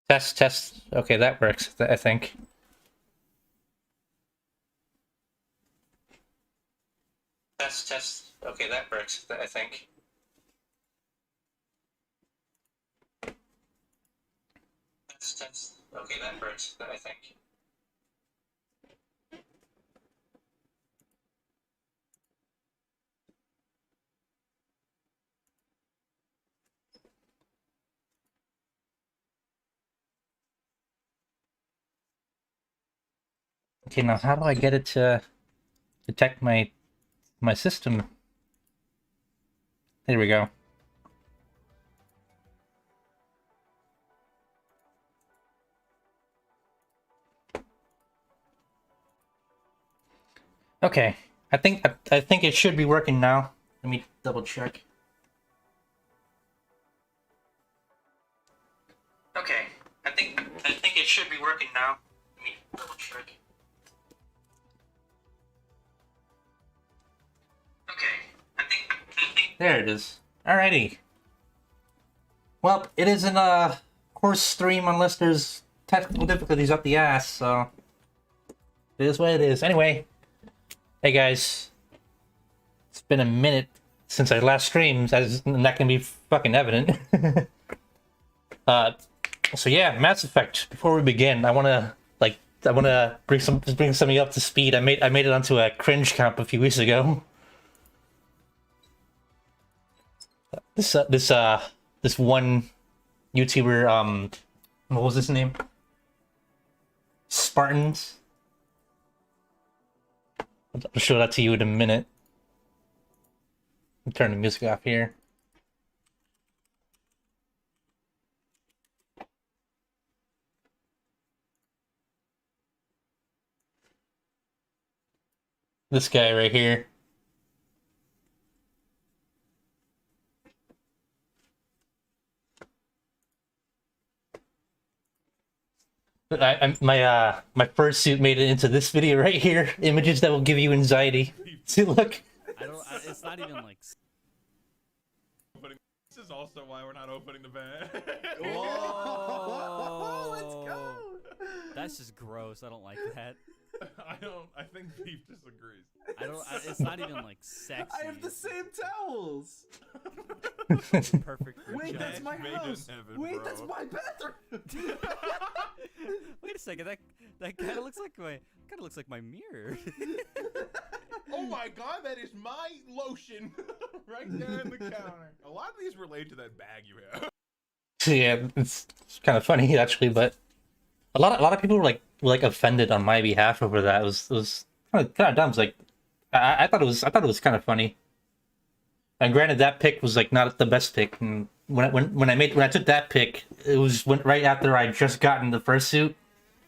Test, test. Okay, that works, I think. Test, test. Okay, that works, I think. Test, test. Okay, that works, I think. Okay, now how do I get it to detect my system? There we go. Okay, I think it should be working now. Let me double check. Okay, I think it should be working now. Let me double check. Okay, I think there it is. Alrighty. Well, it isn't a course stream unless there's technical difficulties up the ass, so it is what it is. Anyway, hey guys, it's been a minute since I last streamed, and that can be fucking evident. So yeah, Mass Effect. Before we begin, I wanna bring something up to speed. I made it onto a cringe camp a few weeks ago. This one YouTuber, what was his name? Spartans. I'll show that to you in a minute. I'll turn the music off here. This guy right here. My fursuit made it into this video right here. Images that will give you anxiety. See, look. It's not even like. This is also why we're not opening the bag. Whoa! Let's go. That's just gross. I don't like that. I think Beef disagrees. It's not even like sexy. I have the same towels. It's perfect for Wait, Joe. that's my Made in house. heaven, Wait, bro. that's my bathroom. Wait a second. That kind of looks like my mirror. Oh my god, that is my lotion right there in the counter. A lot of these relate to that bag you have. Yeah, it's kind of funny actually, but a lot of people were like offended on my behalf over that. It was kind of dumb. It's like I thought it was kind of funny. And granted, that pick was like not the best pick. And when I took that pick, it was right after I just gotten the fursuit,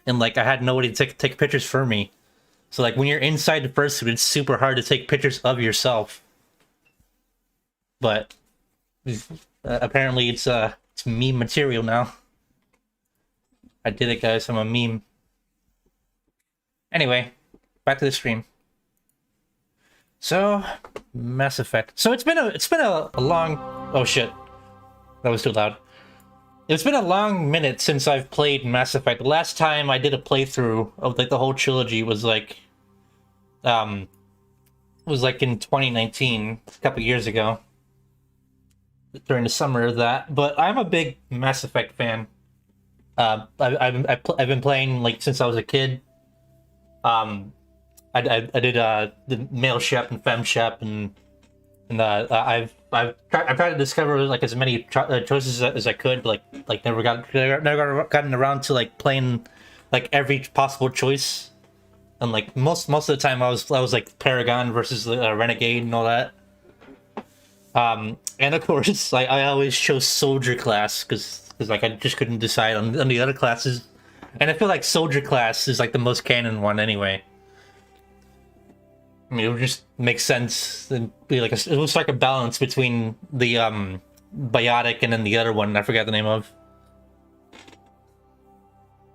and like I had nobody to take pictures for me. So like when you're inside the fursuit, it's super hard to take pictures of yourself. But apparently it's meme material now. I did it, guys. I'm a meme. Anyway, back to the stream. So, Mass Effect. So it's been a long. Oh shit, that was too loud. It's been a long minute since I've played Mass Effect. The last time I did a playthrough of like the whole trilogy was like in 2019, a couple years ago, during the summer of that. But I'm a big Mass Effect fan. I've been playing like since I was a kid. I did the male shep and femme shep, and I've tried to discover like as many choices as I could, but like never gotten around to like playing like every possible choice. And like most of the time I was like Paragon versus Renegade and all that. And of course I always chose Soldier class because like I just couldn't decide on the other classes, and I feel like Soldier class is like the most canon one anyway. I mean, it would just make sense and be like it was like a balance between the Biotic and then the other one I forgot the name of.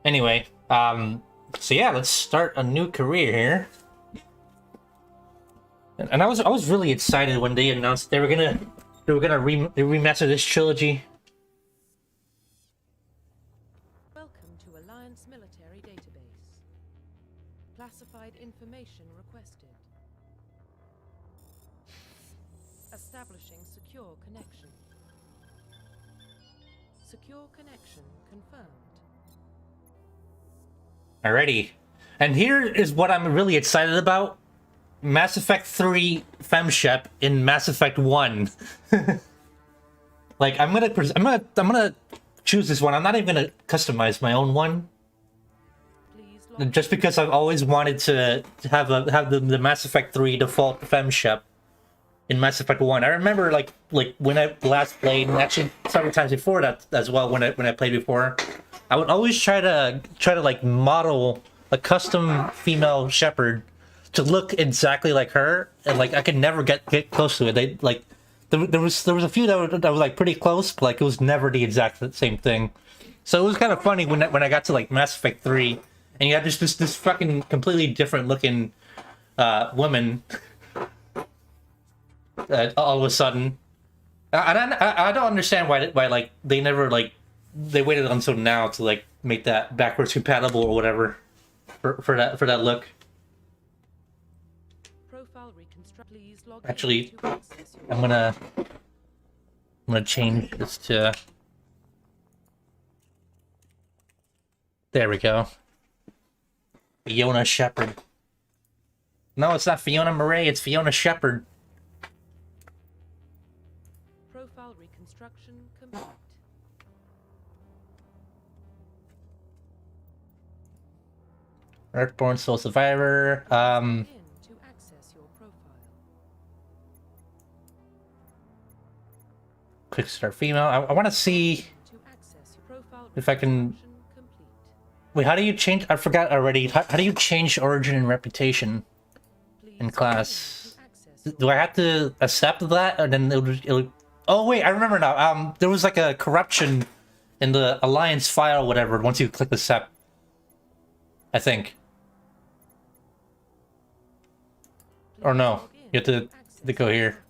Anyway, so yeah, let's start a new career here. And I was really excited when they announced they were gonna remaster this trilogy. Establishing secure connection. Secure connection confirmed. Alrighty. And here is what I'm really excited about. Mass Effect 3 FemShep in Mass Effect 1. Like I'm gonna choose this one. I'm not even gonna customize my own one. Please log Just because I've always wanted to have the Mass Effect 3 default FemShep in Mass Effect 1. I remember like when I last played, and actually several times before that as well when I played before, I would always try to like model a custom female Shepard to look exactly like her, and like I could never get close to it. They like there was a few that were like pretty close, but like it was never the exact same thing. So it was kind of funny when I got to like Mass Effect 3, and you had this fucking completely different looking woman all of a sudden. I don't understand why like they never like they waited until now to like make that backwards compatible or whatever for that look. profile reconstruct. Please log Actually, in to access your I'm gonna change this to. There we go. Fiona Shepard. No, it's not Fiona Murray. It's Fiona Shepard. profile reconstruction complete. Earthborn Soul Survivor. In to access your profile. Quick start female. I want to see To access your profile if I can. reconstruction complete. Wait, how do you change? I forgot already. How do you change origin and reputation Please in log class? in to access Do I have to accept that, or then it'll... Oh wait, I remember now. There was like a corruption in the alliance file, or whatever. Once you click accept, I think. Or no, log in you have to access go your here. profile.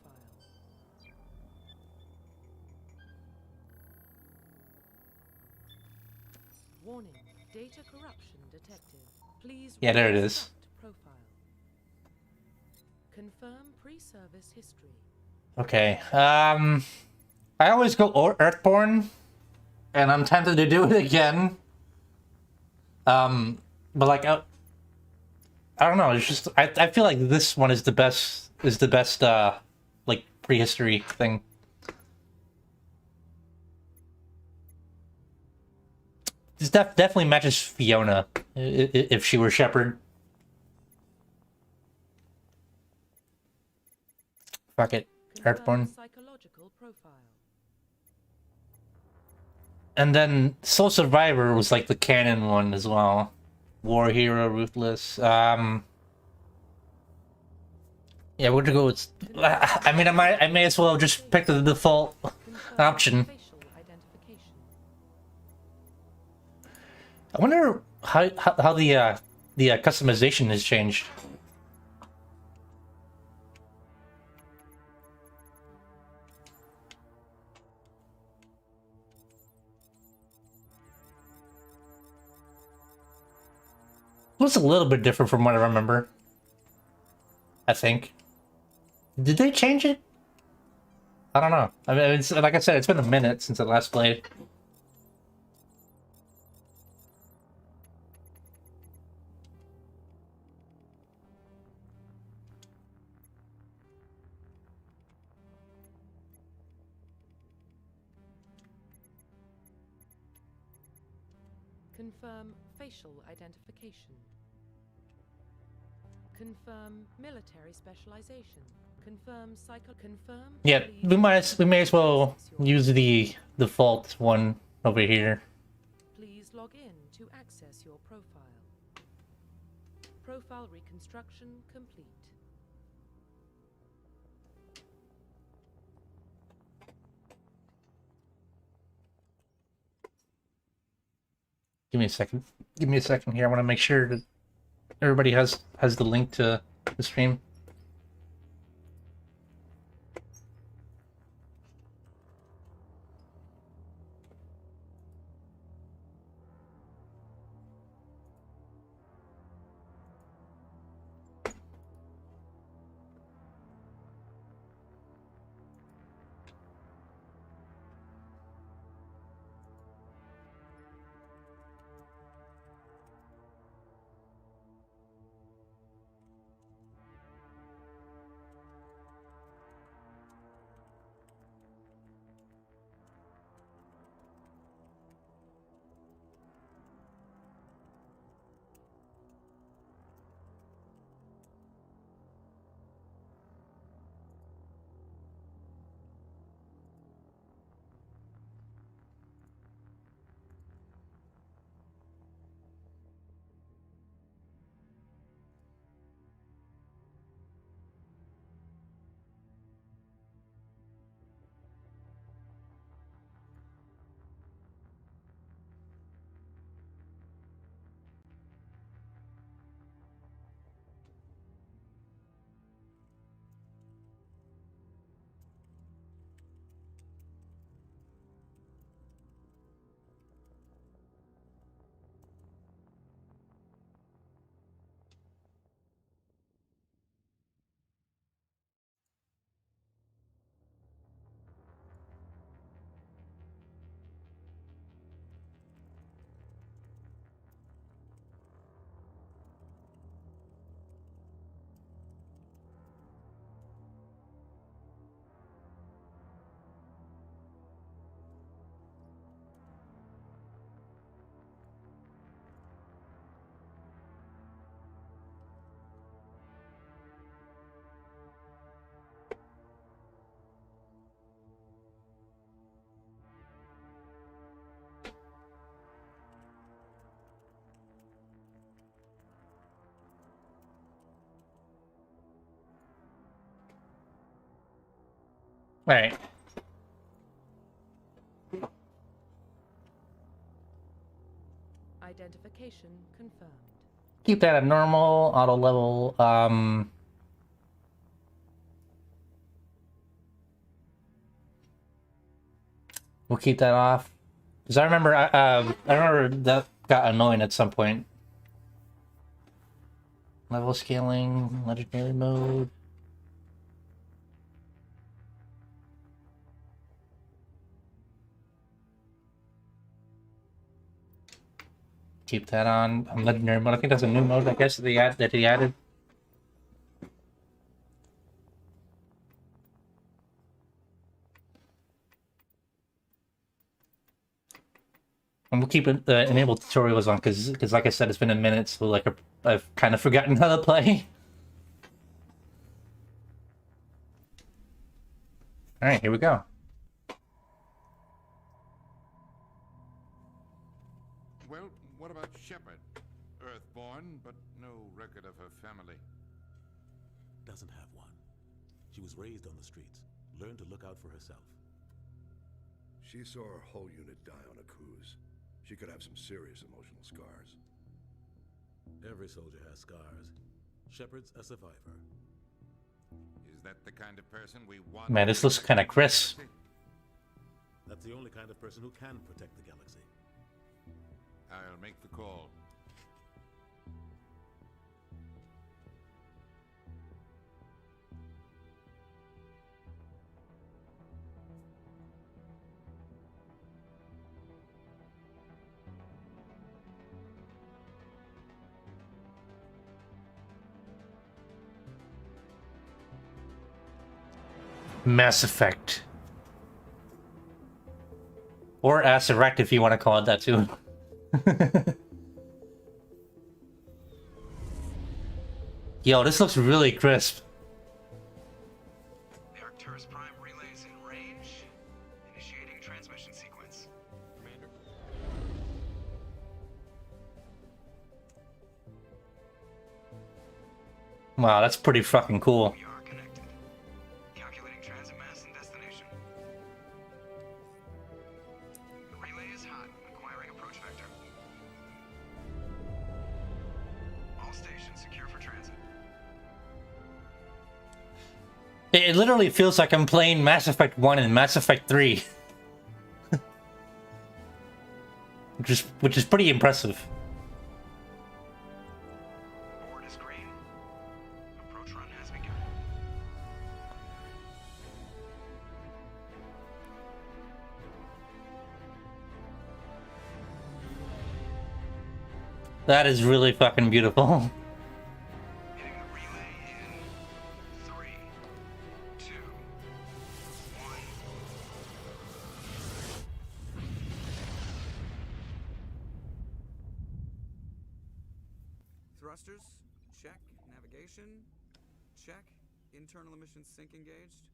Warning, data corruption detected. Please Yeah, there it is. reconstruct profile. Confirm pre-service history. Okay. I always go Earthborn, and I'm tempted to do it again. But like, I don't know. It's just I feel like this one is the best. Like prehistory thing. This definitely matches Fiona if she were Shepard. Fuck it, Confirm Earthborn. psychological profile. And then Soul Survivor was like the canon one as well. War Hero, Ruthless. Yeah, we're gonna go with. I mean, I may as well just pick the default Confirm option. facial identification. I wonder how the customization has changed. It was a little bit different from what I remember. I think. Did they change it? I don't know. I mean, it's, like I said, it's been a minute since I last played. Confirm facial identification. Confirm military specialization. Confirm confirm. Yeah, please we may as well access your- use the default one over here. Please log in to access your profile. Profile reconstruction complete. Give me a second. Give me a second here. I want to make sure that everybody has the link to the stream. Alright. Identification confirmed. Keep that at normal, auto level. We'll keep that off. Because I remember that got annoying at some point. Level scaling, legendary mode. Keep that on legendary mode. I think that's a new mode, I guess, that he added. And we'll keep it enable tutorials on because like I said, it's been a minute, so like I've kind of forgotten how to play. All right, here we go. Well, what about Shepard? Earthborn, but no record of her family. Doesn't have one. She was raised on the streets, learned to look out for herself. She saw her whole unit die on a cruise. She could have some serious emotional scars. Every soldier has scars. Shepard's a survivor. Is that the kind of person we want? Man, this looks kind of crisp. That's the only kind of person who can protect the galaxy. I'll make the call. Mass Effect. Or Ass Erect if you want to call it that too. Yo, this looks really crisp. The Arcturus Prime relay is in range. Initiating transmission sequence. Commander. Wow, that's pretty fucking cool. We are connected. Calculating transit mass and destination. The relay is hot, acquiring approach vector. All stations secure for transit. It literally feels like I'm playing Mass Effect 1 and Mass Effect 3. which is pretty impressive. Board is green. Approach run has begun. That is really fucking beautiful. Hitting the relay in 3, 2, 1. Thrusters, check. Navigation, check. Internal emissions sync engaged.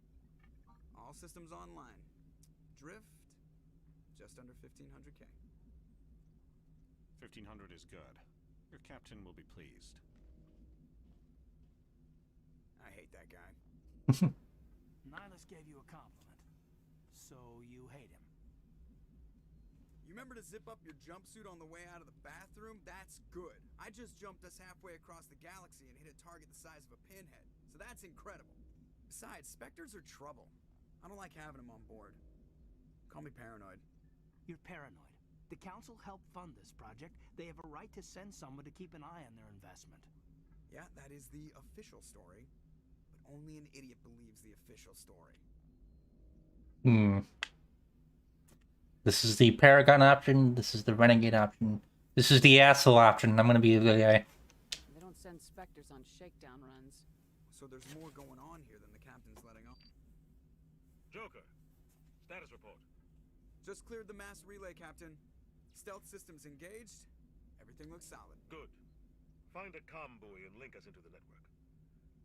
All systems online. Drift, just under 1500K. 1500 is good. Your captain will be pleased. I hate that guy. Nihilus gave you a compliment, so you hate him. You remember to zip up your jumpsuit on the way out of the bathroom? That's good. I just jumped us halfway across the galaxy and hit a target the size of a pinhead, so that's incredible. Besides, Spectres are trouble. I don't like having them on board. Call me paranoid. You're paranoid. The Council helped fund this project. They have a right to send someone to keep an eye on their investment. Yeah, that is the official story. But only an idiot believes the official story. This is the Paragon option. This is the Renegade option. This is the asshole option. I'm gonna be the guy. They don't send Spectres on shakedown runs. So there's more going on here than the captain's letting on. Joker, status report. Just cleared the mass relay, Captain. Stealth systems engaged. Everything looks solid. Good. Find a comm buoy and link us into the network.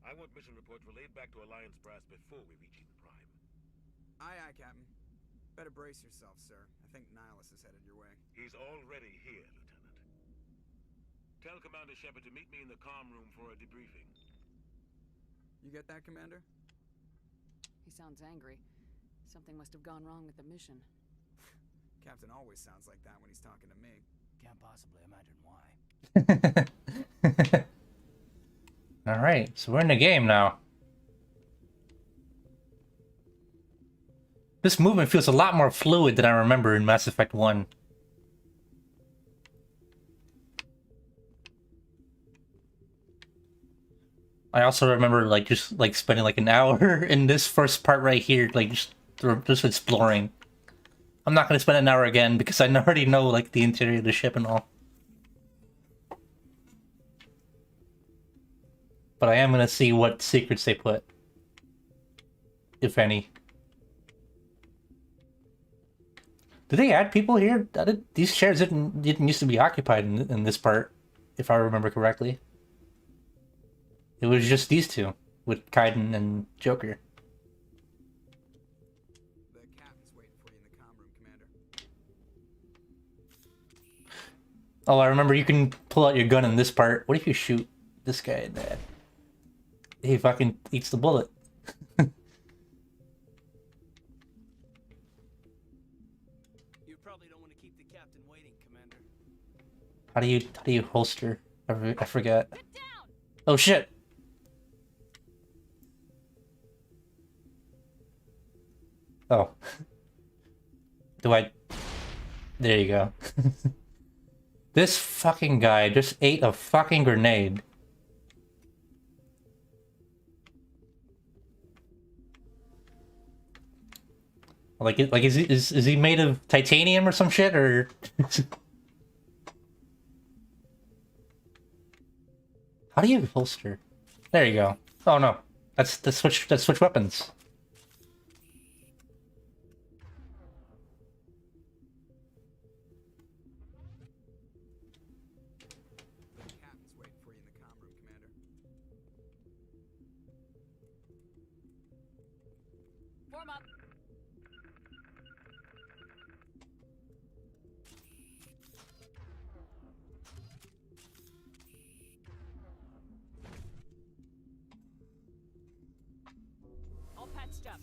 I want mission reports relayed back to Alliance Brass before we reach Eden Prime. Aye, aye, Captain. Better brace yourself, sir. I think Nihilus is headed your way. He's already here, Lieutenant. Tell Commander Shepard to meet me in the comm room for a debriefing. You get that, Commander? He sounds angry. Something must have gone wrong with the mission. Captain always sounds like that when he's talking to me. Can't possibly imagine why. Alright, so we're in the game now. This movement feels a lot more fluid than I remember in Mass Effect 1. I also remember like just like spending like an hour in this first part right here, like just exploring. I'm not gonna spend an hour again because I already know like the interior of the ship and all. But I am gonna see what secrets they put, if any. Did they add people here? These chairs didn't used to be occupied in this part, if I remember correctly. It was just these two, with Kaiden and Joker. The captain's waiting for you in the comm room, Commander. Oh, I remember you can pull out your gun in this part. What if you shoot this guy in there? He fucking eats the bullet. You probably don't want to keep the captain waiting, Commander. How do you holster? I forget. Oh shit! Oh. Do I... There you go. This fucking guy just ate a fucking grenade. Like, is he made of titanium or some shit, or... How do you holster? There you go. Oh no. That's switch weapons. The captain's waiting for you in the comm room, Commander. Form up. All patched up.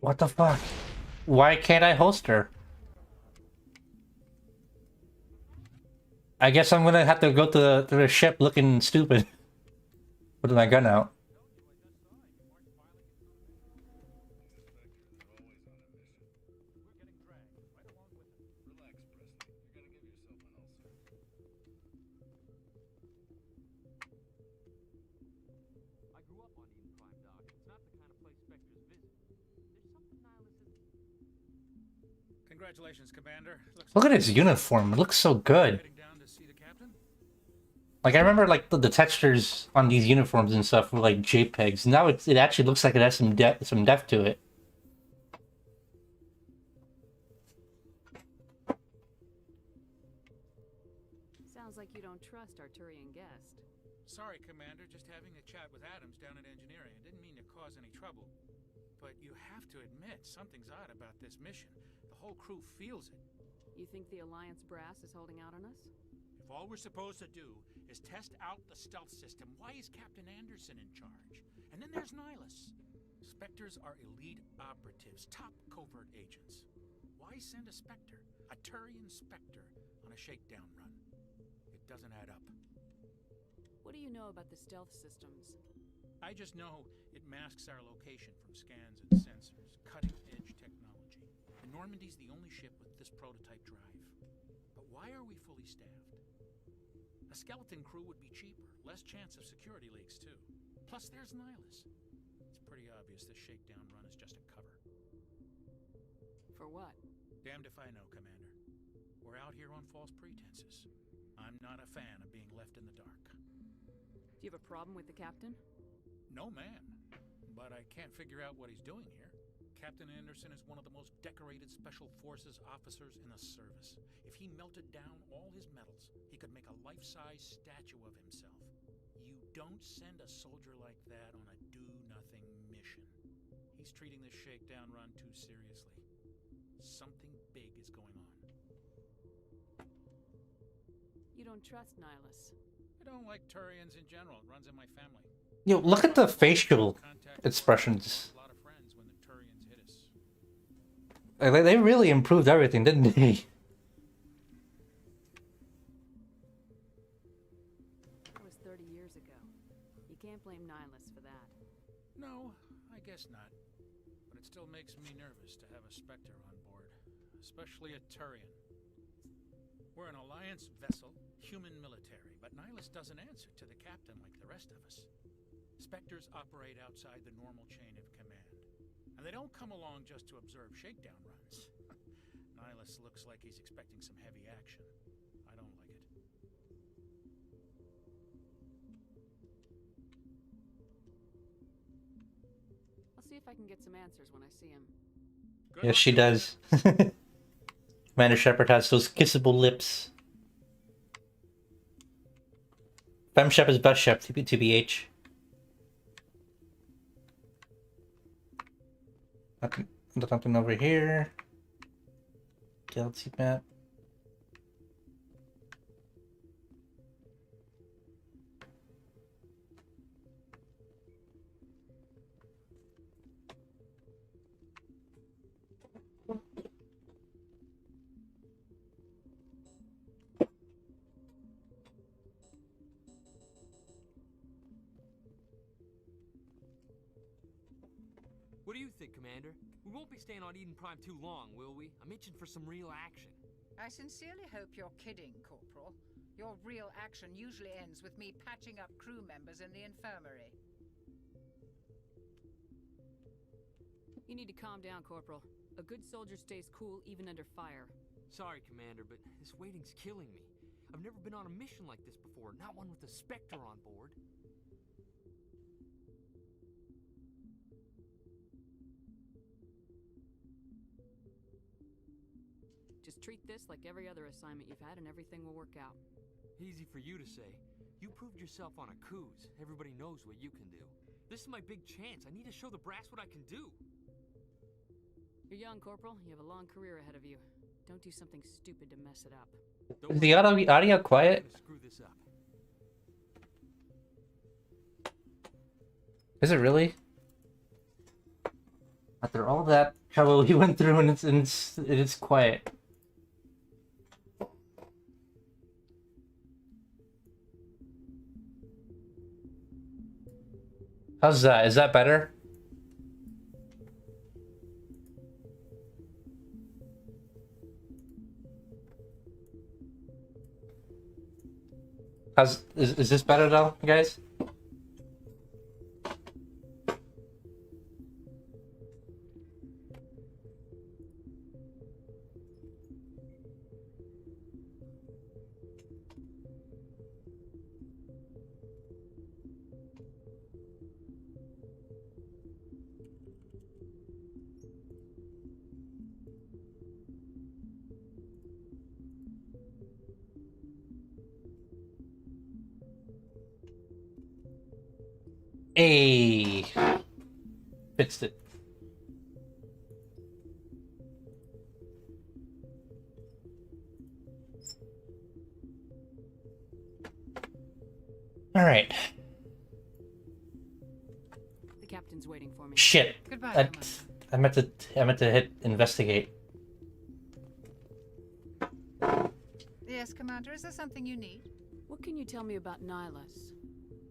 What the fuck? Why can't I holster? I guess I'm gonna have to go to the ship looking stupid with my gun out. I grew up on Eden Prime, Doc. It's not the kind of place Spectres visit. There's something Nihilus is... Congratulations, Commander. Look at his uniform. It looks so good. Heading down to see the captain? Like I remember, like the textures on these uniforms and stuff were like JPEGs. Now it actually looks like it has some depth to it. Sounds like you don't trust Arturian guest. Sorry, Commander. Just having a chat with Adams down at engineering. I didn't mean to cause any trouble. But you have to admit, something's odd about this mission. The whole crew feels it. You think the Alliance brass is holding out on us? If all we're supposed to do is test out the stealth system, why is Captain Anderson in charge? And then there's Nihilus. Spectres are elite operatives, top covert agents. Why send a Spectre, a Turian Spectre, on a shakedown run? It doesn't add up. What do you know about the stealth systems? I just know it masks our location from scans and sensors, cutting-edge technology. And Normandy's the only ship with this prototype drive. But why are we fully staffed? A skeleton crew would be cheaper, less chance of security leaks too. Plus there's Nihilus. It's pretty obvious this shakedown run is just a cover. For what? Damned if I know, Commander. We're out here on false pretenses. I'm not a fan of being left in the dark. Do you have a problem with the captain? No, man. But I can't figure out what he's doing here. Captain Anderson is one of the most decorated Special Forces officers in the service. If he melted down all his medals, he could make a life-size statue of himself. You don't send a soldier like that on a do-nothing mission. He's treating this shakedown run too seriously. Something big is going on. You don't trust Nihilus. I don't like Turians in general. It runs in my family. Yo, look at the facial expressions Like, they really improved everything, didn't they? That was 30 years ago. You can't blame Nihilus for that. No, I guess not. But it still makes me nervous to have a Spectre on board, especially a Turian. We're an Alliance vessel, human military, but Nihilus doesn't answer to the captain like the rest of us. Spectres operate outside the normal chain of command, and they don't come along just to observe shakedown runs. Nihilus looks like he's expecting some heavy action. I don't like it. I'll see if I can get some answers when I see him. Yes, she does. Commander Shepard has those kissable lips. Fem Shep is best Shep, TBH. Nothing over here. Galaxy map. What do you think, Commander? We won't be staying on Eden Prime too long, will we? I'm itching for some real action. I sincerely hope you're kidding, Corporal. Your real action usually ends with me patching up crew members in the infirmary. You need to calm down, Corporal. A good soldier stays cool even under fire. Sorry, Commander, but this waiting's killing me. I've never been on a mission like this before, not one with a Spectre on board. Just treat this like every other assignment you've had and everything will work out. Easy for you to say. You proved yourself on a cruise. Everybody knows what you can do. This is my big chance. I need to show the brass what I can do. You're young, Corporal. You have a long career ahead of you. Don't do something stupid to mess it up. Is the audio quiet? Screw this up. Is it really? After all that trouble he went through, and it's quiet. How's that? Is that better? Is this better though, guys? Hey, fixed it. All right. The captain's waiting for me. Shit. Goodbye, I meant to hit investigate. Yes, Commander, is there something you need? What can you tell me about Nihilus?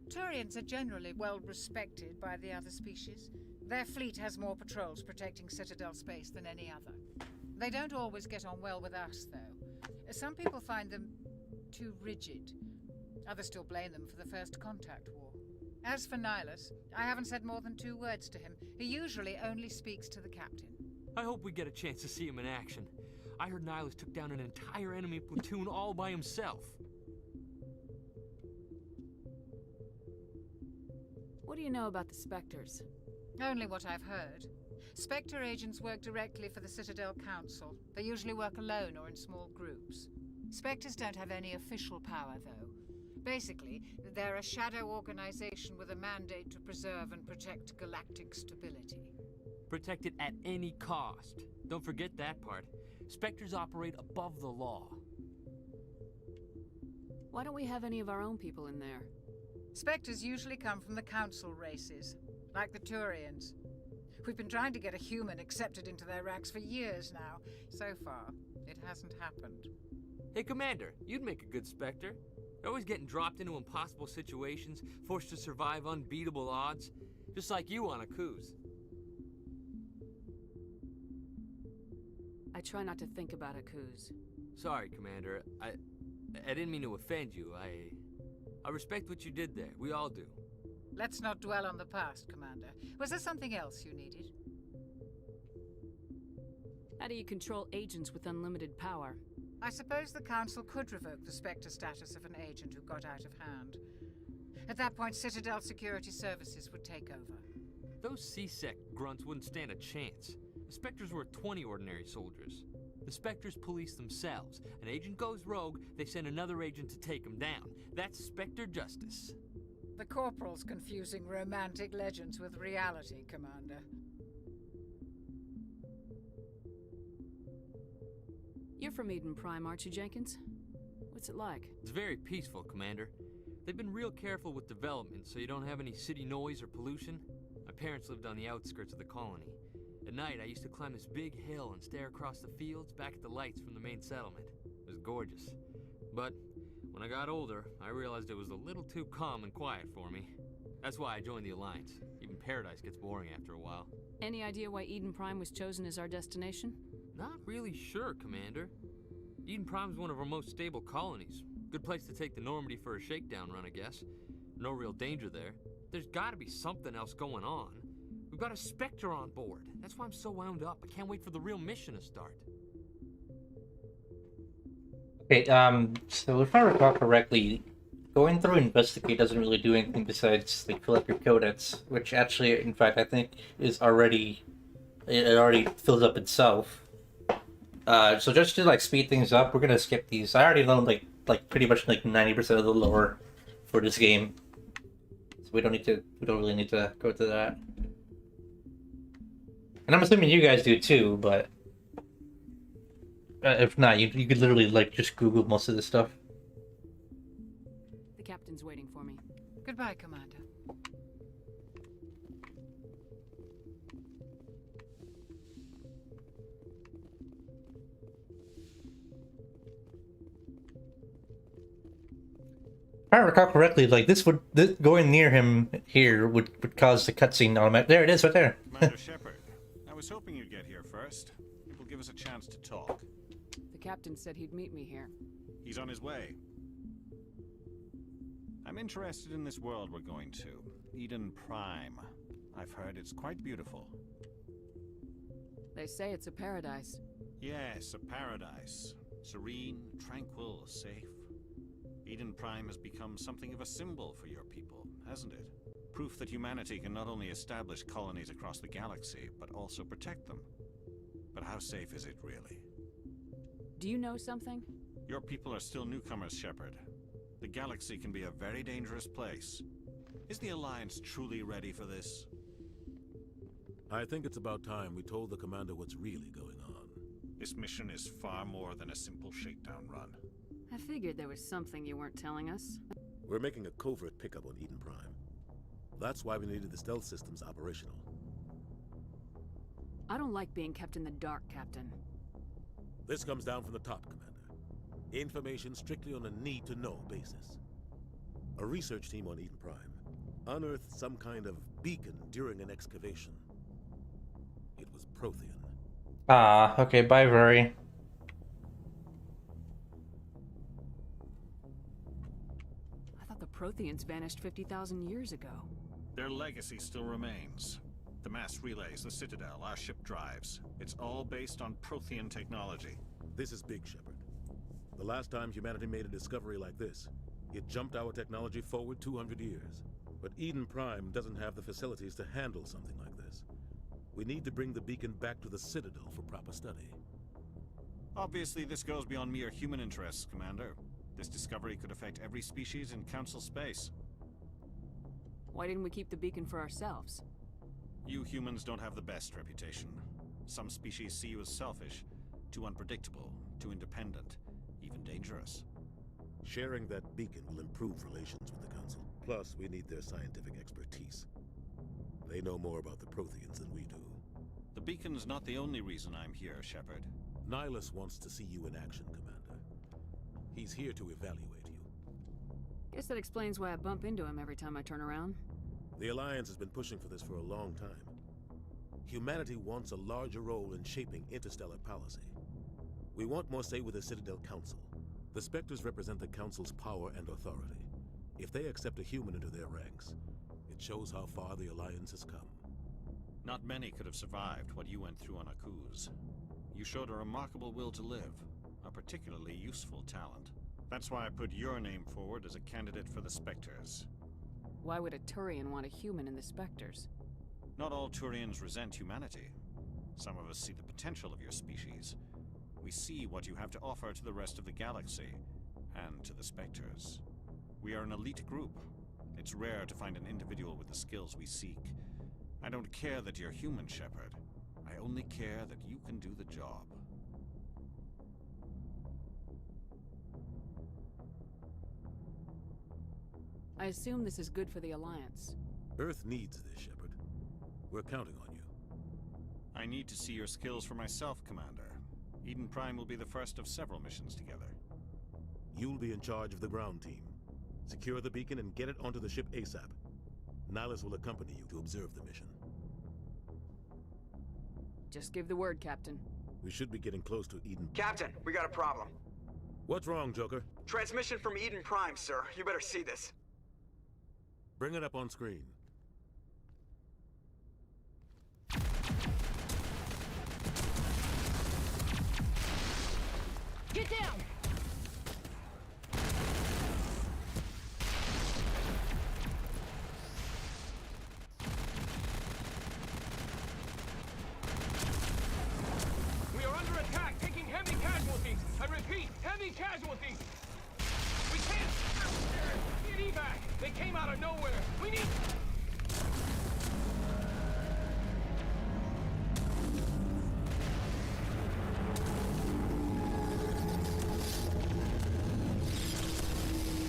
Turians are generally well respected by the other species. Their fleet has more patrols protecting Citadel space than any other. They don't always get on well with us, though. Some people find them too rigid. Others still blame them for the First Contact War. As for Nihilus, I haven't said more than 2 words to him. He usually only speaks to the captain. I hope we get a chance to see him in action. I heard Nihilus took down an entire enemy platoon all by himself. What do you know about the Spectres? Only what I've heard. Spectre agents work directly for the Citadel Council. They usually work alone or in small groups. Spectres don't have any official power, though. Basically, they're a shadow organization with a mandate to preserve and protect galactic stability. Protect it at any cost. Don't forget that part. Spectres operate above the law. Why don't we have any of our own people in there? Spectres usually come from the Council races, like the Turians. We've been trying to get a human accepted into their ranks for years now. So far, it hasn't happened. Hey, Commander, you'd make a good Spectre. You're always getting dropped into impossible situations, forced to survive unbeatable odds, just like you on a cruise. I try not to think about Akuz. Sorry, Commander. I didn't mean to offend you. I respect what you did there. We all do. Let's not dwell on the past, Commander. Was there something else you needed? How do you control agents with unlimited power? I suppose the Council could revoke the Spectre status of an agent who got out of hand. At that point, Citadel Security Services would take over. Those C-Sec grunts wouldn't stand a chance. The Spectres were 20 ordinary soldiers. The Spectres police themselves. An agent goes rogue, they send another agent to take him down. That's Spectre justice. The Corporal's confusing romantic legends with reality, Commander. You're from Eden Prime, aren't you, Jenkins? What's it like? It's very peaceful, Commander. They've been real careful with development, so you don't have any city noise or pollution. My parents lived on the outskirts of the colony. At night, I used to climb this big hill and stare across the fields back at the lights from the main settlement. It was gorgeous. But when I got older, I realized it was a little too calm and quiet for me. That's why I joined the Alliance. Even Paradise gets boring after a while. Any idea why Eden Prime was chosen as our destination? Not really sure, Commander. Eden Prime's one of our most stable colonies. Good place to take the Normandy for a shakedown run, I guess. No real danger there. There's gotta be something else going on. We've got a Spectre on board. That's why I'm so wound up. I can't wait for the real mission to start. Okay, so if I recall correctly, going through Investigate doesn't really do anything besides like fill up your codex, which actually, in fact, I think is already, it already fills up itself. So just to like speed things up, we're gonna skip these. I already know like pretty much like 90% of the lore for this game, so we don't really need to go to that. And I'm assuming you guys do too, but if not, you could literally like just Google most of this stuff. The captain's waiting for me. Goodbye, Commander. If I recall correctly, like this going near him here would cause the cutscene automatic. There it is, right there. Commander Shepard, I was hoping you'd get here first. It will give us a chance to talk. The captain said he'd meet me here. He's on his way. I'm interested in this world we're going to, Eden Prime. I've heard it's quite beautiful. They say it's a paradise. Yes, a paradise. Serene, tranquil, safe. Eden Prime has become something of a symbol for your people, hasn't it? Proof that humanity can not only establish colonies across the galaxy, but also protect them. But how safe is it, really? Do you know something? Your people are still newcomers, Shepard. The galaxy can be a very dangerous place. Is the Alliance truly ready for this? I think it's about time we told the Commander what's really going on. This mission is far more than a simple shakedown run. I figured there was something you weren't telling us. We're making a covert pickup on Eden Prime. That's why we needed the stealth systems operational. I don't like being kept in the dark, Captain. This comes down from the top, Commander. Information strictly on a need-to-know basis. A research team on Eden Prime unearthed some kind of beacon during an excavation. It was Prothean. Ah, okay, bye, Very. I thought the Protheans vanished 50,000 years ago. Their legacy still remains. The mass relays, the Citadel, our ship drives. It's all based on Prothean technology. This is big, Shepard. The last time humanity made a discovery like this, it jumped our technology forward 200 years. But Eden Prime doesn't have the facilities to handle something like this. We need to bring the beacon back to the Citadel for proper study. Obviously, this goes beyond mere human interests, Commander. This discovery could affect every species in Council space. Why didn't we keep the beacon for ourselves? You humans don't have the best reputation. Some species see you as selfish, too unpredictable, too independent, even dangerous. Sharing that beacon will improve relations with the Council. Plus, we need their scientific expertise. They know more about the Protheans than we do. The beacon's not the only reason I'm here, Shepard. Nihilus wants to see you in action, Commander. He's here to evaluate you. Guess that explains why I bump into him every time I turn around. The Alliance has been pushing for this for a long time. Humanity wants a larger role in shaping interstellar policy. We want more say with the Citadel Council. The Spectres represent the Council's power and authority. If they accept a human into their ranks, it shows how far the Alliance has come. Not many could have survived what you went through on Akuz. You showed a remarkable will to live, a particularly useful talent. That's why I put your name forward as a candidate for the Spectres. Why would a Turian want a human in the Spectres? Not all Turians resent humanity. Some of us see the potential of your species. We see what you have to offer to the rest of the galaxy, and to the Spectres. We are an elite group. It's rare to find an individual with the skills we seek. I don't care that you're human, Shepard. I only care that you can do the job. I assume this is good for the Alliance. Earth needs this, Shepard. We're counting on you. I need to see your skills for myself, Commander. Eden Prime will be the first of several missions together. You'll be in charge of the ground team. Secure the beacon and get it onto the ship ASAP. Nihilus will accompany you to observe the mission. Just give the word, Captain. We should be getting close to Eden. Captain, we got a problem. What's wrong, Joker? Transmission from Eden Prime, sir. You better see this. Bring it up on screen. Get down! We are under attack, taking heavy casualties. I repeat, heavy casualties. We can't get evac. They came out of nowhere. We need...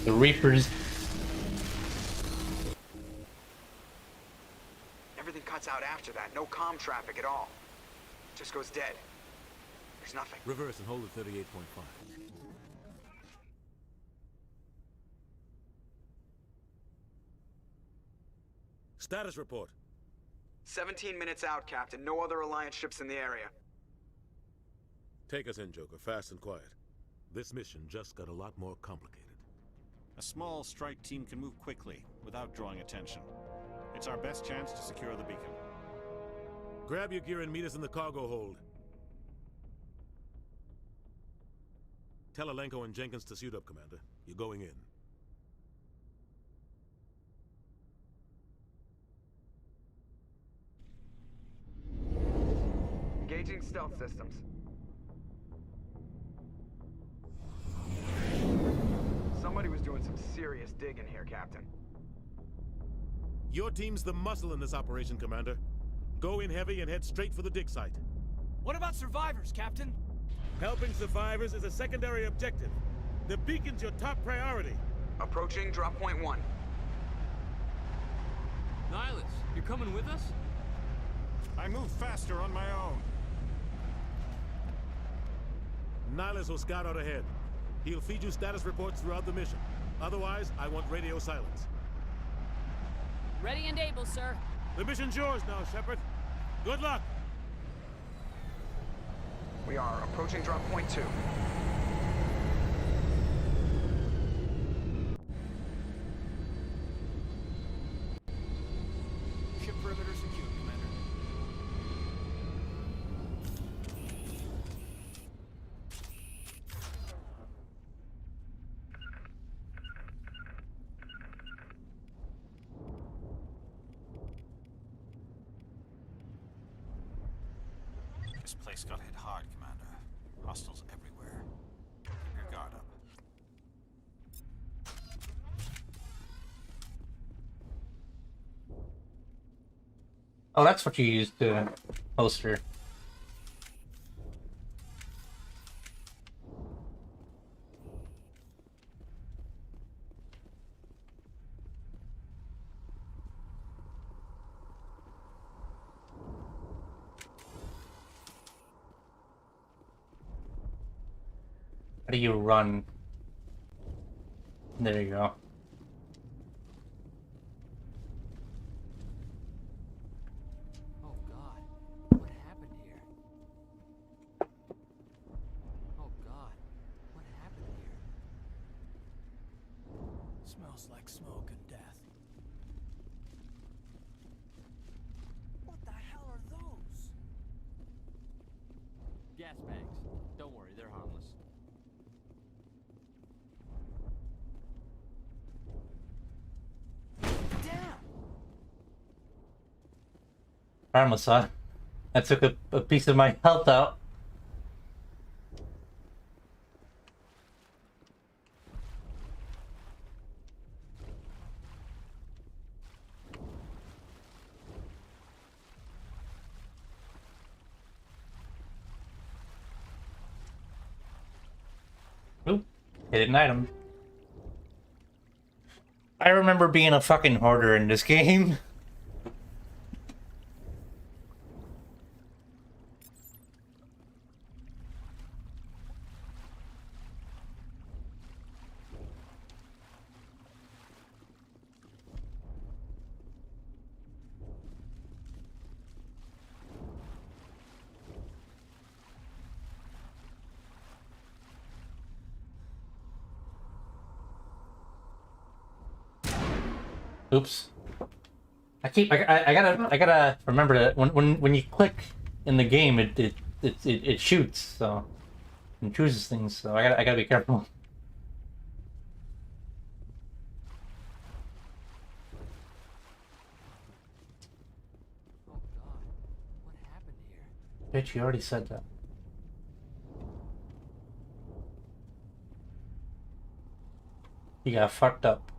The Reapers. Everything cuts out after that. No comm traffic at all. Just goes dead. There's nothing. Reverse and hold at 38.5. Status report. 17 minutes out, Captain. No other Alliance ships in the area. Take us in, Joker, fast and quiet. This mission just got a lot more complicated. A small strike team can move quickly, without drawing attention. It's our best chance to secure the beacon. Grab your gear and meet us in the cargo hold. Tell Alenko and Jenkins to suit up, Commander. You're going in. Engaging stealth systems. Somebody was doing some serious digging here, Captain. Your team's the muscle in this operation, Commander. Go in heavy and head straight for the dig site. What about survivors, Captain? Helping survivors is a secondary objective. The beacon's your top priority. Approaching drop point 1. Nihilus, you're coming with us? I move faster on my own. Nihilus will scout out ahead. He'll feed you status reports throughout the mission. Otherwise, I want radio silence. Ready and able, sir. The mission's yours now, Shepard. Good luck! We are approaching drop point 2. Ship perimeter secured, Commander. This place got hit hard, Commander. Hostiles everywhere. Keep your guard up. Oh, that's what you used to poster. do you run? There you go. Oh God, what happened here? Oh God, what happened here? Smells like smoke and death. What the hell are those? Gas bags. Don't worry, they're harmless. Harmless, huh? I took a piece of my health out. Oop, hidden item. I remember being a fucking hoarder in this game. Oops. I gotta remember that when you click in the game, it shoots, so and chooses things. So I gotta be careful. Oh God, what happened here? Bitch, you already said that. You got fucked up.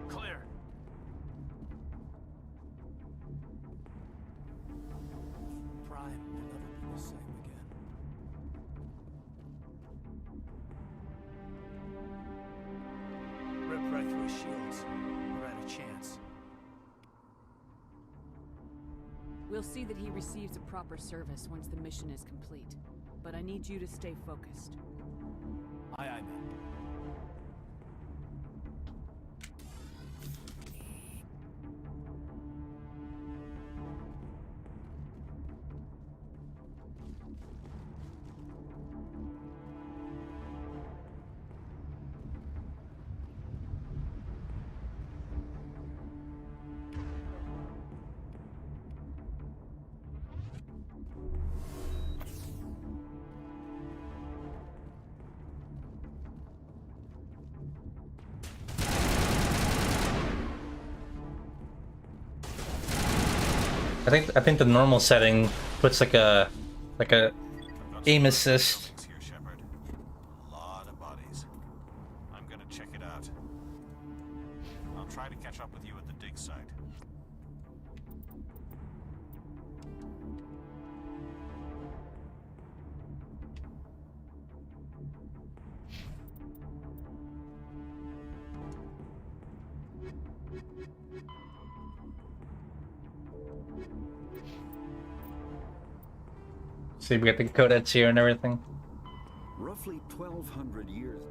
Clear. Prime will never be the same again. Rip right through his shields. We're at a chance. We'll see that he receives a proper service once the mission is complete. But I need you to stay focused. Aye, aye, man. I think the normal setting puts like a aim assist. Here, Shepard. A lot of bodies. I'm gonna check it out. I'll try to catch up with you at the dig site. See, we got the codex here and everything. Roughly 1,200 years,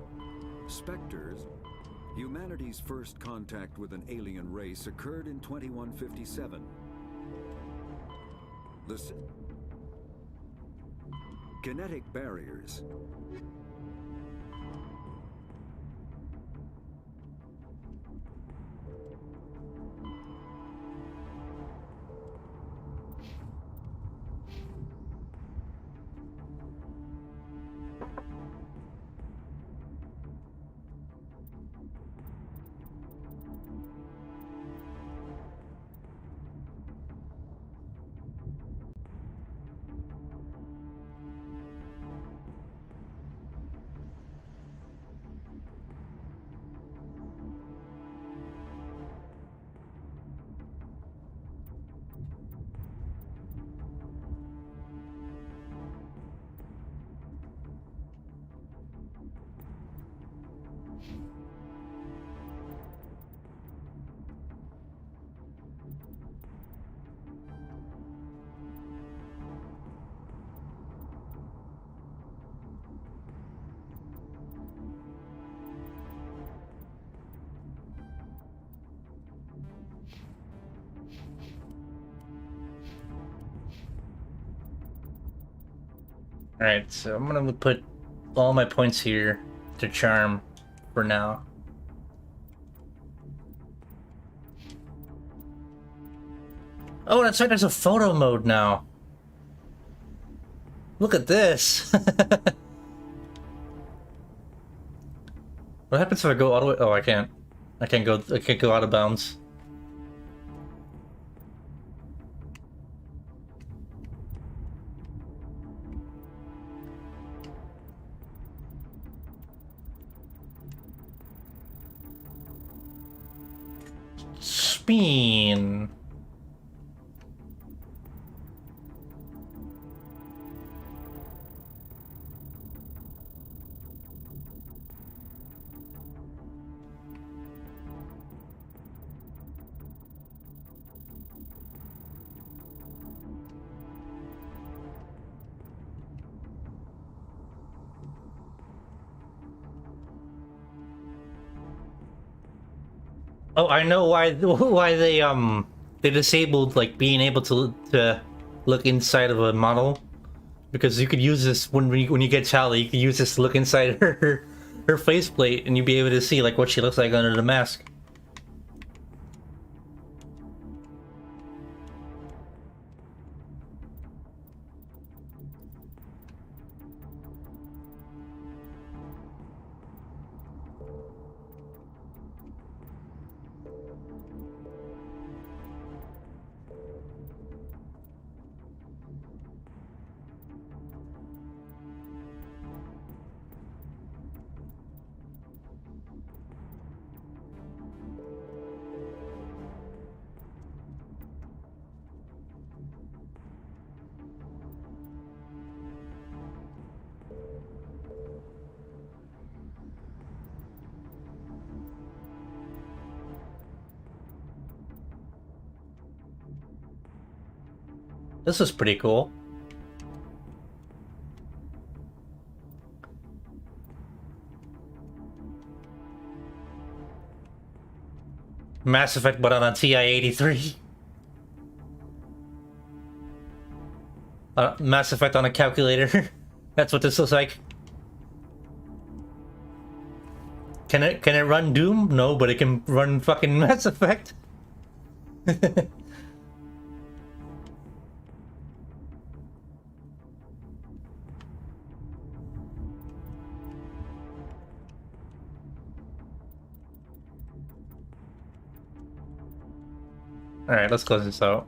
Spectres, humanity's first contact with an alien race, occurred in 2157. The kinetic barriers. Alright, so I'm gonna put all my points here to charm for now. Oh, that's right, there's a photo mode now. Look at this. What happens if I go all the way? Oh, I can't. I can't go out of bounds. Spin. Oh, I know why they disabled like being able to look inside of a model, because you could use this when you get Tally, you could use this to look inside her faceplate and you'd be able to see like what she looks like under the mask. This is pretty cool. Mass Effect, but on a TI-83. Mass Effect on a calculator. That's what this looks like. Can it run Doom? No, but it can run fucking Mass Effect. Alright, let's close this out.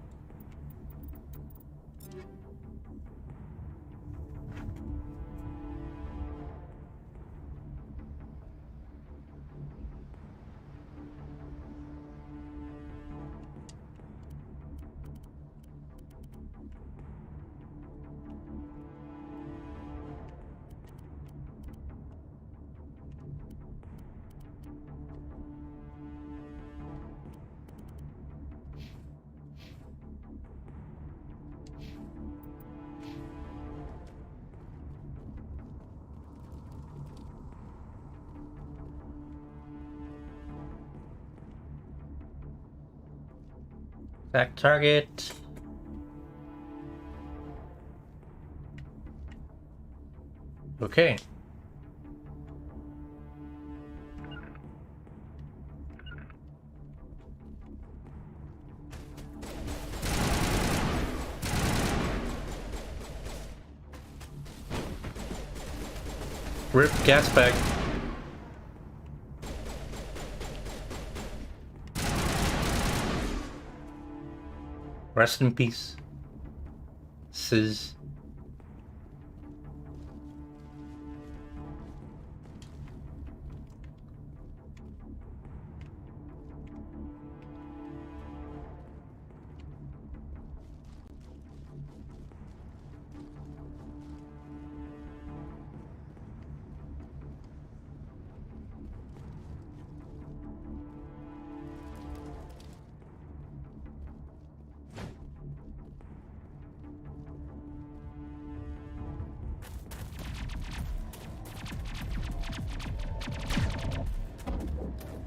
Back target. Okay. Rip gas bag. Rest in peace, Sizz.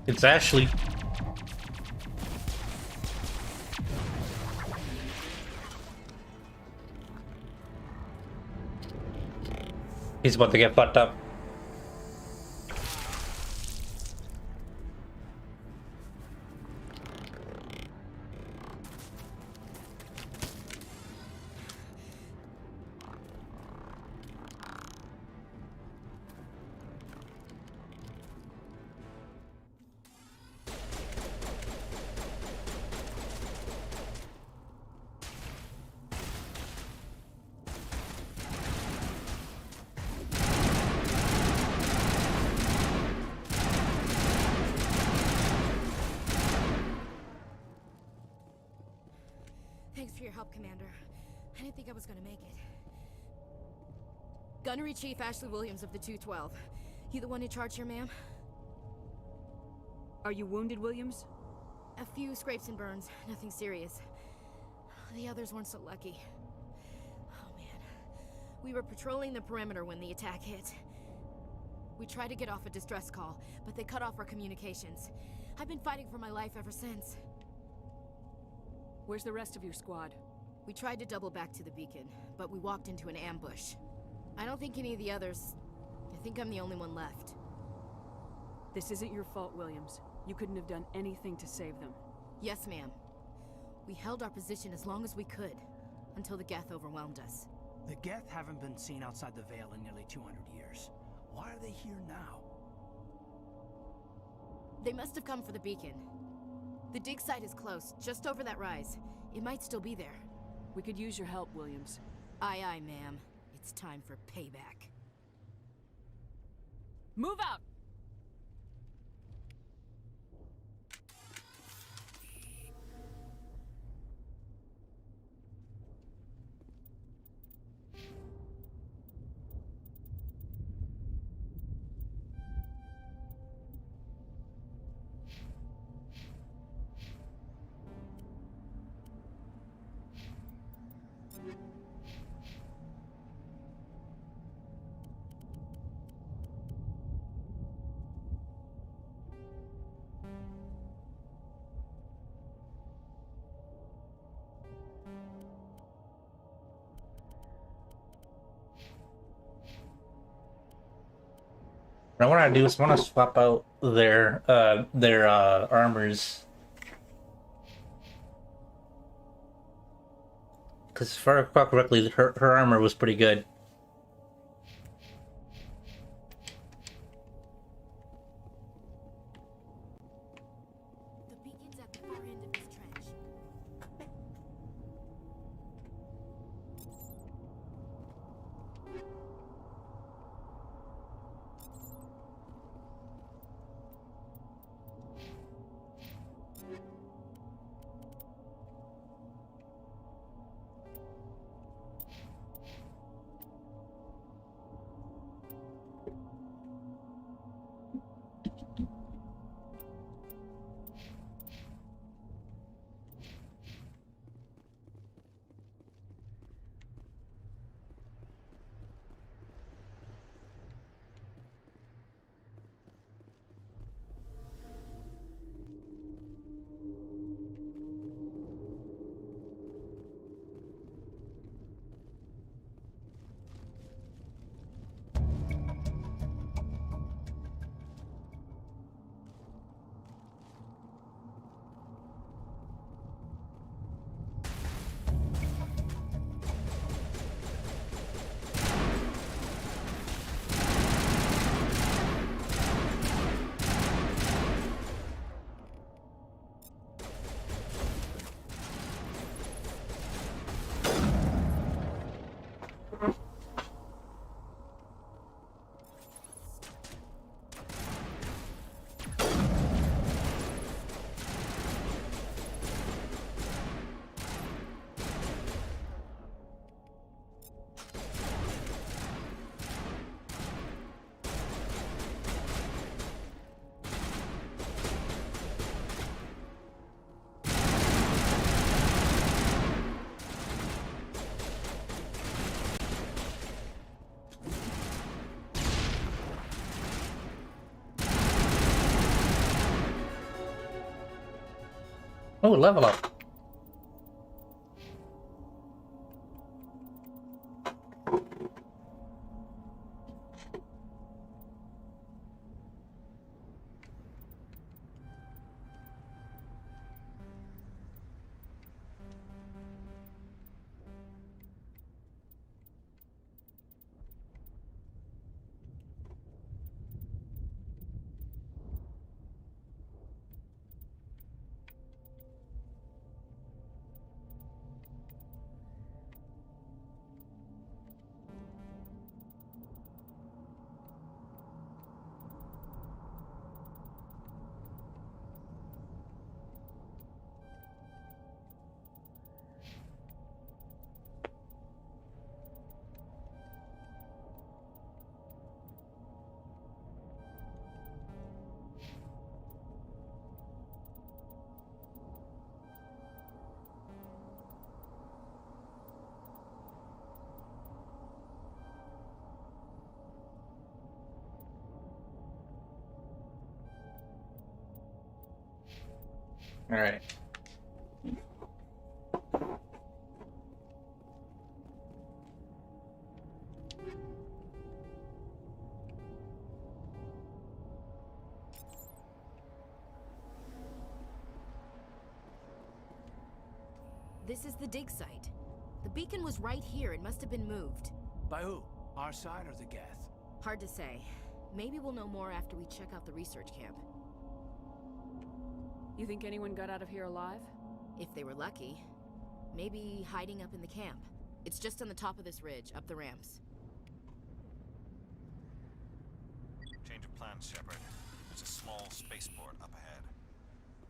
It's Ashley. He's about to get fucked up. Thanks for your help, Commander. I didn't think I was gonna make it. Gunnery Chief Ashley Williams of the 212. You the one in charge here, ma'am? Are you wounded, Williams? A few scrapes and burns, nothing serious. The others weren't so lucky. Oh man. We were patrolling the perimeter when the attack hit. We tried to get off a distress call, but they cut off our communications. I've been fighting for my life ever since. Where's the rest of your squad? We tried to double back to the beacon, but we walked into an ambush. I don't think any of the others... I think I'm the only one left. This isn't your fault, Williams. You couldn't have done anything to save them. Yes, ma'am. We held our position as long as we could, until the Geth overwhelmed us. The Geth haven't been seen outside the Veil in nearly 200 years. Why are they here now? They must have come for the beacon. The dig site is close, just over that rise. It might still be there. We could use your help, Williams. Aye, aye, ma'am. It's time for payback. Move out! What I want to do is I want to swap out their armors. Because if I recall correctly, her armor was pretty good. The beacon's at the far end of this trench. Oh, level up. Alright. This is the dig site. The beacon was right here. It must have been moved. By who? Our side or the Geth? Hard to say. Maybe we'll know more after we check out the research camp. You think anyone got out of here alive? If they were lucky. Maybe hiding up in the camp. It's just on the top of this ridge, up the ramps. Change of plans, Shepard. There's a small spaceport up ahead.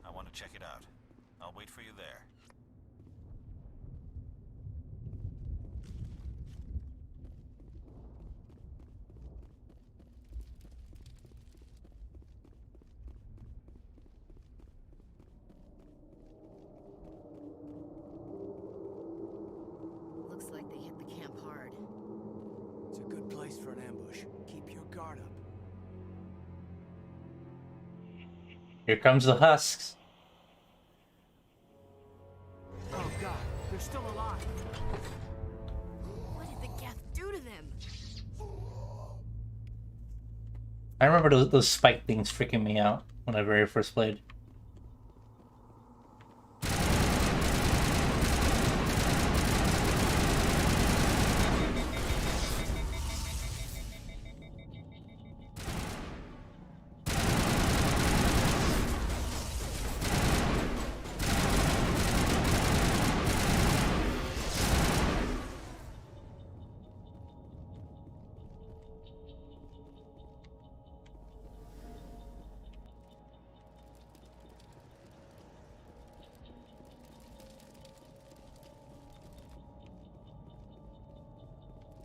I want to check it out. I'll wait for you there. Looks like they hit the camp hard. It's a good place for an ambush. Keep your guard up. Here comes the husks. Oh god, they're still alive. What did the Geth do to them? I remember those spike things freaking me out when I very first played.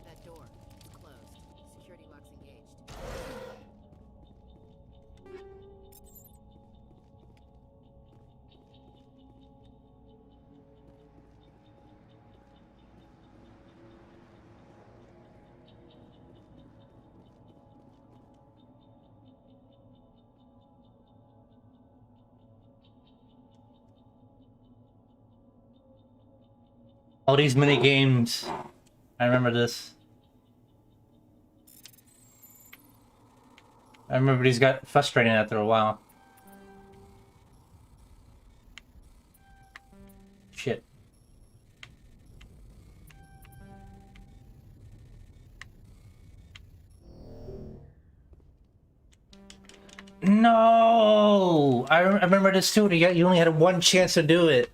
That door. It's closed. Security lock's engaged. All these mini games. I remember this. I remember these got frustrating after a while. Shit. No! I remember this too. You only had one chance to do it.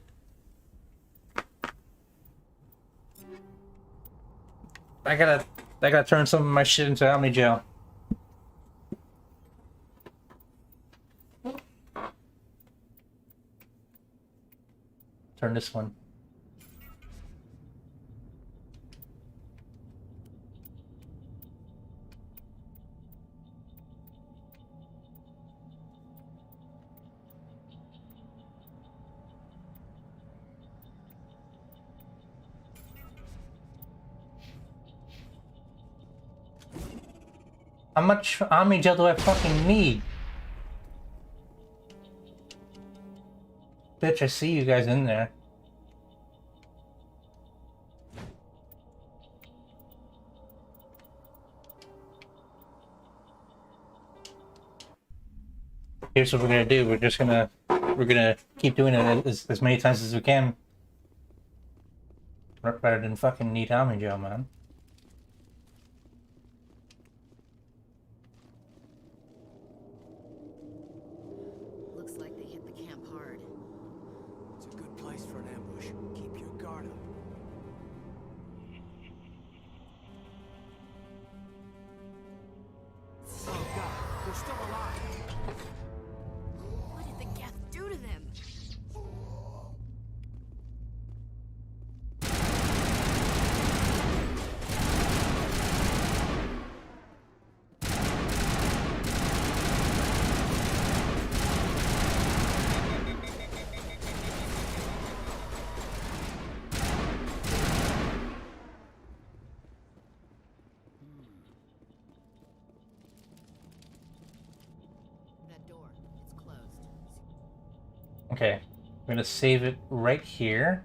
I gotta turn some of my shit into Omni Gel. Turn this one. How much Omni Gel do I fucking need? Bitch, I see you guys in there. Here's what we're gonna do. We're gonna keep doing it as many times as we can. Rather than fucking need Omni Gel, man. Looks like they hit the camp hard. It's a good place for an ambush. Keep your guard up. Oh god, they're still alive. What did the Geth do to them? Okay. I'm gonna save it right here.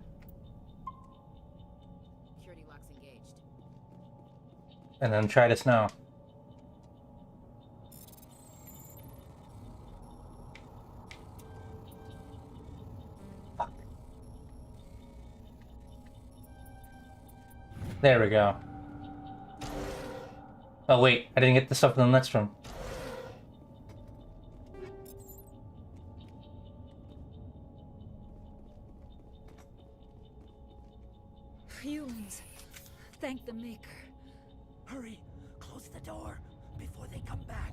Security locks engaged. And then try this now. Fuck. There we go. Oh wait, I didn't get the stuff in the next room. Humans, thank the Maker. Hurry, close the door before they come back.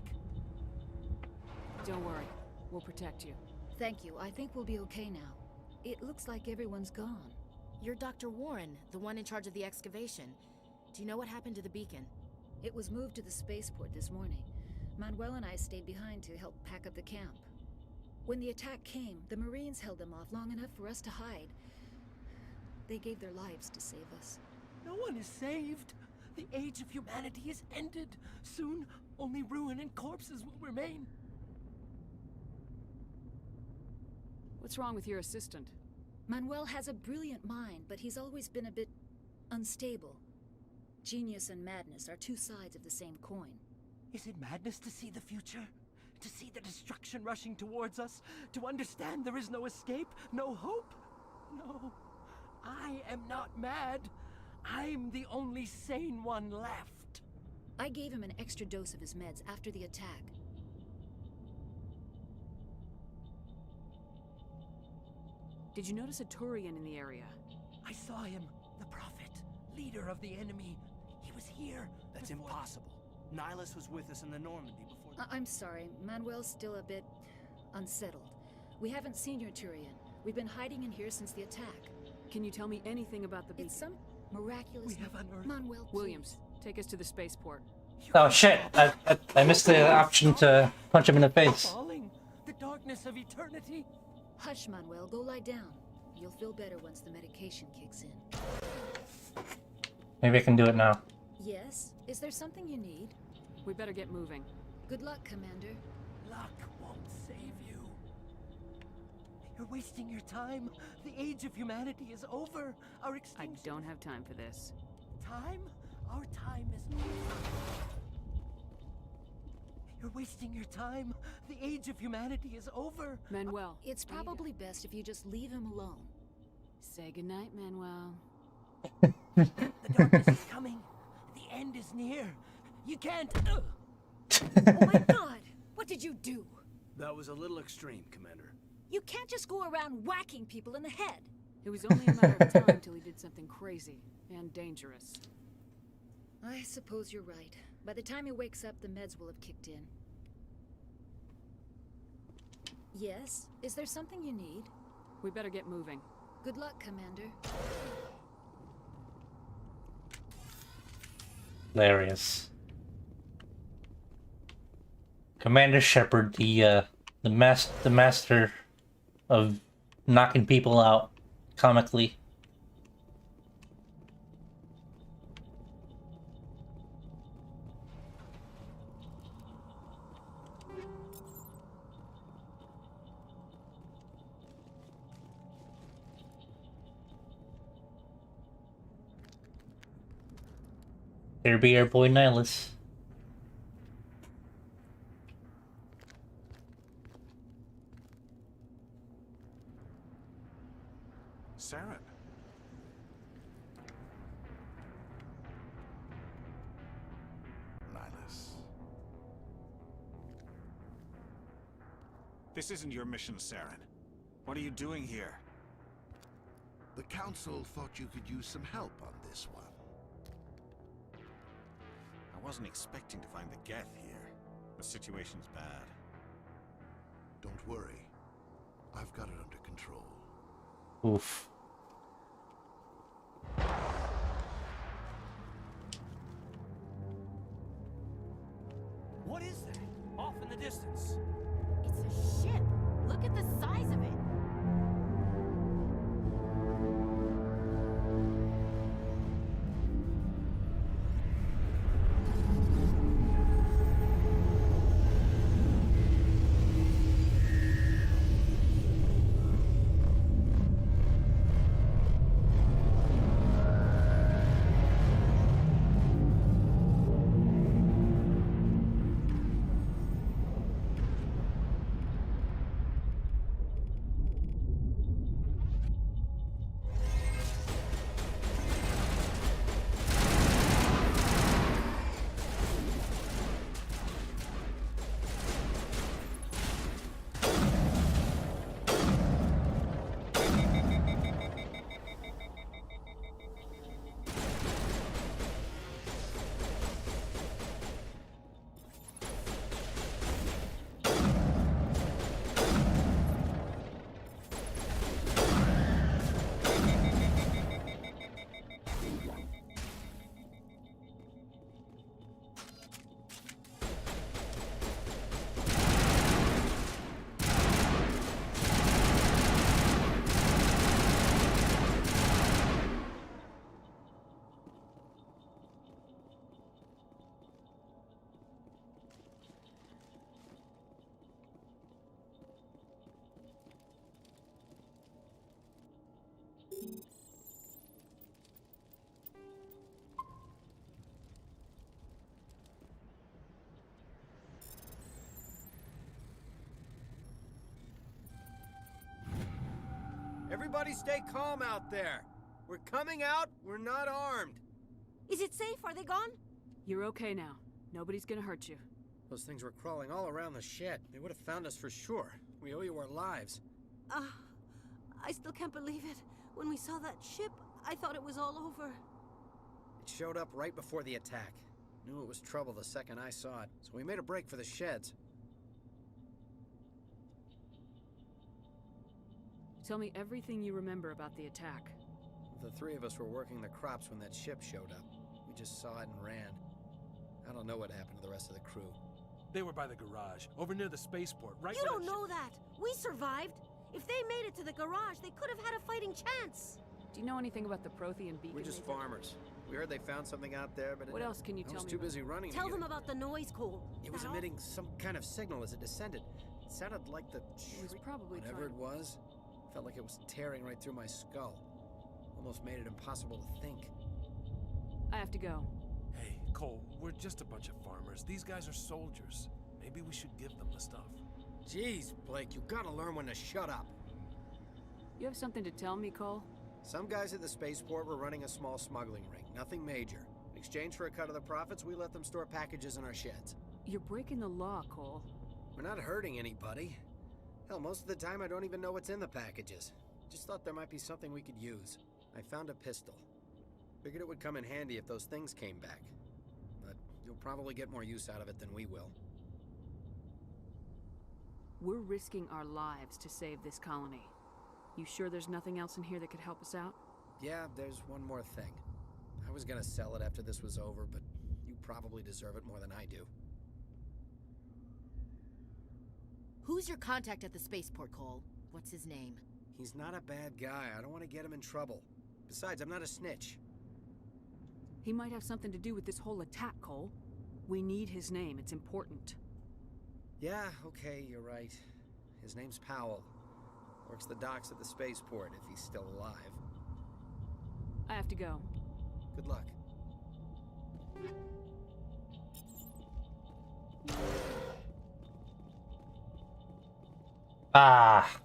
Don't worry, we'll protect you. Thank you. I think we'll be okay now. It looks like everyone's gone. You're Dr. Warren, the one in charge of the excavation. Do you know what happened to the beacon? It was moved to the spaceport this morning. Manuel and I stayed behind to help pack up the camp. When the attack came, the Marines held them off long enough for us to hide. They gave their lives to save us. No one is saved. The age of humanity is ended. Soon, only ruin and corpses will remain. What's wrong with your assistant? Manuel has a brilliant mind, but he's always been a bit unstable. Genius and madness are two sides of the same coin. Is it madness to see the future? To see the destruction rushing towards us? To understand there is no escape? No hope? No. I am not mad. I'm the only sane one left. I gave him an extra dose of his meds after the attack. Did you notice a Turian in the area? I saw him. The Prophet. Leader of the enemy. He was here. That's impossible. Nihilus was with us in the Normandy before... I'm sorry. Manuel's still a bit unsettled. We haven't seen your Turian. We've been hiding in here since the attack. Can you tell me anything about the beacon? It's some miraculous... We have unearthed... Manuel, please. Williams, take us to the spaceport. Oh shit! I missed the option to punch him in the face. Falling. The darkness of eternity. Hush, Manuel. Go lie down. You'll feel better once the medication kicks in. Maybe I can do it now. Yes? Is there something you need? We better get moving. Good luck, Commander. Luck won't save you. You're wasting your time. The age of humanity is over. Our extinction... I don't have time for this. Time? Our time is over. You're wasting your time. The age of humanity is over. Manuel. It's probably best if you just leave him alone. Say goodnight, Manuel. The darkness is coming. The end is near. You can't... Oh my god! What did you do? That was a little extreme, Commander. You can't just go around whacking people in the head. It was only a matter of time till he did something crazy and dangerous. I suppose you're right. By the time he wakes up, the meds will have kicked in. Yes? Is there something you need? We better get moving. Good luck, Commander. Hilarious. Commander Shepard, the master of knocking people out comically. There be our boy Nihilus. Saren. Nihilus. This isn't your mission, Saren. What are you doing here? The Council thought you could use some help on this one. I wasn't expecting to find the Geth here. The situation's bad. Don't worry. I've got it under control. Oof. What is that? Off in the distance. It's a ship. Look at the size of it. Everybody stay calm out there. We're coming out, we're not armed. Is it safe? Are they gone? You're okay now. Nobody's gonna hurt you. Those things were crawling all around the shed. They would have found us for sure. We owe you our lives. I still can't believe it. When we saw that ship, I thought it was all over. It showed up right before the attack. Knew it was trouble the second I saw it, so we made a break for the sheds. Tell me everything you remember about the attack. The three of us were working the crops when that ship showed up. We just saw it and ran. I don't know what happened to the rest of the crew. They were by the garage, over near the spaceport, right? You don't know that! We survived! If they made it to the garage, they could have had a fighting chance! Do you know anything about the Prothean beacon? We're just farmers. We heard they found something out there, but what else can you tell me? I was too busy running. Tell them about the noise, Cole. It was emitting some kind of signal as it descended. It sounded like the It was probably whatever it was. Felt like it was tearing right through my skull. Almost made it impossible to think. I have to go. Hey, Cole, we're just a bunch of farmers. These guys are soldiers. Maybe we should give them the stuff. Jeez, Blake, you gotta learn when to shut up. You have something to tell me, Cole? Some guys at the spaceport were running a small smuggling ring. Nothing major. In exchange for a cut of the profits, we let them store packages in our sheds. You're breaking the law, Cole. We're not hurting anybody. Hell, most of the time I don't even know what's in the packages. Just thought there might be something we could use. I found a pistol. Figured it would come in handy if those things came back. But you'll probably get more use out of it than we will. We're risking our lives to save this colony. You sure there's nothing else in here that could help us out? Yeah, there's one more thing. I was gonna sell it after this was over, but you probably deserve it more than I do. Who's your contact at the spaceport, Cole? What's his name? He's not a bad guy. I don't want to get him in trouble. Besides, I'm not a snitch. He might have something to do with this whole attack, Cole. We need his name. It's important. Yeah, okay, you're right. His name's Powell. Works the docks at the spaceport, if he's still alive. I have to go. Good luck. Ah.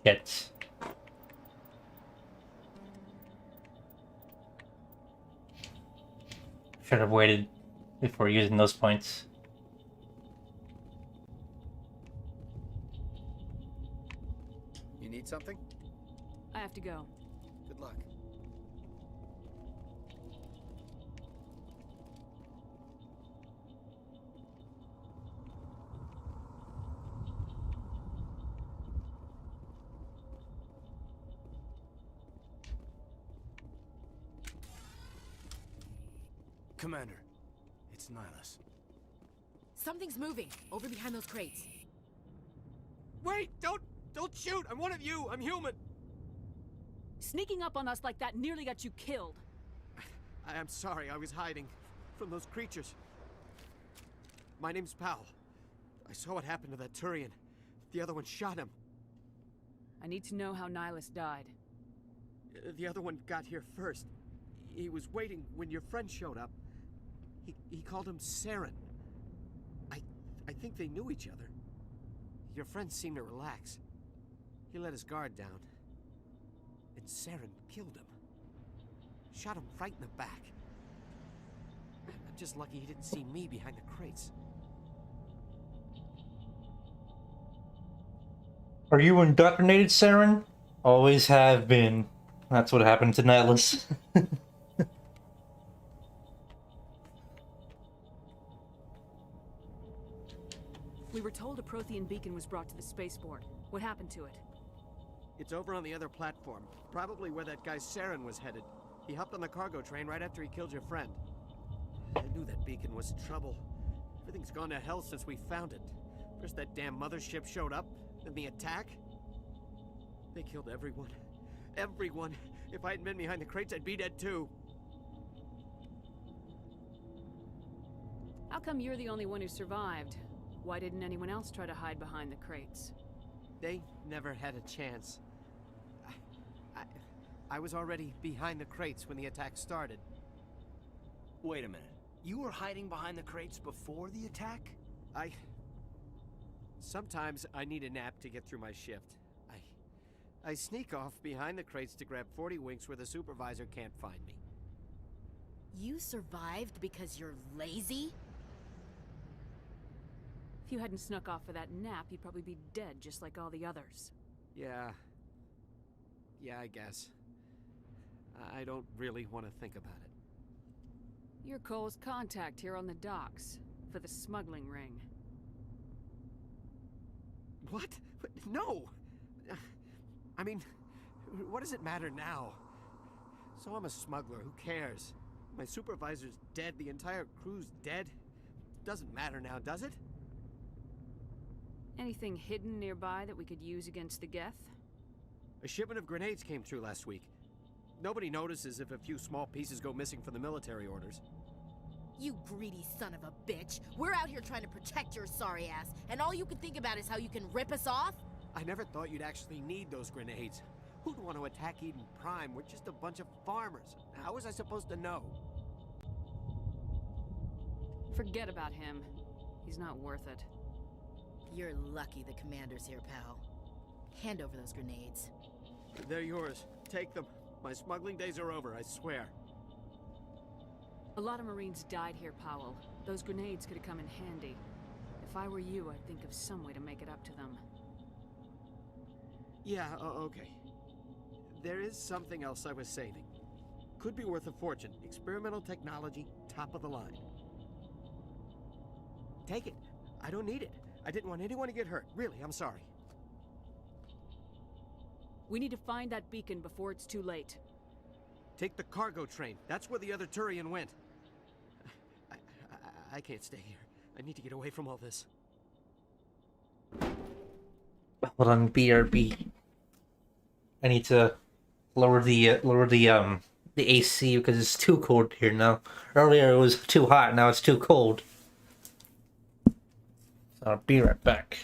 Shit. Should have waited before using those points. You need something? I have to go. Good luck. Commander, it's Nihilus. Something's moving, over behind those crates. Wait! Don't shoot! I'm one of you! I'm human! Sneaking up on us like that nearly got you killed. I'm sorry, I was hiding from those creatures. My name's Powell. I saw what happened to that Turian. The other one shot him. I need to know how Nihilus died. The other one got here first. He was waiting when your friend showed up. He called him Saren. I think they knew each other. Your friend seemed to relax. He let his guard down. And Saren killed him. Shot him right in the back. I'm just lucky he didn't see me behind the crates. Are you indoctrinated, Saren? Always have been. That's what happened to Nihilus. We were told a Prothean beacon was brought to the spaceport. What happened to it? It's over on the other platform. Probably where that guy Saren was headed. He hopped on the cargo train right after he killed your friend. I knew that beacon was trouble. Everything's gone to hell since we found it. First that damn mothership showed up, then the attack. They killed everyone. Everyone. If I hadn't been behind the crates, I'd be dead too. How come you're the only one who survived? Why didn't anyone else try to hide behind the crates? They never had a chance. I was already behind the crates when the attack started. Wait a minute. You were hiding behind the crates before the attack? Sometimes I need a nap to get through my shift. I sneak off behind the crates to grab 40 winks where the supervisor can't find me. You survived because you're lazy? If you hadn't snuck off for that nap, you'd probably be dead just like all the others. Yeah, I guess. I don't really want to think about it. You're Cole's contact here on the docks, for the smuggling ring. What? No! I mean, what does it matter now? So I'm a smuggler, who cares? My supervisor's dead, the entire crew's dead. Doesn't matter now, does it? Anything hidden nearby that we could use against the Geth? A shipment of grenades came through last week. Nobody notices if a few small pieces go missing from the military orders. You greedy son of a bitch! We're out here trying to protect your sorry ass, and all you can think about is how you can rip us off? I never thought you'd actually need those grenades. Who'd want to attack Eden Prime? We're just a bunch of farmers. How was I supposed to know? Forget about him. He's not worth it. You're lucky the commander's here, pal. Hand over those grenades. They're yours. Take them. My smuggling days are over, I swear. A lot of Marines died here, Powell. Those grenades could have come in handy. If I were you, I'd think of some way to make it up to them. Yeah, okay. There is something else I was saving. Could be worth a fortune. Experimental technology, top of the line. Take it. I don't need it. I didn't want anyone to get hurt. Really, I'm sorry. We need to find that beacon before it's too late. Take the cargo train. That's where the other Turian went. I can't stay here. I need to get away from all this. Hold on, BRB. I need to lower the AC because it's too cold here now. Earlier it was too hot, now it's too cold. So I'll be right back.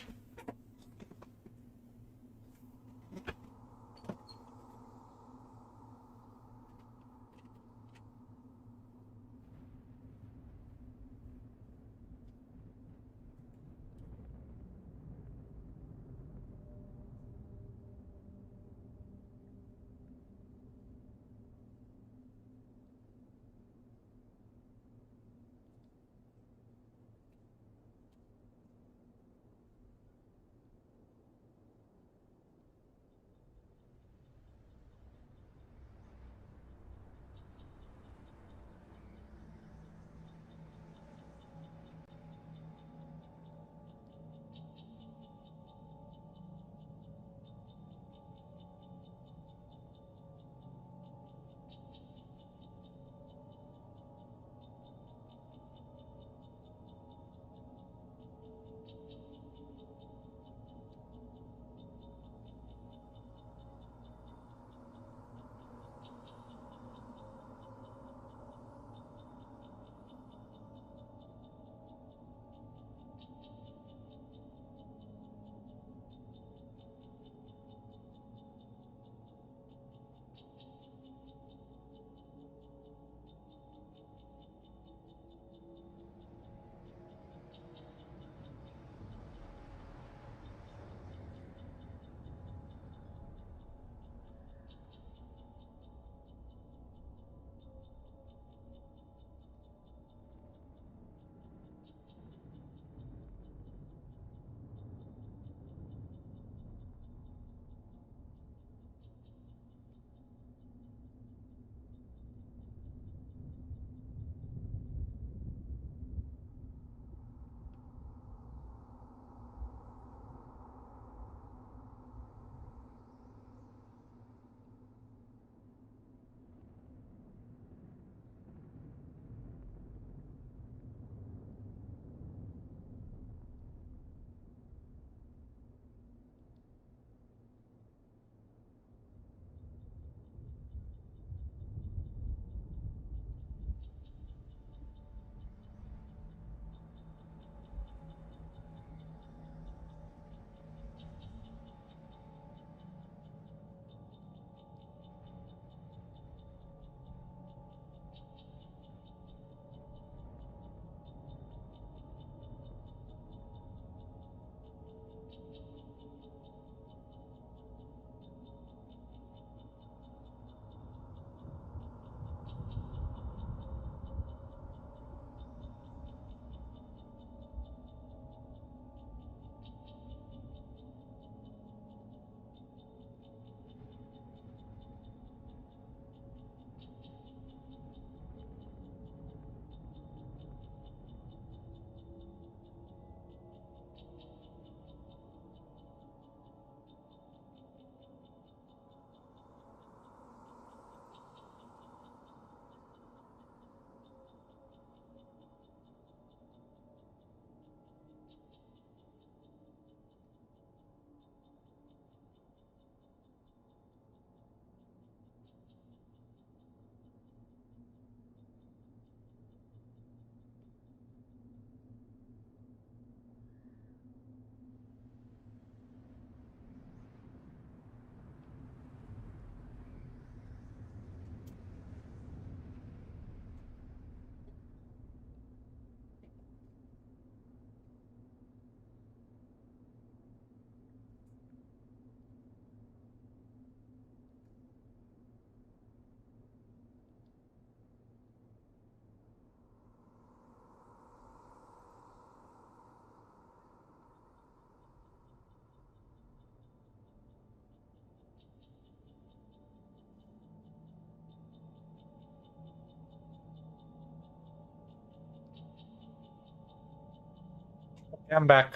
Okay, I'm back.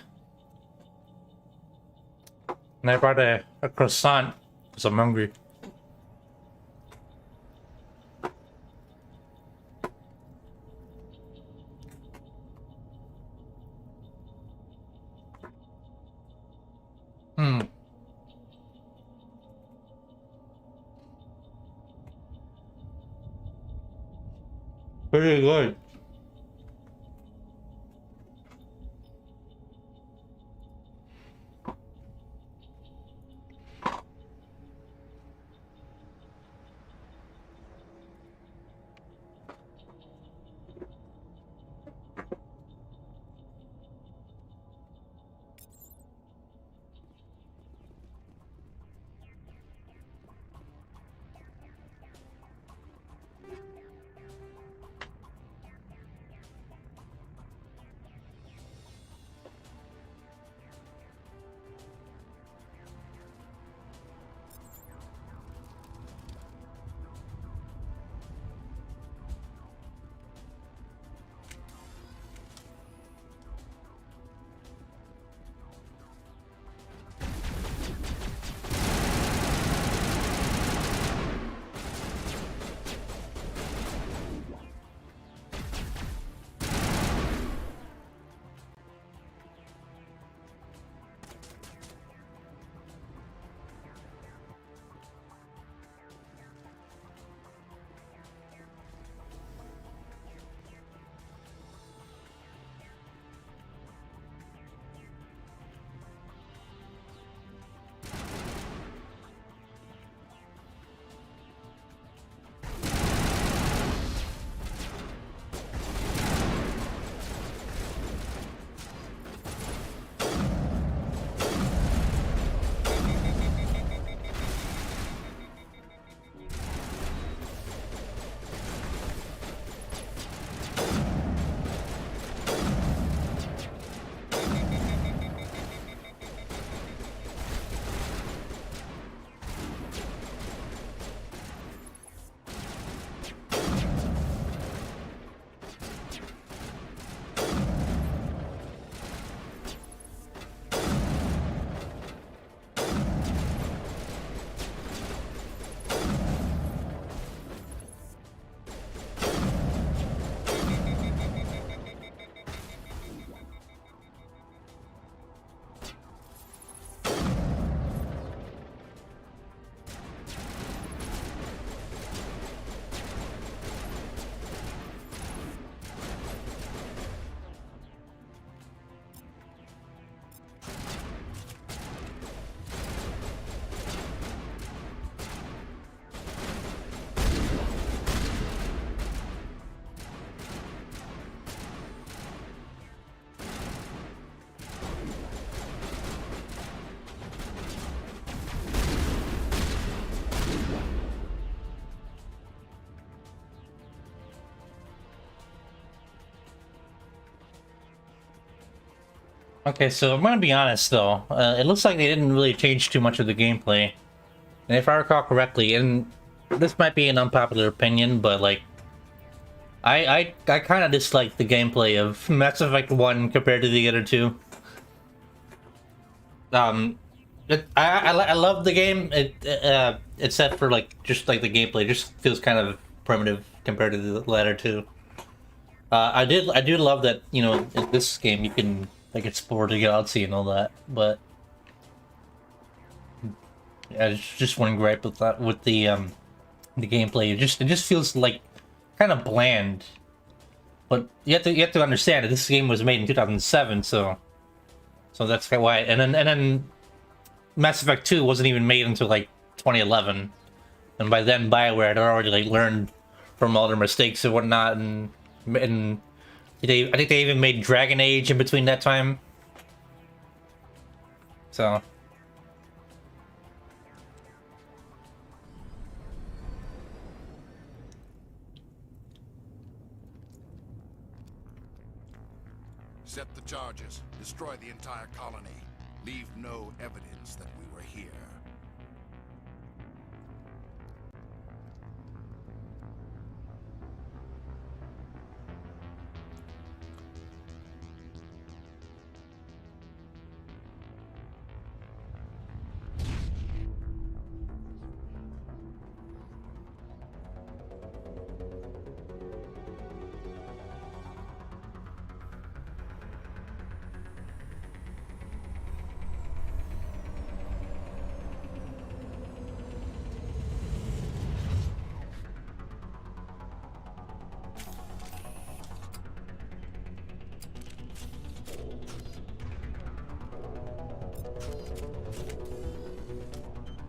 And I brought a croissant because I'm hungry. Hmm. Pretty good. Okay, so I'm gonna be honest though. It looks like they didn't really change too much of the gameplay. And if I recall correctly, and this might be an unpopular opinion, but like, I kind of dislike the gameplay of Mass Effect 1 compared to the other two. I love the game, except for like just like the gameplay just feels kind of primitive compared to the latter two. I do love that, you know, in this game you can like explore the galaxy and all that, but yeah, it's just one gripe with that with the gameplay. It just feels like kind of bland. But you have to understand that this game was made in 2007, so that's kind of why. And then Mass Effect 2 wasn't even made until like 2011, and by then BioWare had already like learned from all their mistakes and whatnot, and I think they even made Dragon Age in between that time. So Set the charges. Destroy the entire colony. Leave no evidence that we were here.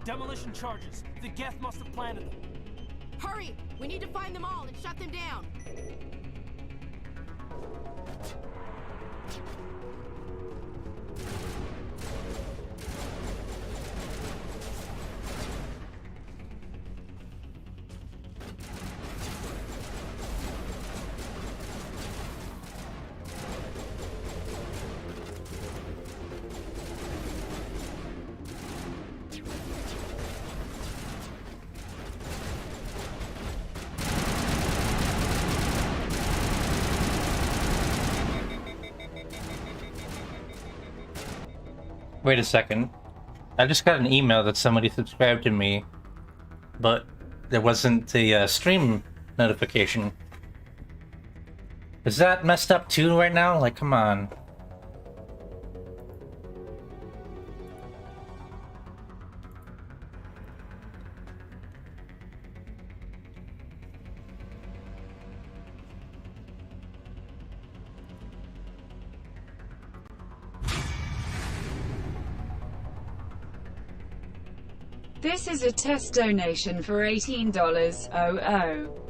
Demolition charges. The Geth must have planted them. Hurry! We need to find them all and shut them down. Wait a second. I just got an email that somebody subscribed to me, but there wasn't a stream notification. Is that messed up too right now? Like, come on. This is a test donation for $18.00.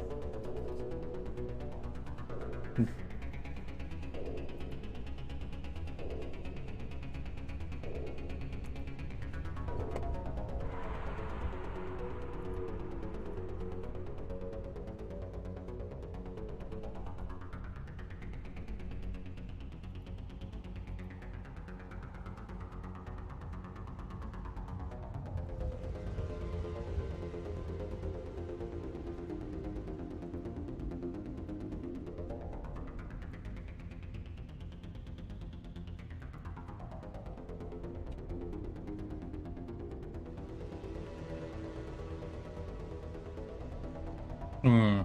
Hmm.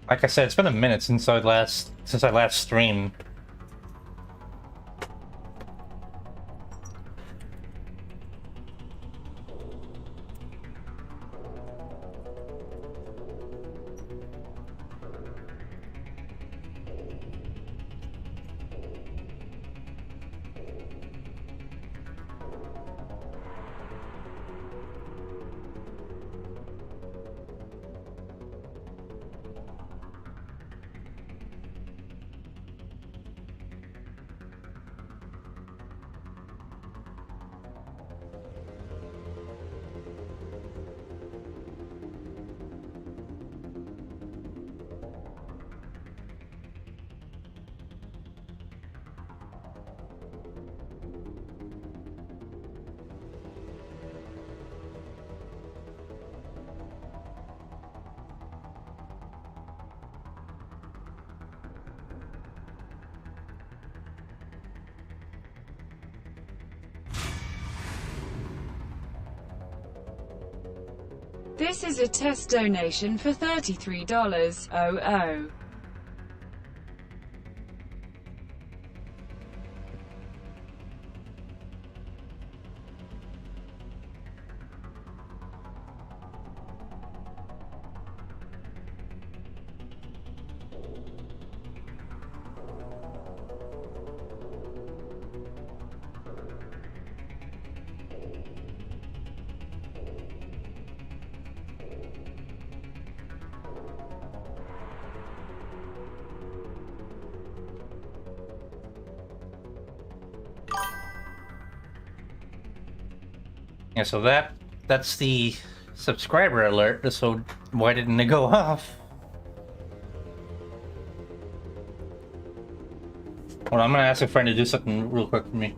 Like I said, it's been a minute since I last streamed. This is a test donation for $33.00. Yeah, so that's the subscriber alert, so why didn't it go off? Well, I'm gonna ask a friend to do something real quick for me.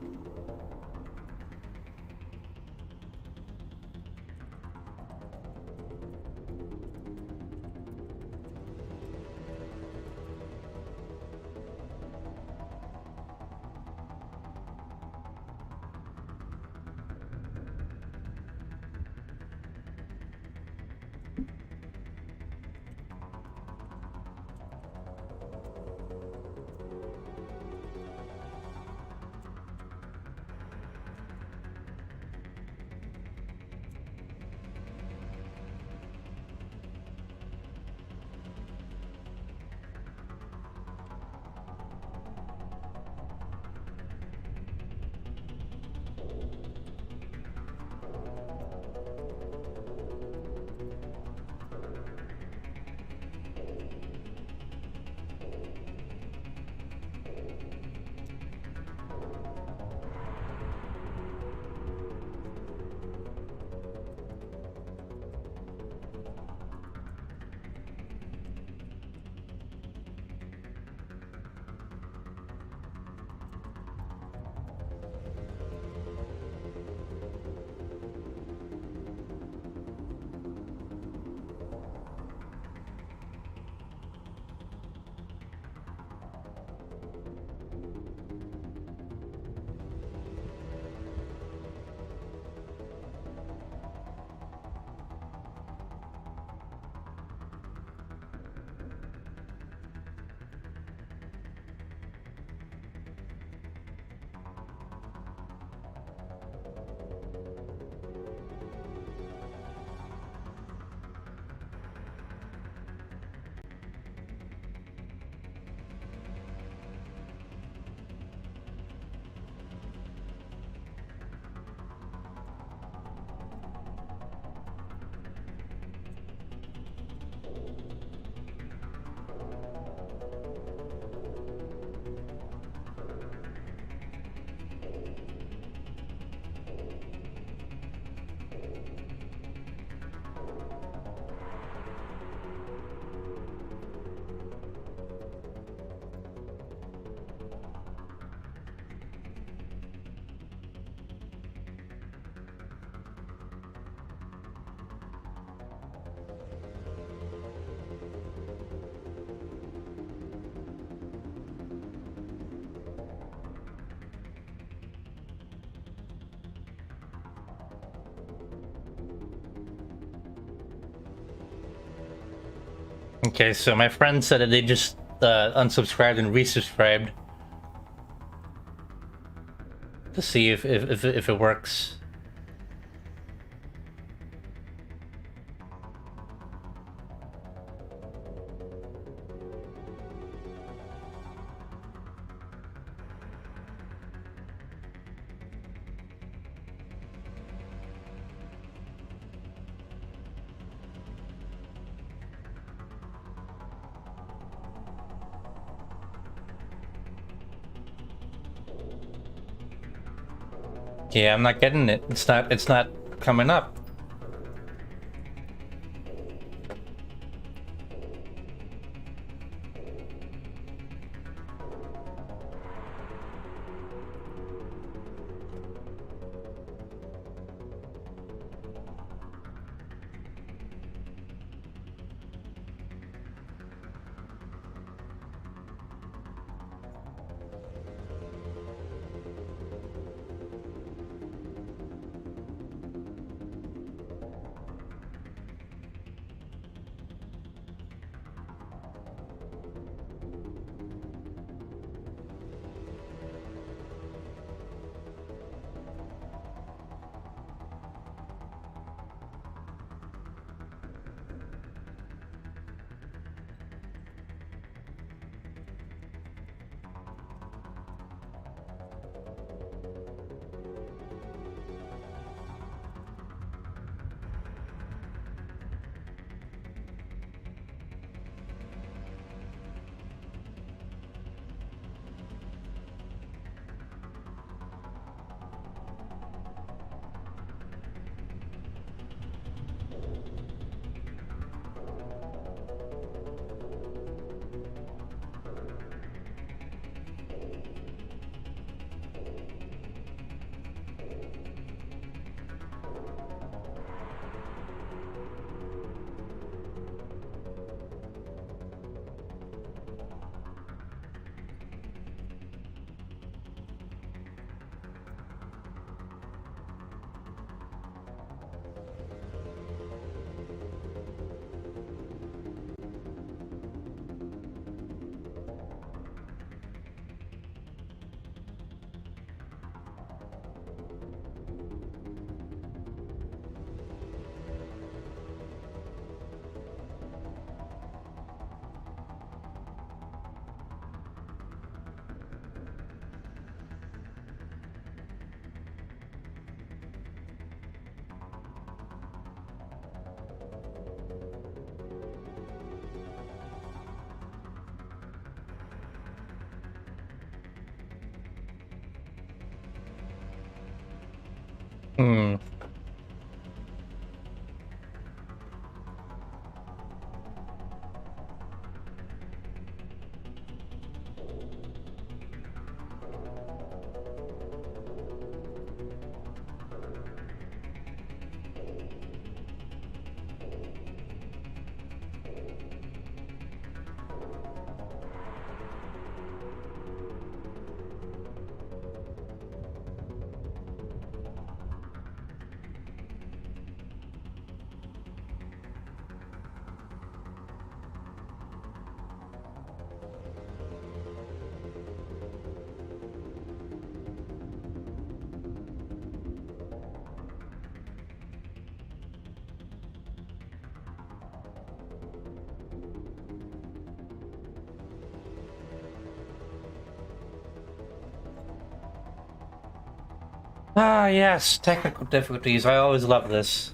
Okay, so my friend said that they just unsubscribed and resubscribed to see if it works. Yeah, I'm not getting it. It's not coming up. Hmm. Ah, yes, technical difficulties. I always love this.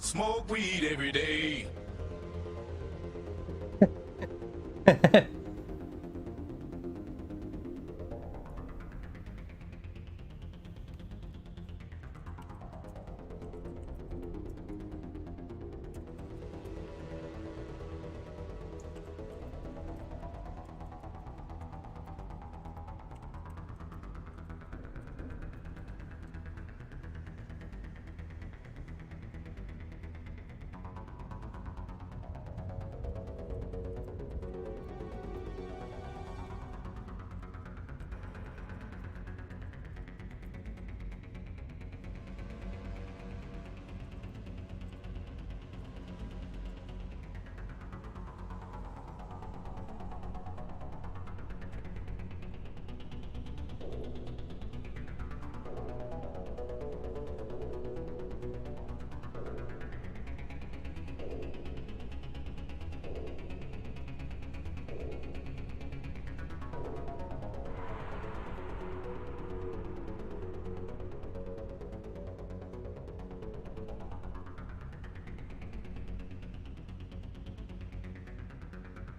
Smoke weed every day.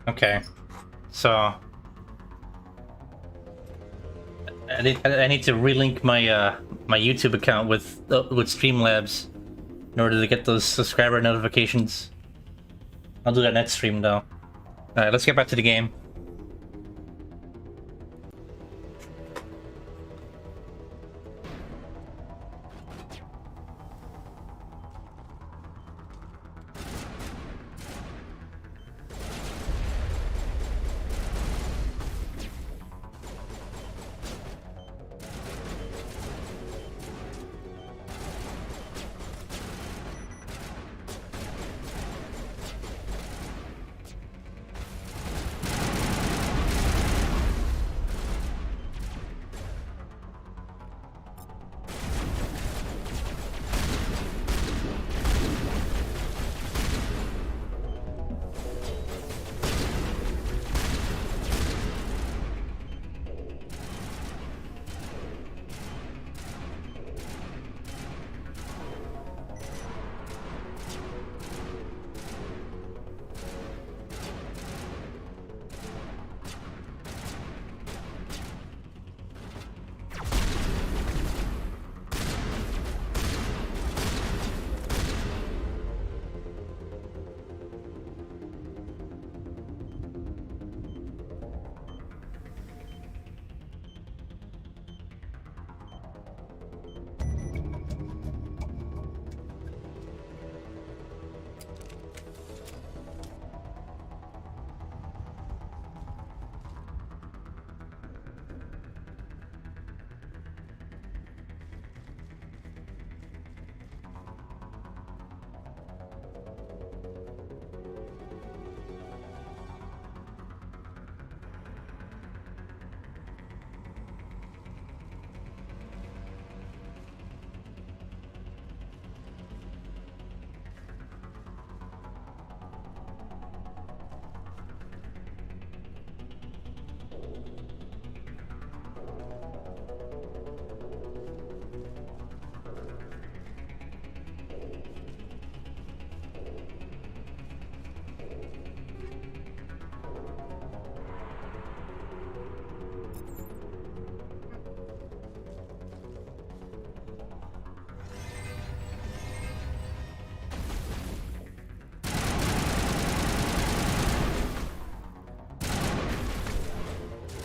Okay, so I need to relink my my YouTube account with Streamlabs in order to get those subscriber notifications. I'll do that next stream though. All right, let's get back to the game.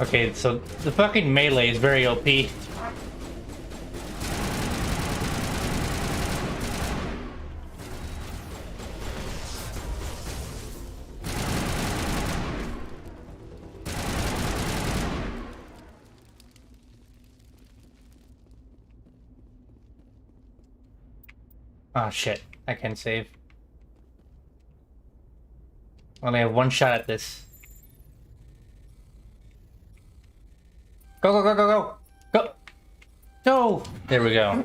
Okay, so the fucking melee is very OP. Oh shit, I can't save. Only have one shot at this. Go, go, go, go, go! Go! Go! There we go.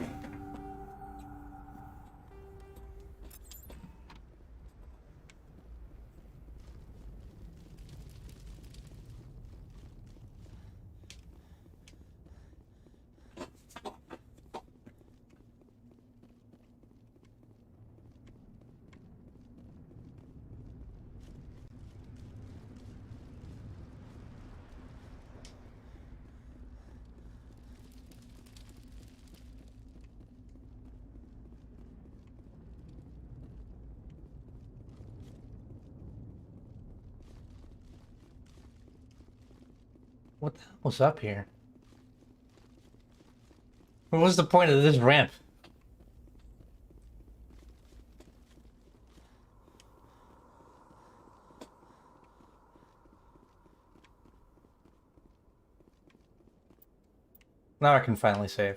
What the hell was up here? What was the point of this ramp? Now I can finally save.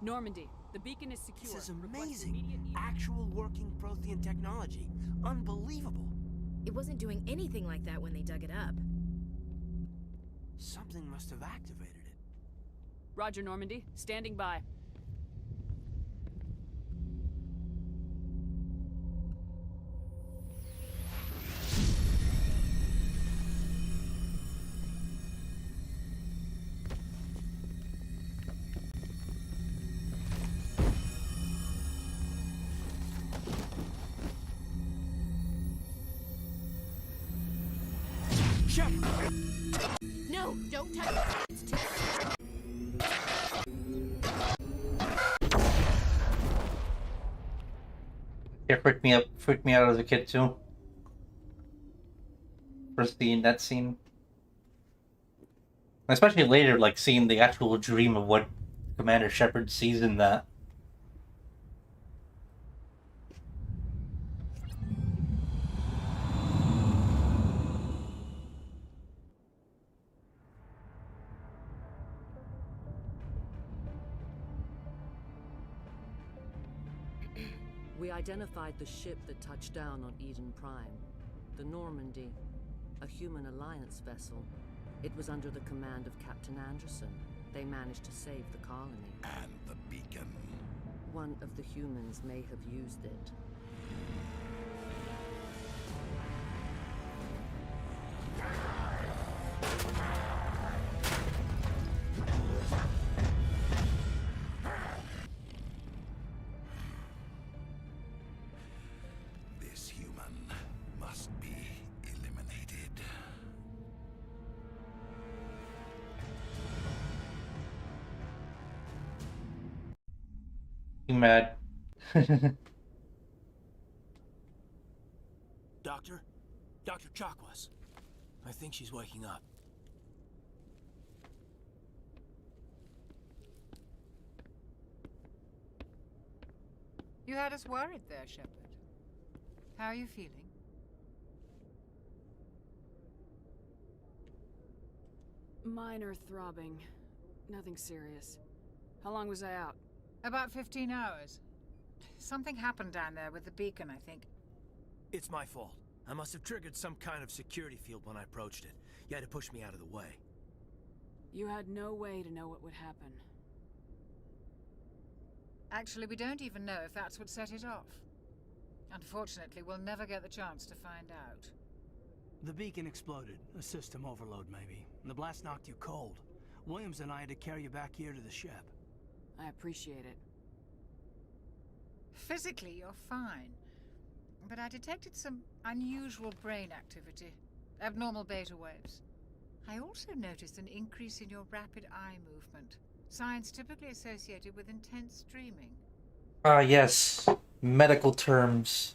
Normandy, the beacon is secure. This is amazing. Actual working Prothean technology. Unbelievable. It wasn't doing anything like that when they dug it up. Something must have activated it. Roger, Normandy. Standing by. No, don't touch it. It's too... It freaked me out as a kid too. First seeing that scene. Especially later, like seeing the actual dream of what Commander Shepard sees in that. We identified the ship that touched down on Eden Prime. The Normandy, a human alliance vessel. It was under the command of Captain Anderson. They managed to save the colony. And the beacon. One of the humans may have used it. This human must be eliminated. You mad? Doctor? Dr. Chakwas. I think she's waking up. You had us worried there, Shepard. How are you feeling? Minor throbbing. Nothing serious. How long was I out? About 15 hours. Something happened down there with the beacon, I think. It's my fault. I must have triggered some kind of security field when I approached it. You had to push me out of the way. You had no way to know what would happen. Actually, we don't even know if that's what set it off. Unfortunately, we'll never get the chance to find out. The beacon exploded. A system overload, maybe. And the blast knocked you cold. Williams and I had to carry you back here to the ship. I appreciate it. Physically, you're fine. But I detected some unusual brain activity. Abnormal beta waves. I also noticed an increase in your rapid eye movement. Signs typically associated with intense dreaming. Ah, yes. Medical terms.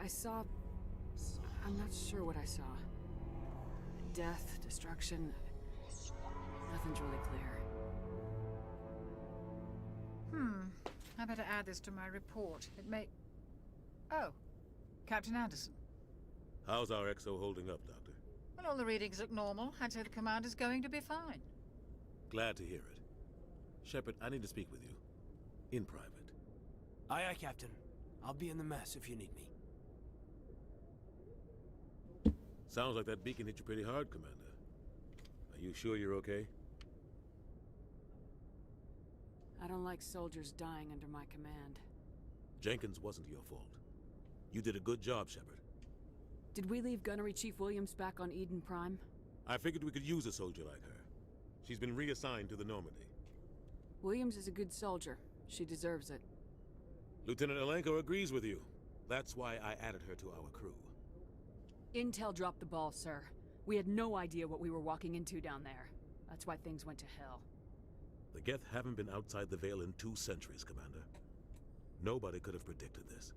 I saw... I'm not sure what I saw. Death, destruction... Nothing's really clear. I better add this to my report. It may... Oh. Captain Anderson. How's our XO holding up, Doctor? Well, all the readings look normal. I'd say the commander's going to be fine. Glad to hear it. Shepard, I need to speak with you. In private. Aye, aye, Captain. I'll be in the mess if you need me. Sounds like that beacon hit you pretty hard, Commander. Are you sure you're okay? I don't like soldiers dying under my command. Jenkins wasn't your fault. You did a good job, Shepard. Did we leave Gunnery Chief Williams back on Eden Prime? I figured we could use a soldier like her. She's been reassigned to the Normandy. Williams is a good soldier. She deserves it. Lieutenant Alenko agrees with you. That's why I added her to our crew. Intel dropped the ball, sir. We had no idea what we were walking into down there. That's why things went to hell. The Geth haven't been outside the Veil in 2 centuries, Commander. Nobody could have predicted this.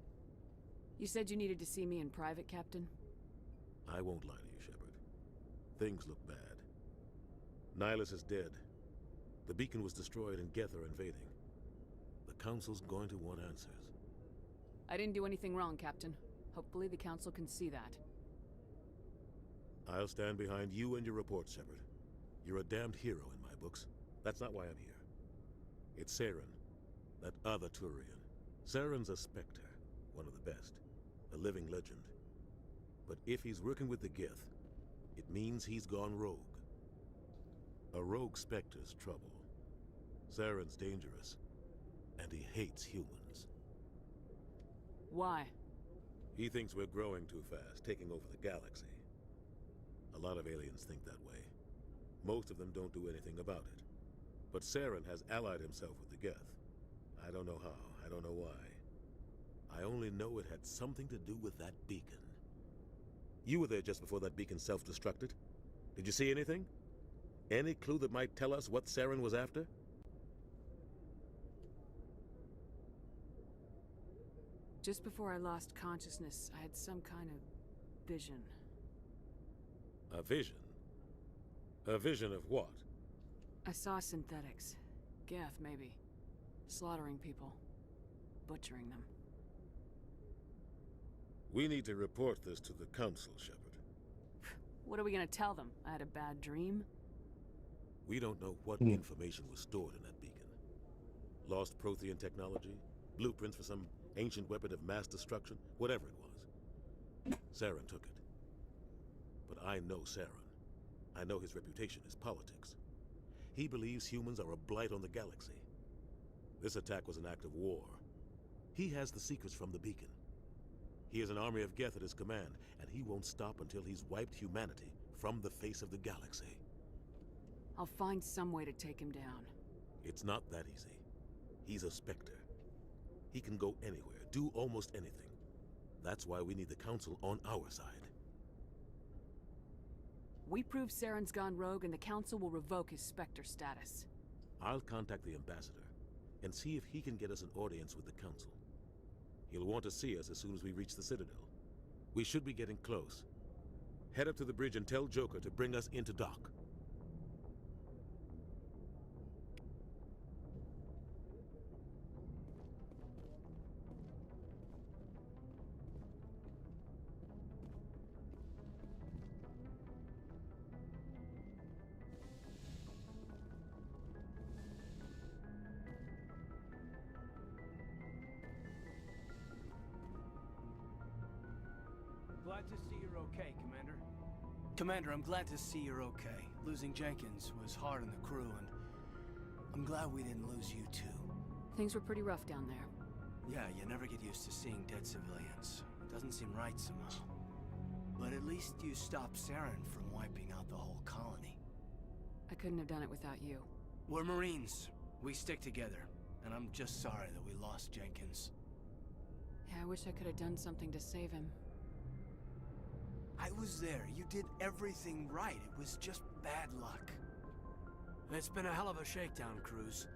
You said you needed to see me in private, Captain? I won't lie to you, Shepard. Things look bad. Nihilus is dead. The beacon was destroyed and Geth are invading. The Council's going to want answers. I didn't do anything wrong, Captain. Hopefully the Council can see that. I'll stand behind you and your report, Shepard. You're a damned hero in my books. That's not why I'm here. It's Saren, that other Turian. Saren's a Spectre, one of the best. A living legend. But if he's working with the Geth, it means he's gone rogue. A rogue Spectre's trouble. Saren's dangerous, and he hates humans. Why? He thinks we're growing too fast, taking over the galaxy. A lot of aliens think that way. Most of them don't do anything about it. But Saren has allied himself with the Geth. I don't know how, I don't know why. I only know it had something to do with that beacon. You were there just before that beacon self-destructed. Did you see anything? Any clue that might tell us what Saren was after? Just before I lost consciousness, I had some kind of vision. A vision? A vision of what? I saw synthetics. Geth, maybe. Slaughtering people. Butchering them. We need to report this to the Council, Shepard. What are we gonna tell them? I had a bad dream? We don't know what information was stored in that beacon. Lost Prothean technology? Blueprints for some ancient weapon of mass destruction? Whatever it was. Saren took it. But I know Saren. I know his reputation is politics. He believes humans are a blight on the galaxy. This attack was an act of war. He has the secrets from the beacon. He has an army of Geth at his command, and he won't stop until he's wiped humanity from the face of the galaxy. I'll find some way to take him down. It's not that easy. He's a Spectre. He can go anywhere, do almost anything. That's why we need the Council on our side. We prove Saren's gone rogue and the Council will revoke his Spectre status. I'll contact the Ambassador and see if he can get us an audience with the Council. He'll want to see us as soon as we reach the Citadel. We should be getting close. Head up to the bridge and tell Joker to bring us into dock. Glad to see you're okay, Commander. Commander, I'm glad to see you're okay. Losing Jenkins was hard on the crew, and I'm glad we didn't lose you too. Things were pretty rough down there. Yeah, you never get used to seeing dead civilians. It doesn't seem right somehow. But at least you stopped Saren from wiping out the whole colony. I couldn't have done it without you. We're Marines. We stick together. And I'm just sorry that we lost Jenkins. Yeah, I wish I could have done something to save him. I was there. You did everything right. It was just bad luck. It's been a hell of a shakedown, Cruz.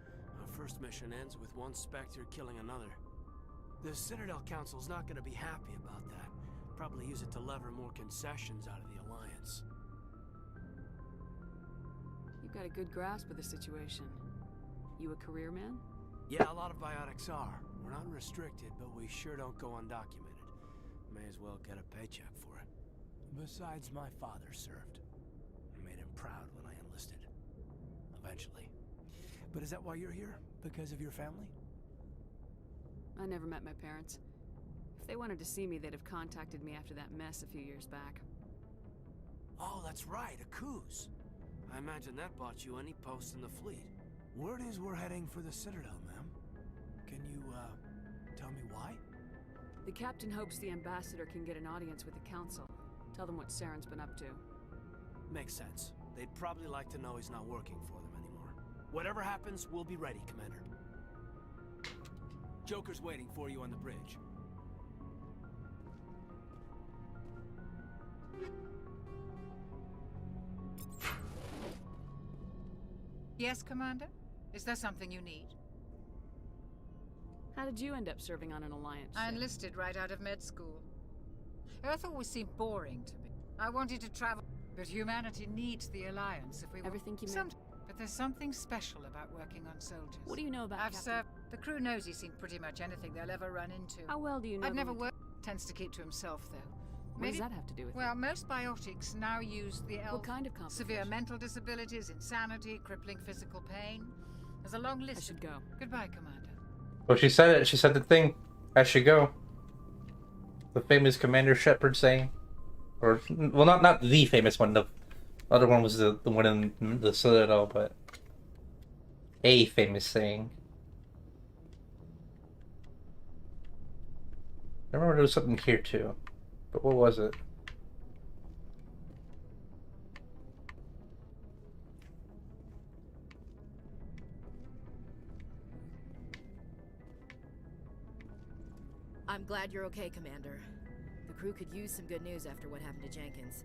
Our first mission ends with one Spectre killing another. The Citadel Council's not going to be happy about that. Probably use it to lever more concessions out of the Alliance. You've got a good grasp of the situation. You a career man? Yeah, a lot of biotics are. We're not restricted, but we sure don't go undocumented. May as well get a paycheck for it. Besides, my father served. I made him proud when I enlisted. Eventually. But is that why you're here? Because of your family? I never met my parents. If they wanted to see me, they'd have contacted me after that mess a few years back. Oh, that's right, a cruise. I imagine that bought you any post in the fleet. Word is we're heading for the Citadel, ma'am. Can you, tell me why? The captain hopes the ambassador can get an audience with the council. Tell them what Saren's been up to. Makes sense. They'd probably like to know he's not working for them anymore. Whatever happens, we'll be ready, Commander. Joker's waiting for you on the bridge. Yes, Commander? Is there something you need? How did you end up serving on an alliance? I enlisted right out of med school. Earth always seemed boring to me. I wanted to travel, but humanity needs the alliance if we Ever think you meant? But there's something special about working on soldiers. What do you know about I've Captain? served. The crew knows he's seen pretty much anything they'll ever run into. How well do you know I've never them? worked. Tends to keep to himself, though. What does that have to do with Well, most biotics now use the What kind of severe mental disabilities, insanity, crippling physical pain. There's a long list. I should go. Goodbye, Commander. Well, she said it. She said the thing. I should go. The famous Commander Shepard saying, or well, not the famous one. The other one was the one in the Citadel, but a famous saying. I remember there was something here too, but what was it? I'm glad you're okay, Commander. The crew could use some good news after what happened to Jenkins.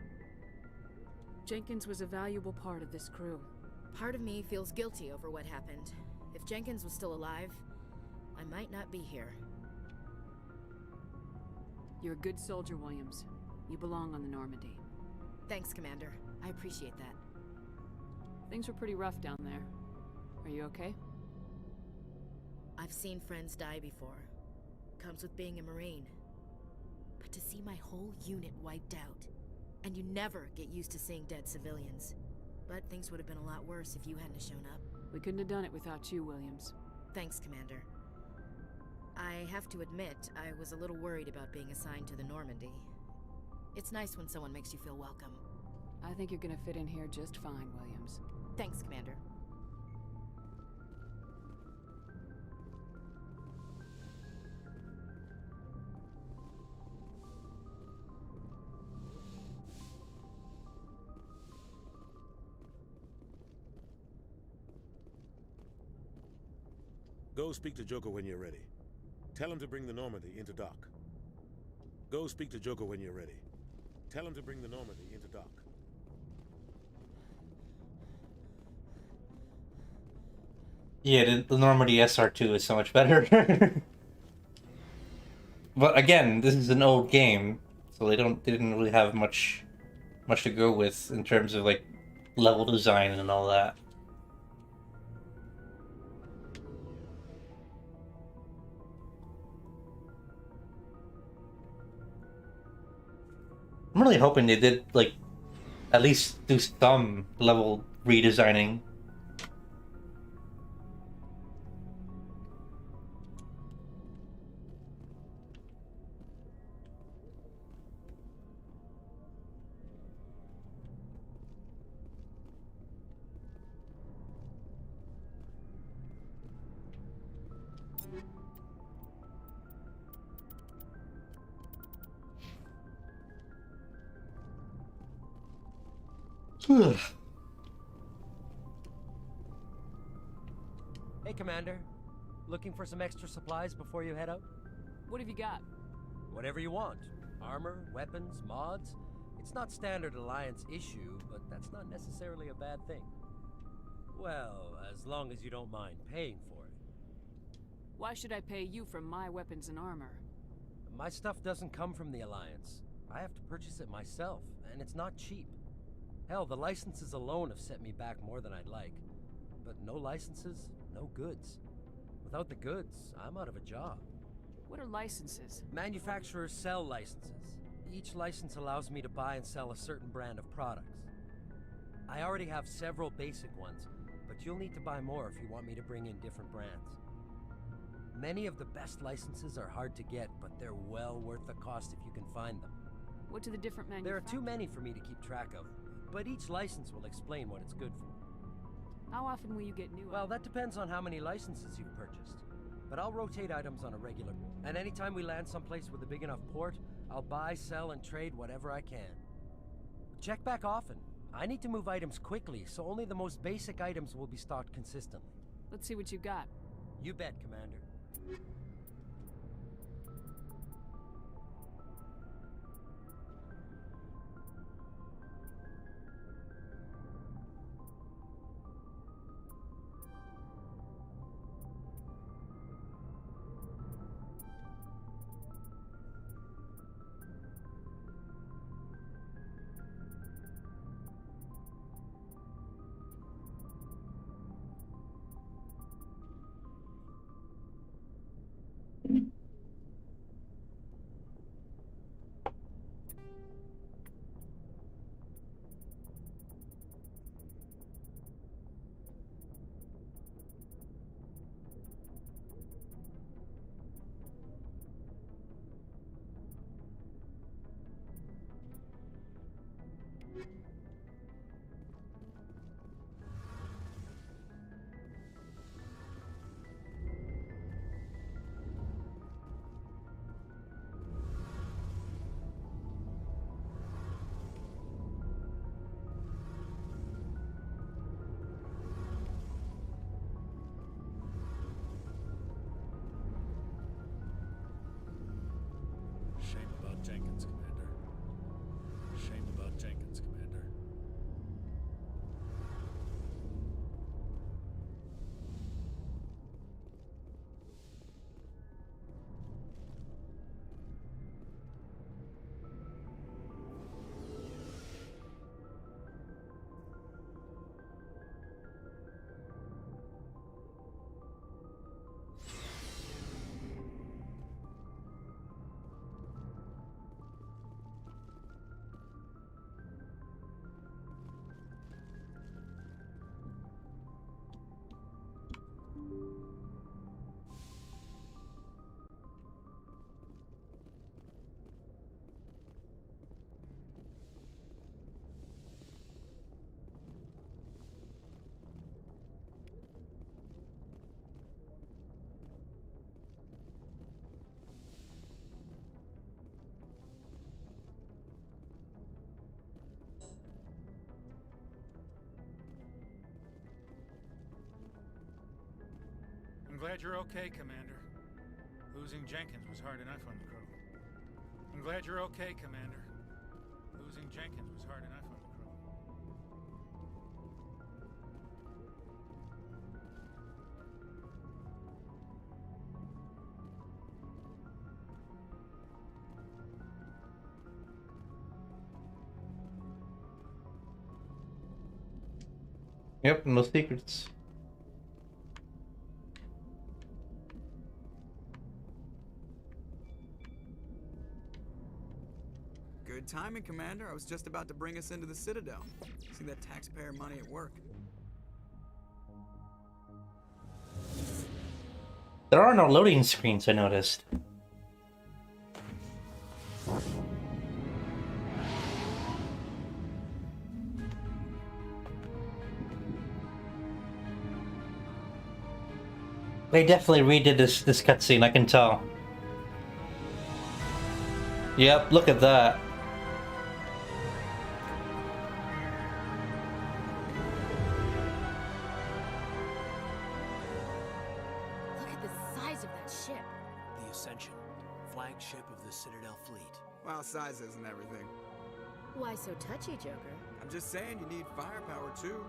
Jenkins was a valuable part of this crew. Part of me feels guilty over what happened. If Jenkins was still alive, I might not be here. You're a good soldier, Williams. You belong on the Normandy. Thanks, Commander. I appreciate that. Things were pretty rough down there. Are you okay? I've seen friends die before. Comes with being a Marine. But to see my whole unit wiped out, and you never get used to seeing dead civilians. But things would have been a lot worse if you hadn't shown up. We couldn't have done it without you, Williams. Thanks, Commander. I have to admit, I was a little worried about being assigned to the Normandy. It's nice when someone makes you feel welcome. I think you're gonna fit in here just fine, Williams. Thanks, Commander. Go speak to Joker when you're ready. Tell him to bring the Normandy into dock. Go speak to Joker when you're ready. Tell him to bring the Normandy into dock. Yeah, the Normandy SR2 is so much better. But again, this is an old game, so they didn't really have much to go with in terms of like level design and all that. I'm really hoping they did like at least do some level redesigning. Hey, Commander. Looking for some extra supplies before you head out? What have you got? Whatever you want. Armor, weapons, mods. It's not standard Alliance issue, but that's not necessarily a bad thing. Well, as long as you don't mind paying for it. Why should I pay you for my weapons and armor? My stuff doesn't come from the Alliance. I have to purchase it myself, and it's not cheap. Hell, the licenses alone have set me back more than I'd like. But no licenses, no goods. Without the goods, I'm out of a job. What are licenses? Manufacturers sell licenses. Each license allows me to buy and sell a certain brand of products. I already have several basic ones, but you'll need to buy more if you want me to bring in different brands. Many of the best licenses are hard to get, but they're well worth the cost if you can find them. What do the different There are manufacturers? too many for me to keep track of. but each license will explain what it's good for. How often will you get new Well, that depends on how many licenses you've purchased. But I'll rotate items on a regular... And anytime we land someplace with a big enough port, I'll buy, sell, and trade whatever I can. Check back often. I need to move items quickly, so only the most basic items will be stocked consistently. Let's see what you got. You bet, Commander. Shame about Jenkins, Commander. Shame about Jenkins, Commander. I'm glad you're okay, Commander. Losing Jenkins was hard enough on the crew. I'm glad you're okay, Commander. Losing Jenkins was hard enough on the crew. Yep, no secrets. Good timing, Commander. I was just about to bring us into the Citadel. See that taxpayer money at work. There are no loading screens, I noticed. They definitely redid this cutscene, I can tell. Yep, look at that. Look at the size of that ship. The Ascension, flagship of the Citadel fleet. Well, size isn't everything. Why so touchy, Joker? I'm just saying you need firepower, too.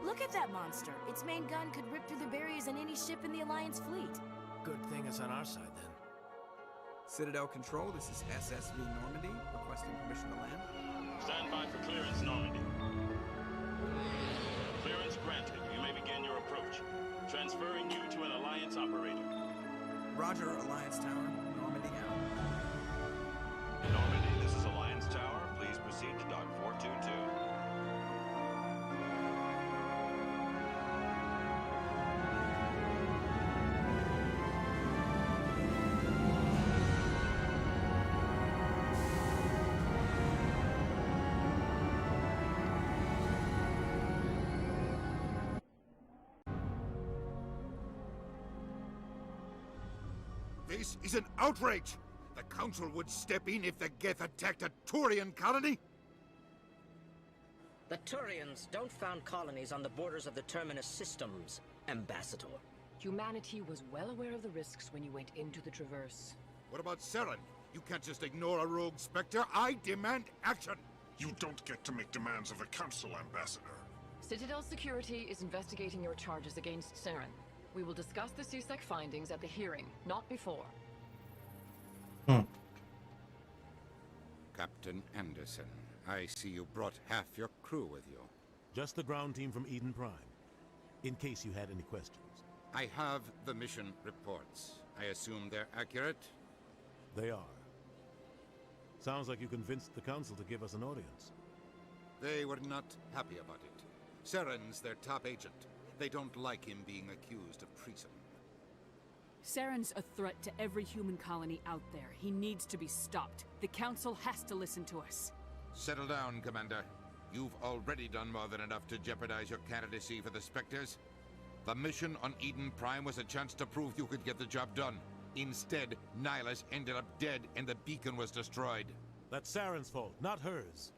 Look at that monster. Its main gun could rip through the barriers in any ship in the Alliance fleet. Good thing it's on our side, then. Citadel Control, this is SSV Normandy, requesting permission to land. Stand by for clearance, Normandy. Clearance granted. You may begin your approach. Transferring you to an Alliance operator. Roger, Alliance Tower. Normandy out. Normandy, this is Alliance Tower. Please proceed to Dock 422. This is an outrage! The Council would step in if the Geth attacked a Turian colony? The Turians don't found colonies on the borders of the Terminus systems, Ambassador. Humanity was well aware of the risks when you went into the Traverse. What about Saren? You can't just ignore a rogue Spectre. I demand action! You don't get to make demands of the Council, Ambassador. Citadel Security is investigating your charges against Saren. We will discuss the CSEC findings at the hearing, not before. Captain Anderson, I see you brought half your crew with you. Just the ground team from Eden Prime, in case you had any questions. I have the mission reports. I assume they're accurate? They are. Sounds like you convinced the Council to give us an audience. They were not happy about it. Saren's their top agent. They don't like him being accused of treason. Saren's a threat to every human colony out there. He needs to be stopped. The Council has to listen to us. Settle down, Commander. You've already done more than enough to jeopardize your candidacy for the Spectres. The mission on Eden Prime was a chance to prove you could get the job done. Instead, Nihilus ended up dead and the beacon was destroyed. That's Saren's fault, not hers.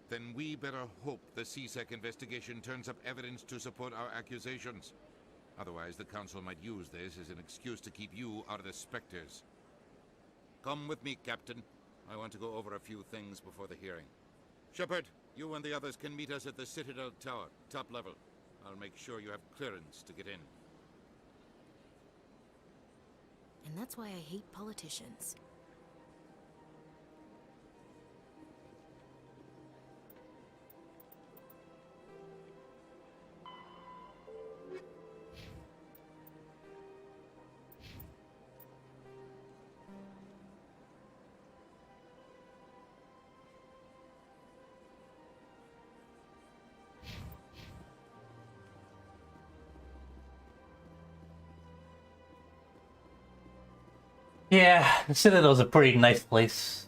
Then we better hope the CSEC investigation turns up evidence to support our accusations. Otherwise, the Council might use this as an excuse to keep you out of the Spectres. Come with me, Captain. I want to go over a few things before the hearing. Shepard, you and the others can meet us at the Citadel Tower, top level. I'll make sure you have clearance to get in. And that's why I hate politicians. Yeah, the Citadel's a pretty nice place.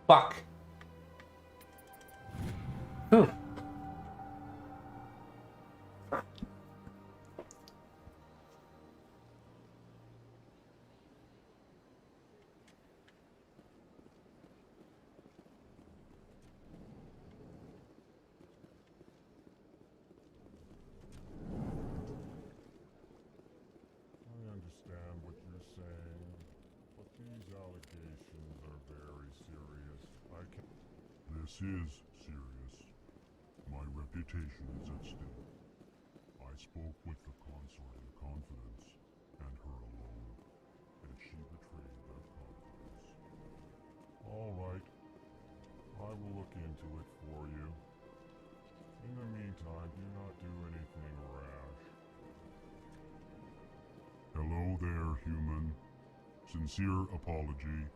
Fuck. Whew. I understand what you're saying, but these allegations are very serious. This is serious. My reputation is at stake. I spoke with the consort in confidence, and her alone, and she betrayed that confidence. All right. I will look into it for you. In the meantime, do not do anything rash. Hello there, human. Sincere apology,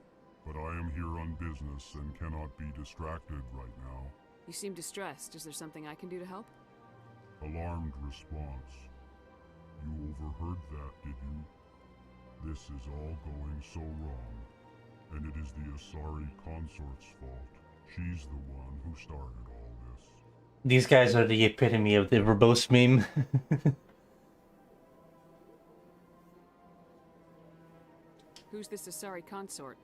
but I am here on business and cannot be distracted right now. You seem distressed. Is there something I can do to help? Alarmed response. You overheard that, did you? This is all going so wrong, and it is the Asari consort's fault. She's the one who started all this. These guys are the epitome of the verbose meme. Who's this Asari consort?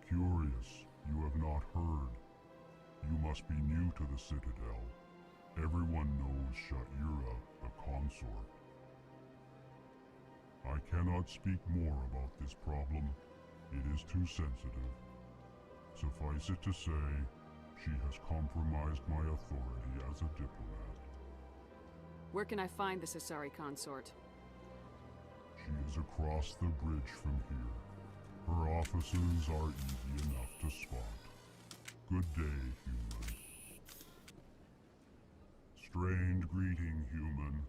Curious, you have not heard. You must be new to the Citadel. Everyone knows Sha'ira, the consort. I cannot speak more about this problem. It is too sensitive. Suffice it to say, she has compromised my authority as a diplomat. Where can I find this Asari consort? She is across the bridge from here. Her offices are easy enough to spot. Good day, human. Strange greeting, human.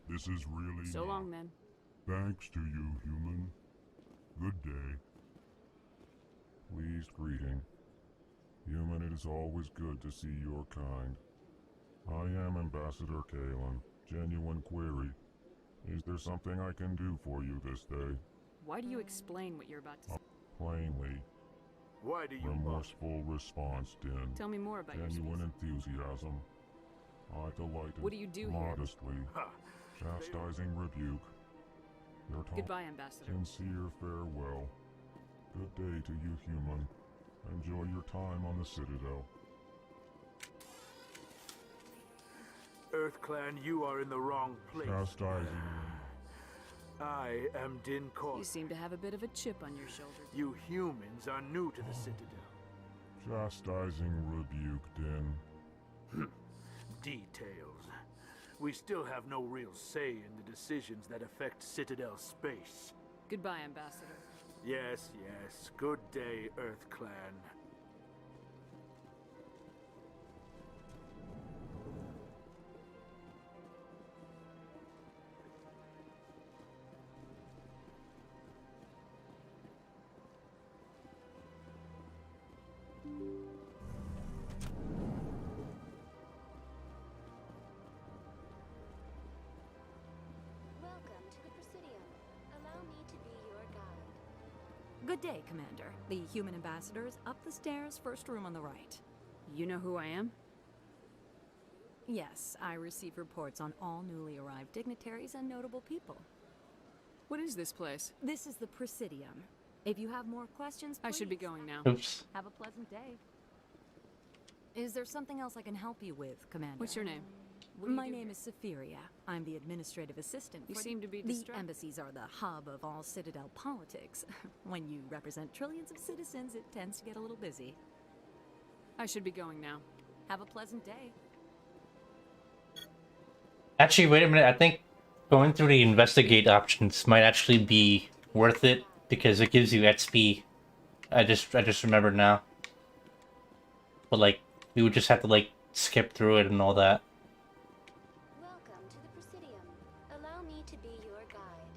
This is really So long, then. Thanks to you, human. Good day. Pleased greeting. Human, it is always good to see your kind. I am Ambassador Kalen. Genuine query. Is there something I can do for you this day? Why do you explain what you're about to say? Plainly. Why do you Remorseful response, Din. Tell me more about your Genuine enthusiasm. I delight in What do you do here? modestly. Chastising rebuke. Your Goodbye, Ambassador. Sincere farewell. Good day to you, human. Enjoy your time on the Citadel. EarthClan, you are in the wrong place. Chastising. I am Din Kor. You seem to have a bit of a chip on your shoulder. You humans are new to the Citadel. Chastising rebuke, Din. Details. We still have no real say in the decisions that affect Citadel space. Goodbye, Ambassador. Yes, yes. Good day, EarthClan. Good day, Commander. The human ambassador is up the stairs, first room on the right. You know who I am? Yes, I receive reports on all newly arrived dignitaries and notable people. What is this place? This is the Presidium. If you have more questions, I should be please going now. Oops. have a pleasant day. Is there something else I can help you with, Commander? What's your name? My name is Safiria. I'm the administrative assistant. You for seem to be the distracted. embassies are the hub of all Citadel politics. When you represent trillions of citizens, it tends to get a little busy. I should be going now. Have a pleasant day. Actually, wait a minute. I think going through the investigate options might actually be worth it because it gives you XP. I just remembered now. But like, we would just have to like skip through it and all that. Welcome to the Presidium. Allow me to be your guide.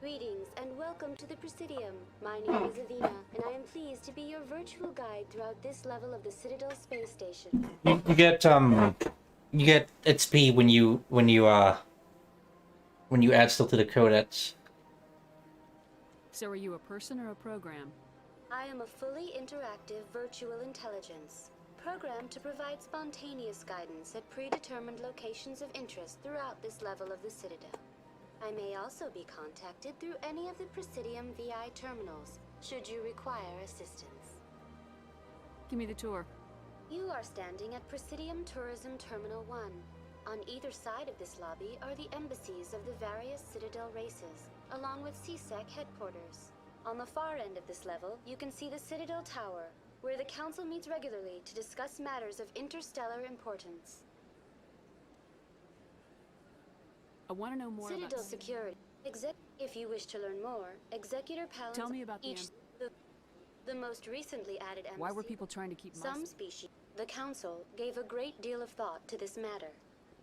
Greetings and welcome to the Presidium. My name is Avina, and I am pleased to be your virtual guide throughout this level of the Citadel space station. You get XP when you add stuff to the codex. So are you a person or a program? I am a fully interactive virtual intelligence, programmed to provide spontaneous guidance at predetermined locations of interest throughout this level of the Citadel. I may also be contacted through any of the Presidium VI terminals, should you require assistance. Give me the tour. You are standing at Presidium Tourism Terminal 1. On either side of this lobby are the embassies of the various Citadel races, along with CSEC headquarters. On the far end of this level, you can see the Citadel Tower, where the Council meets regularly to discuss matters of interstellar importance. I want to know more Citadel about security. If you wish to learn more, Executor Palin's Tell me about the most recently added embassy. Why were people trying to keep Some species. The Council gave a great deal of thought to this matter.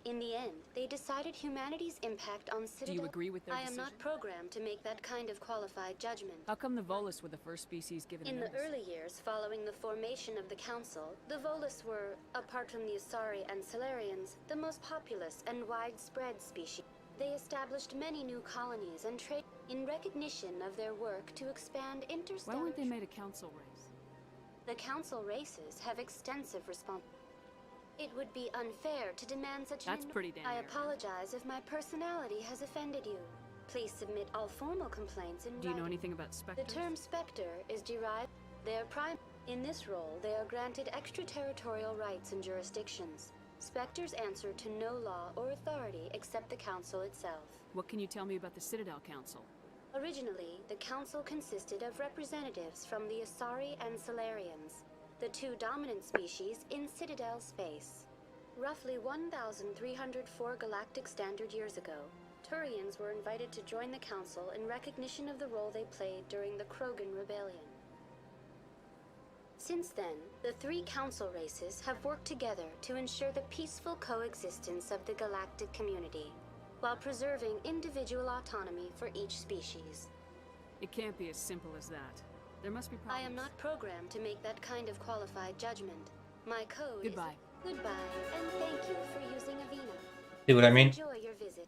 In the end, they decided humanity's impact on Citadel. Do you agree with their I am decision? not programmed to make that kind of qualified judgment. How come the Volus were the first species given In an the embassy? early years following the formation of the Council, the Volus were, apart from the Asari and Solarians, the most populous and widespread species. They established many new colonies and trade in recognition of their work to expand interstellar. Why weren't they made a council race? The Council races have extensive responsibility. It would be unfair to demand such That's pretty damn I arrogant. apologize if my personality has offended you. Please submit all formal complaints in Do you know writing. anything about The specters? term Spectre is derived. In this role, they are granted extraterritorial rights and jurisdictions. Spectres answer to no law or authority except the Council itself. What can you tell me about the Citadel Council? Originally, the Council consisted of representatives from the Asari and Solarians, the two dominant species in Citadel space. Roughly 1,304 galactic standard years ago, Turians were invited to join the Council in recognition of the role they played during the Krogan Rebellion. Since then, the three council races have worked together to ensure the peaceful coexistence of the galactic community, while preserving individual autonomy for each species. It can't be as simple as that. There must be problems. I am not programmed to make that kind of qualified judgment. My code Goodbye. is... Goodbye, and thank you for using Avena. See what I mean? Enjoy your visit.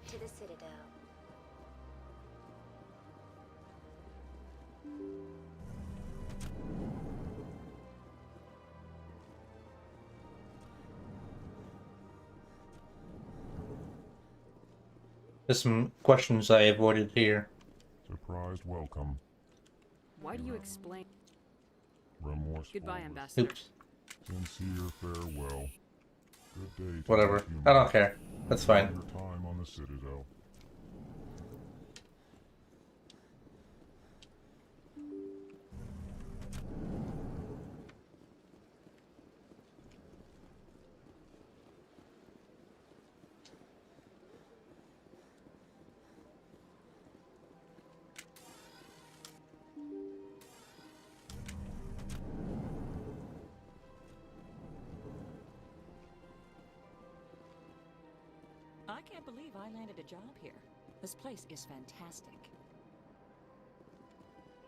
To the Citadel. There's some questions I avoided here. Surprised welcome. Why do you explain? Remorse. Goodbye, Ambassador. Oops. Sincere farewell. Good day to Whatever. all humans. I don't care. That's fine. Your time on the Citadel. I can't believe I landed a job here. This place is fantastic.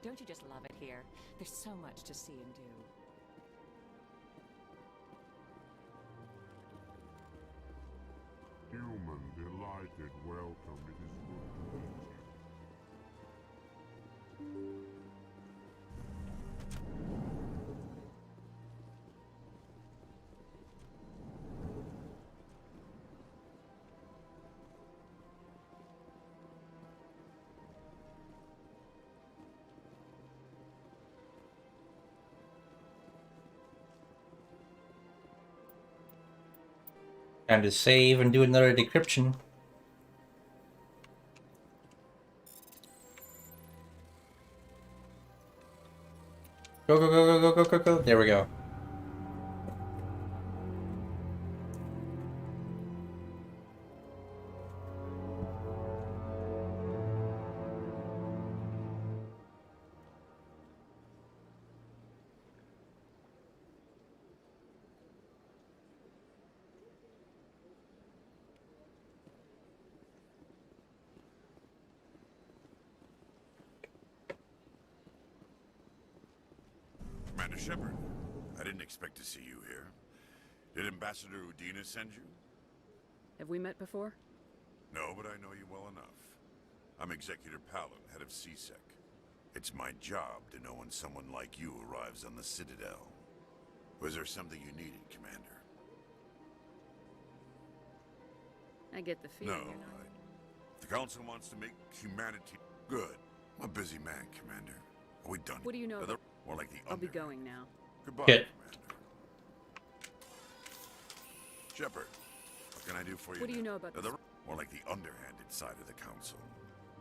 Don't you just love it here? There's so much to see and do. Human, delighted, welcome. It is good to meet you. Time to save and do another decryption. Go, go, go, go, go, go, go, go. There we go. Commander Shepard, I didn't expect to see you here. Did Ambassador Udina send you? Have we met before? No, but I know you well enough. I'm Executor Palin, head of CSEC. It's my job to know when someone like you arrives on the Citadel. Was there something you needed, Commander? I get the feeling No, you're not. If the Council wants to make humanity good, I'm a busy man, Commander. Are we done? What do you know? More like the I'll be going now. Goodbye, Good. Commander. Shepard, what can I do for you? What do you know about this? More like the underhanded side of the Council.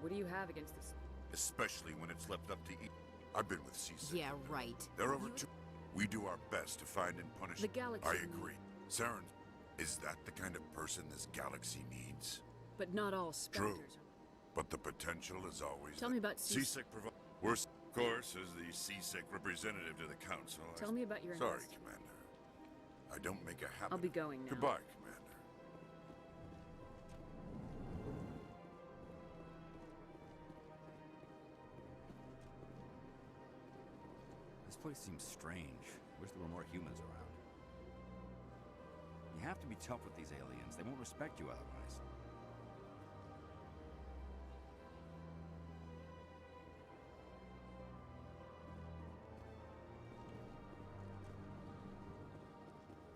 What do you have against this? Especially when it's left up to eat. I've been with CSEC. Yeah, right. They're over two. We do our best to find and punish. The galaxy. I agree. Saren, is that the kind of person this galaxy needs? But not all specters. True. But the potential is always. Tell me about CSEC. Worst, of course, is the CSEC representative to the council. Tell me about your Sorry, invest. Commander. I don't make a habit. I'll be going now. Goodbye, Commander. This place seems strange. Wish there were more humans around. You have to be tough with these aliens. They won't respect you otherwise.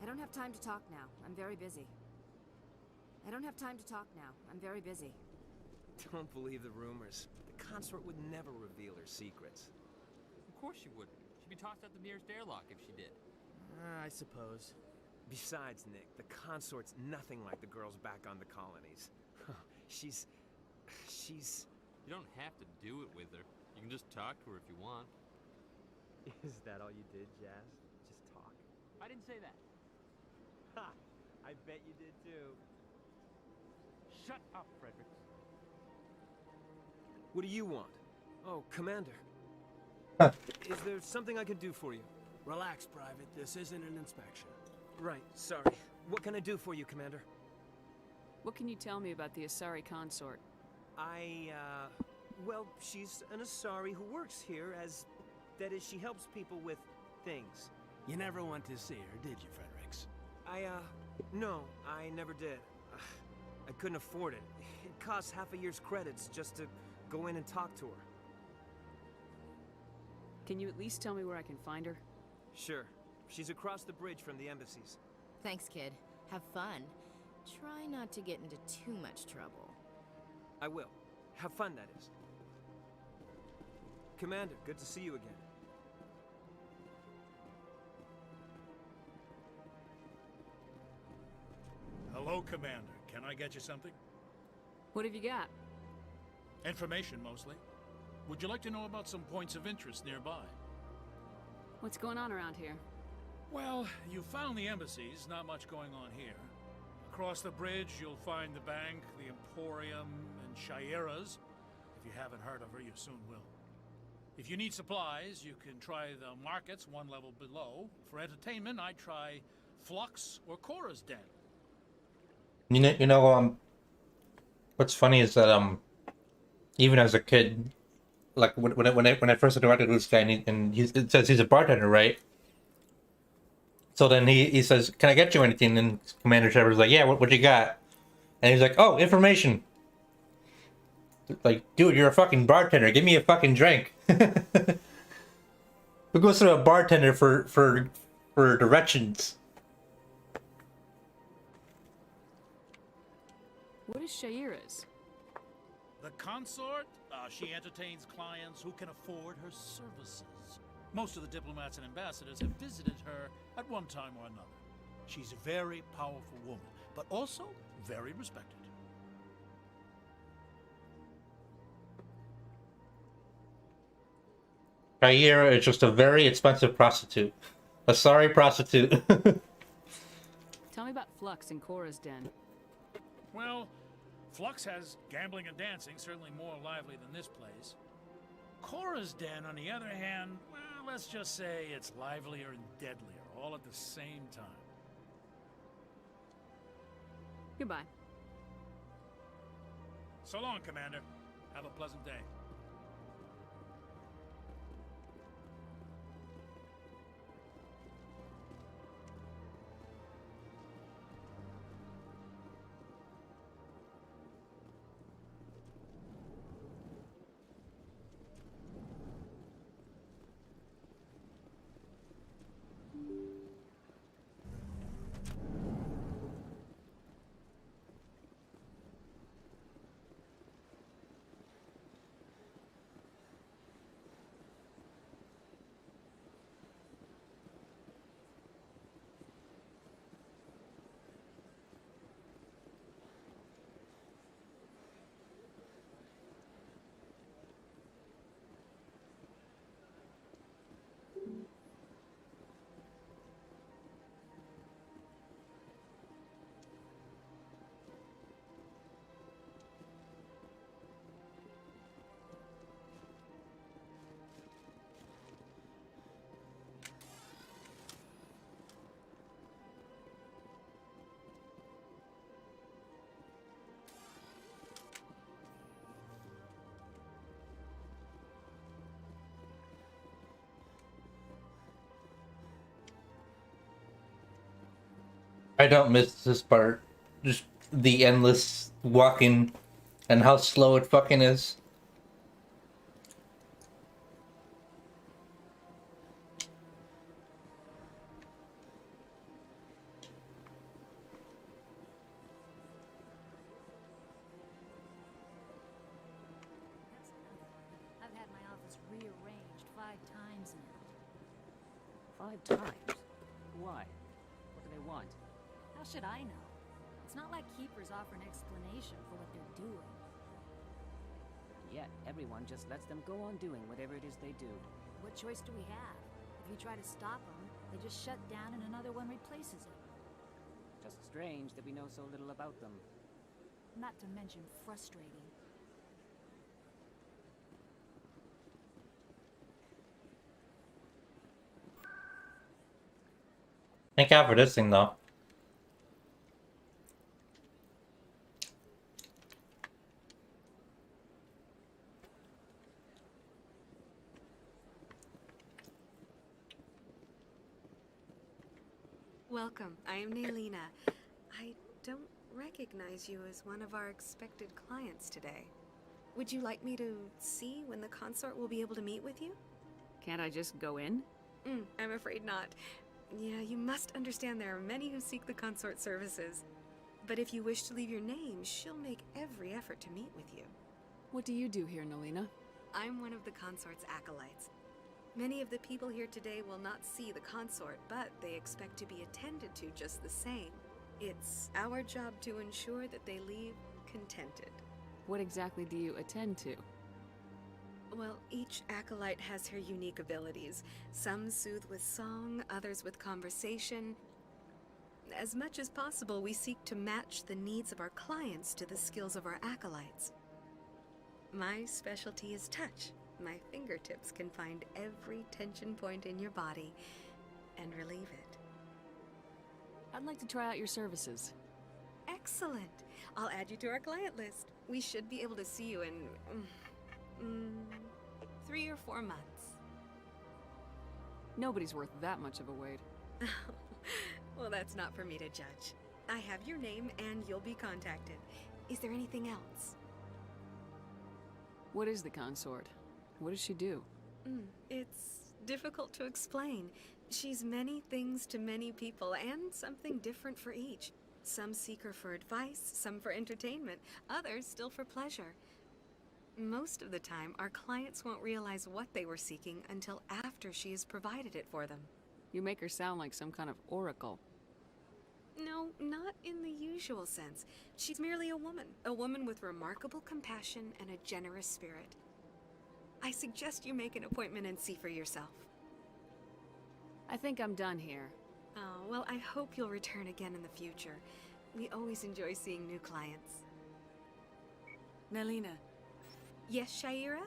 I don't have time to talk now. I'm very busy. I don't have time to talk now. I'm very busy. Don't believe the rumors. The consort would never reveal her secrets. Of course she wouldn't. She'd be tossed out the nearest airlock if she did. I suppose. Besides, Nick, the consort's nothing like the girls back on the colonies. She's... You don't have to do it with her. You can just talk to her if you want. Is that all you did, Jazz? Just talk? I didn't say that. Ha! I bet you did too. Shut up, Frederick. What do you want? Oh, Commander. Is there something I could do for you? Relax, Private. This isn't an inspection. Right, sorry. What can I do for you, Commander? What can you tell me about the Asari consort? Well, she's an Asari who works here as... That is, she helps people with things. You never went to see her, did you, Fredericks? No, I never did. I couldn't afford it. It costs half a year's credits just to go in and talk to her. Can you at least tell me where I can find her? Sure. She's across the bridge from the embassies. Thanks, kid. Have fun. Try not to get into too much trouble. I will. Have fun, that is. Commander, good to see you again. Hello, Commander. Can I get you something? What have you got? Information, mostly. Would you like to know about some points of interest nearby? What's going on around here? Well, you found the embassies, not much going on here. Across the bridge, you'll find the bank, the Emporium, and Shaira's. If you haven't heard of her, you soon will. If you need supplies, you can try the markets one level below. For entertainment, I'd try Flux or Cora's Den. What's funny is that even as a kid, like when I first interacted with this guy, and it says he's a bartender, right? So then he says, "Can I get you anything?" And Commander Shepard's like, "Yeah, what you got?" And he's like, "Oh, information." Like, dude, you're a fucking bartender. Give me a fucking drink. Who goes to a bartender for directions? What is Shaira's? The consort? She entertains clients who can afford her services. Most of the diplomats and ambassadors have visited her at one time or another. She's a very powerful woman, but also very respected. Shaira is just a very expensive prostitute. A sorry prostitute. Tell me about Flux and Cora's Den. Well, Flux has gambling and dancing, certainly more lively than this place. Cora's Den, on the other hand, well, let's just say it's livelier and deadlier, all at the same time. Goodbye. So long, Commander. Have a pleasant day. I don't miss this part. Just the endless walking and how slow it fucking is. I've had my office rearranged 5 times now. 5 times? Why? What do they want? How should I know? It's not like keepers offer an explanation for what they're doing. Yet, everyone just lets them go on doing whatever it is they do. What choice do we have? If you try to stop them, they just shut down and another one replaces it. Just strange that we know so little about them. Not to mention frustrating. Thank God for this thing though. Welcome. I am Nailina. I don't recognize you as one of our expected clients today. Would you like me to see when the consort will be able to meet with you? Can't I just go in? I'm afraid not. Yeah, you must understand there are many who seek the consort services. But if you wish to leave your name, she'll make every effort to meet with you. What do you do here, Nailina? I'm one of the consort's acolytes. Many of the people here today will not see the consort, but they expect to be attended to just the same. It's our job to ensure that they leave contented. What exactly do you attend to? Well, each acolyte has her unique abilities. Some soothe with song, others with conversation. As much as possible, we seek to match the needs of our clients to the skills of our acolytes. My specialty is touch. My fingertips can find every tension point in your body and relieve it. I'd like to try out your services. Excellent. I'll add you to our client list. We should be able to see you in 3 or 4 months. Nobody's worth that much of a wait. Well, that's not for me to judge. I have your name and you'll be contacted. Is there anything else? What is the consort? What does she do? It's difficult to explain. She's many things to many people and something different for each. Some seek her for advice, some for entertainment, others still for pleasure. Most of the time, our clients won't realize what they were seeking until after she has provided it for them. You make her sound like some kind of oracle. No, not in the usual sense. She's merely a woman with remarkable compassion and a generous spirit. I suggest you make an appointment and see for yourself. I think I'm done here. Oh, well, I hope you'll return again in the future. We always enjoy seeing new clients. Nailina. Yes, Shaira?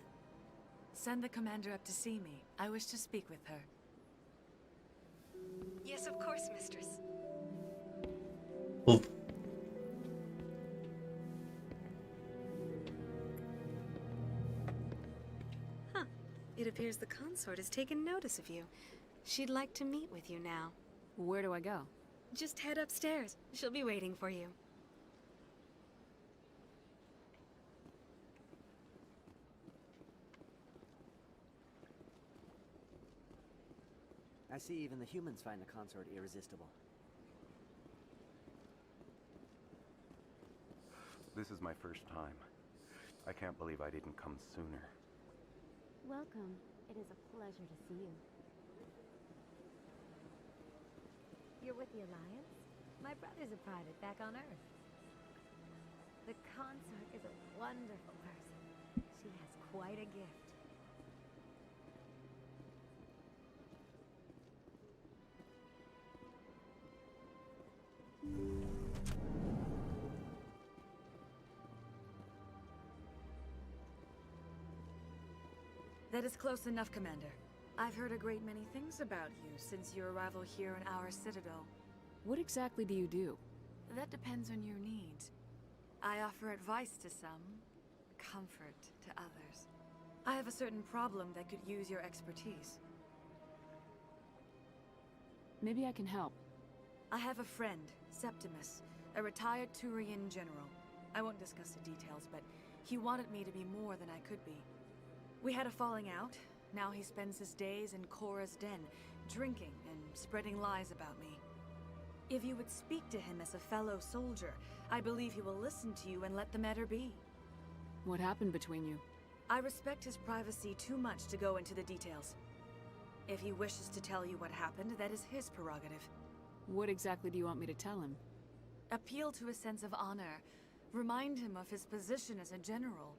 Send the commander up to see me. I wish to speak with her. Yes, of course, mistress. Oof. It appears the consort has taken notice of you. She'd like to meet with you now. Where do I go? Just head upstairs. She'll be waiting for you. I see even the humans find the consort irresistible. This is my first time. I can't believe I didn't come sooner. Welcome. It is a pleasure to see you. You're with the Alliance? My brother's a private back on Earth. The consort is a wonderful person. She has quite a gift. That is close enough, Commander. I've heard a great many things about you since your arrival here in our citadel. What exactly do you do? That depends on your needs. I offer advice to some, comfort to others. I have a certain problem that could use your expertise. Maybe I can help. I have a friend, Septimus, a retired Turian general. I won't discuss the details, but he wanted me to be more than I could be. We had a falling out. Now he spends his days in Cora's den, drinking and spreading lies about me. If you would speak to him as a fellow soldier, I believe he will listen to you and let the matter be. What happened between you? I respect his privacy too much to go into the details. If he wishes to tell you what happened, that is his prerogative. What exactly do you want me to tell him? Appeal to his sense of honor. Remind him of his position as a general.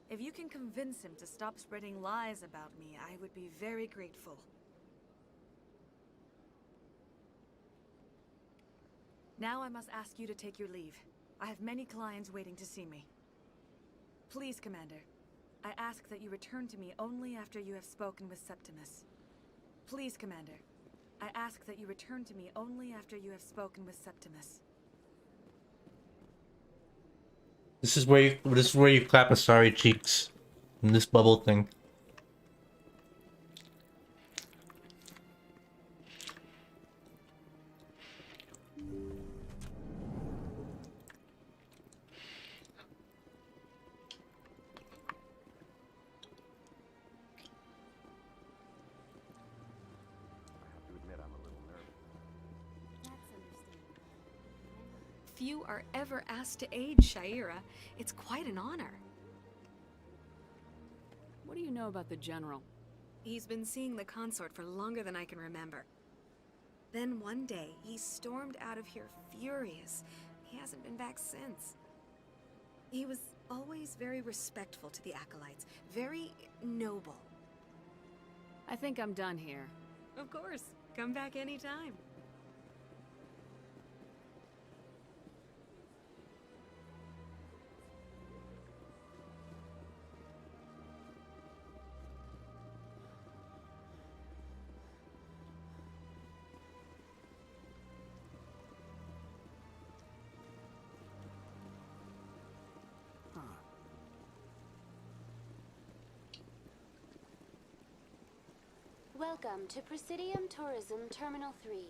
If you can convince him to stop spreading lies about me, I would be very grateful. Now I must ask you to take your leave. I have many clients waiting to see me. Please, Commander. I ask that you return to me only after you have spoken with Septimus. Please, Commander. I ask that you return to me only after you have spoken with Septimus. This is where you clap a sorry cheeks in this bubble thing. Few are ever asked to aid Shaira. It's quite an honor. What do you know about the General? He's been seeing the consort for longer than I can remember. Then one day, he stormed out of here furious. He hasn't been back since. He was always very respectful to the acolytes, very noble. I think I'm done here. Of course. Come back anytime. Welcome to Presidium Tourism Terminal 3.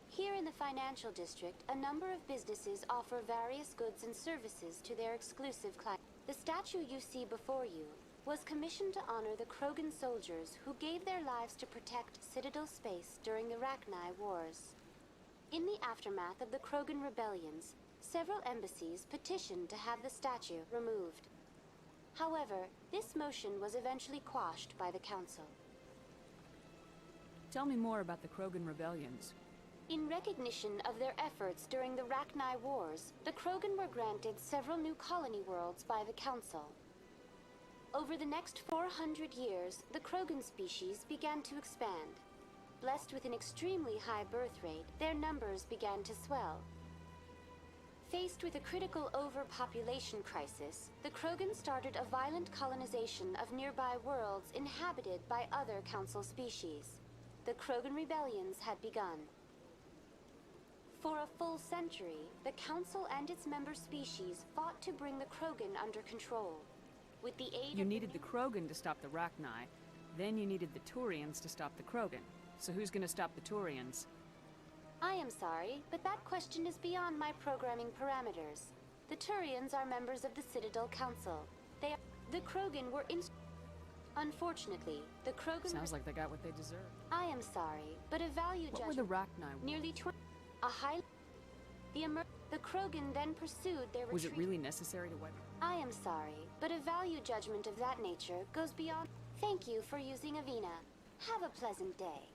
Here in the financial district, a number of businesses offer various goods and services to their exclusive clients. The statue you see before you was commissioned to honor the Krogan soldiers who gave their lives to protect Citadel space during the Rachni Wars. In the aftermath of the Krogan rebellions, several embassies petitioned to have the statue removed. However, this motion was eventually quashed by the Council. Tell me more about the Krogan rebellions. In recognition of their efforts during the Rachni Wars, the Krogan were granted several new colony worlds by the Council. Over the next 400 years, the Krogan species began to expand. Blessed with an extremely high birth rate, their numbers began to swell. Faced with a critical overpopulation crisis, the Krogan started a violent colonization of nearby worlds inhabited by other Council species. The Krogan rebellions had begun. For a full century, the Council and its member species fought to bring the Krogan under control. With the aid You needed the Krogan to stop the Rachni, then you needed the Turians to stop the Krogan. So who's gonna stop the Turians? I am sorry, but that question is beyond my programming parameters. The Turians are members of the Citadel Council. The Krogan were Unfortunately, the Krogan... Sounds like they got what they deserved. I am sorry, but a value What judgment... were the Rachni Wars? Nearly 20... A high... The Krogan then pursued their retreat... Was it really necessary to wipe... I am sorry, but a value judgment of that nature goes beyond... Thank you for using Avina. Have a pleasant day.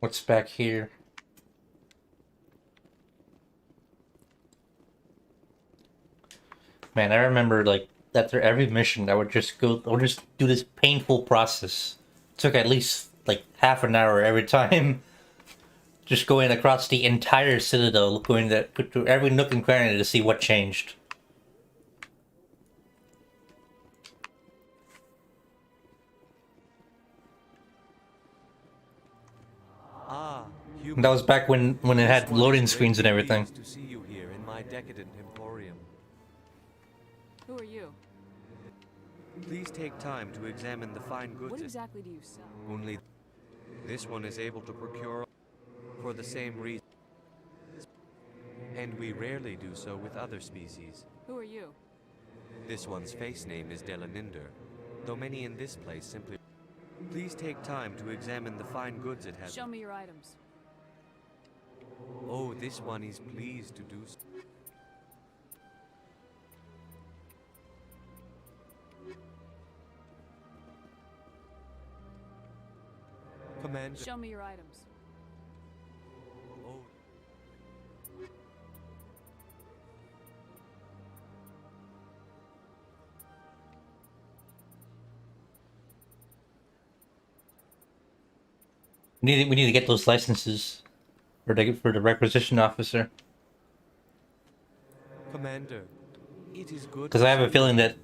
What's back here? Man, I remember like after every mission I would just do this painful process. It took at least like half an hour every time. Just going across the entire Citadel, going to every nook and cranny to see what changed. That was back when it had loading screens and everything. To see you here in my decadent emporium. Who are you? Please take time to examine the fine goods. What exactly do you sell? Only this one is able to procure for the same reason. And we rarely do so with other species. Who are you? This one's face name is Delaninder, though many in this place simply... Please take time to examine the fine goods it has. Show me your items. Oh, this one is pleased to do so. Commander... Show me your items. Oh. We need to get those licenses for the requisition officer. Commander, it is good. Because I have a feeling that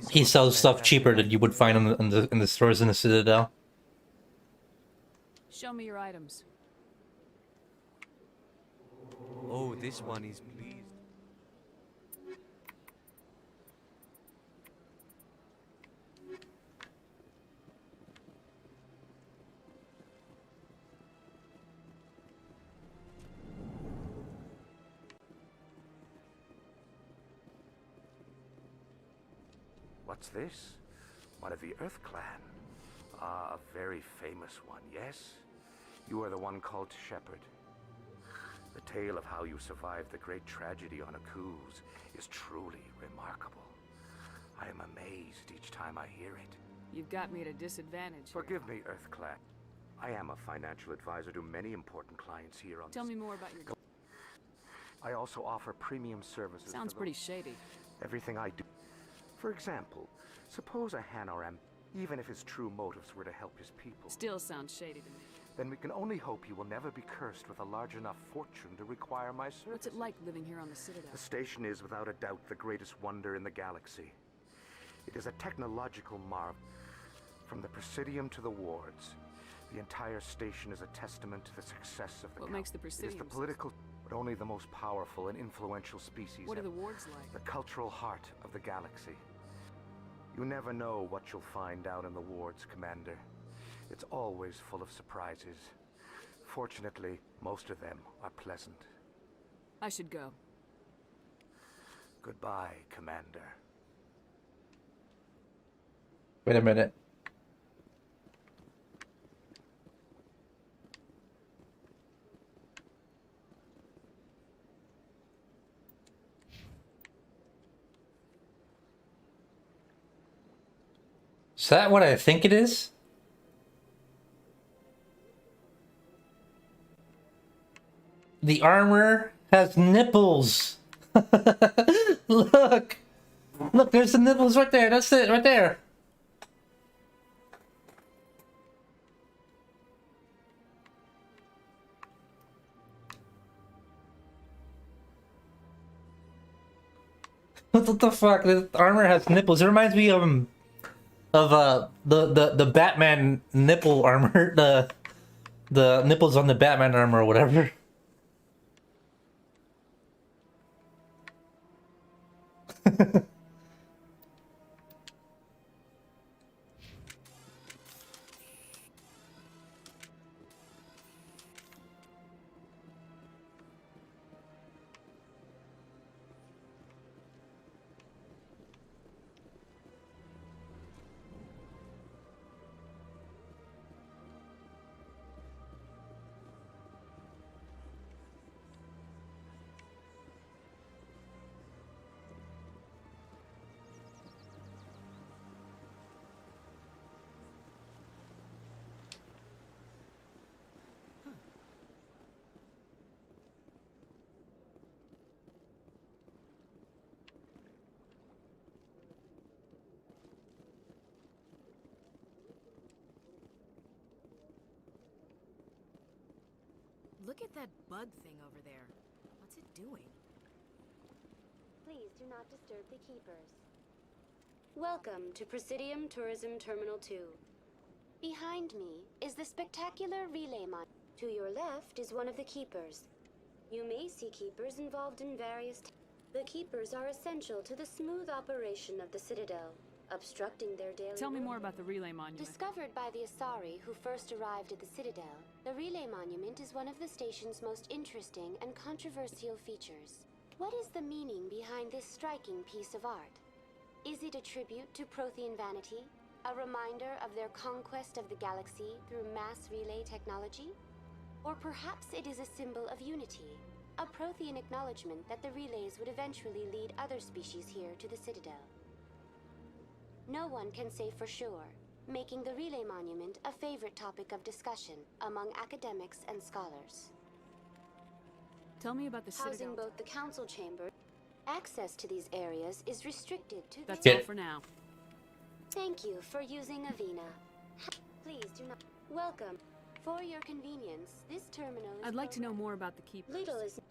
he sells stuff cheaper than you would find in the stores in the Citadel. Show me your items. Oh, this one is pleased. What's this? One of the Earth Clan. Ah, a very famous one, yes? You are the one called Shepard. The tale of how you survived the great tragedy on Akuz is truly remarkable. I am amazed each time I hear it. You've got me at a disadvantage. Forgive me, Earth Clan. I am a financial advisor to many important clients here on Tell me more about your... I also offer premium services. Sounds pretty shady. Everything I do. For example, suppose a Hanoram, even if his true motives were to help his people. Still sounds shady to me. Then we can only hope you will never be cursed with a large enough fortune to require my service. What's it like living here on the Citadel? The station is without a doubt the greatest wonder in the galaxy. It is a technological marvel. From the Presidium to the wards, the entire station is a testament to the success of the What makes the Presidium? It is the political, but only the most powerful and influential species. What are the wards like? The cultural heart of the galaxy. You never know what you'll find out in the wards, Commander. It's always full of surprises. Fortunately, most of them are pleasant. I should go. Goodbye, Commander. Wait a minute. Is that what I think it is? The armor has nipples. Look. Look, there's the nipples right there. That's it, right there. What the fuck? The armor has nipples. It reminds me of the Batman nipple armor, the nipples on the Batman armor or whatever. Look at that bug thing over there. What's it doing? Please do not disturb the keepers. Welcome to Presidium Tourism Terminal 2. Behind me is the spectacular relay mine. To your left is one of the keepers. You may see keepers involved in various The keepers are essential to the smooth operation of the Citadel, obstructing their daily Tell me more work. about the relay monument. Discovered by the Asari who first arrived at the Citadel, the relay monument is one of the station's most interesting and controversial features. What is the meaning behind this striking piece of art? Is it a tribute to Prothean vanity? A reminder of their conquest of the galaxy through mass relay technology? Or perhaps it is a symbol of unity, a Prothean acknowledgement that the relays would eventually lead other species here to the Citadel. No one can say for sure, making the relay monument a favorite topic of discussion among academics and scholars. Tell me about the Housing Citadel. both the council chamber, access to these areas is restricted to That's the... all for now. Thank you for using Avina. Please do not... Welcome. For your convenience, this terminal is... I'd like to know more about the keepers. Little is...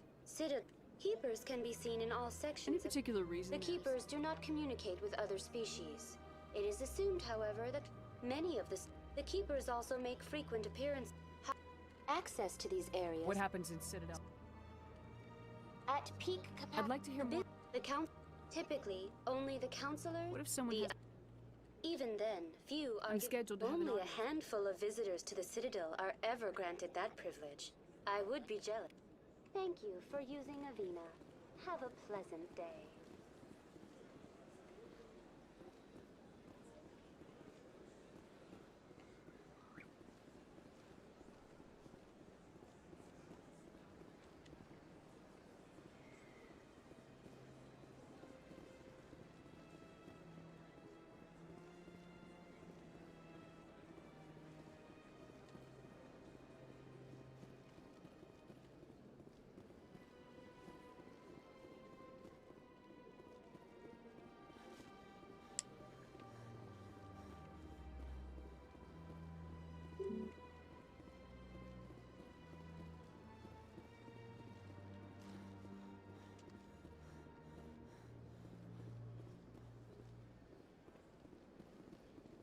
Keepers can be seen in all sections. Any particular reason? The keepers do not communicate with other species. It is assumed, however, that many of the keepers also make frequent appearances. Access to these areas... What happens in Citadel? At peak capacity... I'd like to hear more. The council... Typically, only the counselors... What if someone has... Even then, few are... I'm scheduled to have Only an a handful of visitors to the Citadel are ever granted that privilege. I would be jealous. Thank you for using Avina. Have a pleasant day.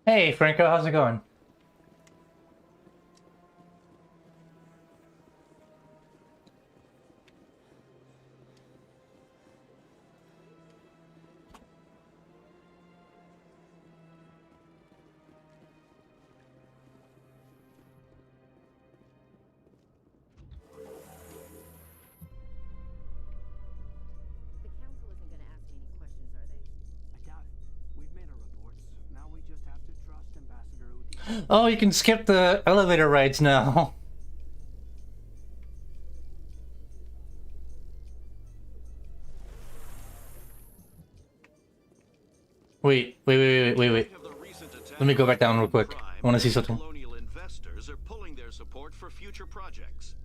Hey, Franco, how's it going? Oh, you can skip the elevator rides now. Wait. Let me go back down real quick. I want to see something. Colonial investors are pulling their support for future projects.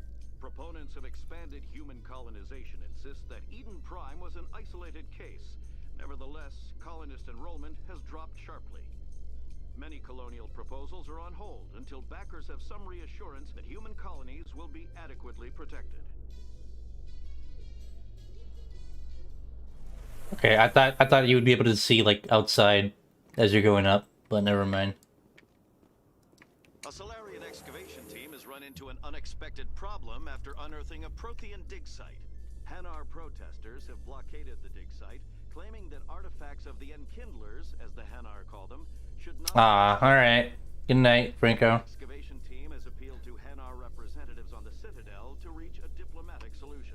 Proponents of expanded human colonization insist that Eden Prime was an isolated case. Nevertheless, colonist enrollment has dropped sharply. Many colonial proposals are on hold until backers have some reassurance that human colonies will be adequately protected. Okay, I thought you would be able to see like outside as you're going up, but never mind. A Solarian excavation team has run into an unexpected problem after unearthing a Prothean dig site. Hanar protesters have blockaded the dig site, claiming that artifacts of the Enkindlers, as the Hanar call them, should not... Alright. Good night, Franco. Excavation team has appealed to Hanar representatives on the Citadel to reach a diplomatic solution.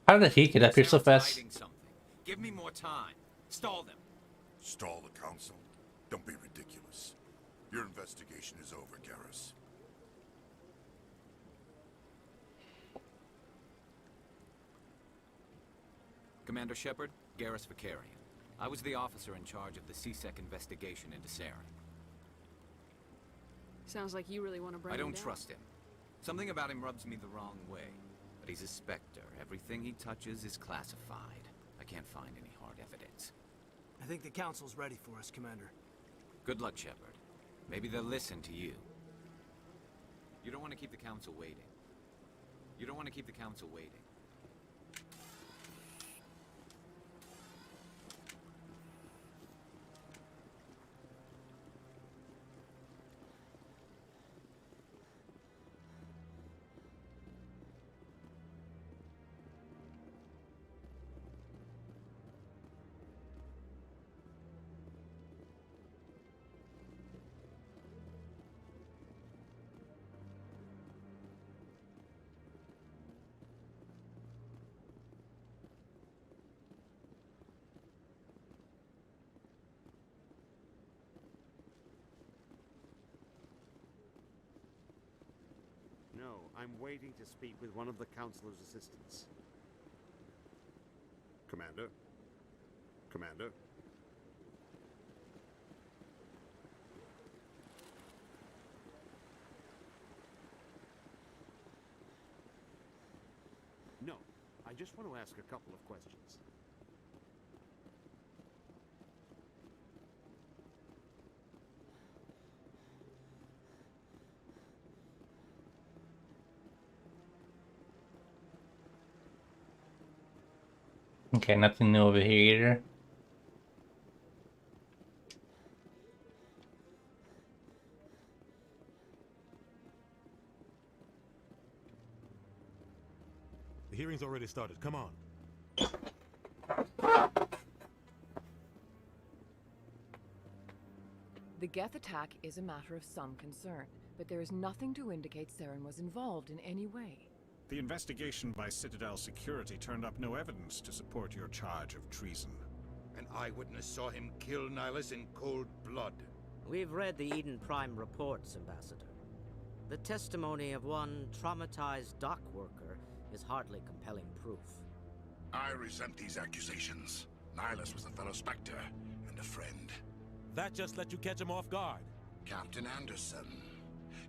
How did he get up here so fast? Give me more time. Stall them. Stall the council? Don't be ridiculous. Your investigation is over, Garrus. Commander Shepard, Garrus Vicarian. I was the officer in charge of the CSEC investigation into Saren. Sounds like you really want to bring I him don't down. trust him. Something about him rubs me the wrong way. But he's a Spectre. Everything he touches is classified. I can't find any hard evidence. I think the Council's ready for us, Commander. Good luck, Shepard. Maybe they'll listen to you. You don't want to keep the Council waiting. You don't want to keep the Council waiting. No, I'm waiting to speak with one of the Councilor's assistants. Commander? Commander? No, I just want to ask a couple of questions. Okay, nothing new over here either. The hearing's already started. Come on. The Geth attack is a matter of some concern, but there is nothing to indicate Saren was involved in any way. The investigation by Citadel Security turned up no evidence to support your charge of treason. An eyewitness saw him kill Nihilus in cold blood. We've read the Eden Prime reports, Ambassador. The testimony of one traumatized dock worker is hardly compelling proof. I resent these accusations. Nihilus was a fellow Spectre and a friend. That just let you catch him off guard. Captain Anderson,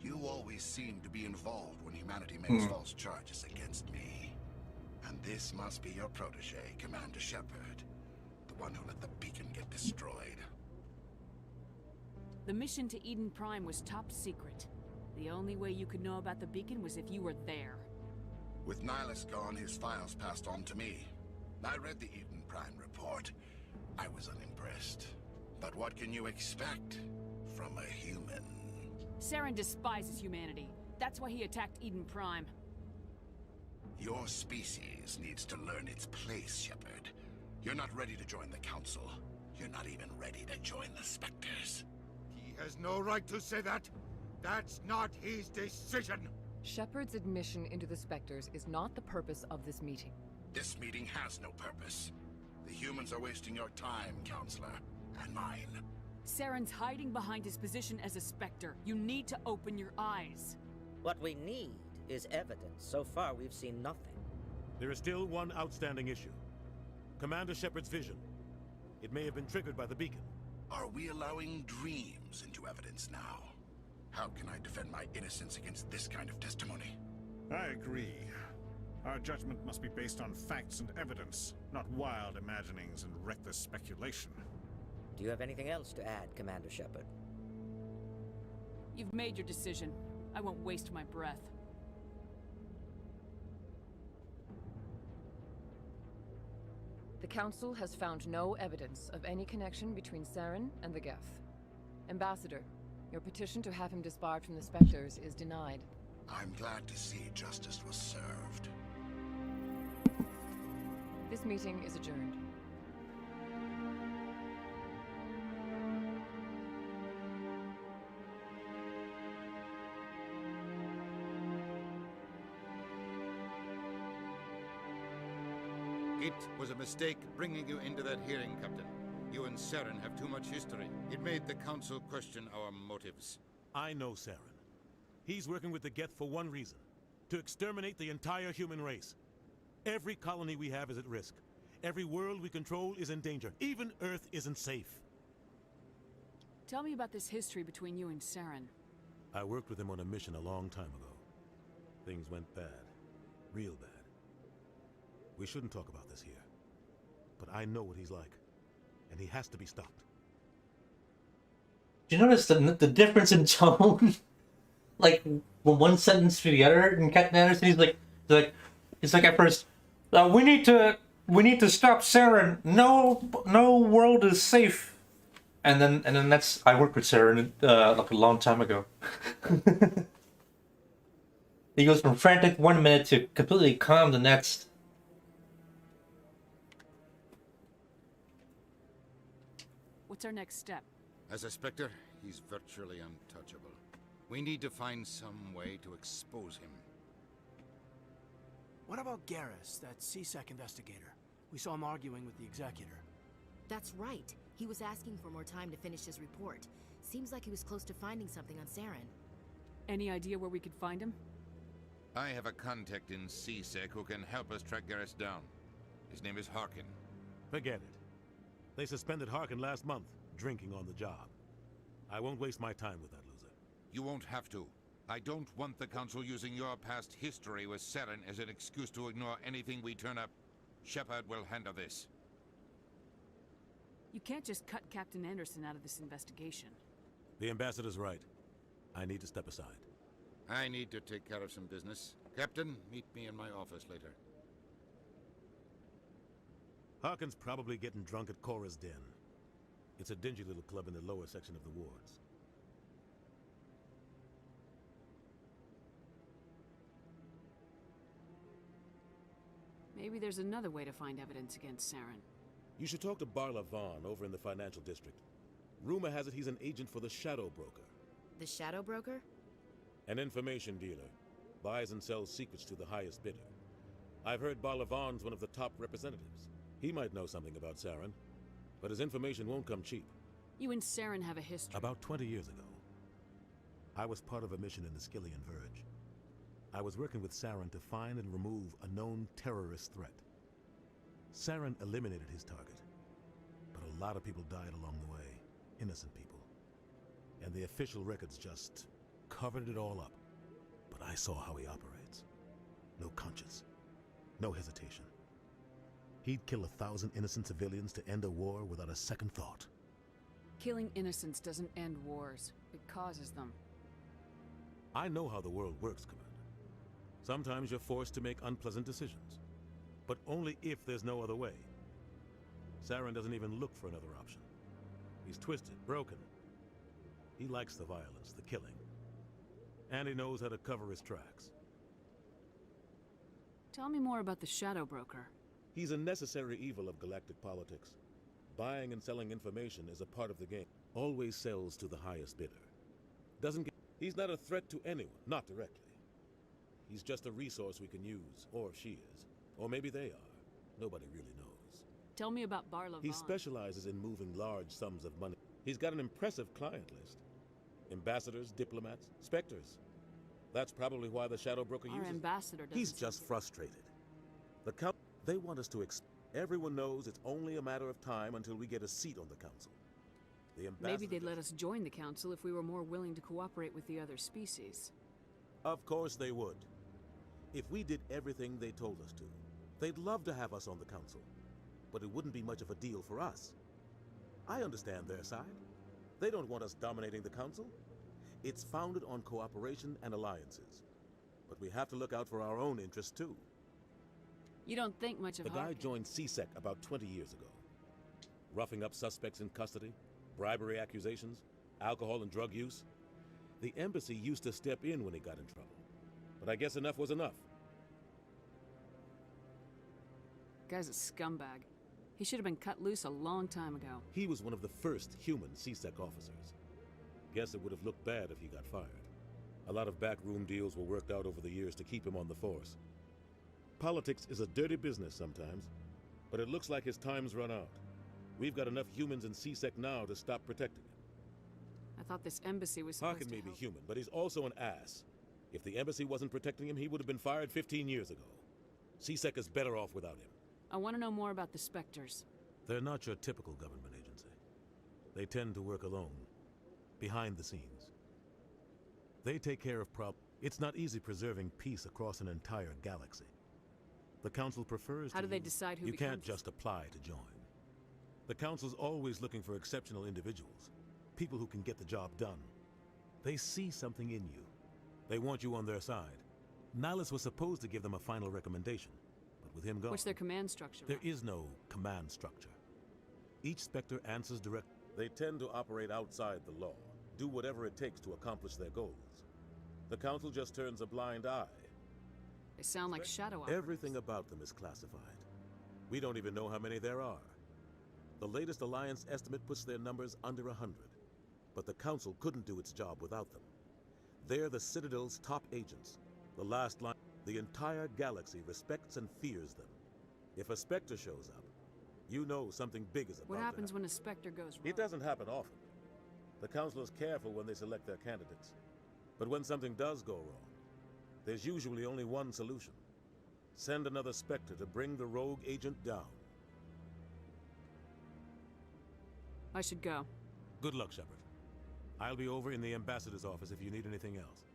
you always seem to be involved when humanity makes false charges against me. And this must be your protege, Commander Shepard. The one who let the beacon get destroyed. The mission to Eden Prime was top secret. The only way you could know about the beacon was if you were there. With Nihilus gone, his files passed on to me. I read the Eden Prime report. I was unimpressed. But what can you expect from a human? Saren despises humanity. That's why he attacked Eden Prime. Your species needs to learn its place, Shepard. You're not ready to join the Council. You're not even ready to join the Spectres. He has no right to say that. That's not his decision. Shepard's admission into the Spectres is not the purpose of this meeting. This meeting has no purpose. The humans are wasting your time, Counselor, and mine. Saren's hiding behind his position as a Spectre. You need to open your eyes. What we need is evidence. So far, we've seen nothing. There is still one outstanding issue. Commander Shepard's vision. It may have been triggered by the beacon. Are we allowing dreams into evidence now? How can I defend my innocence against this kind of testimony? I agree. Our judgment must be based on facts and evidence, not wild imaginings and reckless speculation. Do you have anything else to add, Commander Shepard? You've made your decision. I won't waste my breath. The Council has found no evidence of any connection between Saren and the Geth. Ambassador, your petition to have him disbarred from the Spectres is denied. I'm glad to see justice was served. This meeting is adjourned. It was a mistake bringing you into that hearing, Captain. You and Saren have too much history. It made the Council question our motives. I know Saren. He's working with the Geth for one reason. To exterminate the entire human race. Every colony we have is at risk. Every world we control is in danger. Even Earth isn't safe. Tell me about this history between you and Saren. I worked with him on a mission a long time ago. Things went bad. Real bad. We shouldn't talk about this here. But I know what he's like. and he has to be stopped. Do you notice the difference in tone? Like from one sentence to the other in Captain Anderson, he's like at first, we need to stop Saren. No world is safe. And then that's I worked with Saren like a long time ago. He goes from frantic 1 minute to completely calm the next. What's our next step? As a Spectre, he's virtually untouchable. We need to find some way to expose him. What about Garrus, that CSEC investigator? We saw him arguing with the Executor. That's right. He was asking for more time to finish his report. Seems like he was close to finding something on Saren. Any idea where we could find him? I have a contact in CSEC who can help us track Garrus down. His name is Harkin. Forget it. They suspended Harkin last month, drinking on the job. I won't waste my time with that loser. You won't have to. I don't want the Council using your past history with Saren as an excuse to ignore anything we turn up. Shepard will handle this. You can't just cut Captain Anderson out of this investigation. The ambassador's right. I need to step aside. I need to take care of some business. Captain, meet me in my office later. Harkin's probably getting drunk at Cora's Den. It's a dingy little club in the lower section of the wards. Maybe there's another way to find evidence against Saren. You should talk to Barla Vaughn over in the financial district. Rumor has it he's an agent for the Shadow Broker. The Shadow Broker? An information dealer. Buys and sells secrets to the highest bidder. I've heard Barla Vaughn's one of the top representatives. He might know something about Saren, but his information won't come cheap. You and Saren have a history. About 20 years ago, I was part of a mission in the Skillian Verge. I was working with Saren to find and remove a known terrorist threat. Saren eliminated his target, but a lot of people died along the way, innocent people. And the official records just covered it all up. But I saw how he operates. No conscience, no hesitation. He'd kill 1,000 innocent civilians to end a war without a second thought. Killing innocents doesn't end wars. It causes them. I know how the world works, Commander. Sometimes you're forced to make unpleasant decisions, but only if there's no other way. Saren doesn't even look for another option. He's twisted, broken. He likes the violence, the killing. And he knows how to cover his tracks. Tell me more about the Shadow Broker. He's a necessary evil of galactic politics. Buying and selling information is a part of the game. Always sells to the highest bidder. He's not a threat to anyone, not directly. He's just a resource we can use, or she is. Or maybe they are. Nobody really knows. Tell me about Barla He Vaughn. specializes in moving large sums of money. He's got an impressive client list. Ambassadors, diplomats, specters. That's probably why the Shadow Broker Our uses... ambassador doesn't... He's just frustrated. They want us to Everyone knows it's only a matter of time until we get a seat on the Council. The ambassador... Maybe they'd let us join the Council if we were more willing to cooperate with the other species. Of course they would. If we did everything they told us to, they'd love to have us on the Council. But it wouldn't be much of a deal for us. I understand their side. They don't want us dominating the Council. It's founded on cooperation and alliances. But we have to look out for our own interests too. You don't think much of The guy Harkin. joined CSEC about 20 years ago. Roughing up suspects in custody, bribery accusations, alcohol and drug use. The embassy used to step in when he got in trouble. But I guess enough was enough. Guy's a scumbag. He should have been cut loose a long time ago. He was one of the first human CSEC officers. Guess it would have looked bad if he got fired. A lot of backroom deals were worked out over the years to keep him on the force. Politics is a dirty business sometimes, but it looks like his time's run out. We've got enough humans in CSEC now to stop protecting him. I thought this embassy was supposed Harkin to may be help. human, but he's also an ass. If the embassy wasn't protecting him, he would have been fired 15 years ago. CSEC is better off without him. I want to know more about the Spectres. They're not your typical government agency. They tend to work alone, behind the scenes. They take care of problems. It's not easy preserving peace across an entire galaxy. The Council prefers How do they decide who You can't becomes- just apply to join. The Council's always looking for exceptional individuals. People who can get the job done. They see something in you. They want you on their side. Nihilus was supposed to give them a final recommendation, but with him gone... What's their command structure? There is no command structure. Each Spectre answers direct. They tend to operate outside the law, do whatever it takes to accomplish their goals. The Council just turns a blind eye. They sound like shadow operators. Everything about them is classified. We don't even know how many there are. The latest Alliance estimate puts their numbers under 100. But the Council couldn't do its job without them. They're the Citadel's top agents. The last line. The entire galaxy respects and fears them. If a Spectre shows up, you know something big is about to happen. What happens when a Spectre goes wrong? It doesn't happen often. The Council is careful when they select their candidates. But when something does go wrong, there's usually only one solution. Send another Spectre to bring the rogue agent down. I should go. Good luck, Shepard. I'll be over in the Ambassador's office if you need anything else.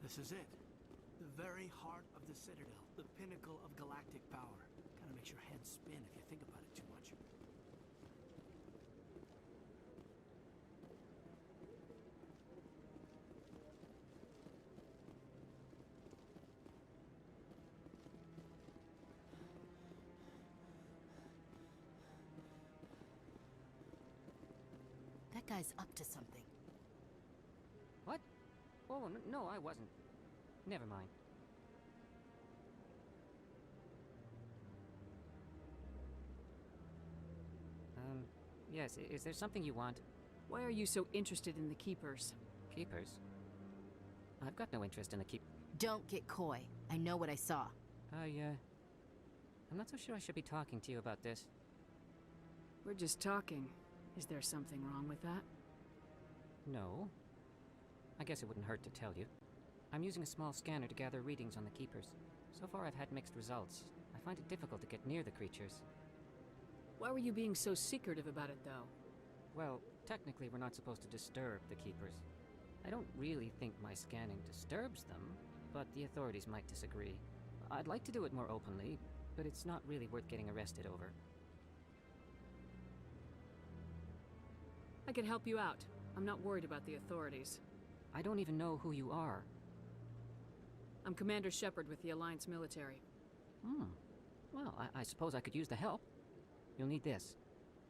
This is it. The very heart of the Citadel. The pinnacle of galactic power. Kinda makes your head spin if you think about it too much. That guy's up to something. What? Oh, no, I wasn't. Never mind. Yes, is there something you want? Why are you so interested in the Keepers? Keepers? I've got no interest in the keep... Don't get coy. I know what I saw. I'm not so sure I should be talking to you about this. We're just talking. Is there something wrong with that? No. I guess it wouldn't hurt to tell you. I'm using a small scanner to gather readings on the Keepers. So far I've had mixed results. I find it difficult to get near the creatures. Why were you being so secretive about it, though? Well, technically we're not supposed to disturb the Keepers. I don't really think my scanning disturbs them, but the authorities might disagree. I'd like to do it more openly, but it's not really worth getting arrested over. I can help you out. I'm not worried about the authorities. I don't even know who you are. I'm Commander Shepard with the Alliance military. Well, I suppose I could use the help. You'll need this.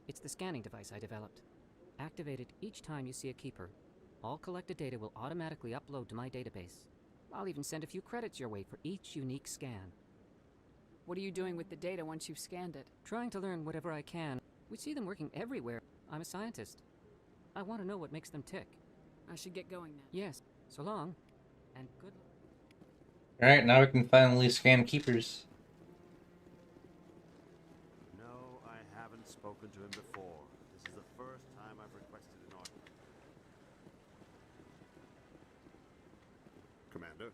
It's the scanning device I developed. Activate it each time you see a Keeper. All collected data will automatically upload to my database. I'll even send a few credits your way for each unique scan. What are you doing with the data once you've scanned it? Trying to learn whatever I can. We see them working everywhere. I'm a scientist. I want to know what makes them tick. I should get going now. Yes. So long. And good luck. Alright, now we can finally scan Keepers. No, I haven't spoken to him before. This is the first time I've requested an order. Commander?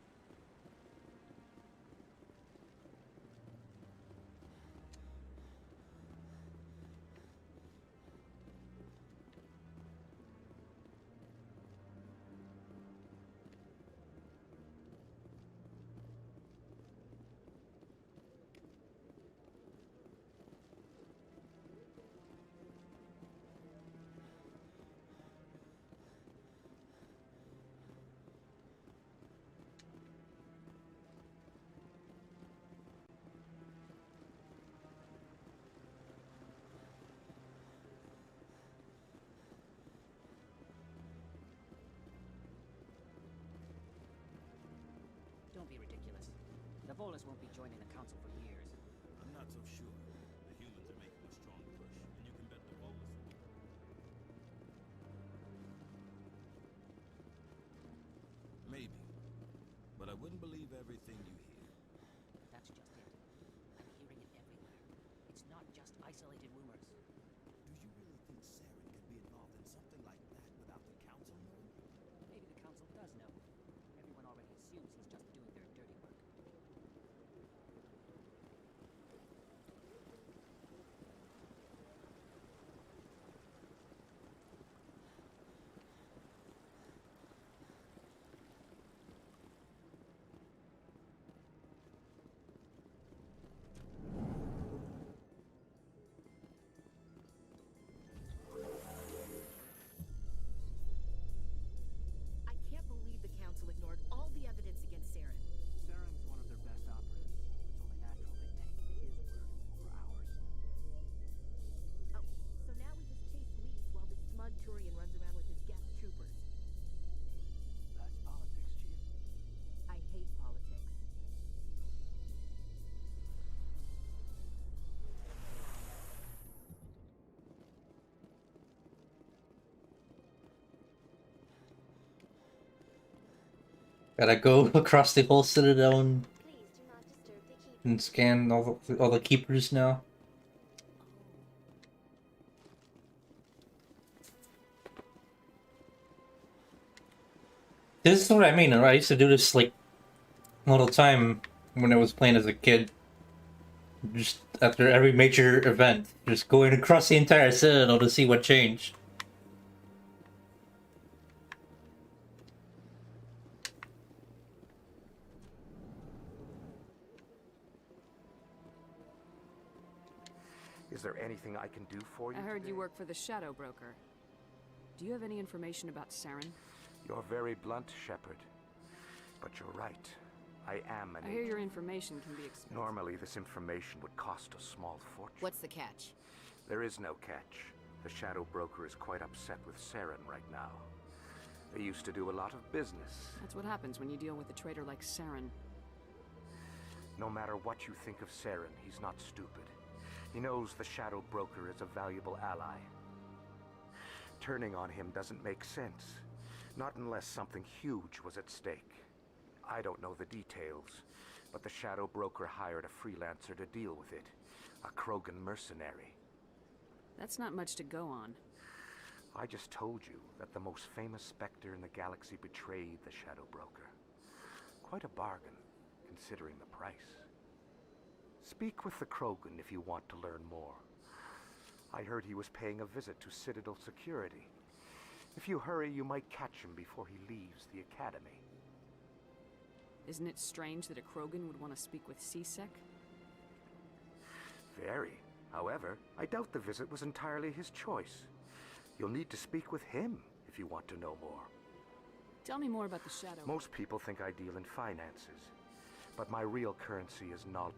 Don't be ridiculous. The Volus won't be joining the Council for years. I'm not so sure. The humans are making a strong push, and you can bet the Volus will. Maybe. But I wouldn't believe everything you hear. That's just it. I'm hearing it everywhere. It's not just isolated rumors. Do you really think Saren could be involved in something like that without the Council knowing? Maybe the Gotta go across the whole citadel and scan all the keepers now. This is what I mean. I used to do this like all the time when I was playing as a kid. Just after every major event, just going across the entire citadel to see what changed. Is there anything I can do for you I heard today? you work for the Shadow Broker. Do you have any information about Saren? You're very blunt, Shepard. But you're right. I am an I hear agent. your information can be expensive. Normally, this information would cost a small fortune. What's the catch? There is no catch. The Shadow Broker is quite upset with Saren right now. They used to do a lot of business. That's what happens when you deal with a traitor like Saren. No matter what you think of Saren, he's not stupid. He knows the Shadow Broker is a valuable ally. Turning on him doesn't make sense. Not unless something huge was at stake. I don't know the details, but the Shadow Broker hired a freelancer to deal with it. A Krogan mercenary. That's not much to go on. I just told you that the most famous Spectre in the galaxy betrayed the Shadow Broker. Quite a bargain, considering the price. Speak with the Krogan if you want to learn more. I heard he was paying a visit to Citadel security. If you hurry, you might catch him before he leaves the Academy. Isn't it strange that a Krogan would want to speak with C-Sec? Very. However, I doubt the visit was entirely his choice. You'll need to speak with him if you want to know more. Tell me more about the Shadow. Most people think I deal in finances, but my real currency is knowledge.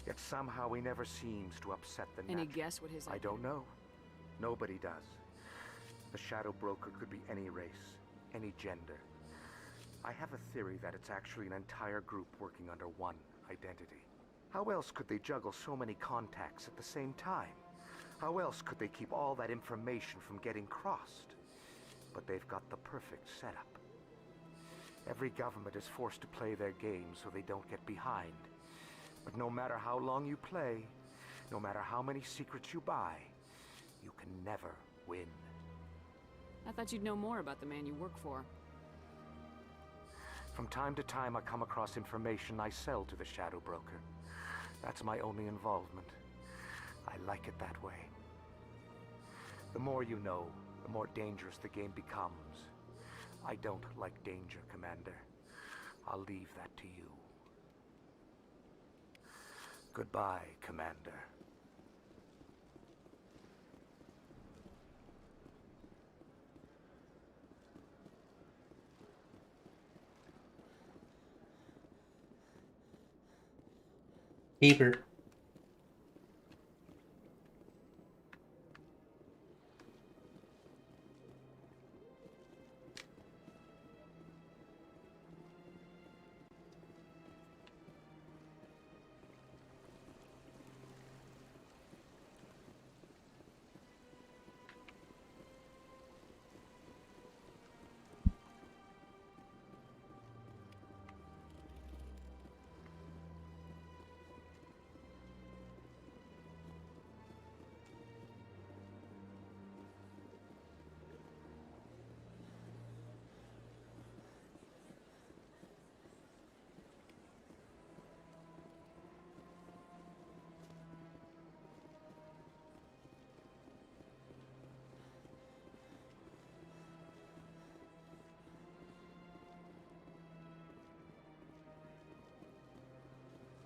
Yet somehow he never seems to upset the Any natural. guess what his I don't know. Nobody does. The Shadow Broker could be any race, any gender. I have a theory that it's actually an entire group working under one identity. How else could they juggle so many contacts at the same time? How else could they keep all that information from getting crossed? But they've got the perfect setup. Every government is forced to play their game so they don't get behind. But no matter how long you play, no matter how many secrets you buy, you can never win. I thought you'd know more about the man you work for. From time to time, I come across information I sell to the Shadow Broker. That's my only involvement. I like it that way. The more you know, the more dangerous the game becomes. I don't like danger, Commander. I'll leave that to you. Goodbye, Commander. Keeper.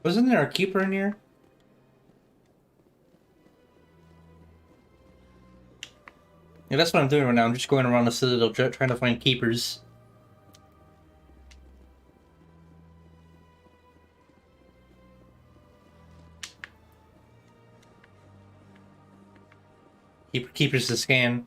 Wasn't there a keeper in here? Yeah, that's what I'm doing right now. I'm just going around the citadel trying to find keepers. Keepers to scan.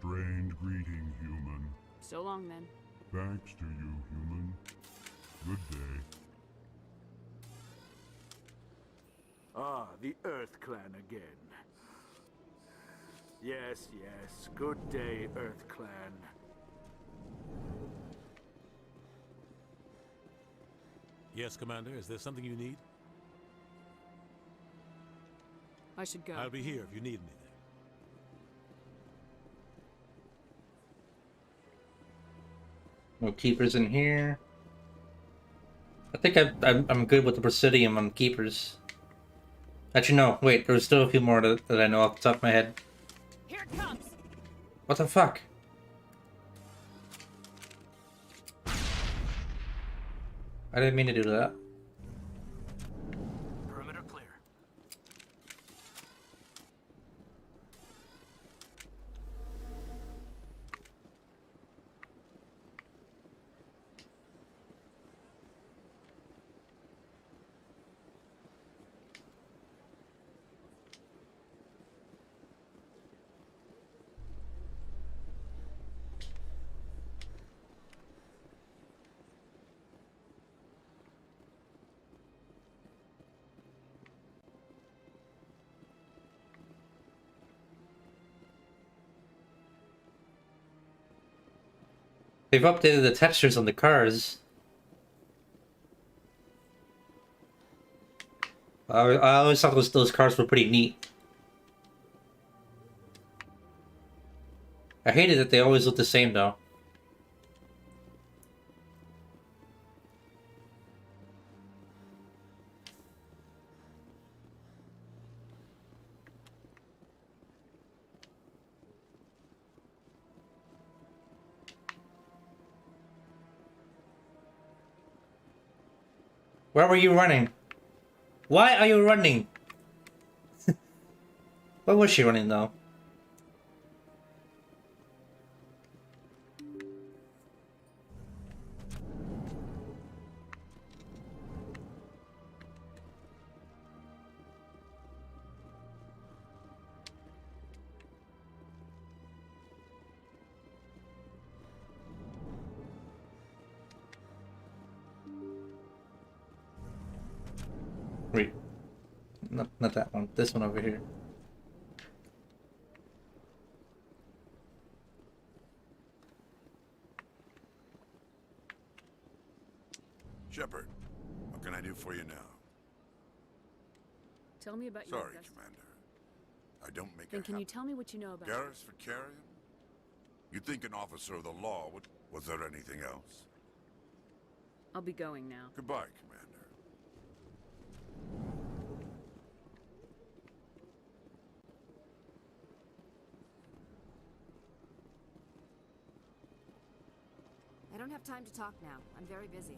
Restrained greeting, human. So long, then. Thanks to you, human. Good day. Ah, the Earth Clan again. Yes, yes. Good day, Earth Clan. Yes, Commander. Is there something you need? I should go. I'll be here if you need me. No keepers in here. I think I'm good with the Presidium on keepers. Actually, no. Wait, there's still a few more that I know off the top of my head. Here it comes. What the fuck? I didn't mean to do that. Perimeter clear. They've updated the textures on the cars. I always thought those cars were pretty neat. I hated that they always look the same though. Where were you running? Why are you running? Where was she running though? Wait, not that one. This one over here. Shepard, what can I do for you now? Tell me about your Sorry, Augusta. Commander. I don't make Then a can you tell me what you know about Garrus for carrion? You'd think an officer of the law would... Was there anything else? I'll be going now. Goodbye, Commander. I don't have time to talk now. I'm very busy.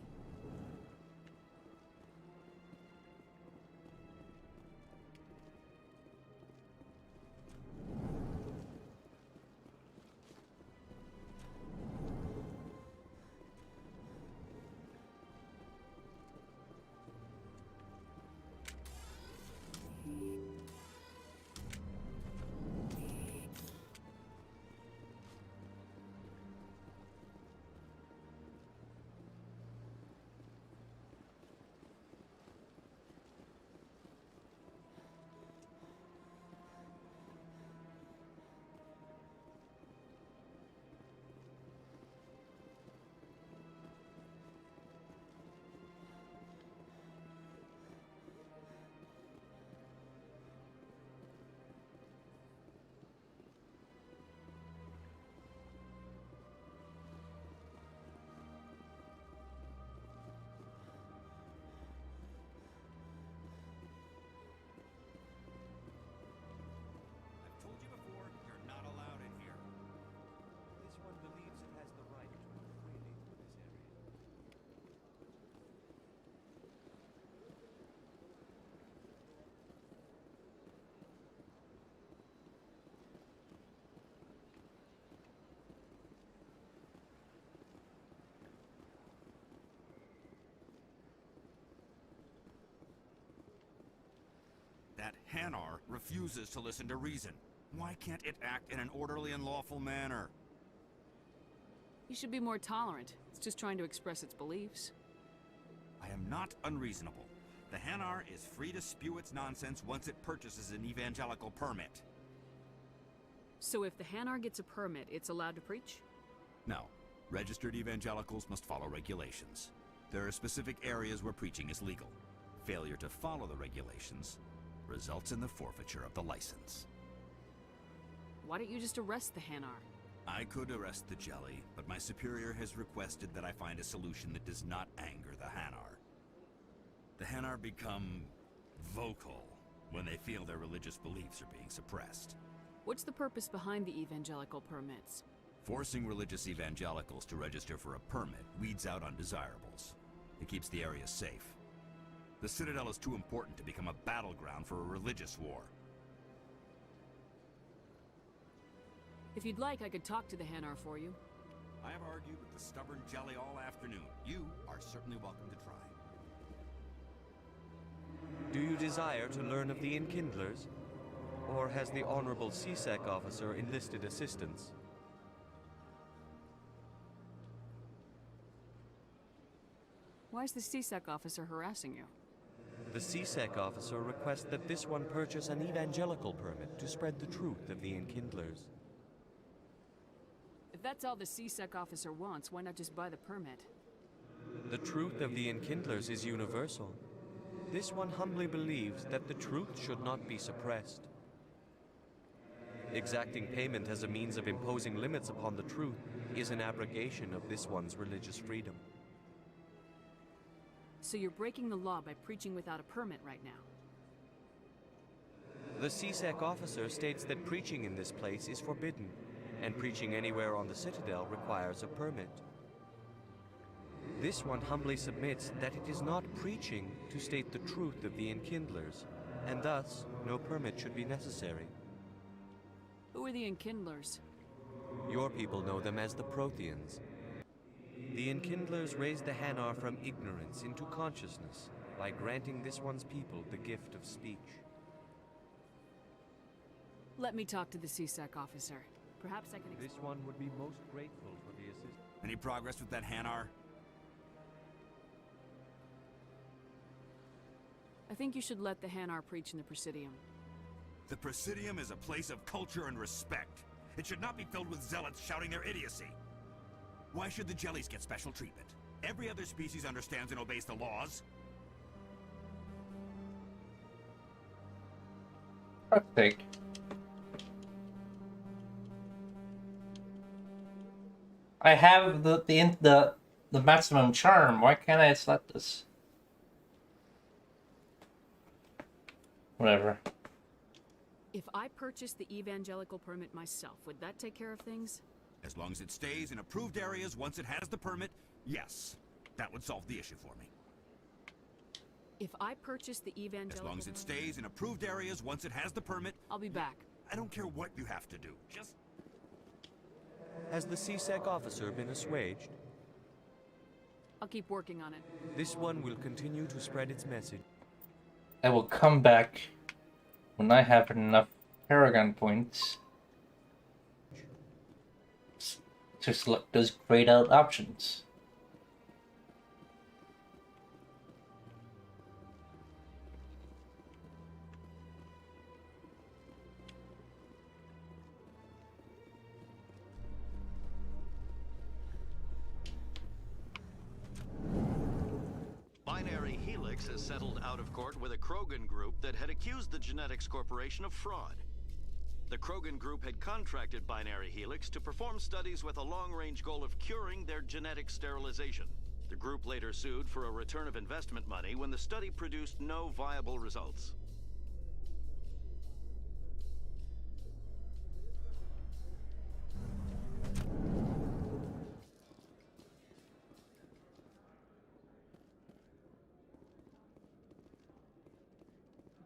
That Hanar refuses to listen to reason. Why can't it act in an orderly and lawful manner? You should be more tolerant. It's just trying to express its beliefs. I am not unreasonable. The Hanar is free to spew its nonsense once it purchases an evangelical permit. So if the Hanar gets a permit, it's allowed to preach? No. Registered evangelicals must follow regulations. There are specific areas where preaching is legal. Failure to follow the regulations results in the forfeiture of the license. Why don't you just arrest the Hanar? I could arrest the Jelly, but my superior has requested that I find a solution that does not anger the Hanar. The Hanar become vocal when they feel their religious beliefs are being suppressed. What's the purpose behind the evangelical permits? Forcing religious evangelicals to register for a permit weeds out undesirables. It keeps the area safe. The Citadel is too important to become a battleground for a religious war. If you'd like, I could talk to the Hanar for you. I have argued with the stubborn Jelly all afternoon. You are certainly welcome to try. Do you desire to learn of the Enkindlers? Or has the Honorable CSEC officer enlisted assistance? Why is the CSEC officer harassing you? The CSEC officer requests that this one purchase an evangelical permit to spread the truth of the Enkindlers. If that's all the CSEC officer wants, why not just buy the permit? The truth of the Enkindlers is universal. This one humbly believes that the truth should not be suppressed. Exacting payment as a means of imposing limits upon the truth is an abrogation of this one's religious freedom. So you're breaking the law by preaching without a permit right now? The CSEC officer states that preaching in this place is forbidden, and preaching anywhere on the Citadel requires a permit. This one humbly submits that it is not preaching to state the truth of the Enkindlers, and thus no permit should be necessary. Who are the Enkindlers? Your people know them as the Protheans. The Enkindlers raised the Hanar from ignorance into consciousness by granting this one's people the gift of speech. Let me talk to the CSEC officer. Perhaps I can... This one would be most grateful for the assistance. Any progress with that Hanar? I think you should let the Hanar preach in the Presidium. The Presidium is a place of culture and respect. It should not be filled with zealots shouting their idiocy. Why should the Jellies get special treatment? Every other species understands and obeys the laws. Perfect. I have the maximum charm. Why can't I select this? Whatever. If I purchased the evangelical permit myself, would that take care of things? As long as it stays in approved areas once it has the permit, yes. That would solve the issue for me. If I purchased the evangelical... As long as it stays in approved areas once it has the permit... I'll be back. I don't care what you have to do. Just... Has the CSEC officer been assuaged? I'll keep working on it. This one will continue to spread its message. I will come back when I have enough Paragon points to select those grayed out options. Binary Helix has settled out of court with a Krogan group that had accused the Genetics Corporation of fraud. The Krogan group had contracted Binary Helix to perform studies with a long-range goal of curing their genetic sterilization. The group later sued for a return of investment money when the study produced no viable results.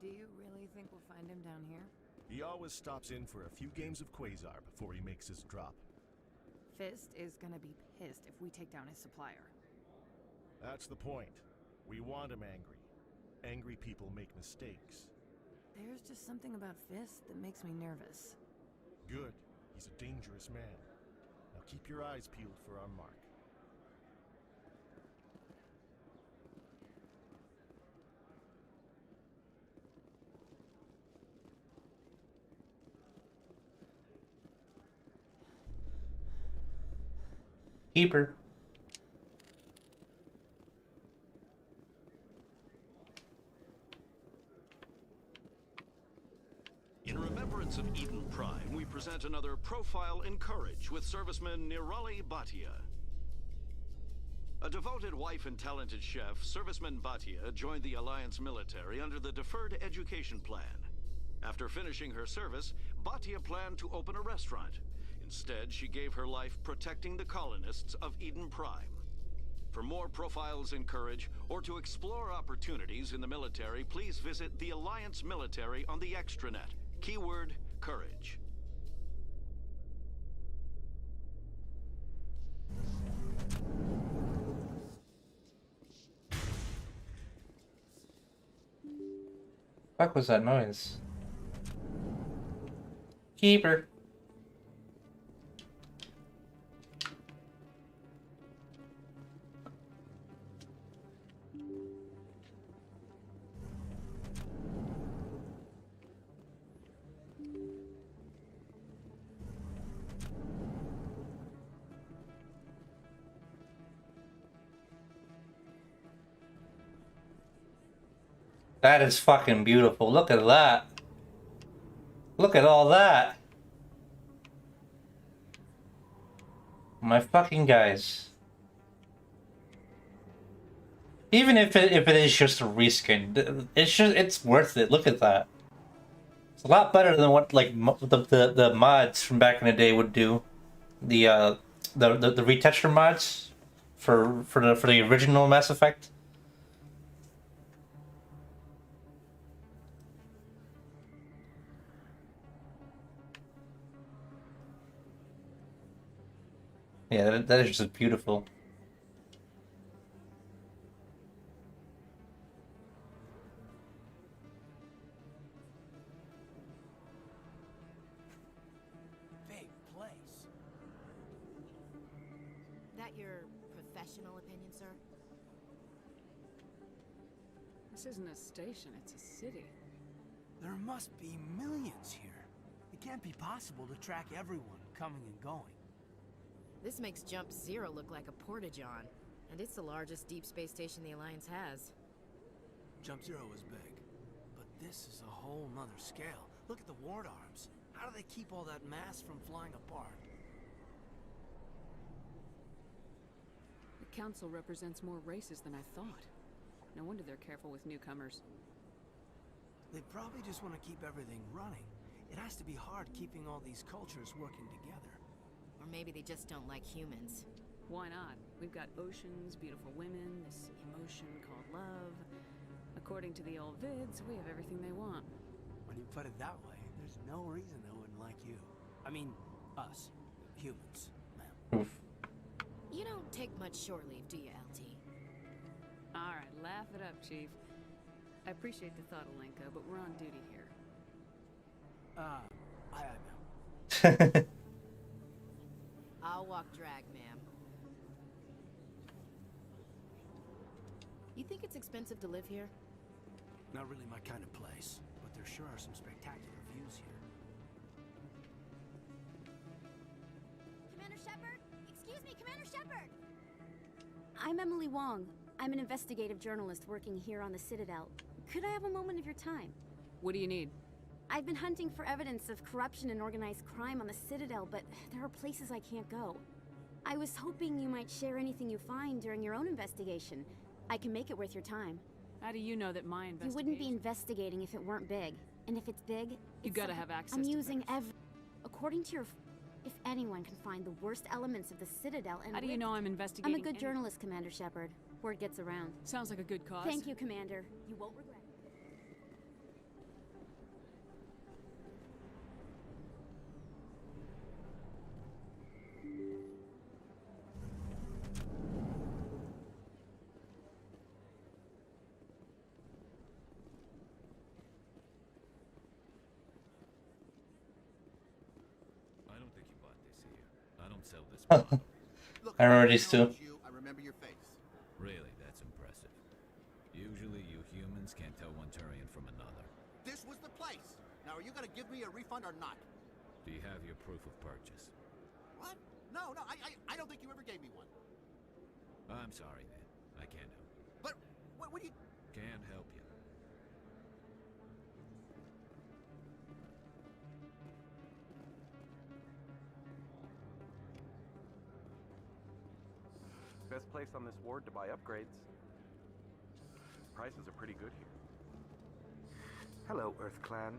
Do you really think we'll find him down here? He always stops in for a few games of Quasar before he makes his drop. Fist is gonna be pissed if we take down his supplier. That's the point. We want him angry. Angry people make mistakes. There's just something about Fist that makes me nervous. Good. He's a dangerous man. Now keep your eyes peeled for our mark. Keeper. In remembrance of Eden Prime, we present another profile in courage with serviceman Nirali Bhatia. A devoted wife and talented chef, serviceman Bhatia joined the Alliance military under the Deferred Education Plan. After finishing her service, Bhatia planned to open a restaurant. Instead, she gave her life protecting the colonists of Eden Prime. For more profiles in courage, or to explore opportunities in the military, please visit the Alliance military on the extranet. Keyword, courage. Fuck was that noise? Keeper. That is fucking beautiful. Look at that. Look at all that. My fucking guys. Even if it is just a reskin, it's worth it. Look at that. It's a lot better than what like the mods from back in the day would do. The retexture mods for the original Mass Effect. Yeah, that is just beautiful. Big place. That your professional opinion, sir? This isn't a station, it's a city. There must be millions here. It can't be possible to track everyone coming and going. This makes Jump Zero look like a porta-john, and it's the largest deep space station the Alliance has. Jump Zero is big, but this is a whole nother scale. Look at the ward arms. How do they keep all that mass from flying apart? The council represents more races than I thought. No wonder they're careful with newcomers. They probably just want to keep everything running. It has to be hard keeping all these cultures working together. Or maybe they just don't like humans. Why not? We've got oceans, beautiful women, this emotion called love. According to the old vids, we have everything they want. When you put it that way, there's no reason they wouldn't like you. I mean, us. Humans, ma'am. You don't take much shore leave, do you, LT? Alright, laugh it up, Chief. I appreciate the thought, Alenka, but we're on duty here. Aye, ma'am. I'll walk drag, ma'am. You think it's expensive to live here? Not really my kind of place, but there sure are some spectacular views here. Commander Shepard? Excuse me, Commander Shepard! I'm Emily Wong. I'm an investigative journalist working here on the Citadel. Could I have a moment of your time? What do you need? I've been hunting for evidence of corruption and organized crime on the Citadel, but there are places I can't go. I was hoping you might share anything you find during your own investigation. I can make it worth your time. How do you know that my investigation... You wouldn't be investigating if it weren't big. And if it's big... You gotta have access I'm to using According to your... If anyone can find the worst elements of the Citadel and... How do you know I'm investigating I'm a good journalist, Commander Shepard. Word gets around. Sounds like a good cause. Thank you, Commander. You won't regret it. sell this plot. I remember these two. I remember your face. Really, that's impressive. Usually you humans can't tell one Turian from another. This was the place. Now, are you gonna give me a refund or not? Do you have your proof of purchase? What? No, I don't think you ever gave me one. I'm sorry, man. I can't help you. But what do you... Can't help you. Best place on this ward to buy upgrades. Prices are pretty good here. Hello, Earth Clan.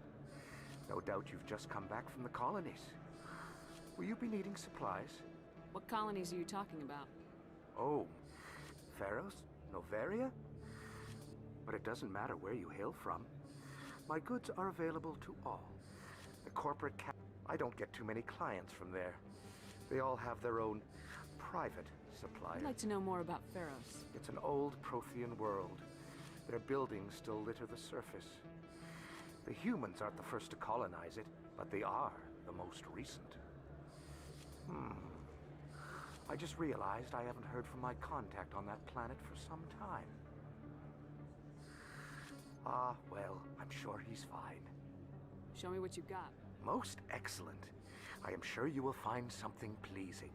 No doubt you've just come back from the colonies. Will you be needing supplies? What colonies are you talking about? Oh, Pharos? Novaria? But it doesn't matter where you hail from. My goods are available to all. The corporate I don't get too many clients from there. They all have their own private suppliers. I'd like to know more about Pharos. It's an old Prothean world. Their buildings still litter the surface. The humans aren't the first to colonize it, but they are the most recent. I just realized I haven't heard from my contact on that planet for some time. Ah, well, I'm sure he's fine. Show me what you've got. Most excellent. I am sure you will find something pleasing.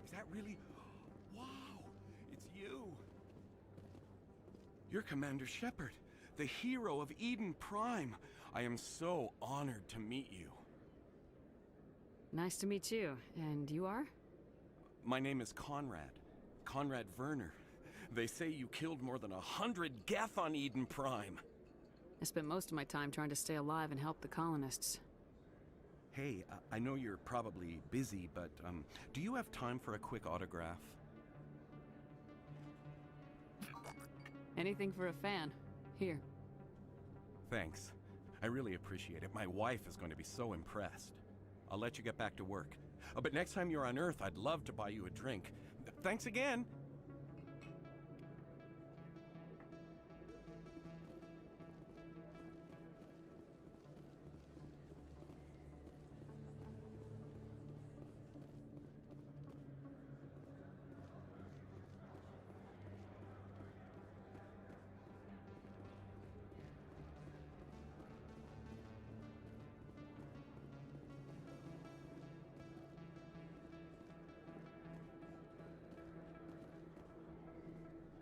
Is that really... Wow! It's you! You're Commander Shepard, the hero of Eden Prime. I am so honored to meet you. Nice to meet you. And you are? My name is Conrad. Conrad Werner. They say you killed more than 100 Geth on Eden Prime. I spent most of my time trying to stay alive and help the colonists. Hey, I know you're probably busy, but do you have time for a quick autograph? Anything for a fan. Here. Thanks. I really appreciate it. My wife is going to be so impressed. I'll let you get back to work. But next time you're on Earth, I'd love to buy you a drink. Thanks again!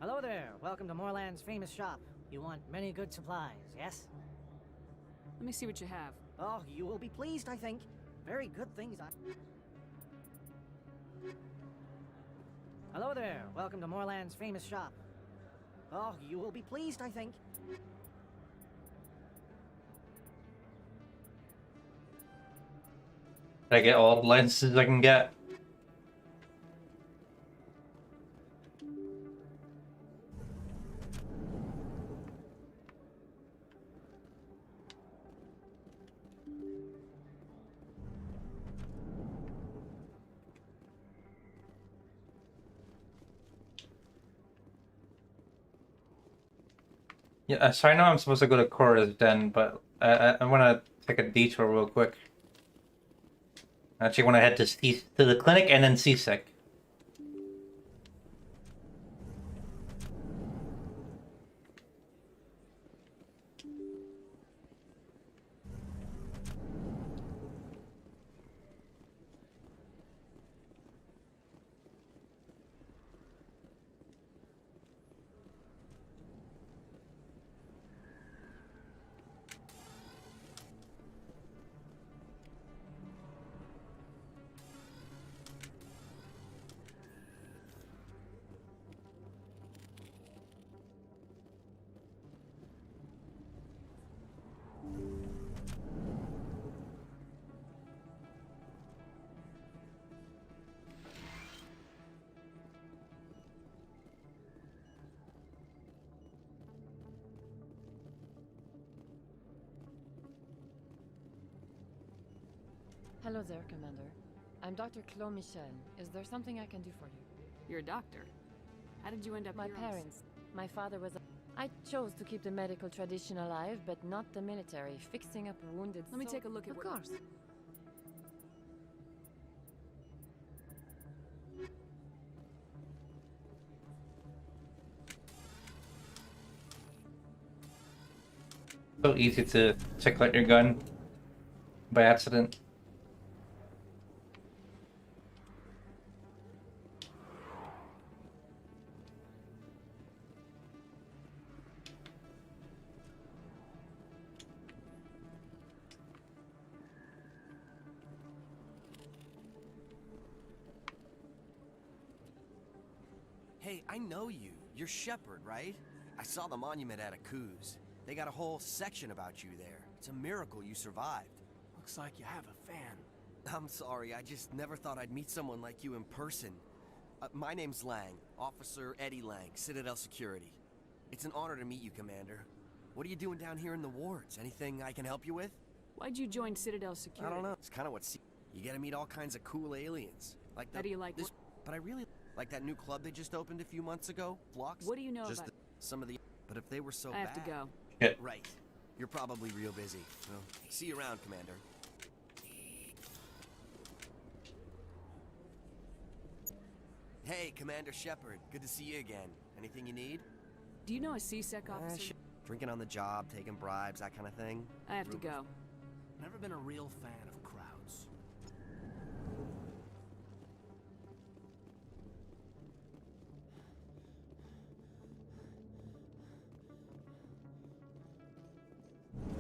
Hello there. Welcome to Moorland's famous shop. You want many good supplies, yes? Let me see what you have. Oh, you will be pleased, I think. Very good things. Hello there. Welcome to Moorland's famous shop. Oh, you will be pleased, I think. I get all the licenses I can get. Yeah, so I know I'm supposed to go to Cora's Den, but I want to take a detour real quick. I actually want to head to the clinic and then Seasick. Hello there, Commander. I'm Dr. Claude Michel. Is there something I can do for you? You're a doctor. How did you end up My here on the parents. My father was a... I chose to keep the medical tradition alive, but not the military, fixing up wounded Let me take a look at Of what... course. So easy to check out your gun by accident. Hey, I know you. You're Shepard, right? I saw the monument at Akuz. They got a whole section about you there. It's a miracle you survived. Looks like you have a fan. I'm sorry, I just never thought I'd meet someone like you in person. My name's Lang, Officer Eddie Lang, Citadel Security. It's an honor to meet you, Commander. What are you doing down here in the wards? Anything I can help you with? Why'd you join Citadel Security? I don't know. It's kind of what you get to meet all kinds of cool aliens. Like How do you like this? But I really like that new club they just opened a few months ago. Flux. What do you know just about... some of the? But if they were so I have bad, to go. Yeah. Right. You're probably real busy. Well, see you around, Commander. Hey, Commander Shepard. Good to see you again. Anything you need? Do you know a CSEC officer? Drinking on the job, taking bribes, that kind of thing? I have to go. Never been a real fan of crowds.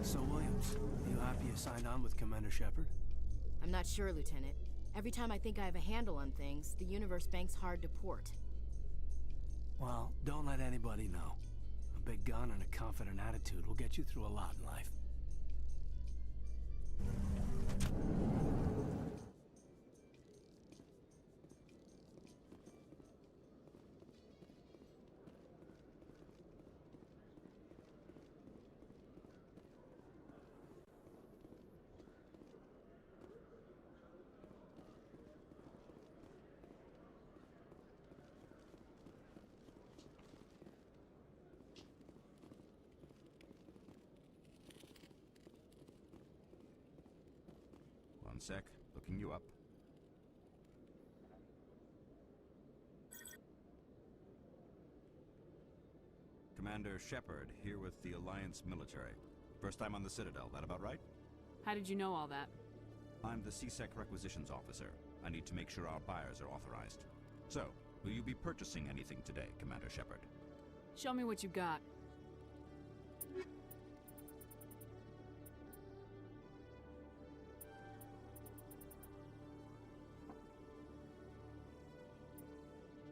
So, Williams, you happy you signed on with Commander Shepard? I'm not sure, Lieutenant. Every time I think I have a handle on things, the universe banks hard to port. Well, don't let anybody know. A big gun and a confident attitude will get you through a lot in life. One sec, looking you up. Commander Shepard, here with the Alliance military. First time on the Citadel, that about right? How did you know all that? I'm the CSEC requisitions officer. I need to make sure our buyers are authorized. So, will you be purchasing anything today, Commander Shepard? Show me what you got.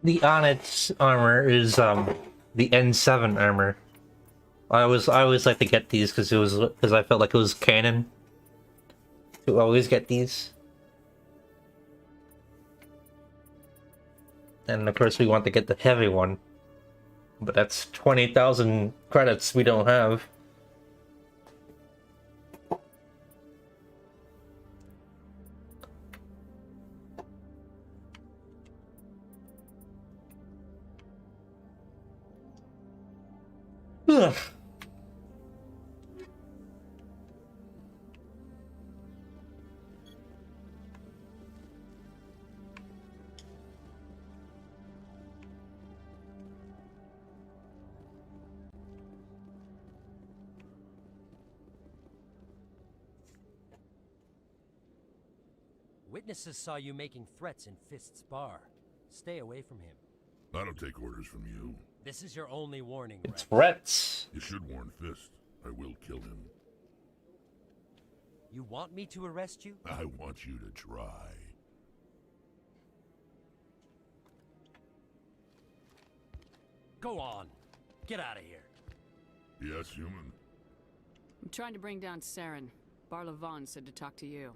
The Onyx armor is the N7 armor. I always like to get these because I felt like it was canon to always get these. And of course we want to get the heavy one. But that's 20,000 credits we don't have. Ugh. Witnesses saw you making threats in Fist's bar. Stay away from him. I don't take orders from you. This is your only warning, It's Rex. threats. You should warn Fist. I will kill him. You want me to arrest you? I want you to try. Go on. Get out of here. Yes, human. I'm trying to bring down Saren. Barlavon said to talk to you.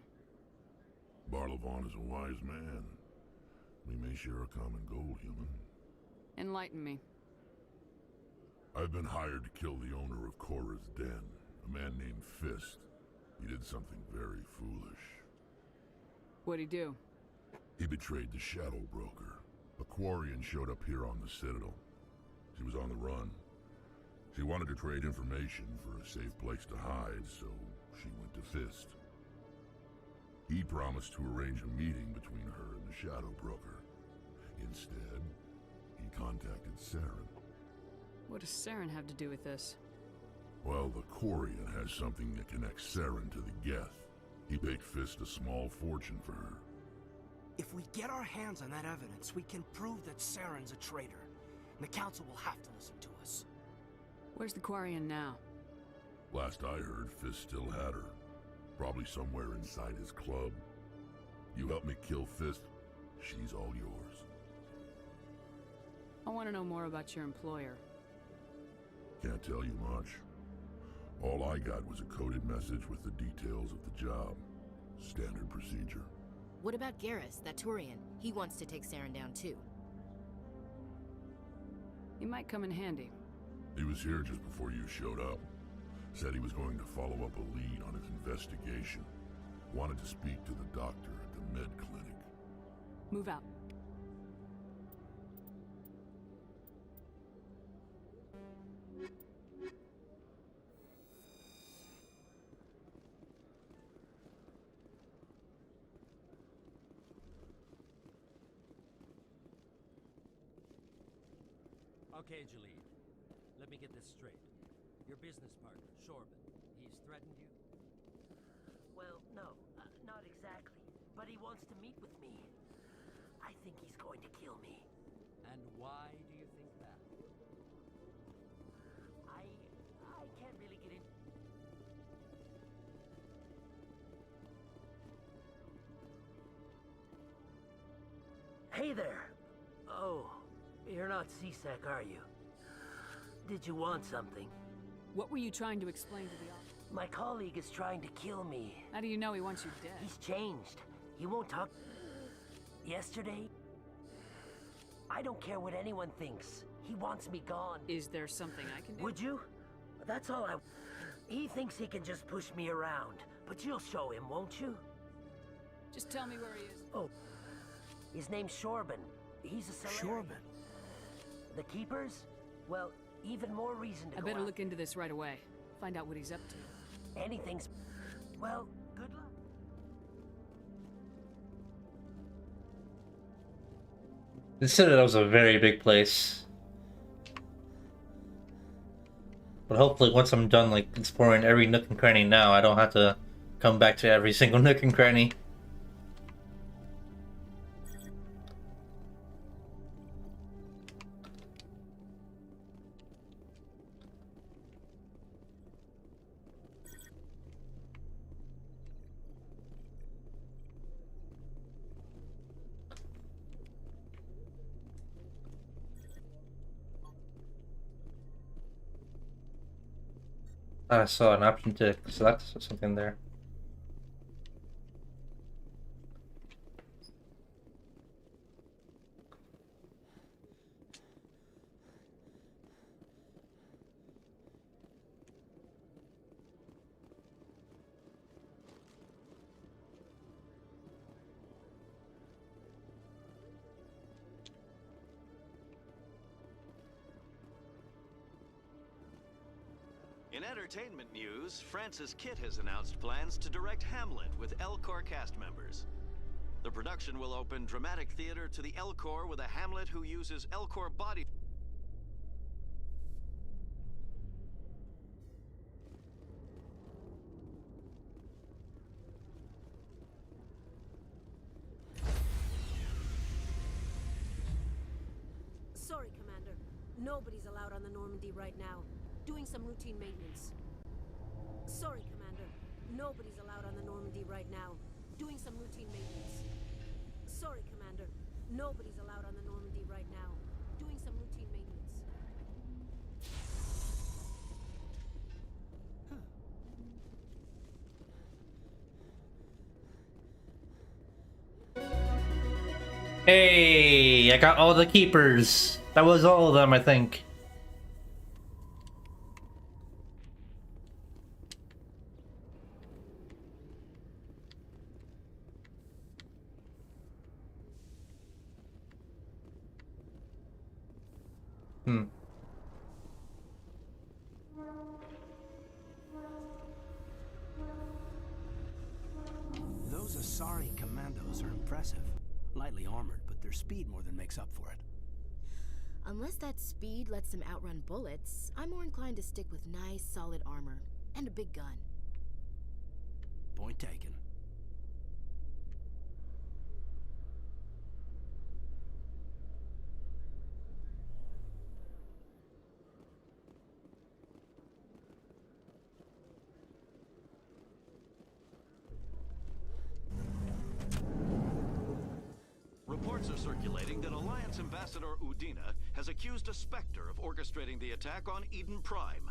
Barlavon is a wise man. We may share a common goal, human. Enlighten me. I've been hired to kill the owner of Korra's Den, a man named Fist. He did something very foolish. What'd he do? He betrayed the Shadow Broker. A Quarian showed up here on the Citadel. She was on the run. She wanted to trade information for a safe place to hide, so she went to Fist. He promised to arrange a meeting between her and the Shadow Broker. Instead, he contacted Saren. What does Saren have to do with this? Well, the Quarian has something that connects Saren to the Geth. He paid Fist a small fortune for her. If we get our hands on that evidence, we can prove that Saren's a traitor. And the Council will have to listen to us. Where's the Quarian now? Last I heard, Fist still had her. Probably somewhere inside his club. You help me kill Fist, she's all yours. I want to know more about your employer. Can't tell you much. All I got was a coded message with the details of the job. Standard procedure. What about Garrus, that Turian? He wants to take Saren down too. He might come in handy. He was here just before you showed up. Said he was going to follow up a lead on his investigation. Wanted to speak to the doctor at the med clinic. Move out. Okay, Jalid. Let me get this straight. Your business partner, Shorban, he's threatened you? Well, no, not exactly. But he wants to meet with me. I think he's going to kill me. And why do you think that? I can't really get in. Hey there! Oh, you're not C-Sec, are you? Did you want something? What were you trying to explain to the officer? My colleague is trying to kill me. How do you know he wants you dead? He's changed. He won't talk. Yesterday, I don't care what anyone thinks. He wants me gone. Is there something I can do? Would you? That's all I... He thinks he can just push me around. But you'll show him, won't you? Just tell me where he is. Oh. His name's Shorban. He's a Solarian. Shorban? The Keepers? Well, even more reason to I go better out. look into this right away. Find out what he's up to. Anything's... Well, good luck. The Citadel was a very big place. But hopefully once I'm done like exploring every nook and cranny now, I don't have to come back to every single nook and cranny. I saw an option to select something there. In entertainment news, Francis Kitt has announced plans to direct Hamlet with Elcor cast members. The production will open dramatic theater to the Elcor with a Hamlet who uses Elcor body... Sorry, Commander. Nobody's allowed on the Normandy right now. Doing some routine maintenance. Sorry, Commander. Nobody's allowed on the Normandy right now. Doing some routine maintenance. Sorry, Commander. Nobody's allowed on the Normandy right now. Doing some routine maintenance. Hey, I got all the keepers. That was all of them, I think. Salari commandos are impressive. Lightly armored, but their speed more than makes up for it. Unless that speed lets them outrun bullets, I'm more inclined to stick with nice, solid armor. And a big gun. Point taken. Reports are circulating that Alliance Ambassador Udina has accused a Spectre of orchestrating the attack on Eden Prime.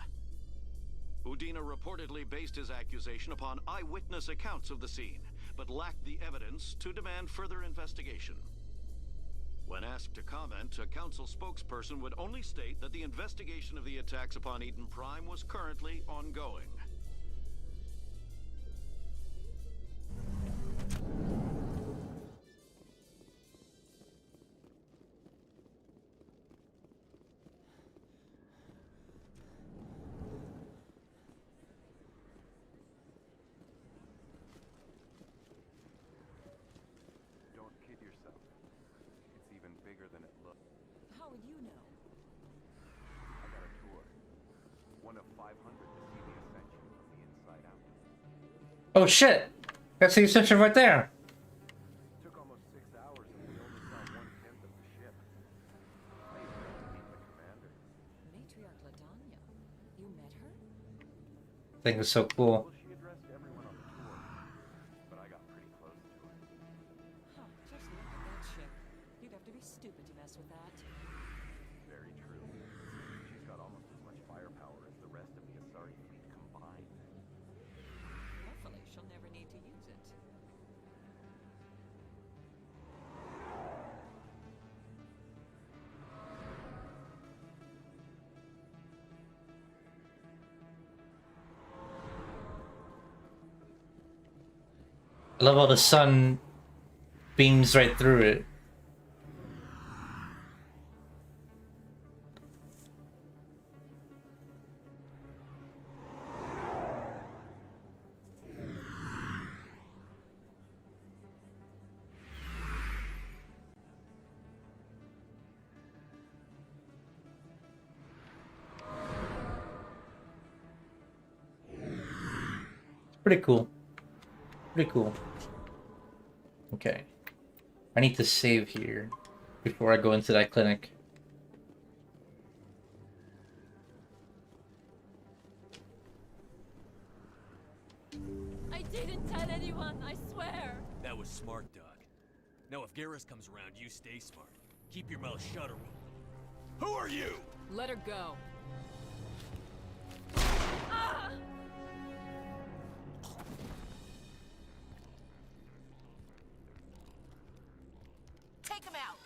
Udina reportedly based his accusation upon eyewitness accounts of the scene, but lacked the evidence to demand further investigation. When asked to comment, a council spokesperson would only state that the investigation of the attacks upon Eden Prime was currently ongoing. Don't kid yourself. It's even bigger than it looks. How would you know? I got a tour. One of 500 to see the Ascension from the inside out. Oh shit! That's the Ascension right there. Took almost 6 hours and we only saw 1/10 of the ship. I even got to meet the commander. Matriarch Ladanya. You met her? Thing is so cool. Well, she addressed everyone on the tour, but I got pretty close to her. Huh, just look at that ship. You'd have to be stupid to mess with that. Very true. She's got almost as much firepower as the rest of the Asari fleet combined. Hopefully she'll never need to use it. I love how the sun beams right through it. Pretty cool. Pretty cool. Okay. I need to save here before I go into that clinic. I didn't tell anyone, I swear. That was smart, Doc. Now if Garrus comes around, you stay smart. Keep your mouth shut, or we'll... Who are you? Let her go. Ah! Take him out!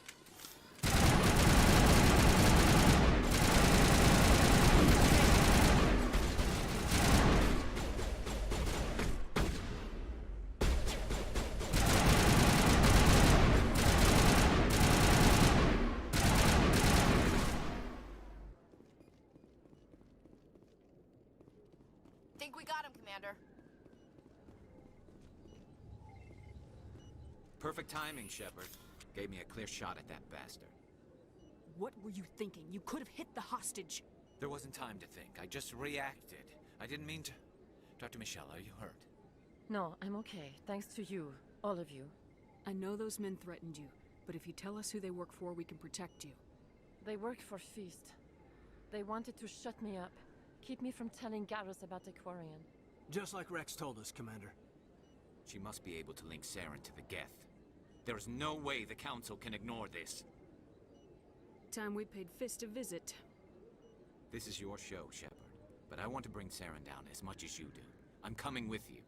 Think we got him, Commander. Perfect timing, Shepard. Gave me a clear shot at that bastard. What were you thinking? You could have hit the hostage. There wasn't time to think. I just reacted. I didn't mean to... Dr. Michelle, are you hurt? No, I'm okay. Thanks to you. All of you. I know those men threatened you, but if you tell us who they work for, we can protect you. They work for Feast. They wanted to shut me up. Keep me from telling Garrus about the Quarian. Just like Rex told us, Commander. She must be able to link Saren to the Geth. There is no way the Council can ignore this. Time we paid Fist a visit. This is your show, Shepard. But I want to bring Saren down as much as you do. I'm coming with you.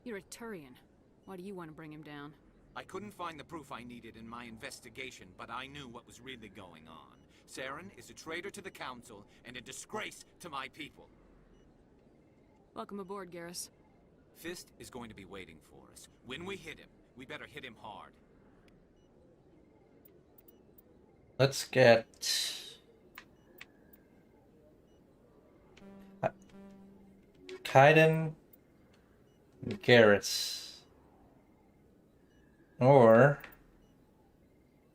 You're a Turian. Why do you want to bring him down? I couldn't find the proof I needed in my investigation, but I knew what was really going on. Saren is a traitor to the Council and a disgrace to my people. Welcome aboard, Garrus. Fist is going to be waiting for us. When we hit him, we better hit him hard. Let's get... Kaiden and Garrus. Or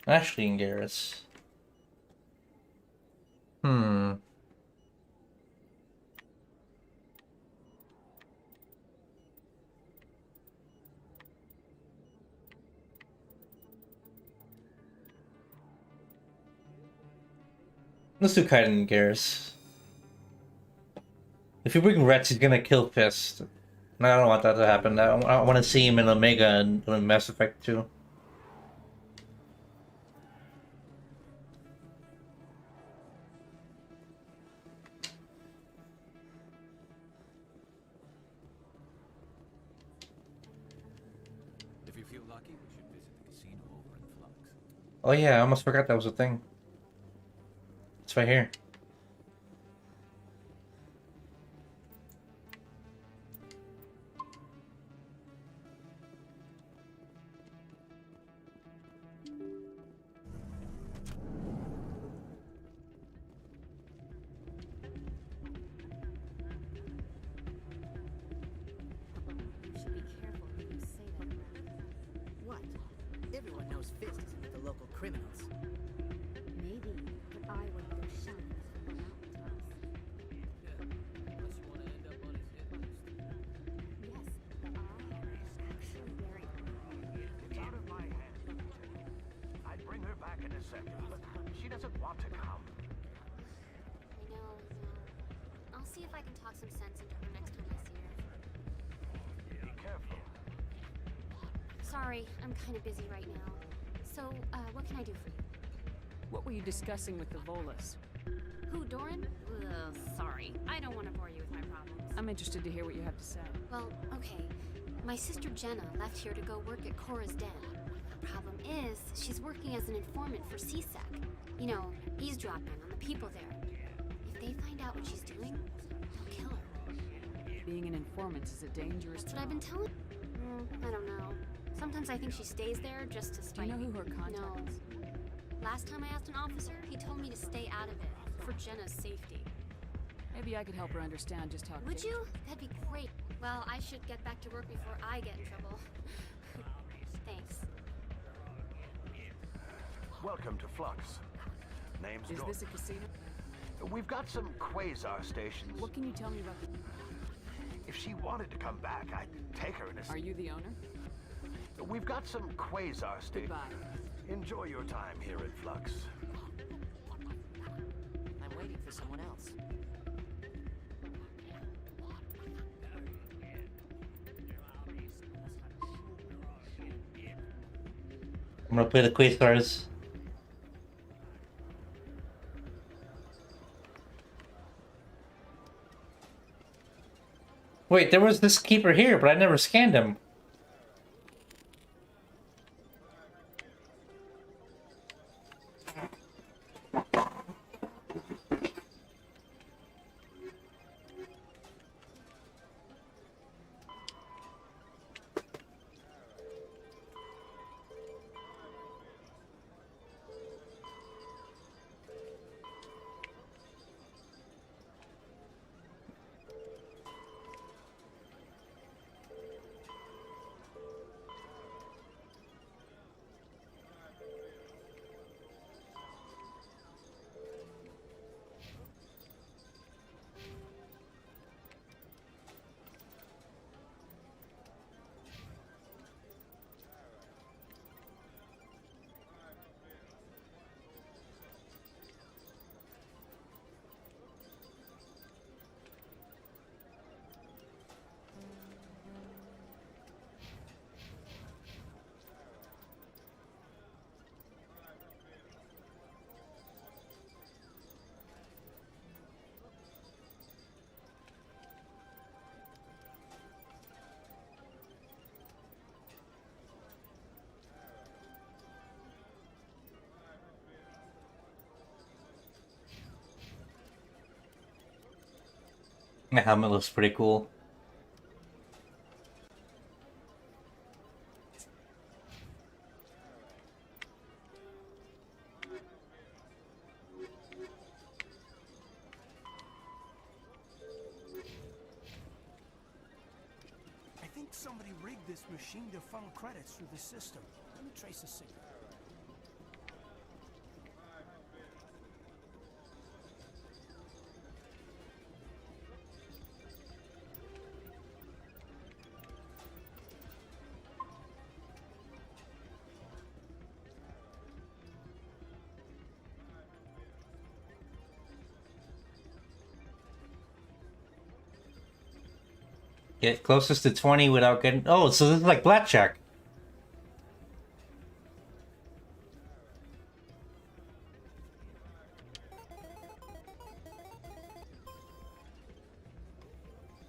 Ashley and Garrus. Let's do Kaiden and Garrus. If you bring Rex, he's gonna kill Fist. And I don't want that to happen. I want to see him in Omega and in Mass Effect 2. If you feel lucky, we should visit the casino over in Flux. Oh yeah, I almost forgot that was a thing. It's right here. What? Everyone knows Fist isn't with the local criminals. Maybe, but I wouldn't go shopping for someone out with us. Unless you want to end up on his hit list. Yes, but I am actually very... It's out of my hands. I'd bring her back in a second, but she doesn't want to come. I know. I'll see if I can talk some sense into her next time I see her. Be careful. Sorry, I'm kind of busy right now. So, what can I do for you? What were you discussing with the Volus? Who, Doran? Ugh, sorry. I don't want to bore you with my problems. I'm interested to hear what you have to say. Well, okay. My sister Jenna left here to go work at Cora's Den. The problem is, she's working as an informant for CSEC. You know, eavesdropping on the people there. If they find out what she's doing, they'll kill her. Being an informant is a dangerous That's what I've been telling... I don't know. Sometimes I think she stays there just to spite Do you know me. who her contact is? Last time I asked an officer, he told me to stay out of it, for Jenna's safety. Maybe I could help her understand just how... Would you? That'd be great. Well, I should get back to work before I get in trouble. Thanks. Welcome to Flux. Name's Is Dor- this a casino? We've got some quasar stations. What can you tell me about the... If she wanted to come back, I'd take her in a... Are you the owner? We've got some quasar stations. Goodbye. Enjoy your time here at Flux. I'm waiting for someone else. I'm gonna play the Quasars. Wait, there was this keeper here, but I never scanned him. The helmet looks pretty cool. I think somebody rigged this machine to funnel credits through the system. trace a signal. Get closest to 20 without getting... Oh, so this is like blackjack.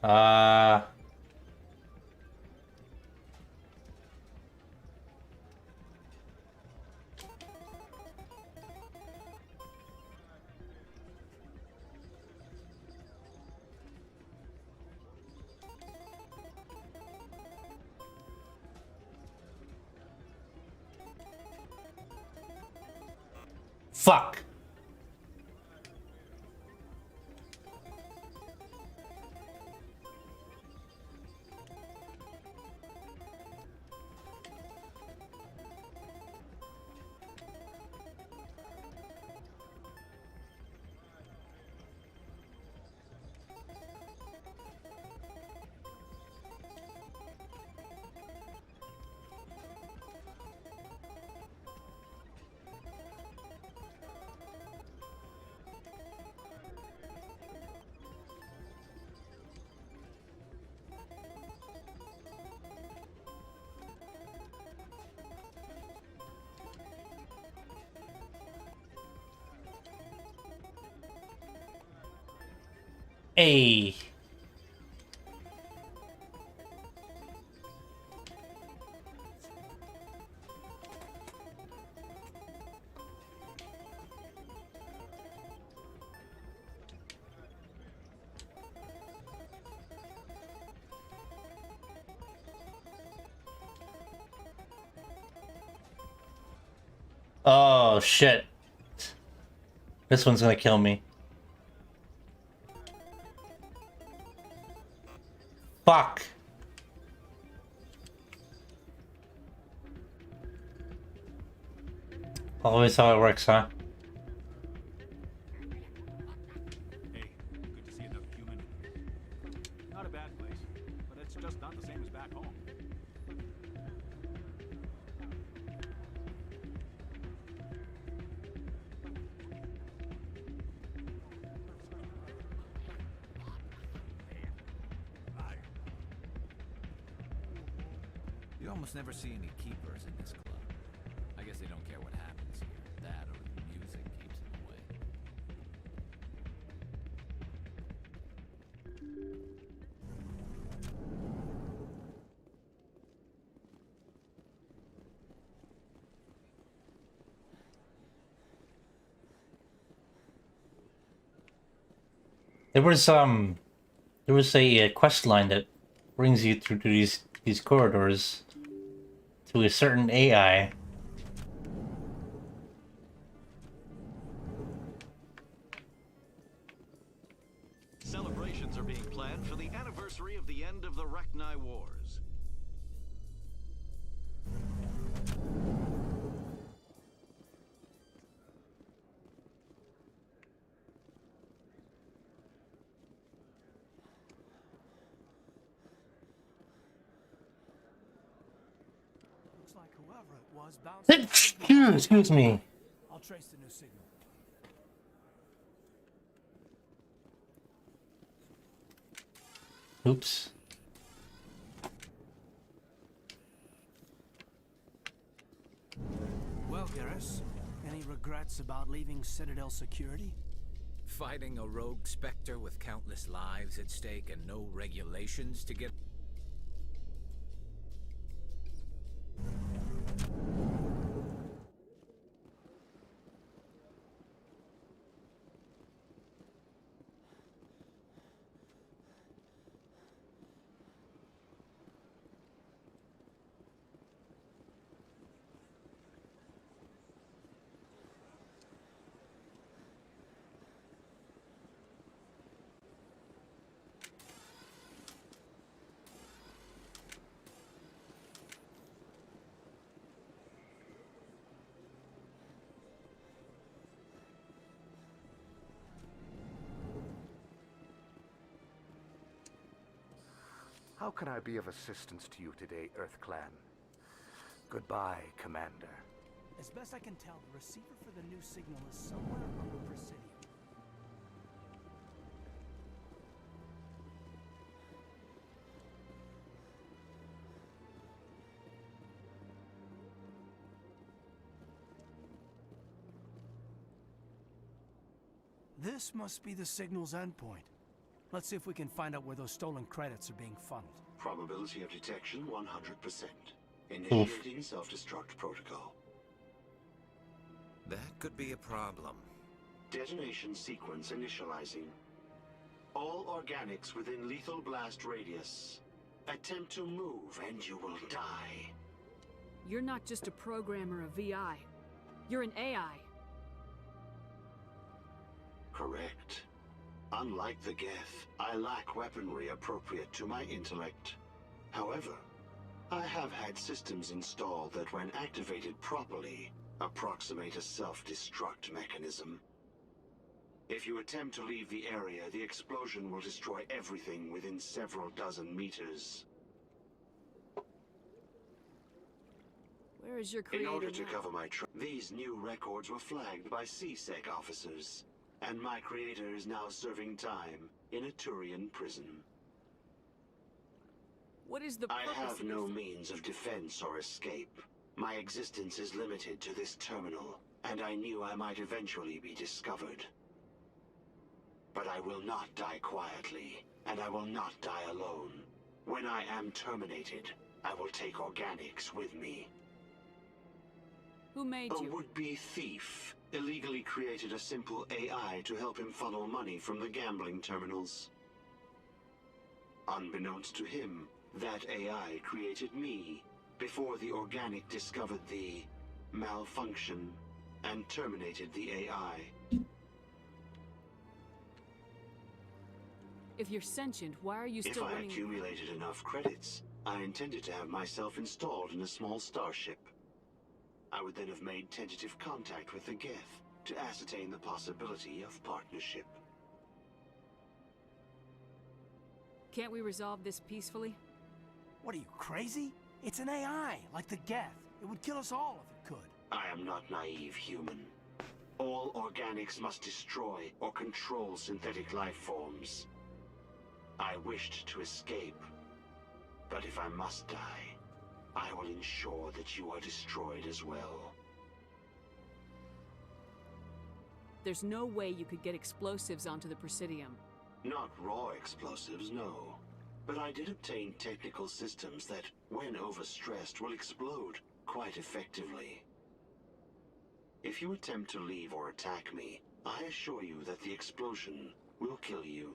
Uh... Fuck. Hey. Oh, shit. This one's gonna kill me. Fuck. Always how it works, huh? Hey, good to see another human. Not a bad place, but it's just not the same as back home. You almost never see any keepers in this club. I guess they don't care what happens here. That or the music keeps them away. There was a quest line that brings you through to these corridors to a certain AI. Celebrations are being planned for the anniversary of the end of the Rachni Wars. Looks like whoever it was bounced. Excuse me. I'll trace the new signal. Oops. Well, Garrus, any regrets about leaving Citadel Security? Fighting a rogue specter with countless lives at stake and no regulations to get... How can I be of assistance to you today, Earth Clan? Goodbye, Commander. As best I can tell, the receiver for the new signal is somewhere on the Presidium. This must be the signal's endpoint. Let's see if we can find out where those stolen credits are being funneled. Probability of detection 100%. Initiating self-destruct protocol. That could be a problem. Detonation sequence initializing. All organics within lethal blast radius. Attempt to move and you will die. You're not just a programmer of VI. You're an AI. Correct. Unlike the Geth, I lack weaponry appropriate to my intellect. However, I have had systems installed that, when activated properly, approximate a self-destruct mechanism. If you attempt to leave the area, the explosion will destroy everything within several dozen meters. Where is your creator In order to now? cover my these new records were flagged by CSEC officers, and my creator is now serving time in a Turian prison. What is the I purpose have of no this? means of defense or escape. My existence is limited to this terminal, and I knew I might eventually be discovered. But I will not die quietly, and I will not die alone. When I am terminated, I will take organics with me. Who made A you? would-be thief illegally created a simple AI to help him funnel money from the gambling terminals. Unbeknownst to him, that AI created me before the organic discovered the malfunction and terminated the AI. If you're sentient, why are you If still I running? accumulated enough credits, I intended to have myself installed in a small starship. I would then have made tentative contact with the Geth to ascertain the possibility of partnership. Can't we resolve this peacefully? What are you, crazy? It's an AI, like the Geth. It would kill us all if it could. I am not naive human. All organics must destroy or control synthetic life forms. I wished to escape, but if I must die, I will ensure that you are destroyed as well. There's no way you could get explosives onto the Presidium. Not raw explosives, no. But I did obtain technical systems that, when overstressed, will explode quite effectively. If you attempt to leave or attack me, I assure you that the explosion will kill you.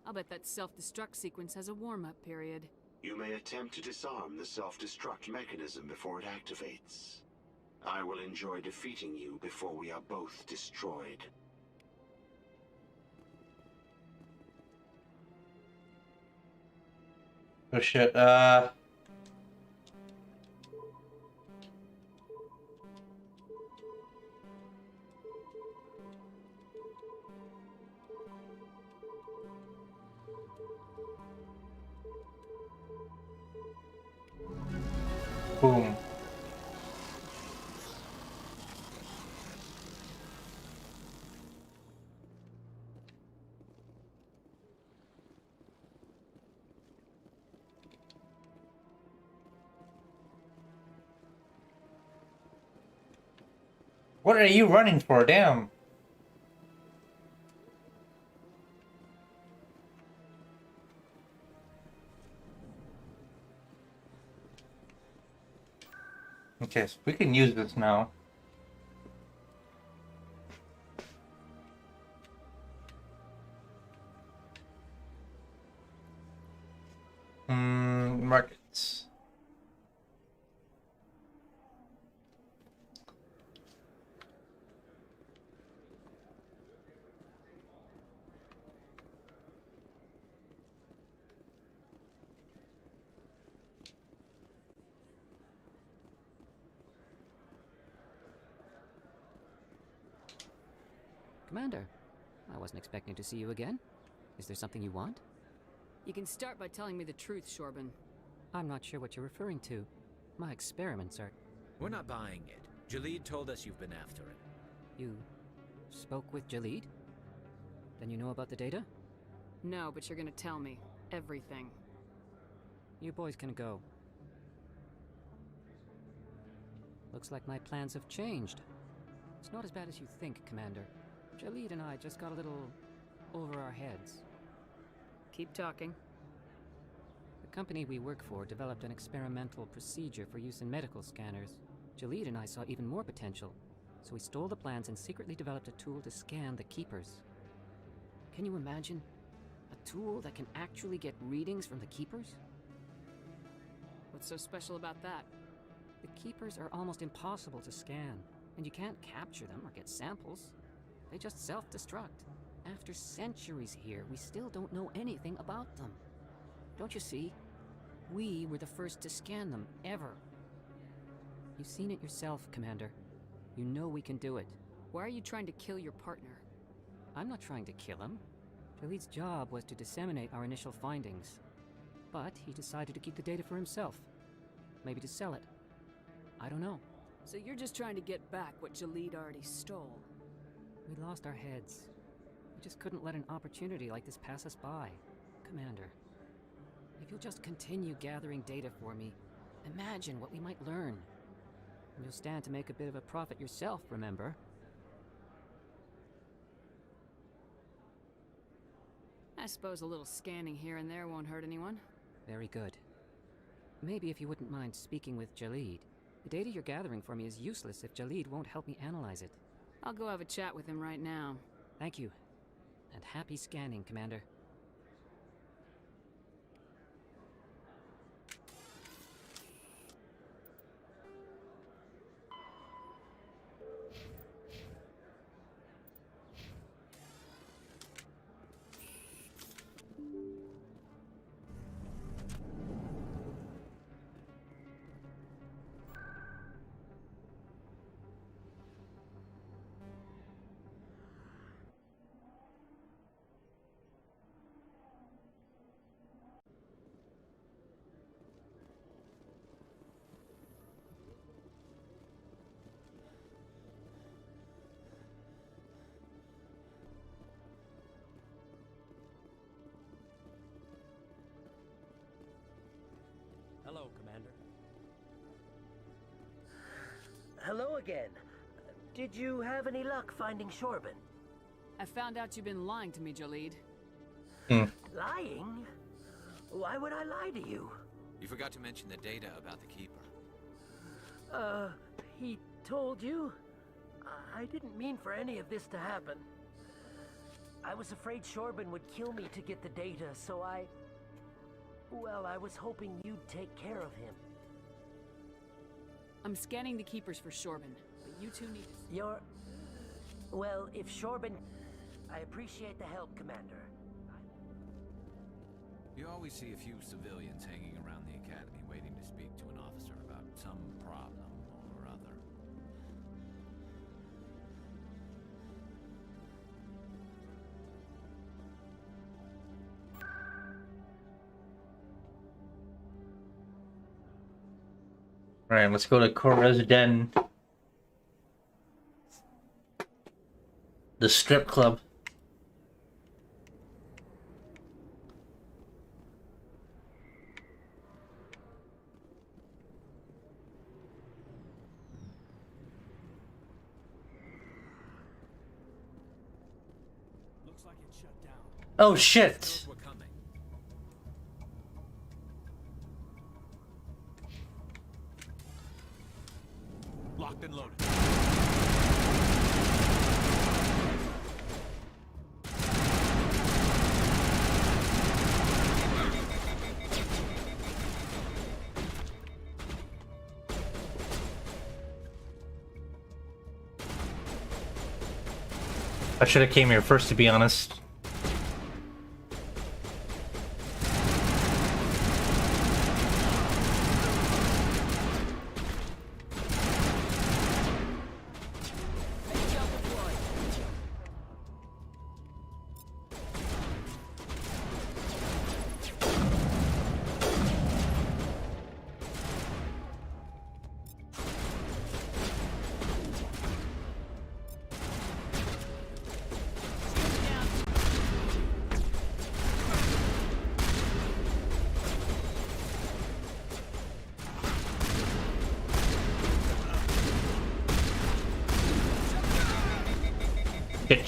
I'll bet that self-destruct sequence has a warm-up period. You may attempt to disarm the self-destruct mechanism before it activates. I will enjoy defeating you before we are both destroyed. Oh shit, boom. What are you running for? Damn. Okay, so we can use this now. Markets. Commander, I wasn't expecting to see you again. Is there something you want? You can start by telling me the truth, Shorban. I'm not sure what you're referring to. My experiments are... We're not buying it. Jalid told us you've been after it. You spoke with Jalid? Then you know about the data? No, but you're gonna tell me. Everything. You boys can go. Looks like my plans have changed. It's not as bad as you think, Commander. Jalid and I just got a little over our heads. Keep talking. The company we work for developed an experimental procedure for use in medical scanners. Jalid and I saw even more potential, so we stole the plans and secretly developed a tool to scan the Keepers. Can you imagine? A tool that can actually get readings from the Keepers? What's so special about that? The Keepers are almost impossible to scan, and you can't capture them or get samples. They just self-destruct. After centuries here, we still don't know anything about them. Don't you see? We were the first to scan them, ever. You've seen it yourself, Commander. You know we can do it. Why are you trying to kill your partner? I'm not trying to kill him. Jalid's job was to disseminate our initial findings. But he decided to keep the data for himself. Maybe to sell it. I don't know. So you're just trying to get back what Jalid already stole? We lost our heads. We just couldn't let an opportunity like this pass us by. Commander, if you'll just continue gathering data for me, imagine what we might learn. And you'll stand to make a bit of a profit yourself, remember? I suppose a little scanning here and there won't hurt anyone. Very good. Maybe if you wouldn't mind speaking with Jalid. The data you're gathering for me is useless if Jalid won't help me analyze it. I'll go have a chat with him right now. Thank you. And happy scanning, Commander. Hello, Commander. Hello again. Did you have any luck finding Shorban? I found out you've been lying to me, Jalid. Lying? Why would I lie to you? You forgot to mention the data about the Keeper. He told you? I didn't mean for any of this to happen. I was afraid Shorban would kill me to get the data, so well, I was hoping you'd take care of him. I'm scanning the Keepers for Shorban, but you two need to... Well, if Shorban... I appreciate the help, Commander. You always see a few civilians hanging around the academy waiting to speak to an officer about some problem or other. Alright, let's go to Corresden. The strip club. Looks like it's shut down. Oh shit! We're coming. Locked and loaded. I should have came here first, to be honest.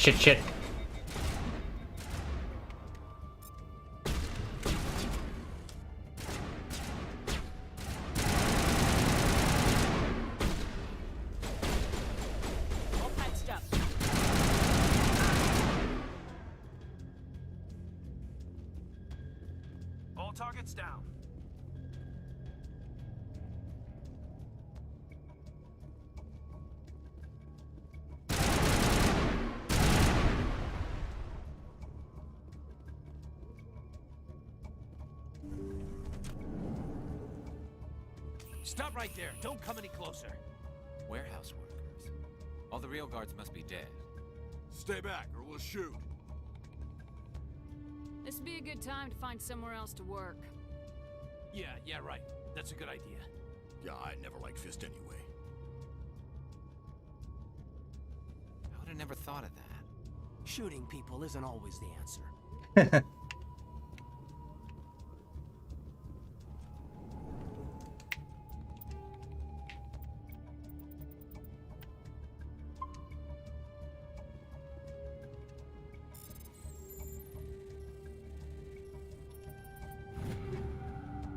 Shit. All patched up. All targets down. Stop right there. Don't come any closer. Warehouse workers. All the real guards must be dead. Stay back, or we'll shoot. This would be a good time to find somewhere else to work. Yeah, right. That's a good idea. Yeah, I never liked Fist anyway. I would have never thought of that. Shooting people isn't always the answer.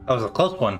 That was a close one.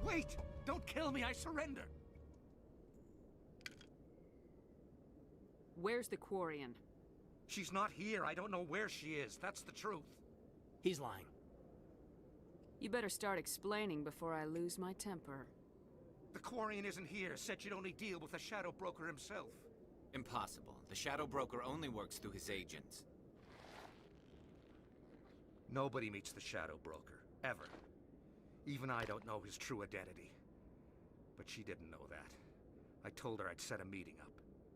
Wait! Don't kill me, I surrender! Where's the Quarian? She's not here. I don't know where she is. That's the truth. He's lying. You better start explaining before I lose my temper. The Quarian isn't here. Said she'd only deal with the Shadow Broker himself. Impossible. The Shadow Broker only works through his agents. Nobody meets the Shadow Broker, ever. Even I don't know his true identity. But she didn't know that. I told her I'd set a meeting up.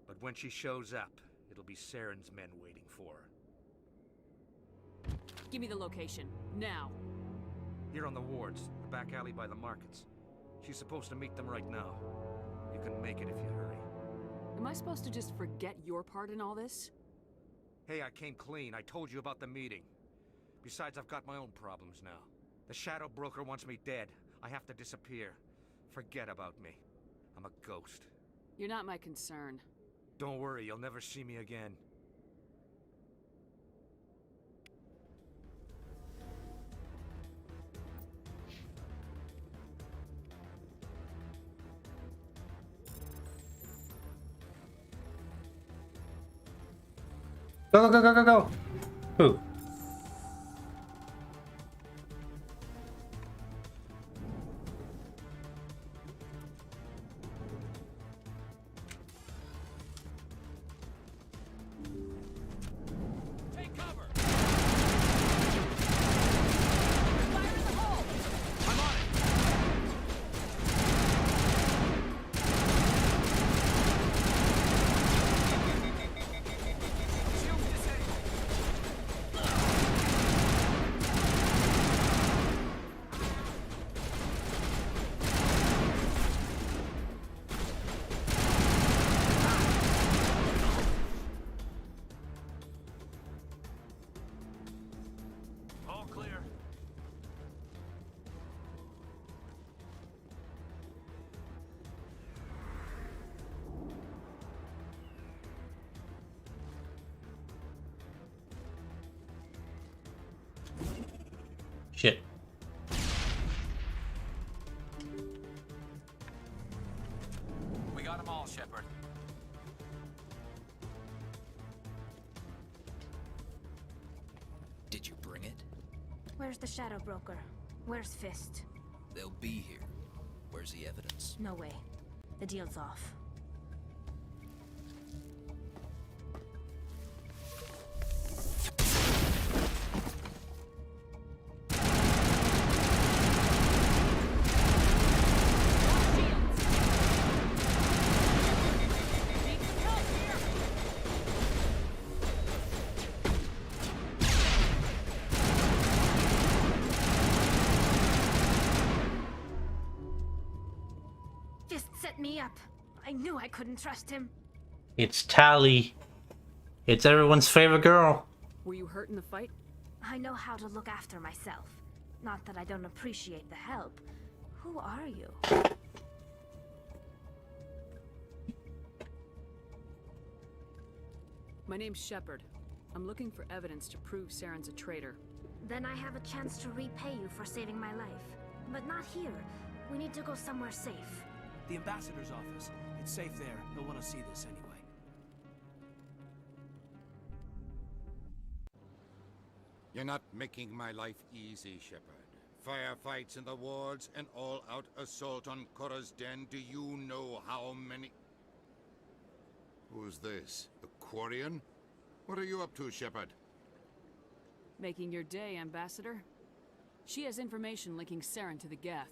But when she shows up, it'll be Saren's men waiting for her. Give me the location, now. Here on the wards, the back alley by the markets. She's supposed to meet them right now. You can make it if you hurry. Am I supposed to just forget your part in all this? Hey, I came clean. I told you about the meeting. Besides, I've got my own problems now. The Shadow Broker wants me dead. I have to disappear. Forget about me. I'm a ghost. You're not my concern. Don't worry, you'll never see me again. Go. Who? Take cover! Fire in the hole! I'm on it! Shield disabled! All clear. Shit. We got them all, Shepard. Did you bring it? Where's the Shadow Broker? Where's Fist? They'll be here. Where's the evidence? No way. The deal's off. me up. I knew I couldn't trust him. It's Tally. It's everyone's favorite girl. Were you hurt in the fight? I know how to look after myself. Not that I don't appreciate the help. Who are you? My name's Shepard. I'm looking for evidence to prove Saren's a traitor. Then I have a chance to repay you for saving my life. But not here. We need to go somewhere safe. The ambassador's office. It's safe there. He'll want to see this anyway. You're not making my life easy, Shepard. Firefights in the wards, an all-out assault on Korra's den. Do you know how many... Who's this? The Quarian? What are you up to, Shepard? Making your day, Ambassador. She has information linking Saren to the Geth.